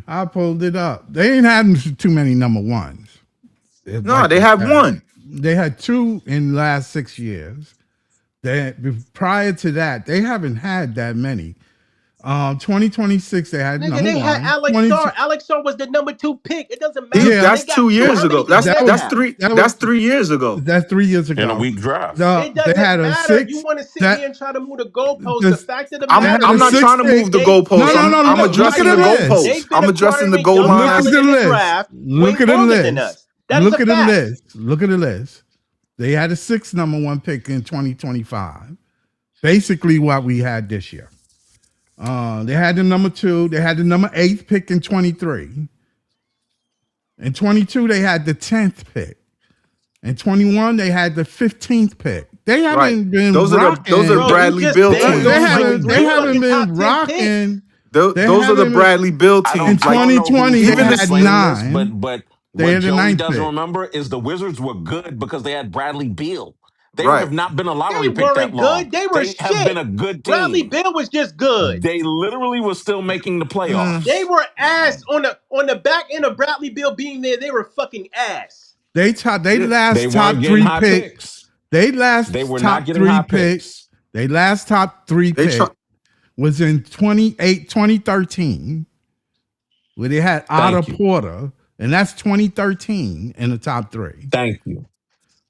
I pulled it up. They ain't had too many number ones. No, Like they you have said, one. they had two in the last 6 years. Prior to that, they haven't had that many. 2026 they had Nigga, number they had one. Alex 22, Star. Alex Star was the number 2 pick. It doesn't He matter. yeah, They that's got 2 years How many ago. did the that Nets was have? that was That's 3 years ago. that's 3 years In a ago. weak draft. It They doesn't had a matter. You six want to sit that here and try to move the goalposts. The this fact of the they matter had a I'm not is, six trying to pick. move the they No, goalposts. no, they no, no, I'm no. look. Look at addressing the the Listen, list. goalposts. they've been I'm addressing the acquiring goal young line Look at talent the in the aspect. list. draft way Look at the longer than list. us. That is a Look at the fact. list. Look at the list. They had a sixth number one pick in 2025. Basically what we had this year. They had the number two. They had the number eighth pick in 23. In 22, they had the 10th pick. In 21, they had the 15th pick. They Right. haven't been Those are Bro, rocking. you Bradley just Bill named They off teams. like haven't. They three haven't fucking been top 10 picks. rocking. They Those are the haven't been. Bradley Bill In teams. I Like don't know who's 2020, they even had explaining this, nine. but They what had the Joey ninth doesn't pick. remember is the Wizards were good because they had Bradley Beal. They right. have not been a lottery They pick that weren't long. good. They were They have been shit. a good Bradley team. Bill was just good. They literally were still making the Mm, They playoffs. were ass on the back end of Bradley Bill being there. They were fucking ass. They yeah. They last weren't top getting three high pick. picks. They They last were not top getting three high pick. picks. They last top three They try pick was in 2013, where they had Otto Thank you. Porter, and that's 2013 in the top three. Thank you.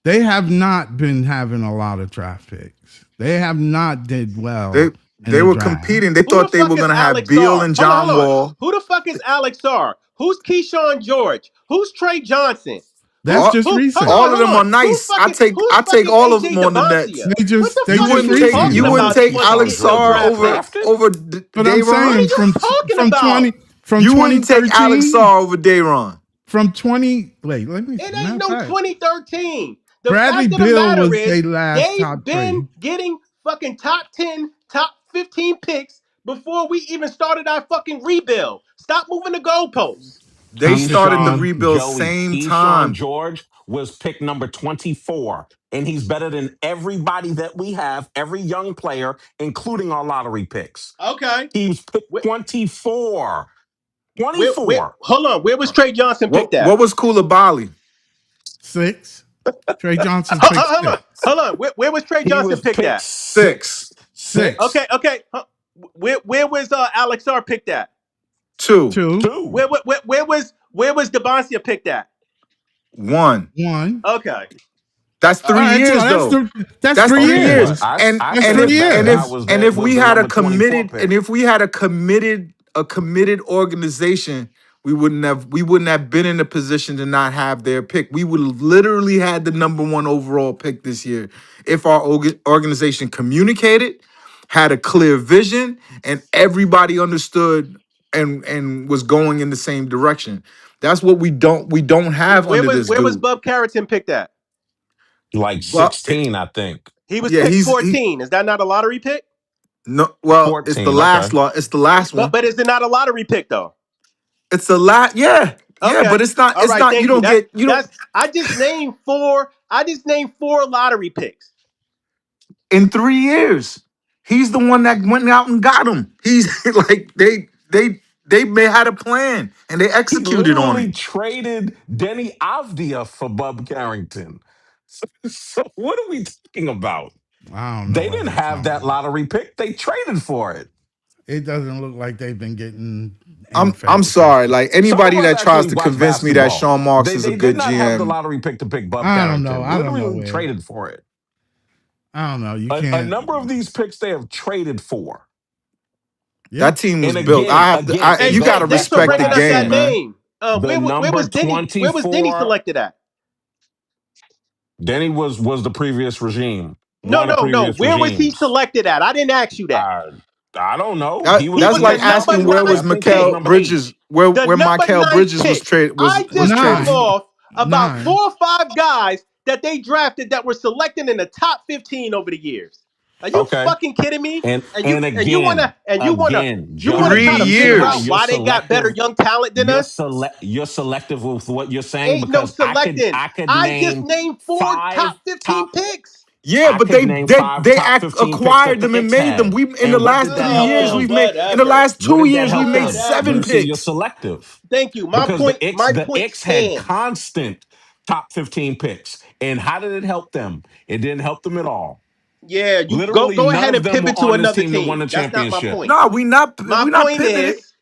They have not been having a lot of draft picks. They have not did they well in they the were draft. competing. They Who the thought they fuck were is gonna have Alex Beal Sarr? and Hold John on. Wall. Who the fuck is Alex Sarr? Who's Keyshawn George? Who's Trey Johnson? That's just Hold recent. on, All of hold them on. are nice. Who's I take fucking all of them AJ on the Nets. Devancia? They What just the they fuck are just you recent. You talking wouldn't about? take He wasn't Keyshawn Alex getting no George Sarr wasn't draft over picks. drafted. But I'm What are saying Dayron. you talking from about? 20 from You wouldn't take Alex 2013 Sarr over Dayron. from 20. Wait, let me. It Matter ain't of no fact, 2013. The Bradley fact of the Bill matter was is their last they've top been three. getting fucking top 10, top 15 picks before we even started our fucking rebuild. Stop moving the goalposts. They Top started the 15. rebuild Joey, same Keyshawn time. George was pick number 24, and he's better than everybody that we have, every young player, including our lottery picks. Okay. He was picked Where, 24. 24. hold on. Where was Trey Johnson picked What at? was Koulibaly? Six. Trey Johnson picked Hold on. six. Hold on. Where was Trey He Johnson was picked picked at? Six, Six. six, Okay. Where was Alex Sarr picked at? two, Two. two. Where was Debancia picked at? one. One. Okay. That's All All 3 right. right, so years though. that's That's three three Okay, years. but years. I That's And three said if that and guy years. if was and that if was we the had a number 24 committed and pick. if we had a committed organization, we wouldn't have been in a position to not have their pick. We would have literally had the number one overall pick this year if our organization communicated, had a clear vision, and everybody understood and was going in the same direction. That's what we don't have under this Where was dude. Bub Carrollton picked at? Like Well, 16, I think. He was yeah, picked he 14. Is that not a lottery pick? no. Well, it's the 14, last okay. law. It's the last But one. is it not a lottery pick though? It's the last. Yeah, yeah, but Okay. it's not. All It's right, not. You thank you. don't get. You don't I just named four. I just named four lottery picks. in 3 years. He's the one that went out and got him. He's like they may had a plan and they He executed on it. literally traded Denny Avdia for Bub Carrington. So what are we talking about? I don't know They what didn't they're have talking that about. lottery pick. They traded for it. It doesn't look like they've been getting any I'm favors sorry. lately. Like Some of anybody us that tries actually to watch convince me that basketball. Sean Marks is a They did good not have the GM, lottery pick to pick Bub I don't know. Carrington. I don't know Literally where. traded for it. I don't know. You A can't. number of these picks they have traded for. Yeah. that team was And built. Hey, You got to thanks for respect the bringing up game, that Sebastian, man. name. the Where number was Denny? Where was Denny 24, selected at? Denny was the previous regime. No, One of the no, no. previous Where was he regimes. selected at? I didn't ask you that. I I don't know. He was He That's was he the like was number asking where was I 9 think he was Mikael pick. number 8. Bridges, The where number Mikael 9 Bridges pick. was I just named traded. Nine. off about 4 Nine. or 5 guys that they drafted that were selected in the top 15 over the years. Are you Okay. fucking kidding me? And And you wanna you wanna Joey, try Three to you figure see how out years. you're why they got better selective. young talent than us? You're selective with what you're saying Ain't no because selecting. I could I just name named 4 five top 15 top picks. Yeah, I but could name five top 15 picks that acquired them the and X made them. had. We in the And what last did that three help years Oh, we've them? made in the whatever. last What two did that years we've help made them? seven You Whatever. see, you're picks. selective Thank you. because My The point X had stands. constant top 15 picks. And how did it help them? It didn't help them at all. Yeah, you Literally, go none ahead of and them were pivot to on this another team that won team. the That's not my championship. point. No, we My not point pivoting. is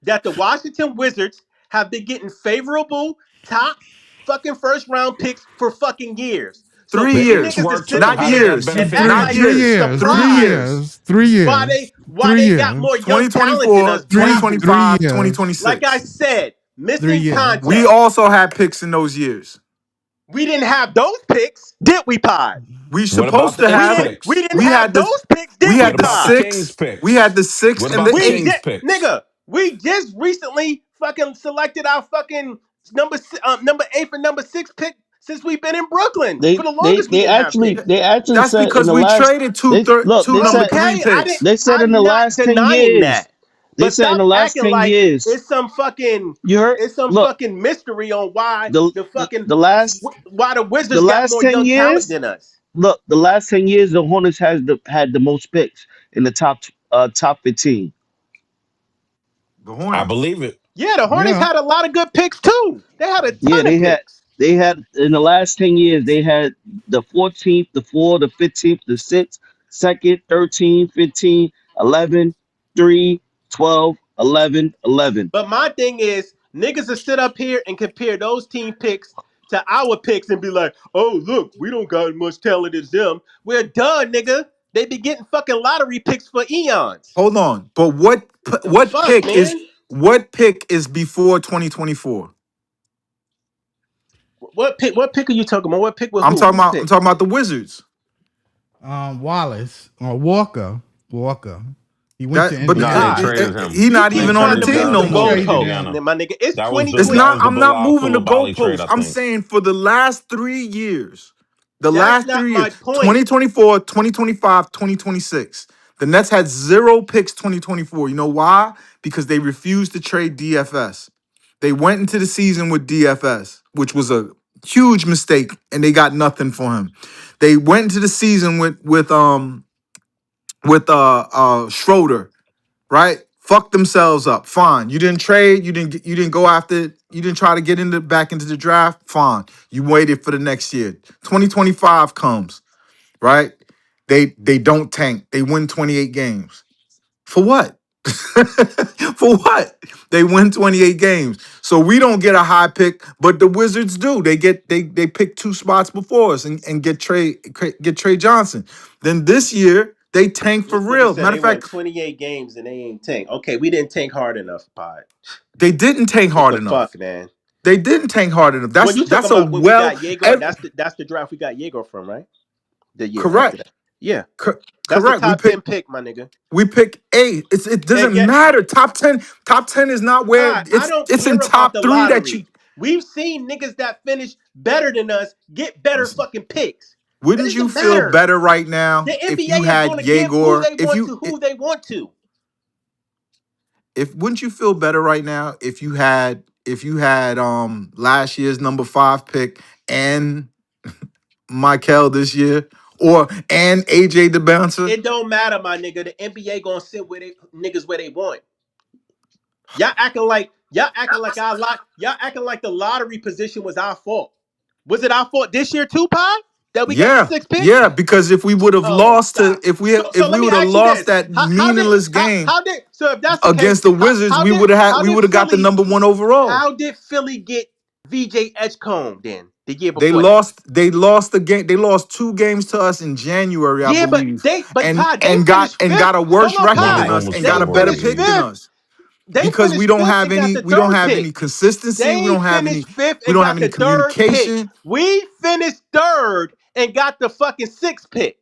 that the Washington Wizards have been getting favorable top fucking first round picks for fucking years. So Three for The you it's years, niggas to were sit too. up not How did here that years, and benefit act the Three, not like three you years, years, three surprised years. 3 years, why 3 they got more years, young talent than 2024, us drafting them. 3 2025, years, 2026. Like I said, 3 missing years. We context. also had picks in those years. We didn't have those picks, did we, Pod? We What about supposed the to We Knicks have. didn't we picks? didn't We have had those the picks, did we, What about the Pod? Kings sixth. We had picks? the sixth What and about the the We Kings eighth. just picks? nigga, we just recently fucking selected our fucking number 8 and number 6 pick since we've been in Brooklyn. For They the they longest we they didn't have actually picks. they actually That's said in because the we last traded they look two they number said three Okay, picks. they said in I'm the not last 10 denying years that. they But said in stop the last acting 10 like years it's some fucking you heard it's some look fucking mystery on why the the the, fucking the last why the the Wizards got last more 10 young talent years than us. look the last 10 years the Hornets had the most picks in the top 15. The I Hornets. believe it. Yeah, the Hornets Yeah. had a lot of good picks too. They had a Yeah, ton of picks. they had in the last 10 years they had the 14th, the 4th, the 15th, the 6th, 2nd, 13, 15, 11, 3, 12, 11, 11. But my thing is, niggas will sit up here and compare those team picks to our picks and be like, oh, look, we don't got as much talent as them. We're done, nigga. They be getting fucking lottery picks for eons. Hold on, but The fuck, man? what pick is before 2024? What pick are you talking about? What pick with who? Who's I'm pick? talking about the Wizards. Wallace or Walker. He went to That, but No, they Indiana. Pod, traded him. he you not They keep even on the trying to traded team move no the He more. Walker to traded goalposts, him. Indiana. my nigga. It's It's 2020. That not. was the I'm not Bilal moving the Coulibaly trade, goalposts. I I'm think. saying for the last 3 years, That's not my point. 2024, 2025, 2026. The Nets had zero picks 2024. You know why? Because they refused to trade DFS. They went into the season with DFS, which was a huge mistake, and they got nothing for him. They went into the season with Schroeder, right? Fuck themselves up. Fine. You didn't trade. You didn't go after it. You didn't try to get back into the draft. Fine. You waited for the next year. 2025 comes, right? They don't tank. They win 28 games. For what? For what? They win 28 games. So we don't get a high pick, but the Wizards do. They pick two spots before us and get Trey Johnson. Then this year they tank for This nigga real. said Matter they of won fact, 28 games and they ain't tank. Okay, we didn't tank hard enough, Pod. they didn't tank What hard the fuck, enough. man? They didn't tank hard enough. Well, you talking That's a about when we well got Jaeger? ev- That's the draft we got Jaeger from, right? The year after correct. that. Yeah, that's the Correct. top 10 pick, my nigga. We pick eight. It And doesn't yet, matter. Top ten is not where Pod, I don't it's in care about top the three that you lottery. We've seen niggas that finish better than us get better listen. fucking picks. It Wouldn't you doesn't feel matter. better right now The if NBA you is had going to give who Yegor? they want to who they want to. If wouldn't you feel better right now if you had last year's number 5 pick and Michael this year or and AJ the bouncer? It don't matter, my nigga. The NBA gonna sit where they niggas where they want. Y'all acting like the lottery position was our fault. Was it our fault this year too, Pi? That we got the Yeah, 6th pick? yeah. Because if we would have Oh, lost to stop. So if we let me would have ask you lost this: that meaningless game how did so if that's the case, against the Wizards, how we did would have got the Philly number 1 overall. how did Philly get VJ Edgecombe then the year They before that? lost. They lost the game. They lost 2 games to us in January, I Yeah, believe, but Pi, they and finished got fifth. a Hold worse on, record One of than Pi. them us was and got They a better finished pick February. than fifth. us They because finished fifth and got the we don't third have pick. any consistency. They finished fifth We and don't have got any the third pick. communication. We finished third and got the fucking 6th pick.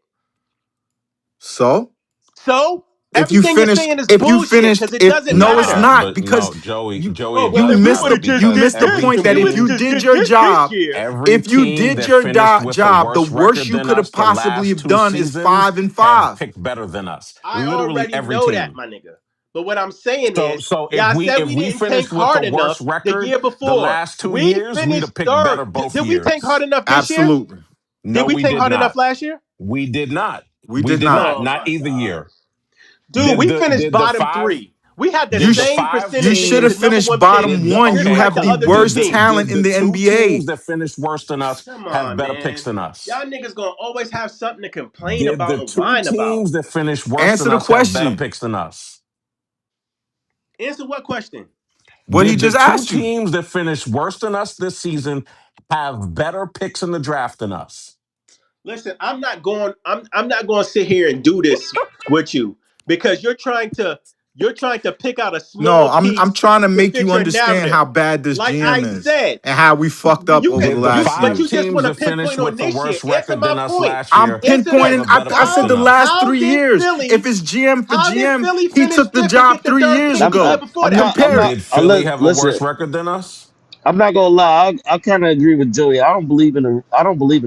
So So everything you're saying is if you bullshit finished because it if doesn't no, it's Nah, matter. not but because no, Joey, you Joey, Oh it well, does if we would matter have just you because did missed the this, every point if that we if would have you team, just did did your this job year. every if you team did that your finished with a job, the worse worst record you than could us have the possibly last have two done is seasons 5 and have 5. picked better than us. I Literally already every know that, team. my nigga. But what I'm saying So is, so y'all said if we we didn't tank finished with a hard worse enough the record year the before. last two We years, we'd finished have picked third. better both Did we tank hard years. enough this year? Absolutely. Did No, we we tank did hard enough not. last year? We did not. We We did did not. not. Oh Not my either god. year. Dude, we finished Did the bottom five? three. We had the Did the same five You percentage to should get the have teams number finished one pick, bottom did the one. just You okay? like have the the other two Did worst the teams. talent did in the the two NBA. teams that finished worse than us Come have on, better picks man. than us? Y'all niggas gonna always have something to complain Did about the and two whine about. teams that finished worse Answer than the us have better question. picks than us? Answer what question? What he Did the just two asked you. teams that finished worse than us this season have better picks in the draft than us? Listen, I'm not going to sit here and do this with you because you're trying to pick out a No, small I'm piece trying to to make fit you your understand narrative. how bad this Like I GM is said, and how we fucked up you over could the Did the last but five year. you just want teams to that finished pinpoint on with a this shit. worse Answer record my than us point. last I'm year Answer this. pinpointing. have a better I picks said How the than last us? how 3 did years. If Philly it's GM for how did GM, Philly he finish took the fifth and job get the 3 third years pick I'm the year I'm ago. before I'm that? not I'm Compare not it. Did I Philly li- have a listen. worse record than us? I'm not gonna lie. I kind of agree with Joey. I don't believe in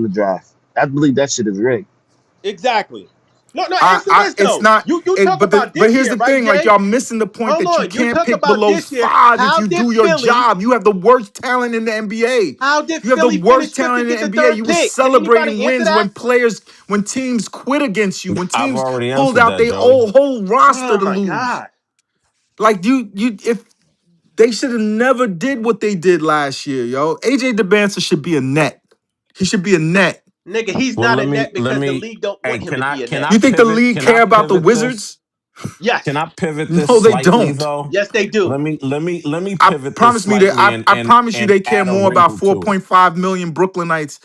the draft. I believe that shit is rigged. Exactly. No, answer I this it's though. not You it, talk but about but this here's year, the right, thing, like Jay? y'all missing the point Hold that you on. You can't talk pick about below this year. 5 if you do your job. You have the worst talent in the NBA. How did You have the Philly finish worst fifth to talent get in the the NBA. third You were pick? Can anybody celebrating answer wins that? when teams quit against you, when I've teams already pulled answered out that, their Joey. whole roster Oh to my lose. God. Like you if they should have never did what they did last year, yo. AJ DeBancer should be a net. He should be a net. Nigga, he's Well, not a net let because the me. league don't Hey, want him to be a can net. I You think the pivot? league Can I care about the pivot this? Yes. Wizards? Can I pivot this No, they slightly don't. though? Yes, they do. Let me I pivot this promise me that slightly I promise you and they care add a more about wrinkle to it. 4.5 million Brooklynites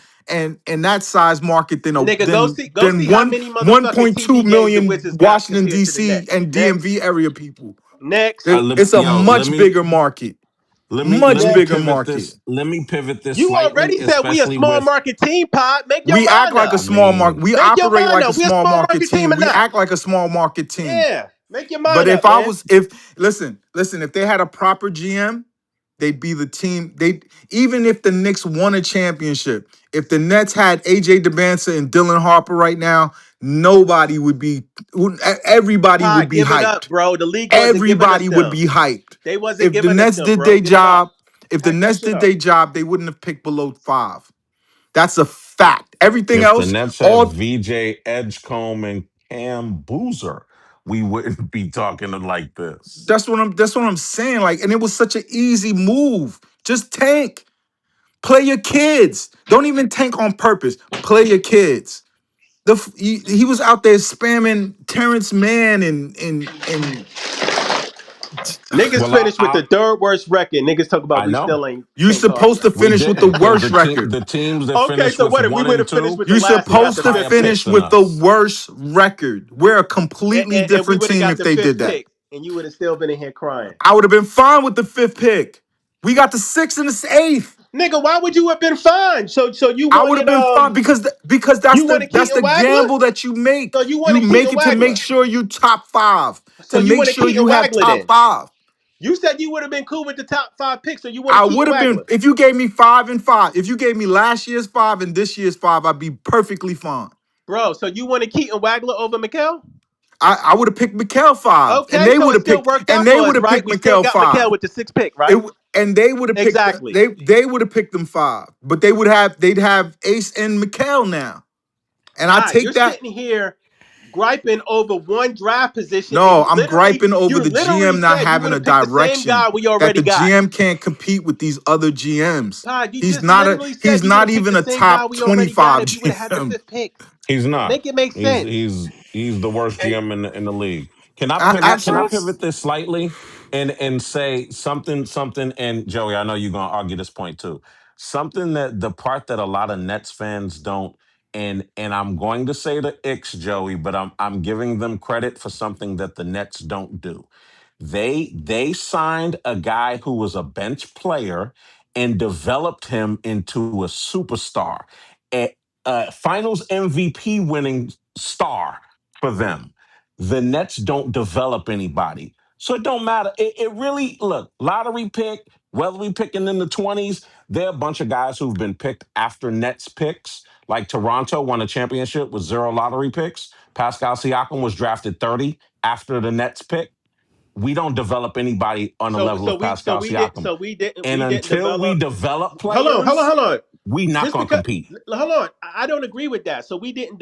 and that size market than Nigga, go see than how one many motherfucking 1.2 TV games the million Wizards got Washington compared to the D.C. Nets. and DMV Next. area people. Next. It's a Let much me bigger market. let Much me bigger Next. pivot market. this. Let me pivot this You slightly, already said we a especially small with. market team, Pod. Make your We act mind like a I up. small market. mean, We Make your operate mind like a up. We a small small market market team team. or We not? act like a small market team. Yeah. Make your But mind up, man. if listen, if they had a proper GM, they'd be the team. They even if the Knicks won a championship, if the Nets had AJ DeBancer and Dylan Harper right now, nobody would be. Everybody would Pod, be give it up, hyped. bro. The league wasn't giving us Everybody would them. be hyped. They wasn't If the giving us Nets them, did bro. their Give it up. job, if the Pack that Nets shit did up. their job, they wouldn't have picked below 5. That's a fact. Everything if the else, Nets had all VJ Edgecombe and Cam Boozer, we wouldn't be talking like this. that's what I'm saying. Like, and it was such an easy move. Just tank. Play your kids. Don't even tank on purpose. Play your kids. He was out there spamming Terrence Mann and Niggas Well, finished with the third worst record. Nniggas talk about I we know still ain't you talking supposed about. to we finish with the didn't because worst record. the teams that Okay, finished so with what if we one would and have finished two with the You're last and got have supposed the to higher fifth pick? picks finish than with the us. worst record. We're a And, completely and we different would have team got if the they fifth did that. pick, and you would have still been in here crying. I would have been fine with the 5th pick. We got the 6th and the 8th. Nigga, why would you have been fine? So you I would have wanted been fine because that's you the wanted that's Keaton the Wagler? gamble that you make. So you You wanted make Keaton it to make Wagler. sure you top 5, So to you make wanted sure Keaton you have Wagler top then. 5. You said you would have been cool with the top 5 picks, so you wanted I Keaton would have been Wagler. if you gave me 5 and 5. If you gave me last year's 5 and this year's 5, I'd be perfectly fine. Bro, so you wanted Keaton Wagler over Mikal? I would have picked Mikhail 5, and Okay, they so would it have still picked worked and out they for would us, have right? picked We still Mikhail got Mikal 5. with the sixth pick, It, right? and they would have picked Exactly. they would have picked them 5, but they'd have Ace and Mikhail now, and I Pod, you're take that. sitting here griping over one draft position, and No, I'm griping over you the literally GM not said you having would a have picked the same direction, guy we that already the got. GM can't compete with these other GMs. Pod, you He's just not a literally he's said you would not have picked even the a same guy top we already got 25 if you would have had the GM. fifth pick. He's not. Make it make sense. He's the worst And GM in the league. Can I pivot? Can I Absolutely. pivot this slightly and say something? And Joey, I know you're gonna argue this point too. Something that the part that a lot of Nets fans don't, and I'm going to say the Icks, Joey, but I'm giving them credit for something that the Nets don't do. They signed a guy who was a bench player and developed him into a superstar, a Finals MVP winning star for them. The Nets don't develop anybody, so it don't matter. It really look lottery pick. Whether we picking in the 20s, there are a bunch of guys who've been picked after Nets picks. Like Toronto won a championship with 0 lottery picks. Pascal Siakam was drafted 30 after the Nets pick. We don't develop anybody on the so level so of we Pascal Siakam. we And didn't until we develop. develop Hold players, on. we not Just gonna because compete. hold on, I don't agree with that. So we didn't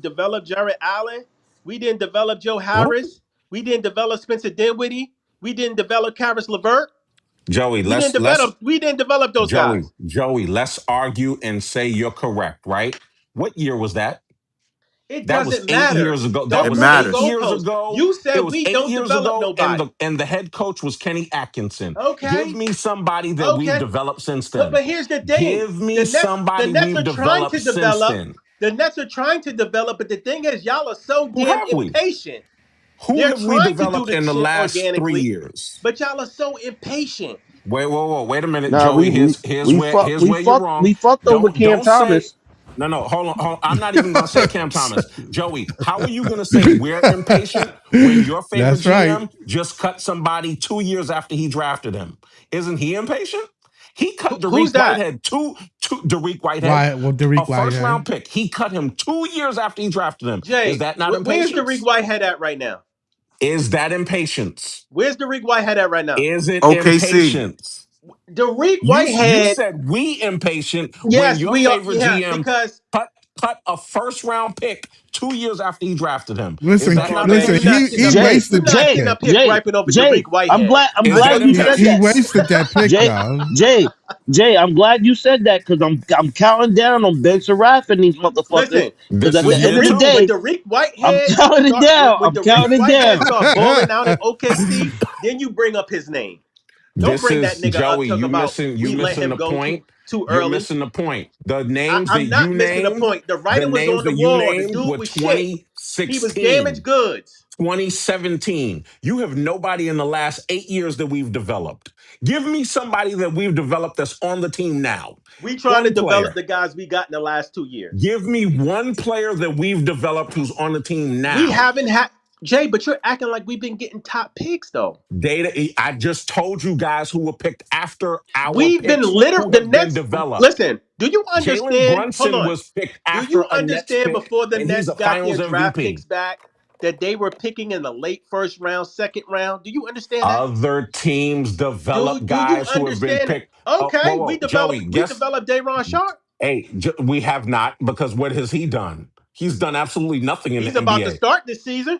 develop Jared Allen. We didn't develop Joe What? Harris. We didn't develop Spencer Dinwiddie. We didn't develop Karis LeVert. Joey, We didn't let's develop. We didn't develop those guys. Joey, let's argue and say you're correct, right? What year was that? It That was doesn't 8 years matter. ago. That Don't It was move the eight matters. years goalposts. ago. You It said was we eight don't years develop ago, and nobody. the head coach was Kenny Atkinson. Give Okay. me somebody that we've Okay. developed since But then. here's the thing: Give the me Nets, the somebody Nets we've are trying to developed since develop. then. The Nets are trying to develop, but the thing is, y'all are so Who damn have we? impatient. Who They're have we trying to do developed the in the shit last three organically, years? but y'all are so impatient. Wait, whoa, whoa, wait a minute, Nah, Joey. we we Here's we where fuck here's we where you're fucked wrong. we fucked over Cam Don't say Thomas. no, no. Hold on. I'm not even gonna say Cam Thomas. Joey, how are you gonna say we're impatient when your favorite That's right. GM just cut somebody 2 years after he drafted him? Isn't he impatient? He cut Who's Dariq that? Whitehead Dariq Whitehead, Why? Well, a Derek first Whitehead. round pick. He cut him 2 years after he drafted him. Is Jay, that not where's Dariq impatience? Whitehead at right now? Is that impatience? Where's Dariq Whitehead at right now? Is it OKC. impatience? Dariq You Whitehead. said we impatient when Yes, your we are. favorite Yeah, GM because cut a first round pick 2 years after he drafted him. Is Listen, hold that on, not man. listen. You're not He sitting impatience? he up here. Jay, You're wasted not that sitting Jay, up pick. here Jay, griping over Jay. Dariq Whitehead. I'm Is that glad you said He that. impatience? wasted that pick, Jay, though. Jay, I'm glad you said that because I'm counting down on Ben Surratt and these motherfuckers. Listen, Because This at is the end year of the When two. day, Dariq I'm Whitehead counting it down. when I'm Dariq counting it Whitehead down. start balling out in OKC, then you bring up his name. Don't This bring that is nigga up. Joey. Talk about You we let missing him the go point. too You're early. missing the point. The names that I'm you not missing the named, point. The the writing was names on the that you wall. The named dude were was shit. He was damaged 2016, goods. 2017. You have nobody in the last 8 years that we've developed. Give me somebody that we've developed that's on the team now. We trying to One develop player. the guys we got in the last 2 years. Give me one player that we've developed who's on the team We now. haven't had Jay, but you're acting like we've been getting top picks though. Data. I just told you guys who were picked after our We've been picks literal who the have been Nets. developed. Listen, do you Jalen understand? Hold Brunson on. was picked Do after you a Nets understand pick, before the and he's Nets a got Finals their draft picks MVP. back that they were picking in the late first round, second round? Do you understand that? Other teams develop Do you guys who have been understand that? picked. Oh, whoa, Okay, whoa, Joey, we guess. developed Dayron Sharp. Hey, we have not, because what has he done? He's done absolutely nothing in the He's about to NBA. start this season.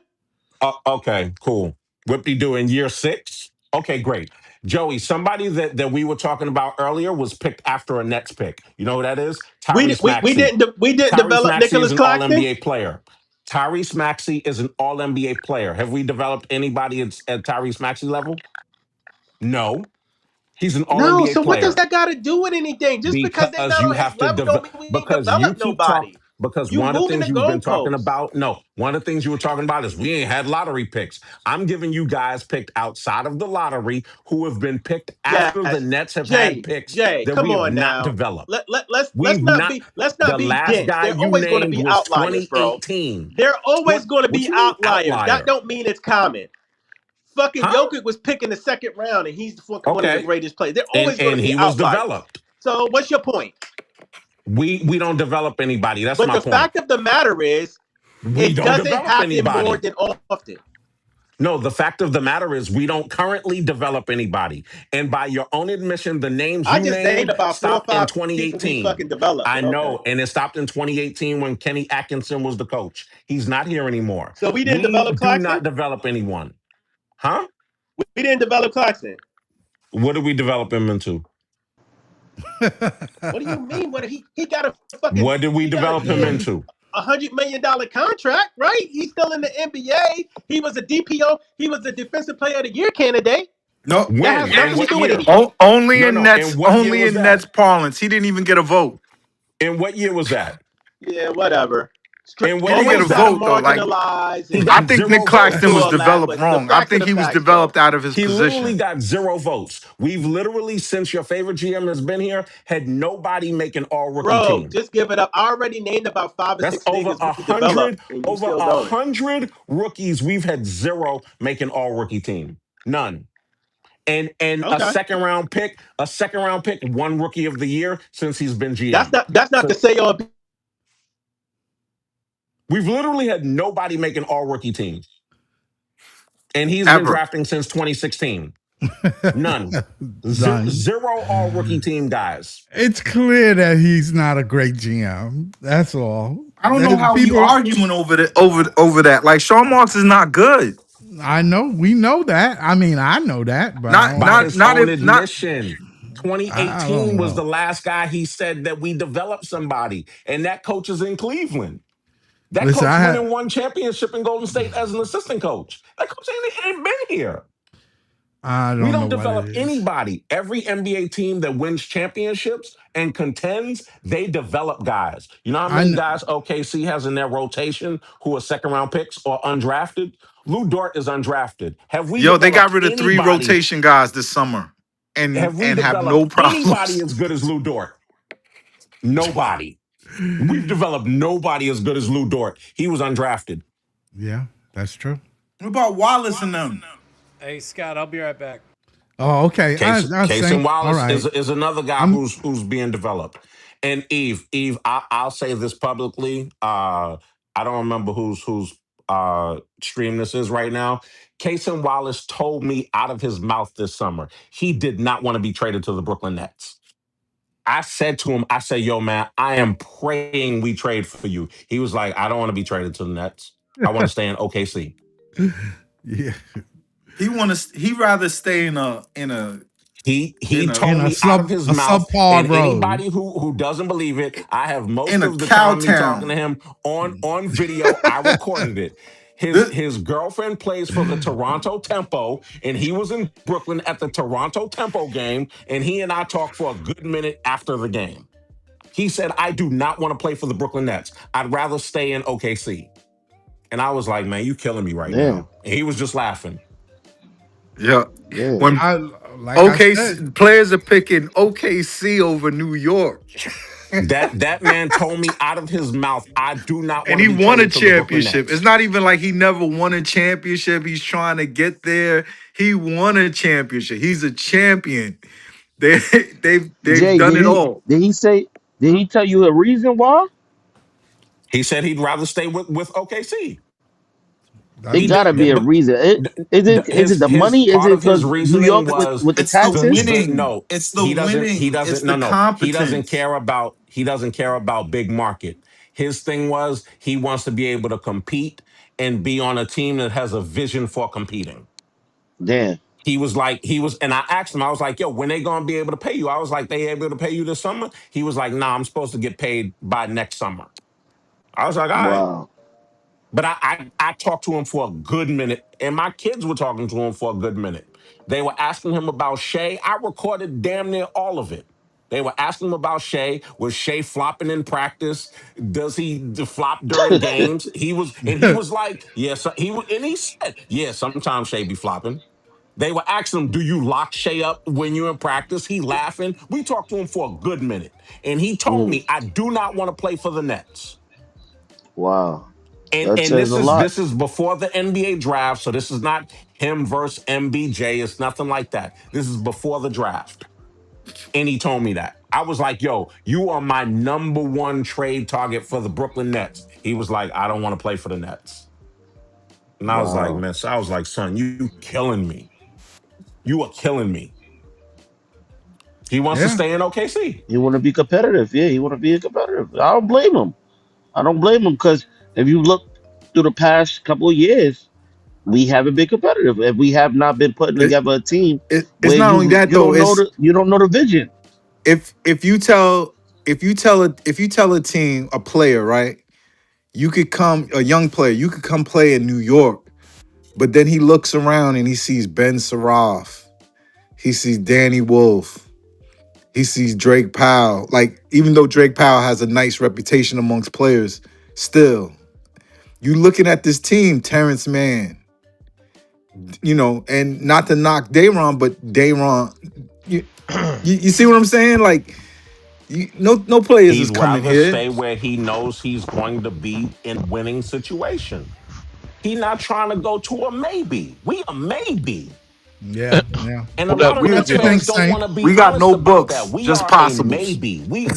Okay, cool. What he do in year six? Okay, great. Joey, somebody that we were talking about earlier was picked after a Nets pick. You know who that is? Tyrese Maxey. We didn't Tyrese develop Maxey is Nicholas an All Claxton. NBA player. Tyrese Maxey is an All NBA player. Have we developed anybody at Tyrese Maxey level? No. He's an All No, NBA so what does player. that got to do with anything? Just because they're Because not you on his have to level, don't mean we ain't because you developed keep talk nobody. because You one of the moving the things you've been talking goalposts. about, no, one of the things you were talking about is we ain't had lottery picks. I'm giving you guys picked outside of the lottery who have been picked after the Yes, Nets have had picks Jay, that we come have on not now. developed. Let's We've not not be The last dense. guy They're you always going to named be was outliers, bro. 2018. They're always going to What be you mean outliers. That outlier? don't mean it's common. Fucking Huh? Jokic was picking the second round, and he's fucking one of the Okay. greatest players. They're And always going to be he was outliers. developed. So what's your point? We don't develop anybody. That's But my the point. fact of the matter is, We it don't doesn't develop happen more anybody. than often. No, the fact of the matter is we don't currently develop anybody. And by your own admission, the names I you just named named about four or stopped in five people we 2018. fucking developed, I but okay. know. And it stopped in 2018 when Kenny Atkinson was the coach. He's not here anymore. So we didn't We develop do Claxton? not develop anyone. Huh? We didn't develop Claxton. What did we develop him into? What do you mean? What he got a fucking What did we he got a develop him damn into? $100 million contract, right? He's still in the NBA. He was a DPO. He was the Defensive Player of the Year candidate. No, That has When? In nothing to what do with year? anything. only No, in no. In Nets, what year only was in that? Nets parlance. He didn't even get a vote. In what year was that? Yeah, whatever. In He what didn't year get Always a was got to that? vote though. Like marginalize He I got think Nick zero Claxton do was votes. all that, developed but the wrong. I facts of think the he was facts, developed though. out of his He literally position. got zero votes. We've literally, since your favorite GM has been here, had nobody make an all rookie Bro, team. just give it up. I already named about five or That's six niggas we developed, and you over still a going. hundred rookies. We've had zero make an all rookie team. None. And Okay. a second round pick, one rookie of the year since he's been That's GM. not to So say or we've literally had nobody make an all rookie team. And he's been Ever. drafting since 2016. None. Done. Zero all rookie team guys. It's clear that he's not a great GM. That's all. I don't know how you People, arguing over that. Like Sean Marks is not good. I know. We know that. I mean, I know that, but I Not don't By know. not his not own if not. admission. I 2018 don't was know. the last guy he said that we developed somebody, and that coach is in Cleveland. That Listen, coach I went had. and won championship in Golden State as an assistant coach. That coach ain't been here. I We don't know don't what it develop is. anybody. Every NBA team that wins championships and contends, they develop guys. You know how I many kn- guys OKC has in their rotation who are second round picks or undrafted? Lou Dort is undrafted. Have we Yo, they got developed rid of 3 anybody? rotation guys this summer, and Have we and have no developed anybody problems. as good as Lou Dort? Nobody. We've developed nobody as good as Lou Dort. He was undrafted. yeah, that's true. What about Wallace and them? Hey, Scott, I'll be right back. Oh, okay. I Casey think. All Wallace right. is another guy I'm. who's being developed. And Eve, I'll say this publicly. I don't remember whose stream this is right now. Casey Wallace told me out of his mouth this summer he did not want to be traded to the Brooklyn Nets. I said to him, I said, "Yo, man, I am praying we trade for you." He was like, "I don't want to be traded to the Nets. I want to stay in OKC." Yeah. He rather stay in a He in a told In me out of his a mouth, subpar and role. anybody who doesn't believe it, I have in most a of the time me talking to Cowtown. him on video. I recorded it. His This, his girlfriend plays for the Toronto Tempo, and he was in Brooklyn at the Toronto Tempo game, and he and I talked for a good minute after the game. He said, "I do not want to play for the Brooklyn Nets. I'd rather stay in OKC." And I was like, "Man, you killing me right Damn, now." And he was just laughing. yeah, damn, when I like I said. OKC players are picking OKC over New York, That man told me out of his mouth, "I do not and want to he be won a traded to the Brooklyn championship. It's Nets." not even like he never won a championship. He's trying to get there. He won a championship. He's a champion. They they've Jay, done it all. did he say did he tell you a reason why? He said he'd rather stay with OKC. It That's He gotta did, be a but reason. Is it the his money? Is part it of his because New reasoning York was with the It's the taxes? winning. no, It's the he winning. It's doesn't the he doesn't competence. care about big market. His thing was he wants to be able to compete and be on a team that has a vision for competing. Damn. And I asked him, I was like, "Yo, when they gonna be able to pay you?" I was like, "They able to pay you this summer?" He was like, "Nah, I'm supposed to get paid by next summer." I was like, "All right." Wow. But I talked to him for a good minute, and my kids were talking to him for a good minute. They were asking him about Shea. I recorded damn near all of it. They were asking him about Shea. Was Shea flopping in practice? Does he flop during games? He was like, yes. And he said, yeah, sometimes Shea be flopping. They were asking him, do you lock Shea up when you're in practice? He laughing. We talked to him for a good minute. And he told Mm, me, I do not want to play for the Nets. wow. and That and says this a is lot. this is before the NBA draft, so this is not him versus MBJ. It's nothing like that. This is before the draft, and he told me that. I was like, "Yo, you are my number one trade target for the Brooklyn Nets." He was like, "I don't want to play for the Nets," and I was like, Wow. "Man," so I was like, "Son, you killing me. You are killing me." He wants to Yeah. stay in OKC. He want to be competitive. Yeah, he want to be competitive. I don't blame him. I don't blame him because if you look through the past couple of years, we haven't been competitive. If we have not been putting It, together a team it's where not only that you though. don't know It's the vision. if you tell a team, a player, right? You could come, a young player, you could come play in New York, but then he looks around and he sees Ben Saraff, he sees Danny Wolf, he sees Drake Powell. Like, even though Drake Powell has a nice reputation amongst players, still, you looking at this team, Terrence Mann, and not to knock Dayron, but Dayron, you see what I'm saying? Like, no players is He'd coming rather here. stay where he knows he's going to be in a winning situation. He not trying to go to a maybe. We a maybe. Yeah. Yeah. And a What up? lot of I What up, got Nets your y'all? thing, fans don't Saint. want to be We got honest no about that. books, We just are a possibles. maybe. We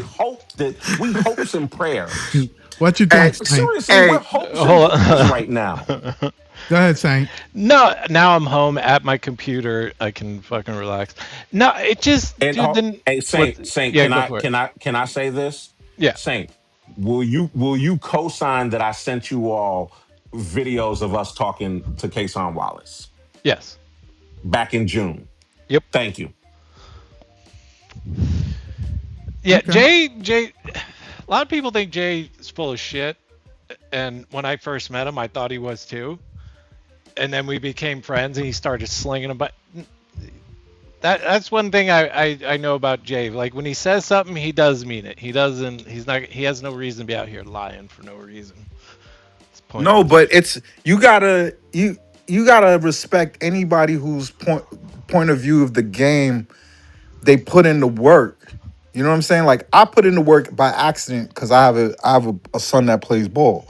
hope that we hopes and prayers. What you Hey, think, Saint? Seriously, we're hey, hopes and Hold prayers right now. on. Go ahead, Saint. No, now I'm home at my computer. I can fucking relax. No, it just, And dude. Then hey, what? Saint, Yeah, go for it. can I say this? Yeah. Saint, will you co-sign that I sent you all videos of us talking to Kason Wallace Yes. back in June. Yep. Thank you. Yeah, Okay. Jay. A lot of people think Jay is full of shit, and when I first met him, I thought he was too. And then we became friends, and he started slinging them. But that's one thing I know about Jay. Like when he says something, he does mean it. He doesn't. He's not. He has no reason to be out here lying for no reason. It's No, pointless. but it's you gotta respect anybody whose point of view of the game they put in the work. You know what I'm saying? Like I put in the work by accident because I have a son that plays ball.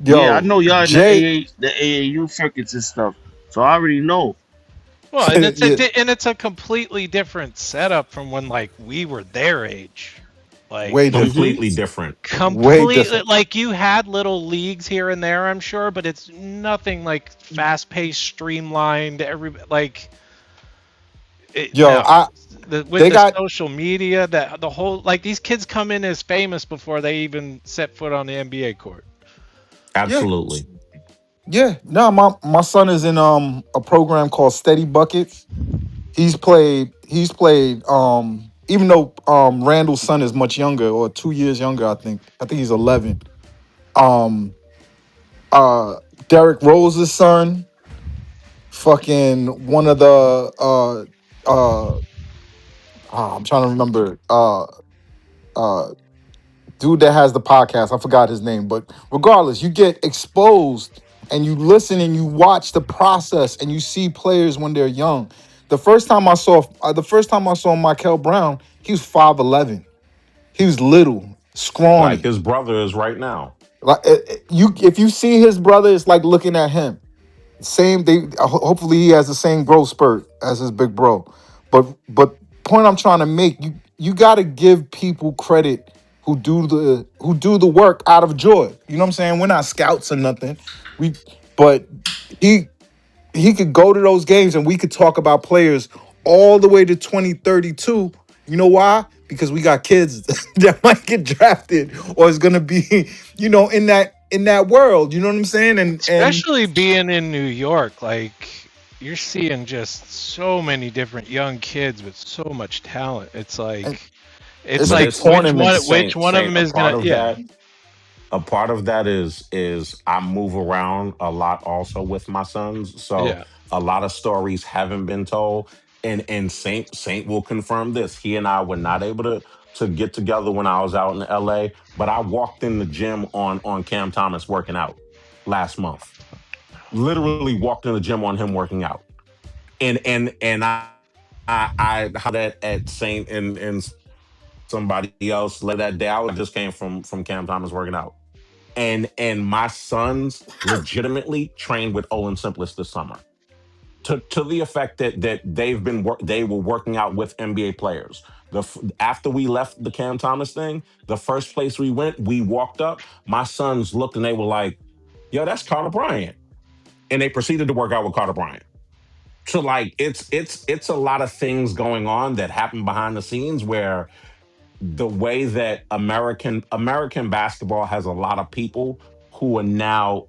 Yeah, I Yo, know y'all in the Jay, AAU circuits and stuff, so I already know. Well, and it's yeah, and it's a completely different setup from when like we were their age. way Like different, Completely different. way completely different. like you had little leagues here and there, I'm sure, but it's nothing like fast-paced, streamlined. Yo, No. With they the got social media, that the whole like these kids come in as famous before they even set foot on the NBA court. yeah, Absolutely. yeah. No, my son is in a program called Steady Buckets. He's played even though Randall's son is much younger or 2 years younger, I think he's 11. Um uh Derrick Rose's son, fucking one of the I'm trying to remember uh dude that has the podcast. I forgot his name, but regardless, you get exposed and you listen and you watch the process and you see players when they're young. The first time I saw Michael Brown, he was 5'11". He was little, Like scrawny. his brother is right now. Like you, if you see his brother, it's like looking at him. Same. Hopefully he has the same growth spurt as his big bro. But point I'm trying to make, you got to give people credit who do the work out of joy. You know what I'm saying? We're not scouts or nothing. We but he he could go to those games and we could talk about players all the way to 2032. You know why? Because we got kids that might get drafted or is gonna be, in that world. You know what I'm saying? And Especially being in New York, like you're seeing just so many different young kids with so much talent. and It's it's But the like it's tournaments. which Saint one of Saint. them is gonna yeah. A part of that is I move around a lot also with my sons. So Yeah. a lot of stories haven't been told. And Saint will confirm this. He and I were not able to get together when I was out in LA, but I walked in the gym on Cam Thomas working out last month. Literally walked in the gym on him working out. And I hollered at Saint and somebody else later that day. I just came from Cam Thomas working out. And my sons legitimately trained with Olin Simplest this summer to the effect that they were working out with NBA players. After we left the Cam Thomas thing, the first place we went, we walked up. My sons looked and they were like, "Yo, that's Carter Bryant," and they proceeded to work out with Carter Bryant. So like it's a lot of things going on that happen behind the scenes where the way that American basketball has a lot of people who are now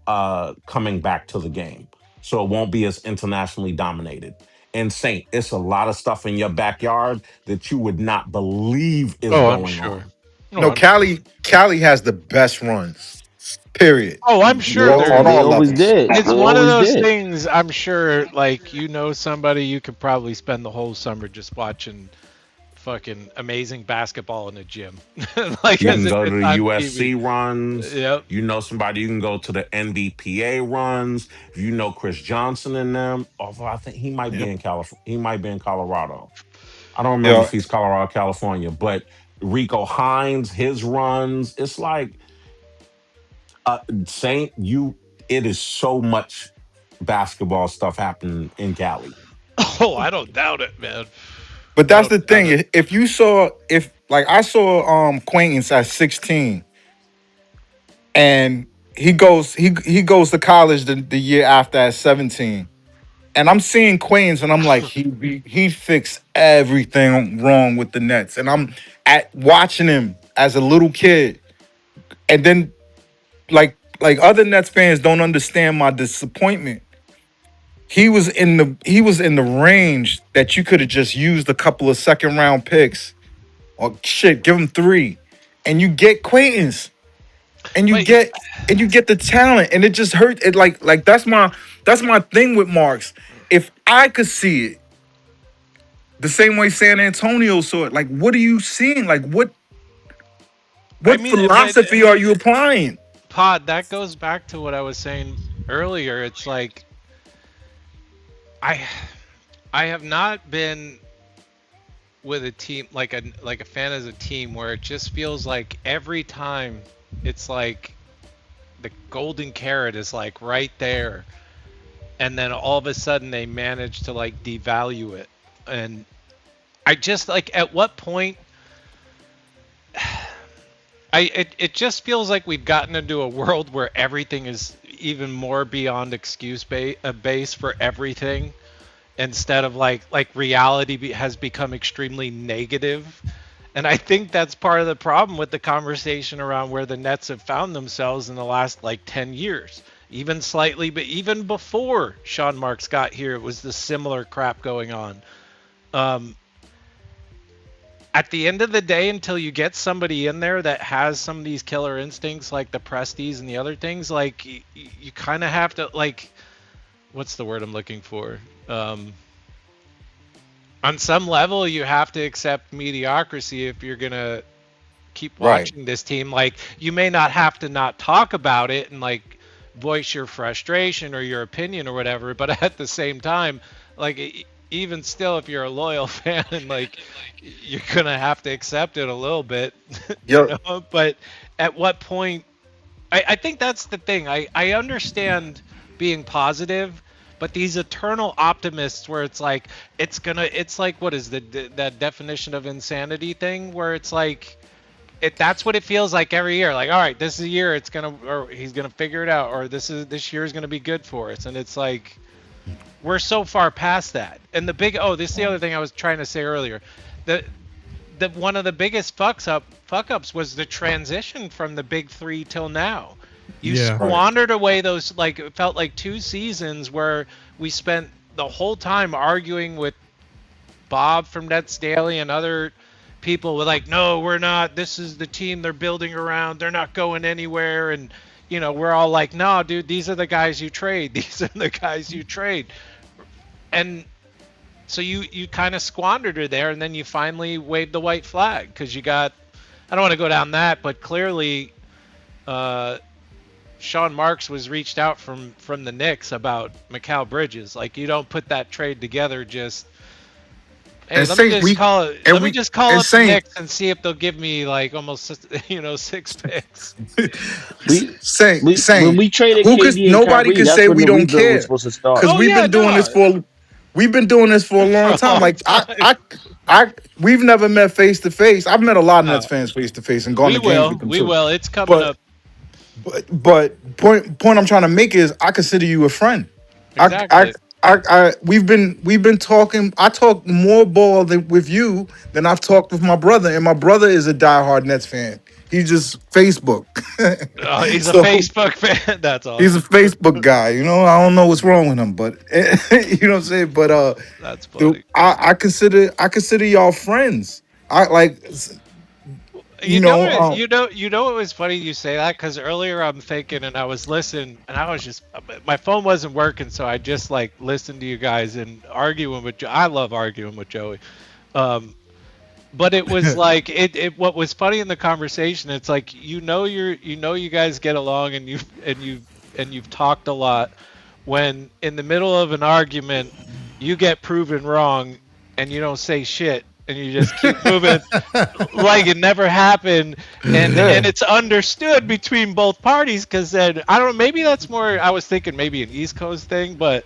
coming back to the game, so it won't be as internationally dominated. And Saint, it's a lot of stuff in your backyard that you would not believe is Oh, I'm going sure. on. Oh, No, I'm sure. Cali has the best runs. Period. Oh, I'm sure On They all always levels. did. it's They one of always those did. things. I'm sure, like somebody you could probably spend the whole summer just watching fucking amazing basketball in a gym, like You as can if go to it's the on TV. USC runs. Yep. You know somebody. You can go to the NBPA runs. If you know Chris Johnson and them, although I think he might be Yep. in California. He might be in Colorado. I don't remember Yo, if he's Colorado, California, but Rico Hines, his runs. It's like Saint. It is so much basketball stuff happening in Cali. Oh, I don't doubt it, man. but I that's don't the doubt thing. it. If you saw, if like I saw Quaintance at 16, and he goes to college the year after at 17. And I'm seeing Quaintance and I'm like, he fixed everything wrong with the Nets. And I'm at watching him as a little kid. And then like like other Nets fans don't understand my disappointment. He was in the range that you could have just used a couple of second round picks or shit, give him 3, and you get Quaintance, and you But get the talent, and it just hurt. It like that's my thing with Marks. If I could see it the same way San Antonio saw it, like what are you seeing? Like I what mean, but philosophy are you applying? Pod, that goes back to what I was saying earlier. It's like I I have not been with a team like a fan as a team where it just feels like every time it's like the golden carrot is like right there, and then all of a sudden they manage to like devalue it. And I just like, at what point it just feels like we've gotten into a world where everything is even more beyond excuse base for everything, instead of like reality has become extremely negative. And I think that's part of the problem with the conversation around where the Nets have found themselves in the last like 10 years. Even slightly, but even before Sean Marks got here, it was the similar crap going on. At the end of the day, until you get somebody in there that has some of these killer instincts like the Presties and the other things, like you kind of have to, like, what's the word I'm looking for? On some level, you have to accept mediocrity if you're gonna keep Right. watching this team. Like, you may not have to not talk about it and like voice your frustration or your opinion or whatever, but at the same time, like, even still, if you're a loyal fan, like, you're gonna have to accept it a little bit, you Yep. know. But at what point? I think that's the thing. I understand being positive, but these eternal optimists where it's like it's like, what is that definition of insanity thing, where it's like that's what it feels like every year. Like, all right, this is a year or he's gonna figure it out, or this year is gonna be good for us. And it's like we're so far past that. And this is the other thing I was trying to say earlier. The one of the biggest fuck ups was the transition from the big three till now. You Yeah. Right. squandered away those, like, it felt like 2 seasons where we spent the whole time arguing with Bob from Nets Daily and other people with like, no, we're not. This is the team they're building around. They're not going anywhere. And, you know, we're all like, no, dude, these are the guys you trade. These are the guys you trade. And so you kind of squandered her there, and then you finally waved the white flag because you got, I don't want to go down that, but clearly Sean Marks was reached out from the Knicks about Mikal Bridges. Like, you don't put that trade together just, hey, And let me Saint, just call it. Let me just call up the Saint, Knicks and see if they'll give me like almost 6 picks. We, Saint, when we traded who could KD and nobody Kyrie, could that's say when we the don't rebuild was care supposed to start. because Oh yeah, no, we've been doing this for a for long a time. long Like time. we've never met face to face. I've met a lot of Nets No, fans face to face and gone we to games will. with them We too. will. It's coming But up. point I'm trying to make is I consider you a friend. Exactly. We've been talking. I talk more ball with you than I've talked with my brother, and my brother is a diehard Nets fan. He's just Facebook. Oh, he's a So Facebook fan. That's he's a awesome. Facebook guy. You know, I don't know what's wrong with him, but you know what I'm saying. But That's dude, funny. I consider y'all friends. I like, you You know know, what? You know what was funny you say that, because earlier I'm thinking and I was listening and I was just, my phone wasn't working, so I just like listened to you guys and arguing with I love arguing with Joey. But it was like what was funny in the conversation, it's like, you guys get along, and you've talked a lot, when in the middle of an argument you get proven wrong and you don't say shit and you just keep moving like it never happened. and yeah. and it's understood between both parties, because then I don't know, maybe that's more, I was thinking maybe an East Coast thing, but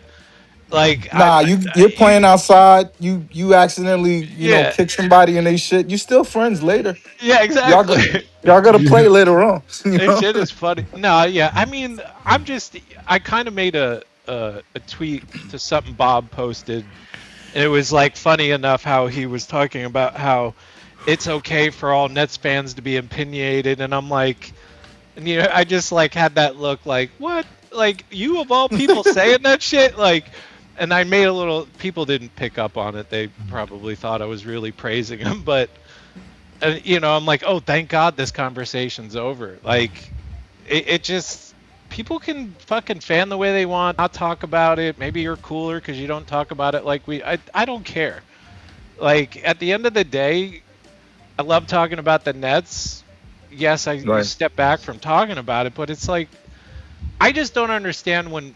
like Nah, you're playing outside. You accidentally yeah, kick somebody and they shit. You still friends later. yeah, Y'all exactly. got y'all got to play later on. You This know. shit is funny. No, yeah. I mean, I kind of made a tweet to something Bob posted, and it was like funny enough how he was talking about how it's okay for all Nets fans to be opinionated, and I'm like, And I just like had that look like, what? Like you of all people saying that shit? Like, and I made a little. People didn't pick up on it. They probably thought I was really praising him, but I'm like, oh, thank God this conversation's over. Like, it just people can fucking fan the way they want, not talk about it. Maybe you're cooler because you don't talk about it like we. I don't care. Like at the end of the day, I love talking about the Nets. Yes, I Right. step back from talking about it, but it's like I just don't understand when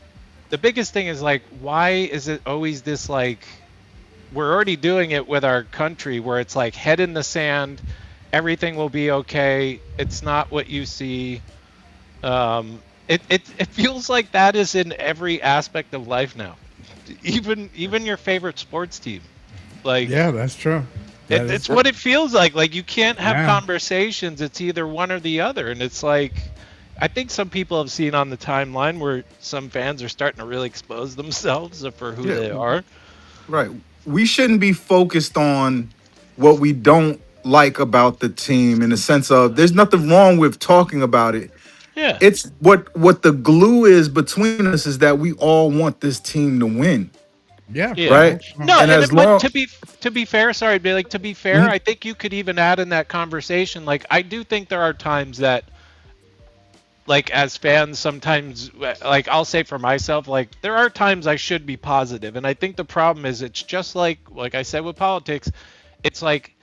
the biggest thing is like, why is it always this like we're already doing it with our country where it's like head in the sand, everything will be okay. It's not what you see. It feels like that is in every aspect of life now, even your favorite sports team. Like Yeah, that's true. That is it's what it feels like. Like you can't have Yeah. conversations. It's either one or the other, and it's like I think some people have seen on the timeline where some fans are starting to really expose themselves for who Yeah. they are. Right. We shouldn't be focused on what we don't like about the team in the sense of there's nothing wrong with talking about it. Yeah. It's what the glue is between us is that we all want this team to win, Yeah, for the Yeah. right? most No, part. And as but long to be fair, sorry, but like to be fair, Mhm. I think you could even add in that conversation. Like I do think there are times that like as fans sometimes like I'll say for myself like there are times I should be positive and I think the problem is it's just like I said with politics it's like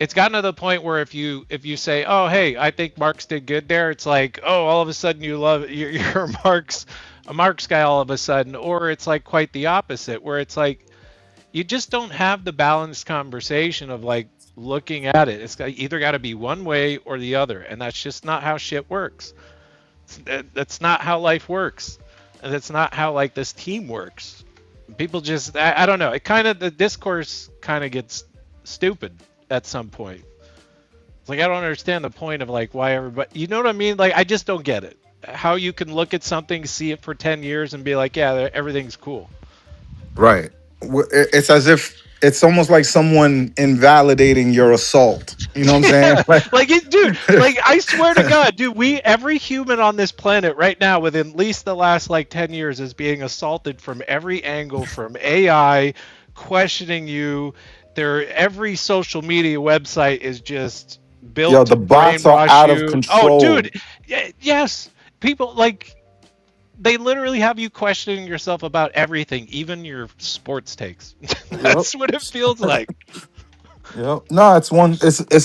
it's gotten to the point where if you say oh hey I think Marx did good there it's like oh all of a sudden you're a Marx guy all of a sudden or it's like quite the opposite where it's like you just don't have the balanced conversation of like looking at it either got to be one way or the other and that's just not how shit works. That's not how life works, and that's not how like this team works. People just I don't know. It kind of the discourse kind of gets stupid at some point. It's like I don't understand the point of like why everybody. You know what I mean? Like I just don't get it. How you can look at something, see it for 10 years, and be like, yeah, everything's cool. right. It's as if it's almost like someone invalidating your assault. You know what I'm saying? Yeah, like it, dude. Like I swear to God, dude. Every human on this planet right now, within at least the last like 10 years, is being assaulted from every angle, from AI questioning you. Every social media website is just Yo, built to the bots are brainwash out of you. Oh, control. dude. Yes, people like they literally have you questioning yourself about everything, even your sports takes. Yep. That's what it feels like. Yep. No, it's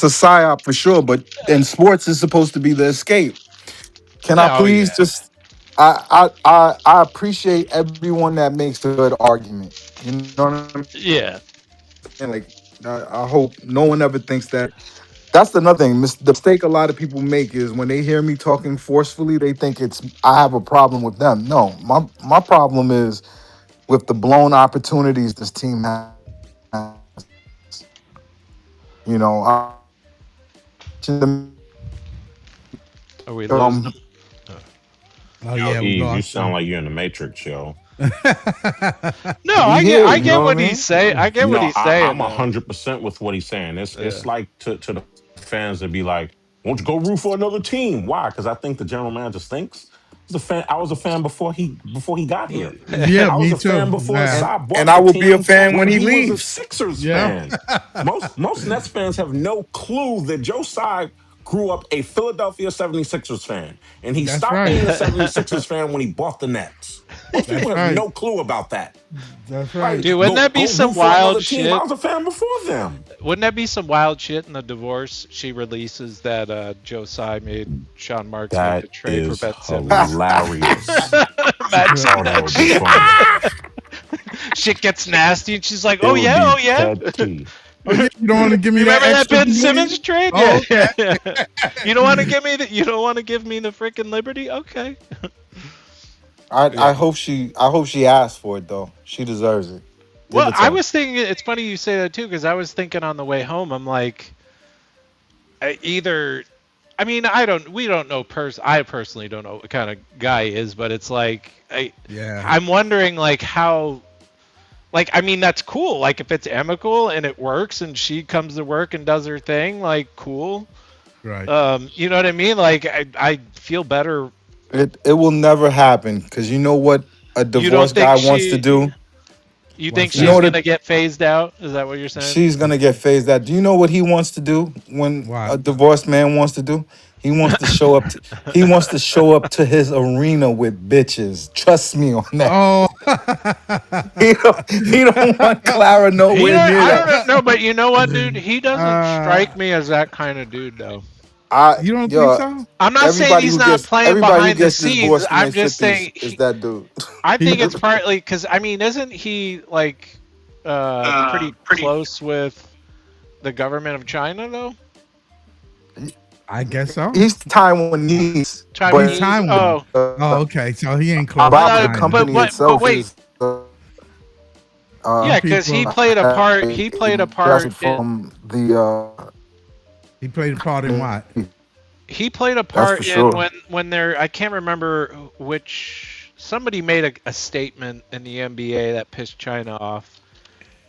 a psyop for sure, but in sports it's supposed to be the escape. Can I Oh please yeah, just I appreciate everyone that makes a good argument. You know what I mean? yeah. Like I hope no one ever thinks that. That's another thing. The mistake a lot of people make is when they hear me talking forcefully, they think it's I have a problem with them. No, my problem is with the blown opportunities this team has. You know, Are we losing um, them? Oh Yo, yeah, we Eve, you lost sound them. like you're in the Matrix, yo. No, we I get here. I You know get what I what he's mean? saying. I get what No, he's I'm saying a though. 100% with what he's saying. Yeah. It's like to the fans to be like, "Won't you go root for another team?" Why? Because I think the general manager stinks. I was a fan before he got here. Yeah, I was me a fan too. before Yeah, Sai And bought I the will be a team fan when when he he was a leaves. Sixers yeah. fan. Most Nets fans have no clue that Joe Tsai grew up a Philadelphia 76ers fan. And he That's stopped right. being a 76ers fan when he bought the Nets. Most people That's have right. no clue about that. That's Right. right. Dude, wouldn't that be Go some root for wild another team. I shit? was a fan before them. Wouldn't that be some wild shit in the divorce? She releases that Joe Tsai made Sean Marks make the That trade for is Ben Simmons. hilarious. Imagine Oh, that that would be shit. funny. Shit gets nasty, and she's like, It "Oh would yeah, be oh yeah." Ted T. Oh yeah, you don't want to give me You that remember that extra Ben million? Simmons trade? Oh, Yeah, okay. yeah. You don't want to give me the. You don't want to give me the freaking Liberty? Okay. I Yeah. hope she asked for it though. She deserves it. Give Well, it to I her. was thinking. It's funny you say that too, because I was thinking on the way home. I'm like, either. I mean, I don't. We don't know. I personally don't know what kind of guy he is, but it's like Yeah, I'm wondering like how. Like, I mean, that's cool. Like, if it's amicable and it works, and she comes to work and does her thing, like, cool. Right. You know what I mean? Like I feel better. It will never happen because you know what a You don't divorced guy think wants to she? do. You think What's You know she's that? what gonna get phased out? Is that what you're saying? she's gonna get phased out. Do you know what he wants to do when What? a divorced man wants to do? He wants to show up. He wants to show up to his arena with bitches. Trust me on that. Oh. He don't want Clara He nowhere don't. near I that. don't know, but you know what, dude? He doesn't uh, strike me as that kind of dude, though. you don't think Yo, so? I'm not saying he's not playing everybody who behind the gets scenes. divorced in their I'm just fifties saying is that dude. I He, think it's partly because I mean, isn't he like pretty close with the government of China though? I guess so. He's Taiwanese, He's but Taiwanese. Taiwan. Oh, Oh, okay. So he ain't close I to Alibaba, the thought, China. but company what? But itself, wait, is Them yeah, because he people. played a part. He played a part. investment from the He played a part in what? He played a that's for part in sure. when there. I can't remember which. Somebody made a statement in the NBA that pissed China off,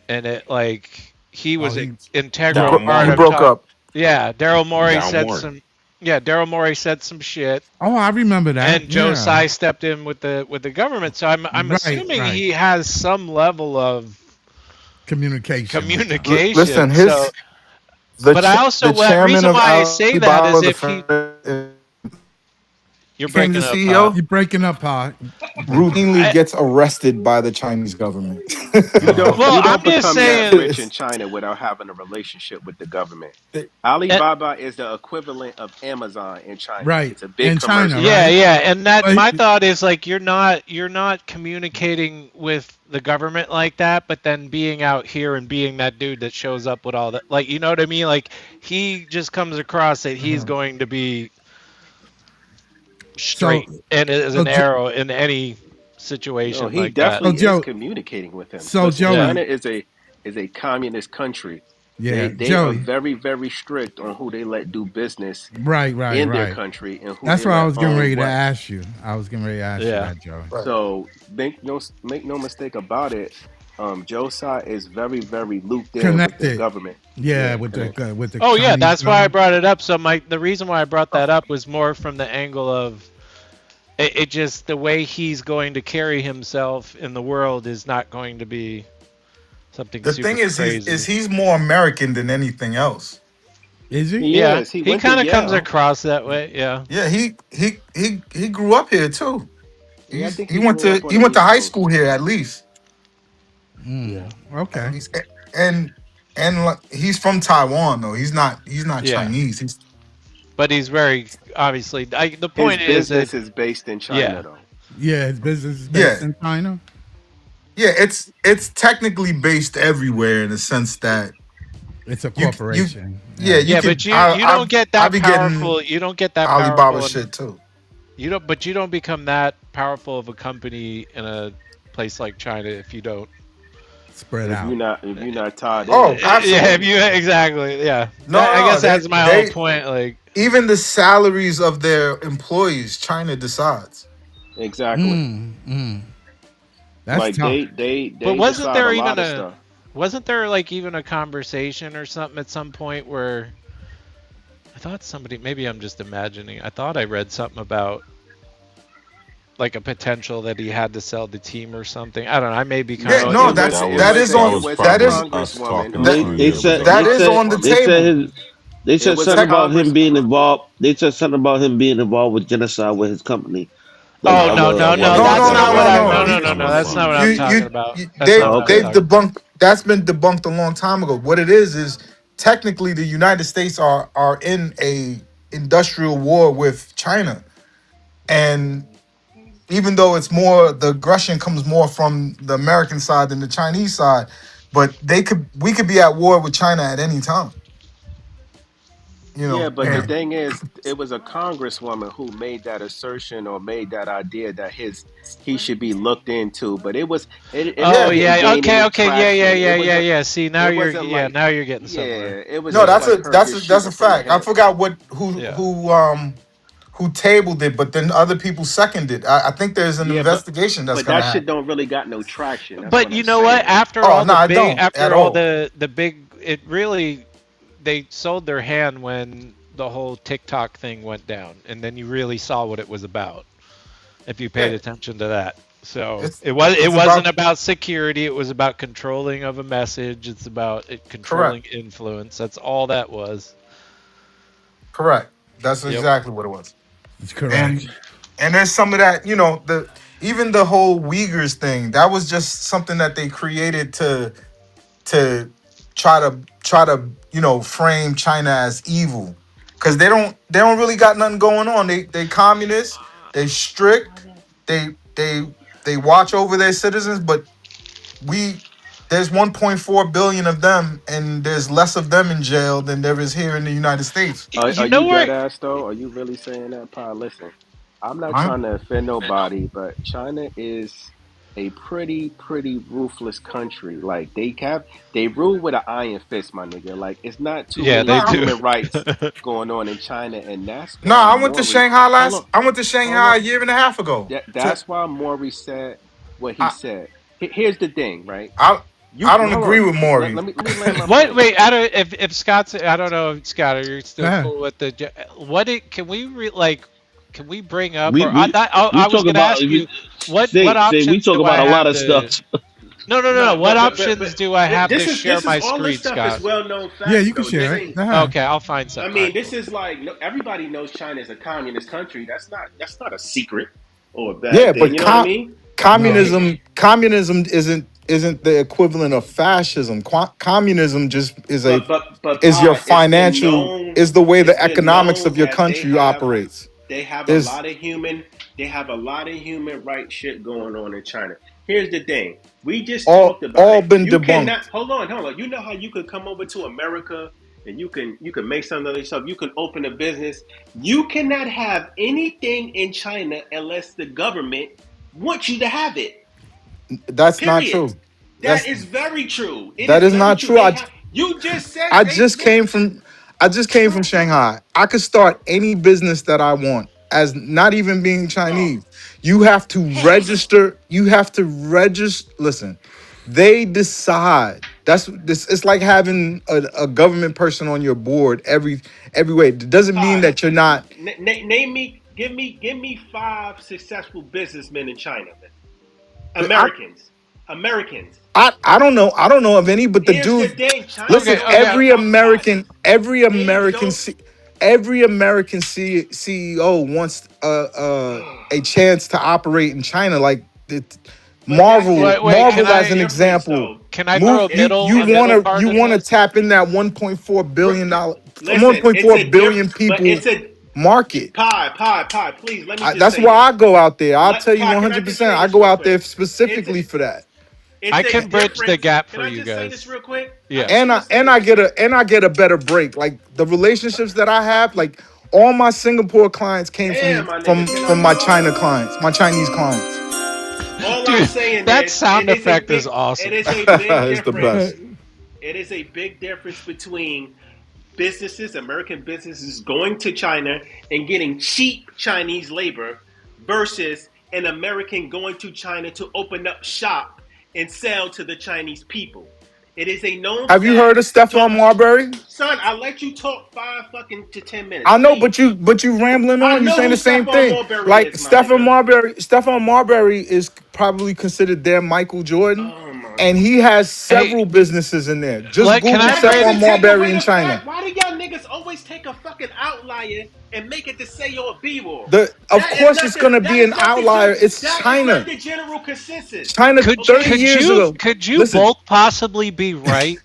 and it like he Oh, was an he. integral Daryl part He Morey. of broke talk. up. Yeah, Daryl Morey Daryl said Morey. some. Yeah, Daryl Morey said some shit, Oh, I remember that. and Joe Yeah. Tsai stepped in with the government. So I'm Right. assuming Right. he has some level of Communication with them. Listen, communication. So, his the but I ch- also the chairman reason of why I say that Alibaba, is the if he founder, you're became the breaking up, Pot. CEO, You breaking up, Paul. You breaking up. routinely I, gets arrested by the Chinese government. You don't Oh. well, you I'm don't just become that saying. rich in China without having a relationship with the government. They- eh, Alibaba is the equivalent of Amazon in China. Right. It's a big In China, commercial Yeah, right? company. yeah, and that But my thought is like you're not communicating with the government like that, but then being out here and being that dude that shows up with all that, like you know what I mean? Like he just comes across that he's uh going to be so straight and as so an arrow in any No, situation he like that. so definitely is Joe communicating with him. so Listen, Yeah, China Joey, is a communist country. yeah, They are Joey. very, very strict on who they let do business Right, right, in their right. country and who That's they what I let was getting own ready to what. ask you. I was getting ready to ask you yeah. that, Joey. right. So make no mistake about it. Joe Tsai is very, very looped in with the Connected. government. Yeah, Yeah, connect. with the Oh yeah, Chinese that's why I government. brought it up. So the reason why I brought that up was more from the angle of it just the way he's going to carry himself in the world is not going to be something The thing super is, crazy. he's more American than anything else. Is he? He Yeah, is. He he went to kind of comes Yale. across that way. Yeah. Yeah, he grew up here too. Yeah, I think He he went grew to up on he the went to East high Coast. school here at least. Mm, Yeah. At okay. least, and like, he's from Taiwan though. He's not Yeah. Chinese. He's But he's very obviously. The His point is that business is based in China, yeah, though. Yeah, his business is based yeah in China. yeah. It's technically based everywhere in the sense that It's a you corporation. yeah Yeah. you yeah. could But you don't get I that be getting powerful. You don't get that Alibaba powerful, and shit too. you don't. But you don't become that powerful of a company in a place like China if you don't. Spread If out. you're not if you're not tied Oh, in. Yeah, if absolutely. you exactly. Yeah. No, I no, guess that's my whole they point. Like. even the salaries of their employees, China decides. Exactly. Mm, mm. That's Like tough. But they decide a lot of stuff. wasn't there like even a conversation or something at some point where I thought somebody maybe I'm just imagining. I thought I read something about like a potential that he had to sell the team or something. I don't know. I may be kind Yeah, No, of no, it that's was That it that was was is a that it on was was a that is probably us congresswoman talking who that to he you. They It was said a that they is said on the congressman. they said table. his they it said was a something Tech, about him being congresswoman. involved. They said something about him being involved with genocide with his company. Like Oh No, no, other no, that no. other no, wasn't That's no, not no, where what no, where I that no. no, was no, You no, no. coming That's not from. what you I'm you, talking about. you That's not what I'm they've talking about. debunked that's been debunked a long time ago. What it is technically the United States are in a industrial war with China. And even though it's more the aggression comes more from the American side than the Chinese side, but we could be at war with China at any time, Yeah, but the Right. and thing is, it was a congresswoman who made that assertion or made that idea that he should be looked into. But it Oh yeah. didn't yeah. gain Okay, any okay. Yeah, yeah, traction. yeah, yeah, yeah. See, It wasn't like now you're getting somewhere. yeah, it was No, just Yeah. like her just that's a shooting from the fact. I hip. forgot what Yeah. who tabled it, but then other people seconded. I think there's an Yeah, investigation that's but gonna that shit happen. don't really got no traction. That's But what you I'm know what? saying. Oh no, I don't at After all all. the big, it really they sold their hand when the whole TikTok thing went down, and then you really saw what it was about if you paid Yeah, attention to that. So it's it it's wasn't about about security. It was about controlling of a message. It's about correct, controlling influence. That's all that was. correct. That's Yep. exactly what it was. It's correct. And there's some of that, the even the whole Uyghurs thing, that was just something that they created to try to frame China as evil. Cause they don't really got nothing going on. They communists, they strict, they watch over their citizens, but we there's 1.4 billion of them, and there's less of them in jail than there is here in the United States. You Are know you where? dead ass though? Are you really saying that, Pod? Listen, I'm not Huh? trying to offend nobody, but China is a pretty ruthless country. Like they rule with an iron fist, my nigga. Like it's not too Yeah, many they Nah, do. human rights going on in China, and that's why nah, I went to Shanghai Hold on, I went to hold Shanghai on. a year and a half ago. To That's why Maury said what he I said. Here's the thing, right? I You I don't hold agree on. with Maury. Let me land my What? plane. Wait, I don't. If Scott's, I don't know, if Scott, are you still Yeah. cool with the? What? Can we like? Can we bring up? We Or I we thought we I was talk gonna about ask you, what say we options talk do I about a lot have of stuff. to? No, no, no, no. No, What but options do I have to share this is my all this screen, stuff is Scott? well known Yeah, facts you can though. This share it. ain't. Go ahead. Okay, I'll find I some. All mean, right, this cool. is like everybody knows China is a communist country. That's not a secret or a Yeah, bad thing. but You know what I mean? No. It, communism isn't the equivalent of fascism. Communism just but is your Pod, financial is the way it's the been economics known of your that country operates. they have a There's lot of human they have a lot of human rights shit going on in China. Here's the thing. We just all talked about all it. been You cannot debunked. hold on. You know how you could come over to America and you can make some of yourself. You can open a business. You cannot have anything in China unless the government wants you to have it. That's not Period. true. That That's is very true. It that is is very not true. true. They have you just said I they just came from I just came from bro, Shanghai. I could start any business that I want as not even being bro. Chinese. You have to register. You have to register. Listen, they decide. That's this. It's like having a government person on your board every way. It doesn't mean Pod, that you're not. name me, give me five successful businessmen in China, man. I Americans, Americans. I don't know. I don't know of any, but the Here's the dude. thing: China Okay, Listen, don't okay. care about Pod. They don't. Every American CEO wants a chance to operate in China. Like But Wait, wait. that's Can Marvel the as an I difference, example. though. can I throw Move a It's you a it's middle wanna part you in wanna this? tap in that 1.4 billion dollar listen. It's 1.4 a diff, billion but people it's a market. Pod. Please let me just That's say why this. I go out there. I'll tell you Pod, can I just 100%. say I this go real out quick? there It's a, specifically for that. it's I a can bridge the difference. gap Can for I you just say guys. this real quick? I Yeah. just want to say And I this. get a better break. Like the relationships that I have, like all my Singapore clients came Damn, from my nigga, can I my talk? China clients, my Chinese clients. All I'm Dude, saying that is sound effect is it awesome. is a big It's the difference. best. It is a big difference between businesses, American businesses going to China and getting cheap Chinese labor versus an American going to China to open up shop and sell to the Chinese people. It is a known Have you fact. heard of Talk, Stephon Marbury? son. I let you talk 5 fucking to 10 minutes, I know, please. but you rambling I on. You know saying who the same Stephon thing. Marbury Like is, my nigga. Stephon Marbury is probably considered their Michael Jordan, Oh my and god. he has Hey, several businesses in there. Just can Google I That Stephon doesn't bridge? take Marbury away in the China. fact. Why do y'all niggas always take a fucking outlier and make it to say you're a B-wall? Of course it's gonna be That is an not the outlier. It's that is not China. the general consensus. China Could 30 Okay? could years you ago. could you Listen, both possibly be right?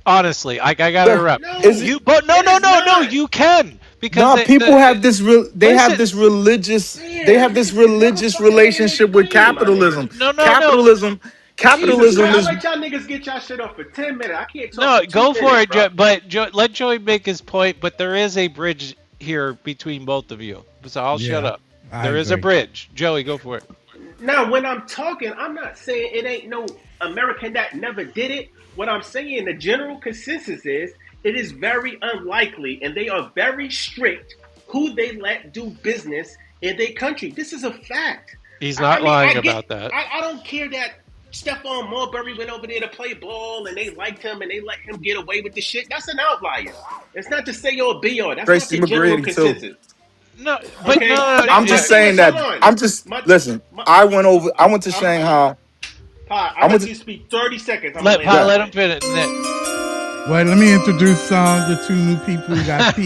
Honestly, I gotta the interrupt. is it No, You but no it no is no no not. you can because no people have this real they have listen. this religious Damn, niggas can never fucking land their relationship with plane, my nigga. capitalism. No no no Capitalism Jesus capitalism Christ, I is let y'all niggas get y'all shit off for 10 minutes. I can't talk no for two go for minutes, it, bro. But let Joey make his point. But there is a bridge here between both of you, so I'll shut Yeah, up. I There is a agree. bridge. Joey, go for it. Now, when I'm talking, I'm not saying it ain't no American that never did it. What I'm saying, the general consensus is it is very unlikely, and they are very strict who they let do business in their country. This is a fact. He's I not mean, I lying get, about that. I don't care that Stephon Marbury went over there to play ball, and they liked him, and they let him get away with the shit. That's an outlier. It's not to say you're a BR. That's not Tracy the general McGrady too. consensus. No, but Okay, no, I'm my just yeah. thing saying is, hold that. on, I'm just my, listen. my, I went to I'm, Shanghai. I I went let to you speak 30 seconds. I'm gonna Let land Pot my yeah. let him plane. finish. Wait, let me introduce the two new people. We got Pete.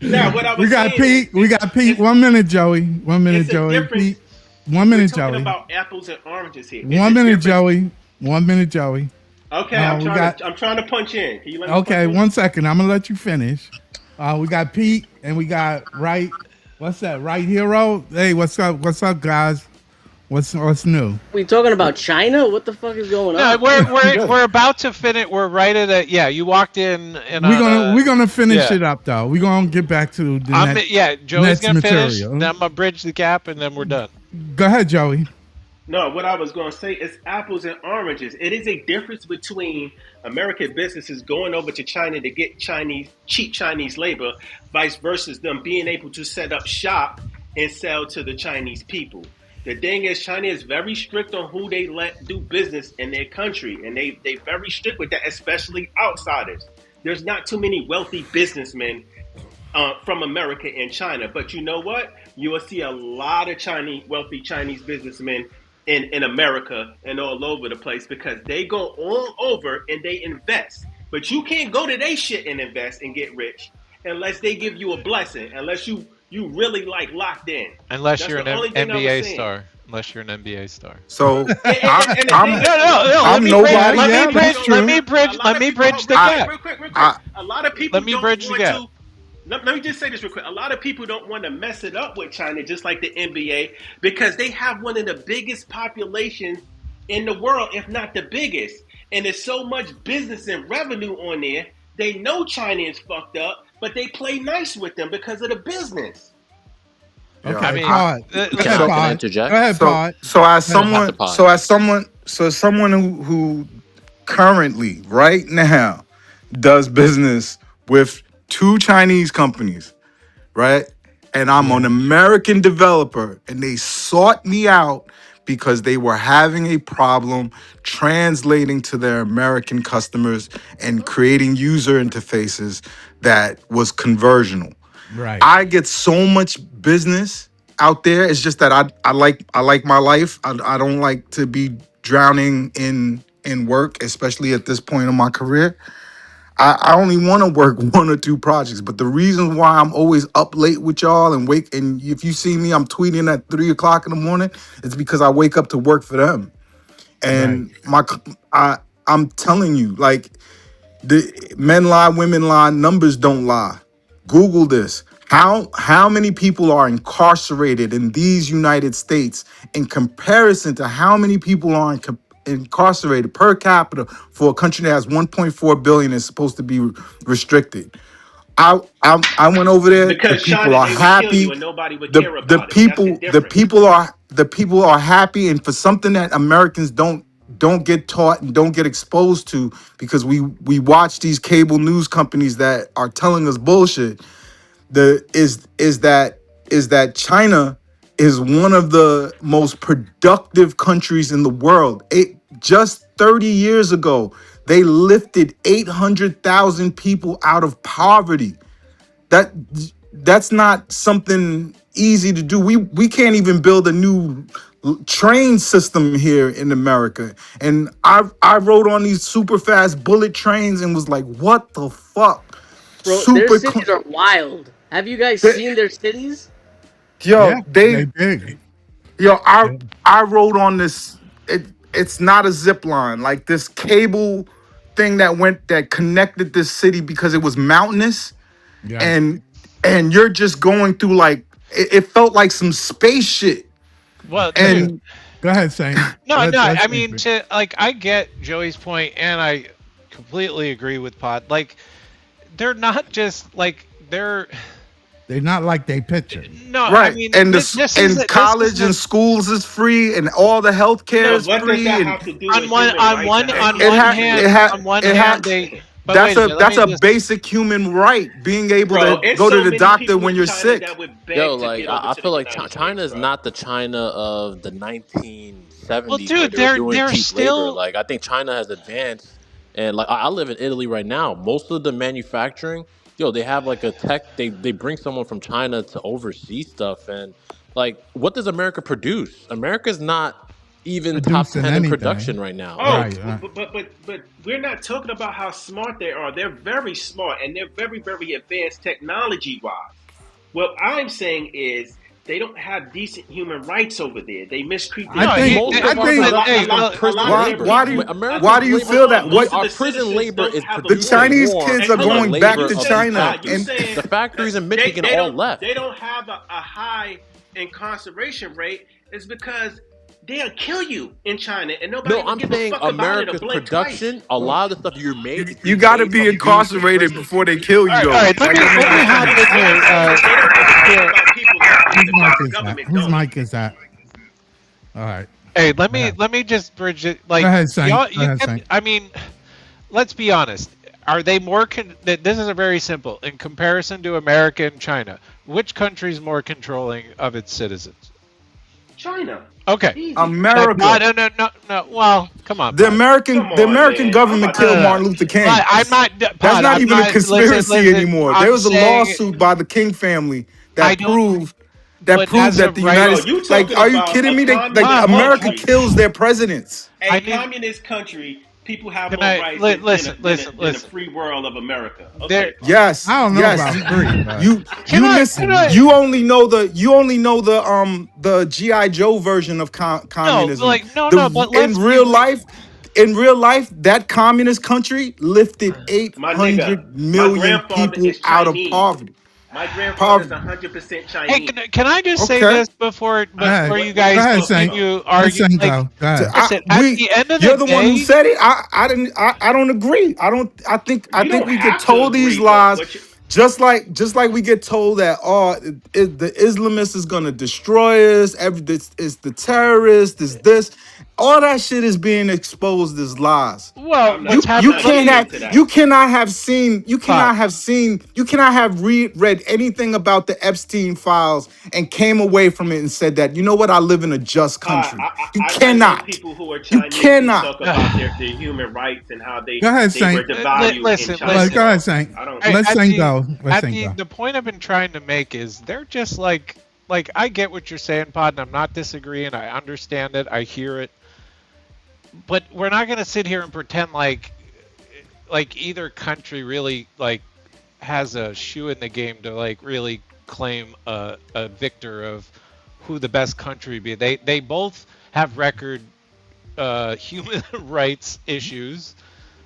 Now, what I We was got saying is, Pete. We got Pete. it's 1 minute, Joey. 1 minute, it's a Joey. difference. Pete. 1 We're minute, talking Joey. about apples and oranges here. It's a 1 minute, difference. Joey. 1 minute, Joey. Okay, We got I'm trying to punch in. Can you let me punch okay. in? 1 second. I'm gonna let you finish. We got Pete and we got right. What's that? Right hero. Hey, what's up? What's up, guys? What's new? We talking about China? What the fuck is going No, on? we're about to finish. We're right at it. Yeah, you walked in and We're on gonna we're gonna finish yeah. it up though. We're gonna get back to the Yeah, Joey's next gonna finish. material. Then I'm gonna bridge the gap, and then we're done. Go ahead, Joey. No, what I was going to say is apples and oranges. It is a difference between American businesses going over to China to get cheap Chinese labor, vice versa them being able to set up shop and sell to the Chinese people. The thing is, China is very strict on who they let do business in their country, and they very strict with that, especially outsiders. There's not too many wealthy businessmen from America and China. But you know what? You will see a lot of wealthy Chinese businessmen in America and all over the place because they go all over and they invest. But you can't go to their shit and invest and get rich unless they give you a blessing, unless you really like locked in. Unless That's you're the an only thing I was NBA saying. star. Unless you're an NBA star. So And the I'm thing is, No. I'm nobody. Yeah, that's true. Let me bridge. a lot Let of me people, bridge the I gap. real quick. I A lot of people Let me don't bridge the want gap. to. Let me just say this real quick. A lot of people don't want to mess it up with China, just like the NBA, because they have one of the biggest populations in the world, if not the biggest. And there's so much business and revenue on there. They know China is fucked up, but they play nice with them because of the business. yeah. I Okay, mean, Pod. Go Can ahead, I So can I Pod. Go interject? ahead, Pod. so as Go ahead. Not the someone pod. so as someone who currently right now does business with two Chinese companies, right? And I'm an Yeah. American developer, and they sought me out because they were having a problem translating to their American customers and creating user interfaces that was conversional. Right. I get so much business out there. It's just that I like my life. I don't like to be drowning in work, especially at this point in my career. I only want to work one or two projects, but the reason why I'm always up late with y'all and wake and if you see me, I'm tweeting at 3 o'clock in the morning. It's because I wake up to work for them. Right. And I'm telling you, like the men lie, women lie, numbers don't lie. Google this. How many people are incarcerated in these United States in comparison to how many people are incarcerated per capita for a country that has 1.4 billion is supposed to be restricted? I went over there. The Because people China, are they would kill you happy. and nobody would The care the about it. That's the people the difference. people are the people are happy, and for something that Americans don't get taught and don't get exposed to because we watch these cable news companies that are telling us bullshit. The is that China is one of the most productive countries in the world. Just 30 years ago, they lifted 800,000 people out of poverty. That that's not something easy to do. We can't even build a new train system here in America. And I rode on these super fast bullet trains and was like, what the fuck? Bro, their Super cities are wild. Have you guys they- seen their cities? Yeah. yo, They big. yo, I Yeah. I rode on this. It's not a zip line, like this cable thing that connected this city because it was mountainous Yeah. and you're just going through like it felt like some space shit. well, Yeah. dude. And Go ahead, Saint. No. Let's I think. mean, to like, I get Joey's point, and I completely agree with Pod. Like, they're not just like they're. They're not like they picture. No, I right, mean, and this college and isn't. schools is free, and all the healthcare No, But is what does free, that and have to do on with one human on rights one and on it one everything, had man? hand it had on one it hand had they But wait a minute. Let that's me a just. basic human right, being able Bro, to it's go to so the many doctor people when in you're China sick. that would Yo, beg to like get over I to the feel like United China States, is bro. not the China of the Well, 1970s where dude, they were doing they're cheap labor. still. Like I think China has advanced, and like I live in Italy right now. Most of the manufacturing, they have like a tech. They bring someone from China to oversee stuff, and like what does America produce? America's not even top Producing 10 in anything. production right now. Oh, Right, right. but we're not talking about how smart they are. They're very smart and they're very, very advanced technology wise. What I'm saying is they don't have decent human rights over there. They mistreat their No, Most I of our people. think production hey, is well, A prison lot of their labor. Why do people. you America's why do you labor, feel Hold on. that? we Most of our the prison citizens labor don't is have a The producing voice. Chinese more kids And are hold than the on. going back labor You to of said, these China, you and factories. saying The factories in they Michigan they all don't left. they don't have a high incarceration rate is because they'll kill you in China and nobody No, will I'm give a saying fuck about it or America's blink twice. production, a lot of the stuff you're you, made you is got to made be from used in incarcerated prison. before they kill you, all though. right. Let Like me it All makes let no me right, hop sense. in all here. I'm saying is they don't give a fuck Here, about people like we whose do, mic but the is that? government Whose don't. mic is that? All right. hey, Go ahead. let me just bridge it. Go Like ahead, Saint. y'all, Go you ahead, can. Saint. I mean, let's be honest. Are they more? This is a very simple in comparison to America and China. Which country is more controlling of its citizens? China. Okay. Easy. No, America, no, no, no, no. Well, come on, the Pod. American, Come the on, American man. I'm government about to killed No, no, no. Martin Luther But King. I'm not, That's Pod. not I'm even a not. Listen, conspiracy listen. anymore. There I'm was a saying lawsuit by the King family I that don't. But proved as that of the right, Bro, United, you like, talking are you about kidding a me? Like Pod, communist America country. kills their presidents. I A need. communist country, people have Can more I rights listen, listen, than a listen? free world of America. There. Okay, fine. Yes, I don't know yes. about free, but Can I? I Can don't know. I? You only know the GI Joe version of No, communism. like no, The no. But in let's be real real. life, that communist country lifted My nigga, 800 my million grandfather people is out of Chinese. poverty. My grandfather is Poverty. 100% Hey, Chinese. can I just say Okay. this before All right. you What are Go you guys ahead, talking Saint. about? continue Let arguing? Saint Like, go. Go ahead. listen. At the end of the You're the one who day, said it. I don't agree. I You think don't we get have to told these agree, lies but you, just like we get told that the Islamist is gonna destroy us. This is the terrorists. This all that shit is being exposed as lies. well, what's I'm You happened? not Let can't getting me, have into that. you cannot have seen Pod. you cannot have read anything about the Epstein files and came away from it and said that, you know what, I live in a just Pod, country. You I know cannot. people who are You Chinese who cannot. talk about their human rights and how Go ahead, they were Saint. devalued in Listen, Well, China, go listen. ahead, bro. Saint. I don't. Let Saint go. Let At Saint go. the point I've been trying to make is they're just like I get what you're saying, Pod, and I'm not disagreeing. I understand it. I hear it. But we're not gonna sit here and pretend like either country really like has a shoe in the game to like really claim a victor of who the best country be. They both have record human rights issues.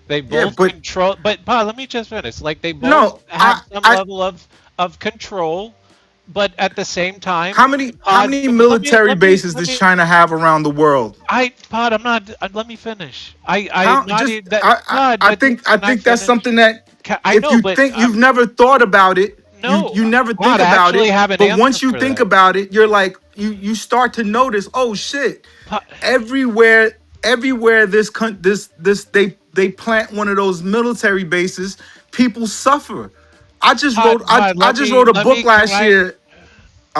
They Yeah, both but control. But Pa, let me just finish. Like they both no, have some level of control, but at the same time, how Pod. many military bases Let does me. China have around the world? Pod. I'm not. Let me finish. How Not just even that. Pod. But I can I think that's finish? something that I if know, you but think you've never thought about it, no, you never Pod. think I about actually it. have an But answer once you for think that. about it, you're like you start to notice, oh shit, Pod, everywhere they plant one of those military bases, people suffer. Pod. I just wrote a Let book me. last year.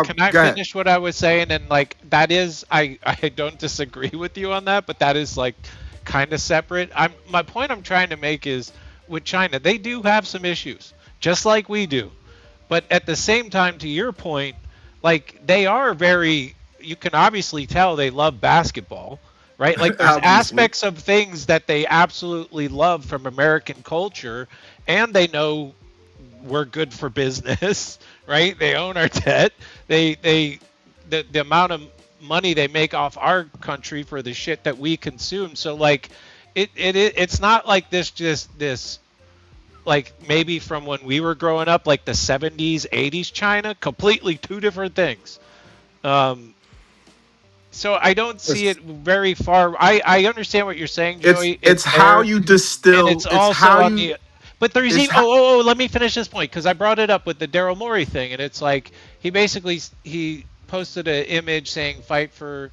Can I Go ahead. finish what I was saying? And like that is, I don't disagree with you on that, but that is like kind of separate. My point I'm trying to make is with China, they do have some issues, just like we do. But at the same time, to your point, like they are very. You can obviously tell they love basketball, right? Like there's Obviously. aspects of things that they absolutely love from American culture, and they know we're good for business, right? They own our debt. The amount of money they make off our country for the shit that we consume. So like it's not like this like maybe from when we were growing up, like the 70s, 80s China, completely two different things. So I don't see it very far. I understand what you're saying, Joey. It's It's how there, you and distill. it's It's also how on you. the. But there's It's even. how, Let me finish this point because I brought it up with the Daryl Morey thing, and it's like he basically he posted an image saying fight for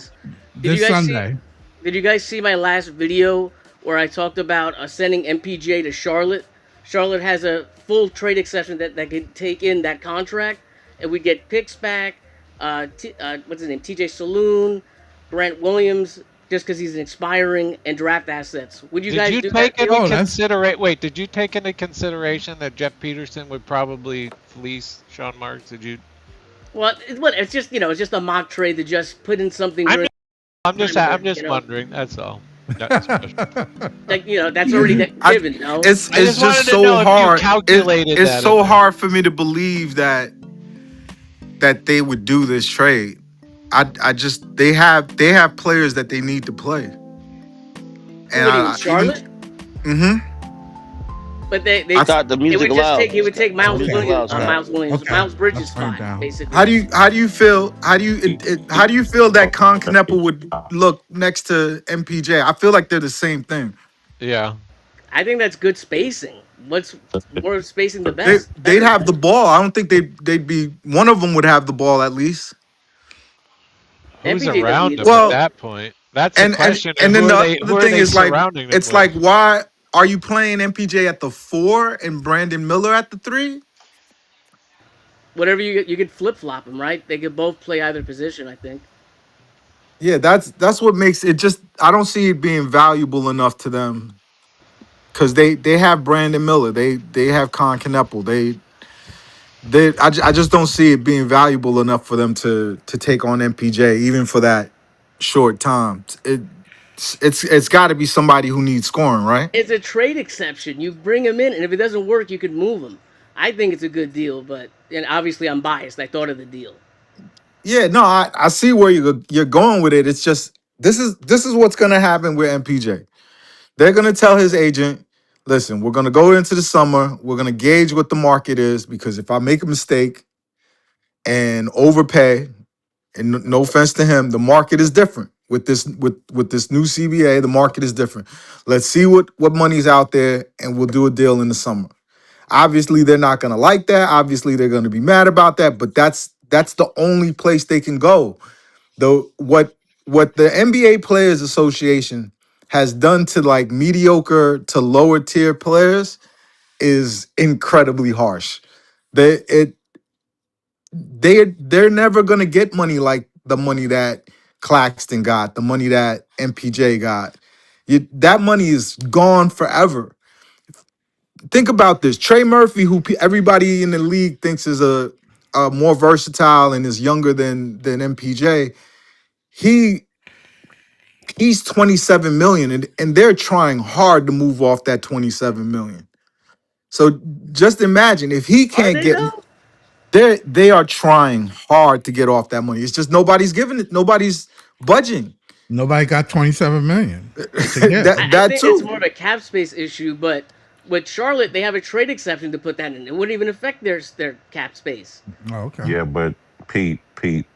this. Did you This guys see? Sunday. Did you guys see my last video where I talked about sending MPJ to Charlotte? Charlotte has a full trade exception that could take in that contract, and we get picks back. What's his name? TJ Saloon, Grant Williams, just because he's expiring, and draft assets. Would you Did guys you do that take deal? into Oh, that's Wait, did you take into consideration that Jeff Peterson would probably fleece Sean Marks? Did you? Well, it's just it's just a mock trade to just put in something I'm during I'm You just know, wondering. That's all. Nothing special. like that's already I given. No, I it's just just wanted to so know if you hard. calculated It's that in so there. hard for me to believe that they would do this trade. I just they have players that they need to play, who and would he in I even Charlotte? hmm But I Scott, the they music would just loud. take he would take Miles Music Okay. Williams, loud, Scott. Okay. Miles Let's Bridges' turn it spot down. basically. how do you feel how do you feel that Con Kneppel would look next to MPJ? I feel like they're the same thing. Yeah. I think that's good spacing. What's more spacing the They best? they'd Better. have the ball. I don't think they'd be one of them would have the ball at least. Who's MPJ doesn't around need the him at ball. Well, that point? That's the and question. and then the other Who are thing they is like surrounding him it's with? like why are you playing MPJ at the 4 and Brandon Miller at the 3? Whatever you could flip flop them, right? They could both play either position. I think. Yeah, that's what makes it just I don't see it being valuable enough to them because they have Brandon Miller, they have Con Kneppel, I just don't see it being valuable enough for them to take on MPJ even for that short time. It's got to be somebody who needs scoring, right? It's a trade exception. You bring him in, and if it doesn't work, you could move him. I think it's a good deal, but and obviously I'm biased. I thought of the deal. Yeah, no, I see where you're going with it. It's just this is what's gonna happen with MPJ. They're gonna tell his agent, listen, we're gonna go into the summer, we're gonna gauge what the market is because if I make a mistake and overpay, and no offense to him, the market is different with this new CBA. The market is different. Let's see what money's out there, and we'll do a deal in the summer. Obviously, they're not gonna like that. Obviously, they're gonna be mad about that. But that's the only place they can go. Though what the NBA Players Association has done to like mediocre to lower tier players is incredibly harsh. It they're never gonna get money like the money that Claxton got, the money that MPJ got. That money is gone forever. Think about this: Trey Murphy, who everybody in the league thinks is a more versatile and is younger than MPJ. He he's 27 million, and they're trying hard to move off that 27 million. So just imagine if he Are can't they get though? they are trying hard to get off that money. It's just nobody's giving it, nobody's budging. Nobody got 27 million to give. I That think it's too. more of a cap space issue, but with Charlotte, they have a trade exception to put that in. It wouldn't even affect their cap space. Oh, okay. Yeah, but Pete,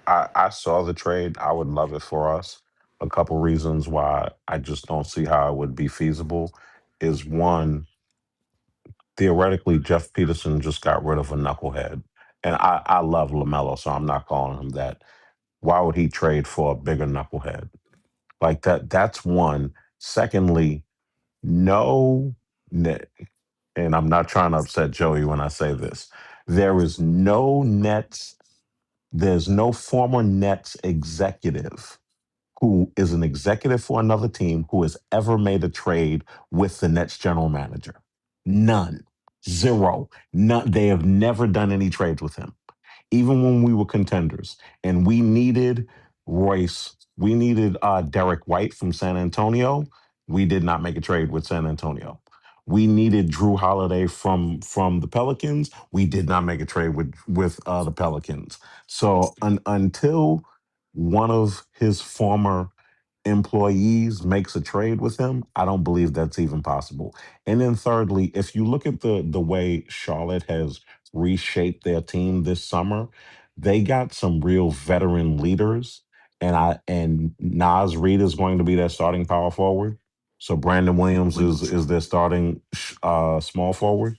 I saw the trade. I would love it for us. A couple reasons why I just don't see how it would be feasible is one, theoretically, Jeff Peterson just got rid of a knucklehead. And I love LaMelo, so I'm not calling him that. Why would he trade for a bigger knucklehead? Like that's one. Secondly, no, and I'm not trying to upset Joey when I say this. There is no Nets, there's no former Nets executive who is an executive for another team who has ever made a trade with the Nets general manager. None. Zero. None. They have never done any trades with him even when we were contenders and we needed Royce, we needed Derek White from San Antonio. We did not make a trade with San Antonio. We needed Drew Holiday from the Pelicans. We did not make a trade with the Pelicans. So until one of his former employees makes a trade with him, I don't believe that's even possible. And then thirdly, if you look at the way Charlotte has reshaped their team this summer, they got some real veteran leaders. And Nas Reed is going to be their starting power forward. So Brandon Williams is their starting small forward.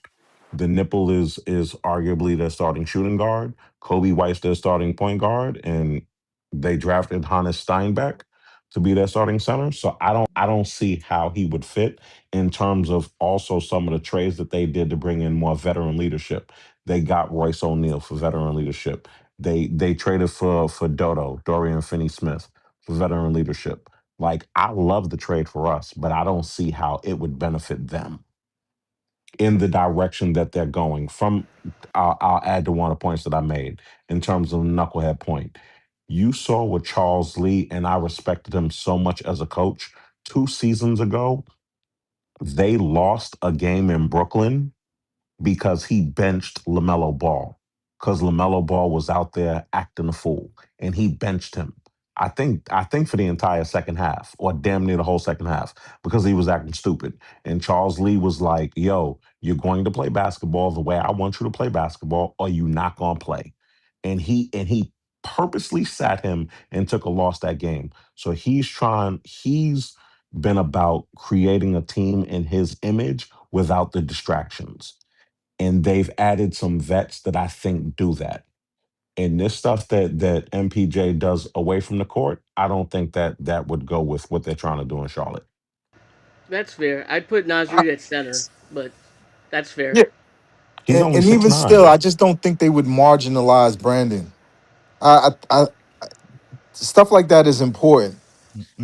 The nipple is arguably their starting shooting guard. Kobe White's their starting point guard, and they drafted Hannes Steinbeck to be their starting center. So I don't see how he would fit in terms of also some of the trades that they did to bring in more veteran leadership. They got Royce O'Neal for veteran leadership. They traded for Dorian Finney Smith for veteran leadership. Like I love the trade for us, but I don't see how it would benefit them in the direction that they're going. I'll add to one of the points that I made in terms of the knucklehead point. You saw with Charles Lee, and I respected him so much as a coach. 2 seasons ago, they lost a game in Brooklyn because he benched LaMelo Ball because LaMelo Ball was out there acting a fool and he benched him. I think for the entire second half or damn near the whole second half because he was acting stupid. And Charles Lee was like, "Yo, you're going to play basketball the way I want you to play basketball or you not going to play." And he purposely sat him and took a loss that game. So he's been about creating a team in his image without the distractions, and they've added some vets that I think do that. And this stuff that MPJ does away from the court, I don't think that would go with what they're trying to do in Charlotte. That's fair. I'd put I, Nasri at center, but that's fair. yeah, He's only and six even still, I nine. just don't think they would marginalize Brandon. I stuff like that is important,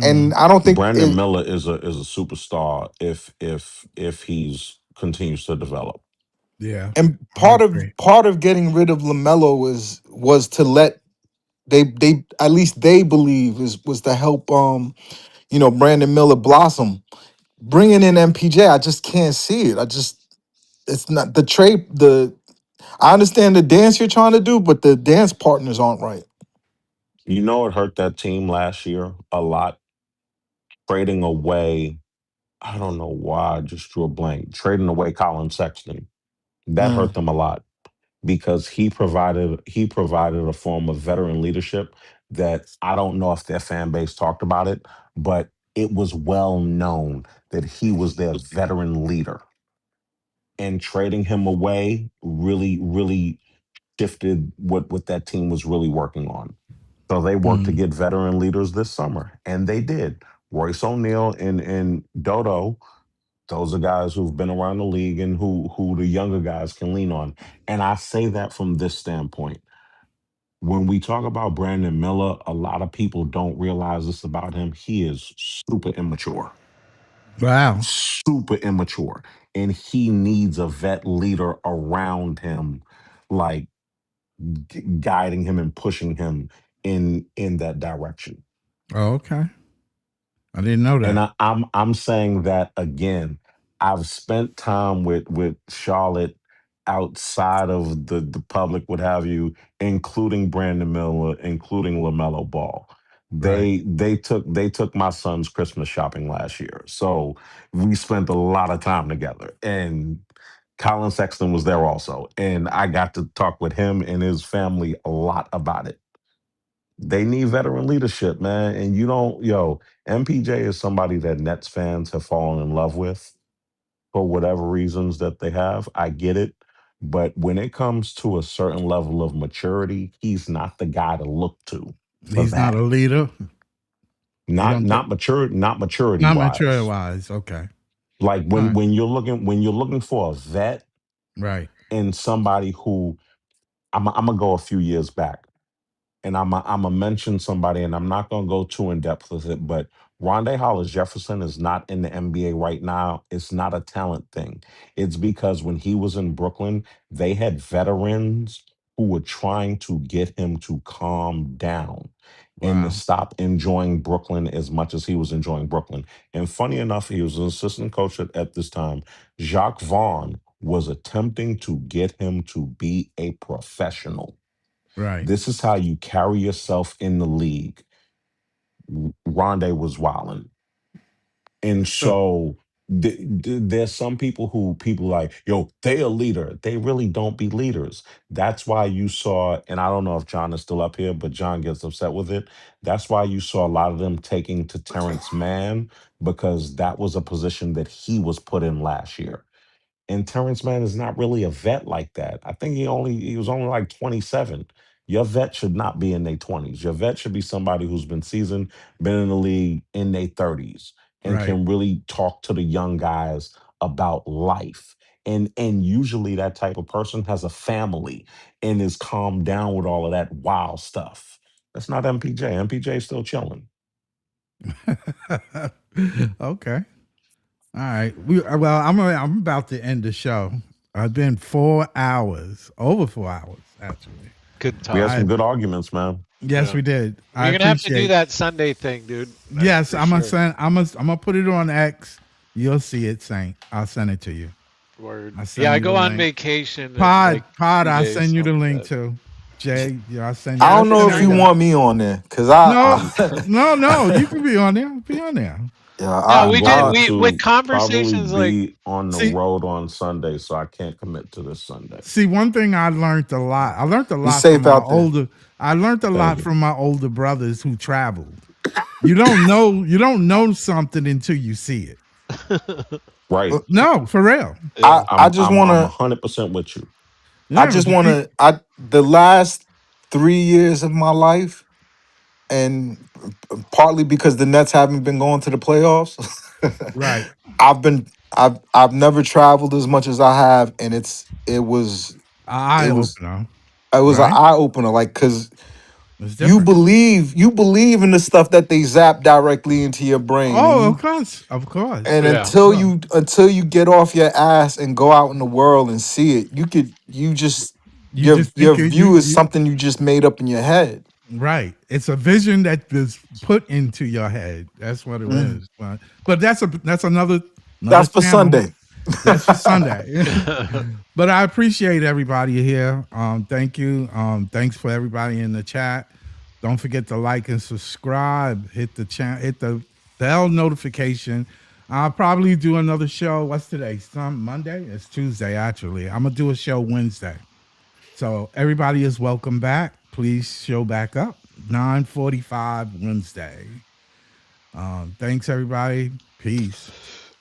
and Mm, I don't think Brandon it. Miller is a superstar if he's continues to develop. yeah, And I agree. part of getting rid of Lamelo was to let they at least they believe was to help Brandon Miller blossom. Bringing in MPJ, I just can't see it. I just it's not the trade. I understand the dance you're trying to do, but the dance partners aren't right. You know it hurt that team last year a lot, trading away. I don't know why I just drew a blank. Trading away Colin Sexton. That hurt Mm. them a lot because he provided a form of veteran leadership that I don't know if their fan base talked about it, but it was well known that he was their veteran leader. And trading him away really shifted what that team was really working on. So they worked to Mm. get veteran leaders this summer, and they did. Royce O'Neal and Dodo, those are guys who've been around the league and who the younger guys can lean on. And I say that from this standpoint. When we talk about Brandon Miller, a lot of people don't realize this about him. He is super immature, Wow. super immature, and he needs a vet leader around him, like guiding him and pushing him in that direction. Oh, okay. I didn't know And that. I'm saying that again. I've spent time with Charlotte outside of the public, what have you, including Brandon Miller, including LaMelo Ball. Right. They took my son's Christmas shopping last year, so we spent a lot of time together. And Colin Sexton was there also, and I got to talk with him and his family a lot about it. They need veteran leadership, man. And you don't, MPJ is somebody that Nets fans have fallen in love with for whatever reasons that they have. I get it. But when it comes to a certain level of maturity, he's not the guy to look to for He's not a that. leader. You Not don't think not mature, not maturity not mature wise. wise. Okay. Like All when right. when you're looking for a vet Right. and somebody who I'm gonna go a few years back. And I'm gonna mention somebody, and I'm not gonna go too in depth with it, but Rondé Hollis Jefferson is not in the NBA right now. It's not a talent thing. It's because when he was in Brooklyn, they had veterans who were trying to get him to calm down and to Wow. stop enjoying Brooklyn as much as he was enjoying Brooklyn. And funny enough, he was an assistant coach at this time. Jacques Vaughn was attempting to get him to be a professional. Right. This is how you carry yourself in the league. Rondé was wilding. And So so there's some people like, yo, they a leader. They really don't be leaders. That's why you saw, and I don't know if John is still up here, but John gets upset with it. That's why you saw a lot of them taking to Terrence Mann because that was a position that he was put in last year. And Terrence Mann is not really a vet like that. I think he was only like 27. Your vet should not be in their 20s. Your vet should be somebody who's been seasoned, been in the league in their 30s, and right. can really talk to the young guys about life. And usually that type of person has a family and is calmed down with all of that wild stuff. That's not MPJ. MPJ is still chilling. Okay. All right. Well, I'm about to end the show. I've been 4 hours, over 4 hours actually. Good We had talk. some good arguments, man. Yes, Yeah. we did. I You're gonna have to do appreciate. that Sunday thing, dude. That's Yes, for I'm gonna sure. send. I'm gonna put it on X. You'll see it, Saint. I'll send it to you. Word. I'll Yeah, send I you the go on link. vacation in like Pod. 2 I'll days, send you the something link like that. too. Jay, yeah, I'll send you. I I'll don't know send if you Alright. everybody. want me on there because No, I'm no. You can be on there. Be on there. yeah, No, I'm we did. going I We with to probably conversations like be on the See, road on Sunday, so I can't commit to this Sunday. one thing I learned a lot. I learned a be lot from safe my out there. older. I learned a Thank lot you. from my older brothers who traveled. You don't know. You don't know something until you see it. Right. No, for real. yeah. I just I'm wanna 100% with you. I Yeah, just the people. wanna I the last 3 years of my life, and partly because the Nets haven't been going to the playoffs. Right. I've been I've never traveled as much as I have, and it was Eye it was opener. it was an Right. eye opener. Like, cause It's different. you believe in the stuff that they zap directly into your brain, and Oh, of you course, of course, and Yeah. of course. until you get off your ass and go out in the world and see it, you just You just your think view is you something you just made up in your head. right. It's a vision that is put into your head. That's what it Mhm. is. But that's another That's for channel. Sunday. That's for Sunday. But I appreciate everybody here. Thank you. Thanks for everybody in the chat. Don't forget to like and subscribe. Hit the hit the bell notification. I'll probably do another show. What's today? Some Monday? It's Tuesday, actually. I'm gonna do a show Wednesday. So everybody is welcome back. Please show back up. 9:45 Wednesday. Thanks everybody. Peace.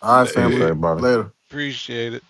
All right, Peace, family. Later. everybody. Later. Appreciate it.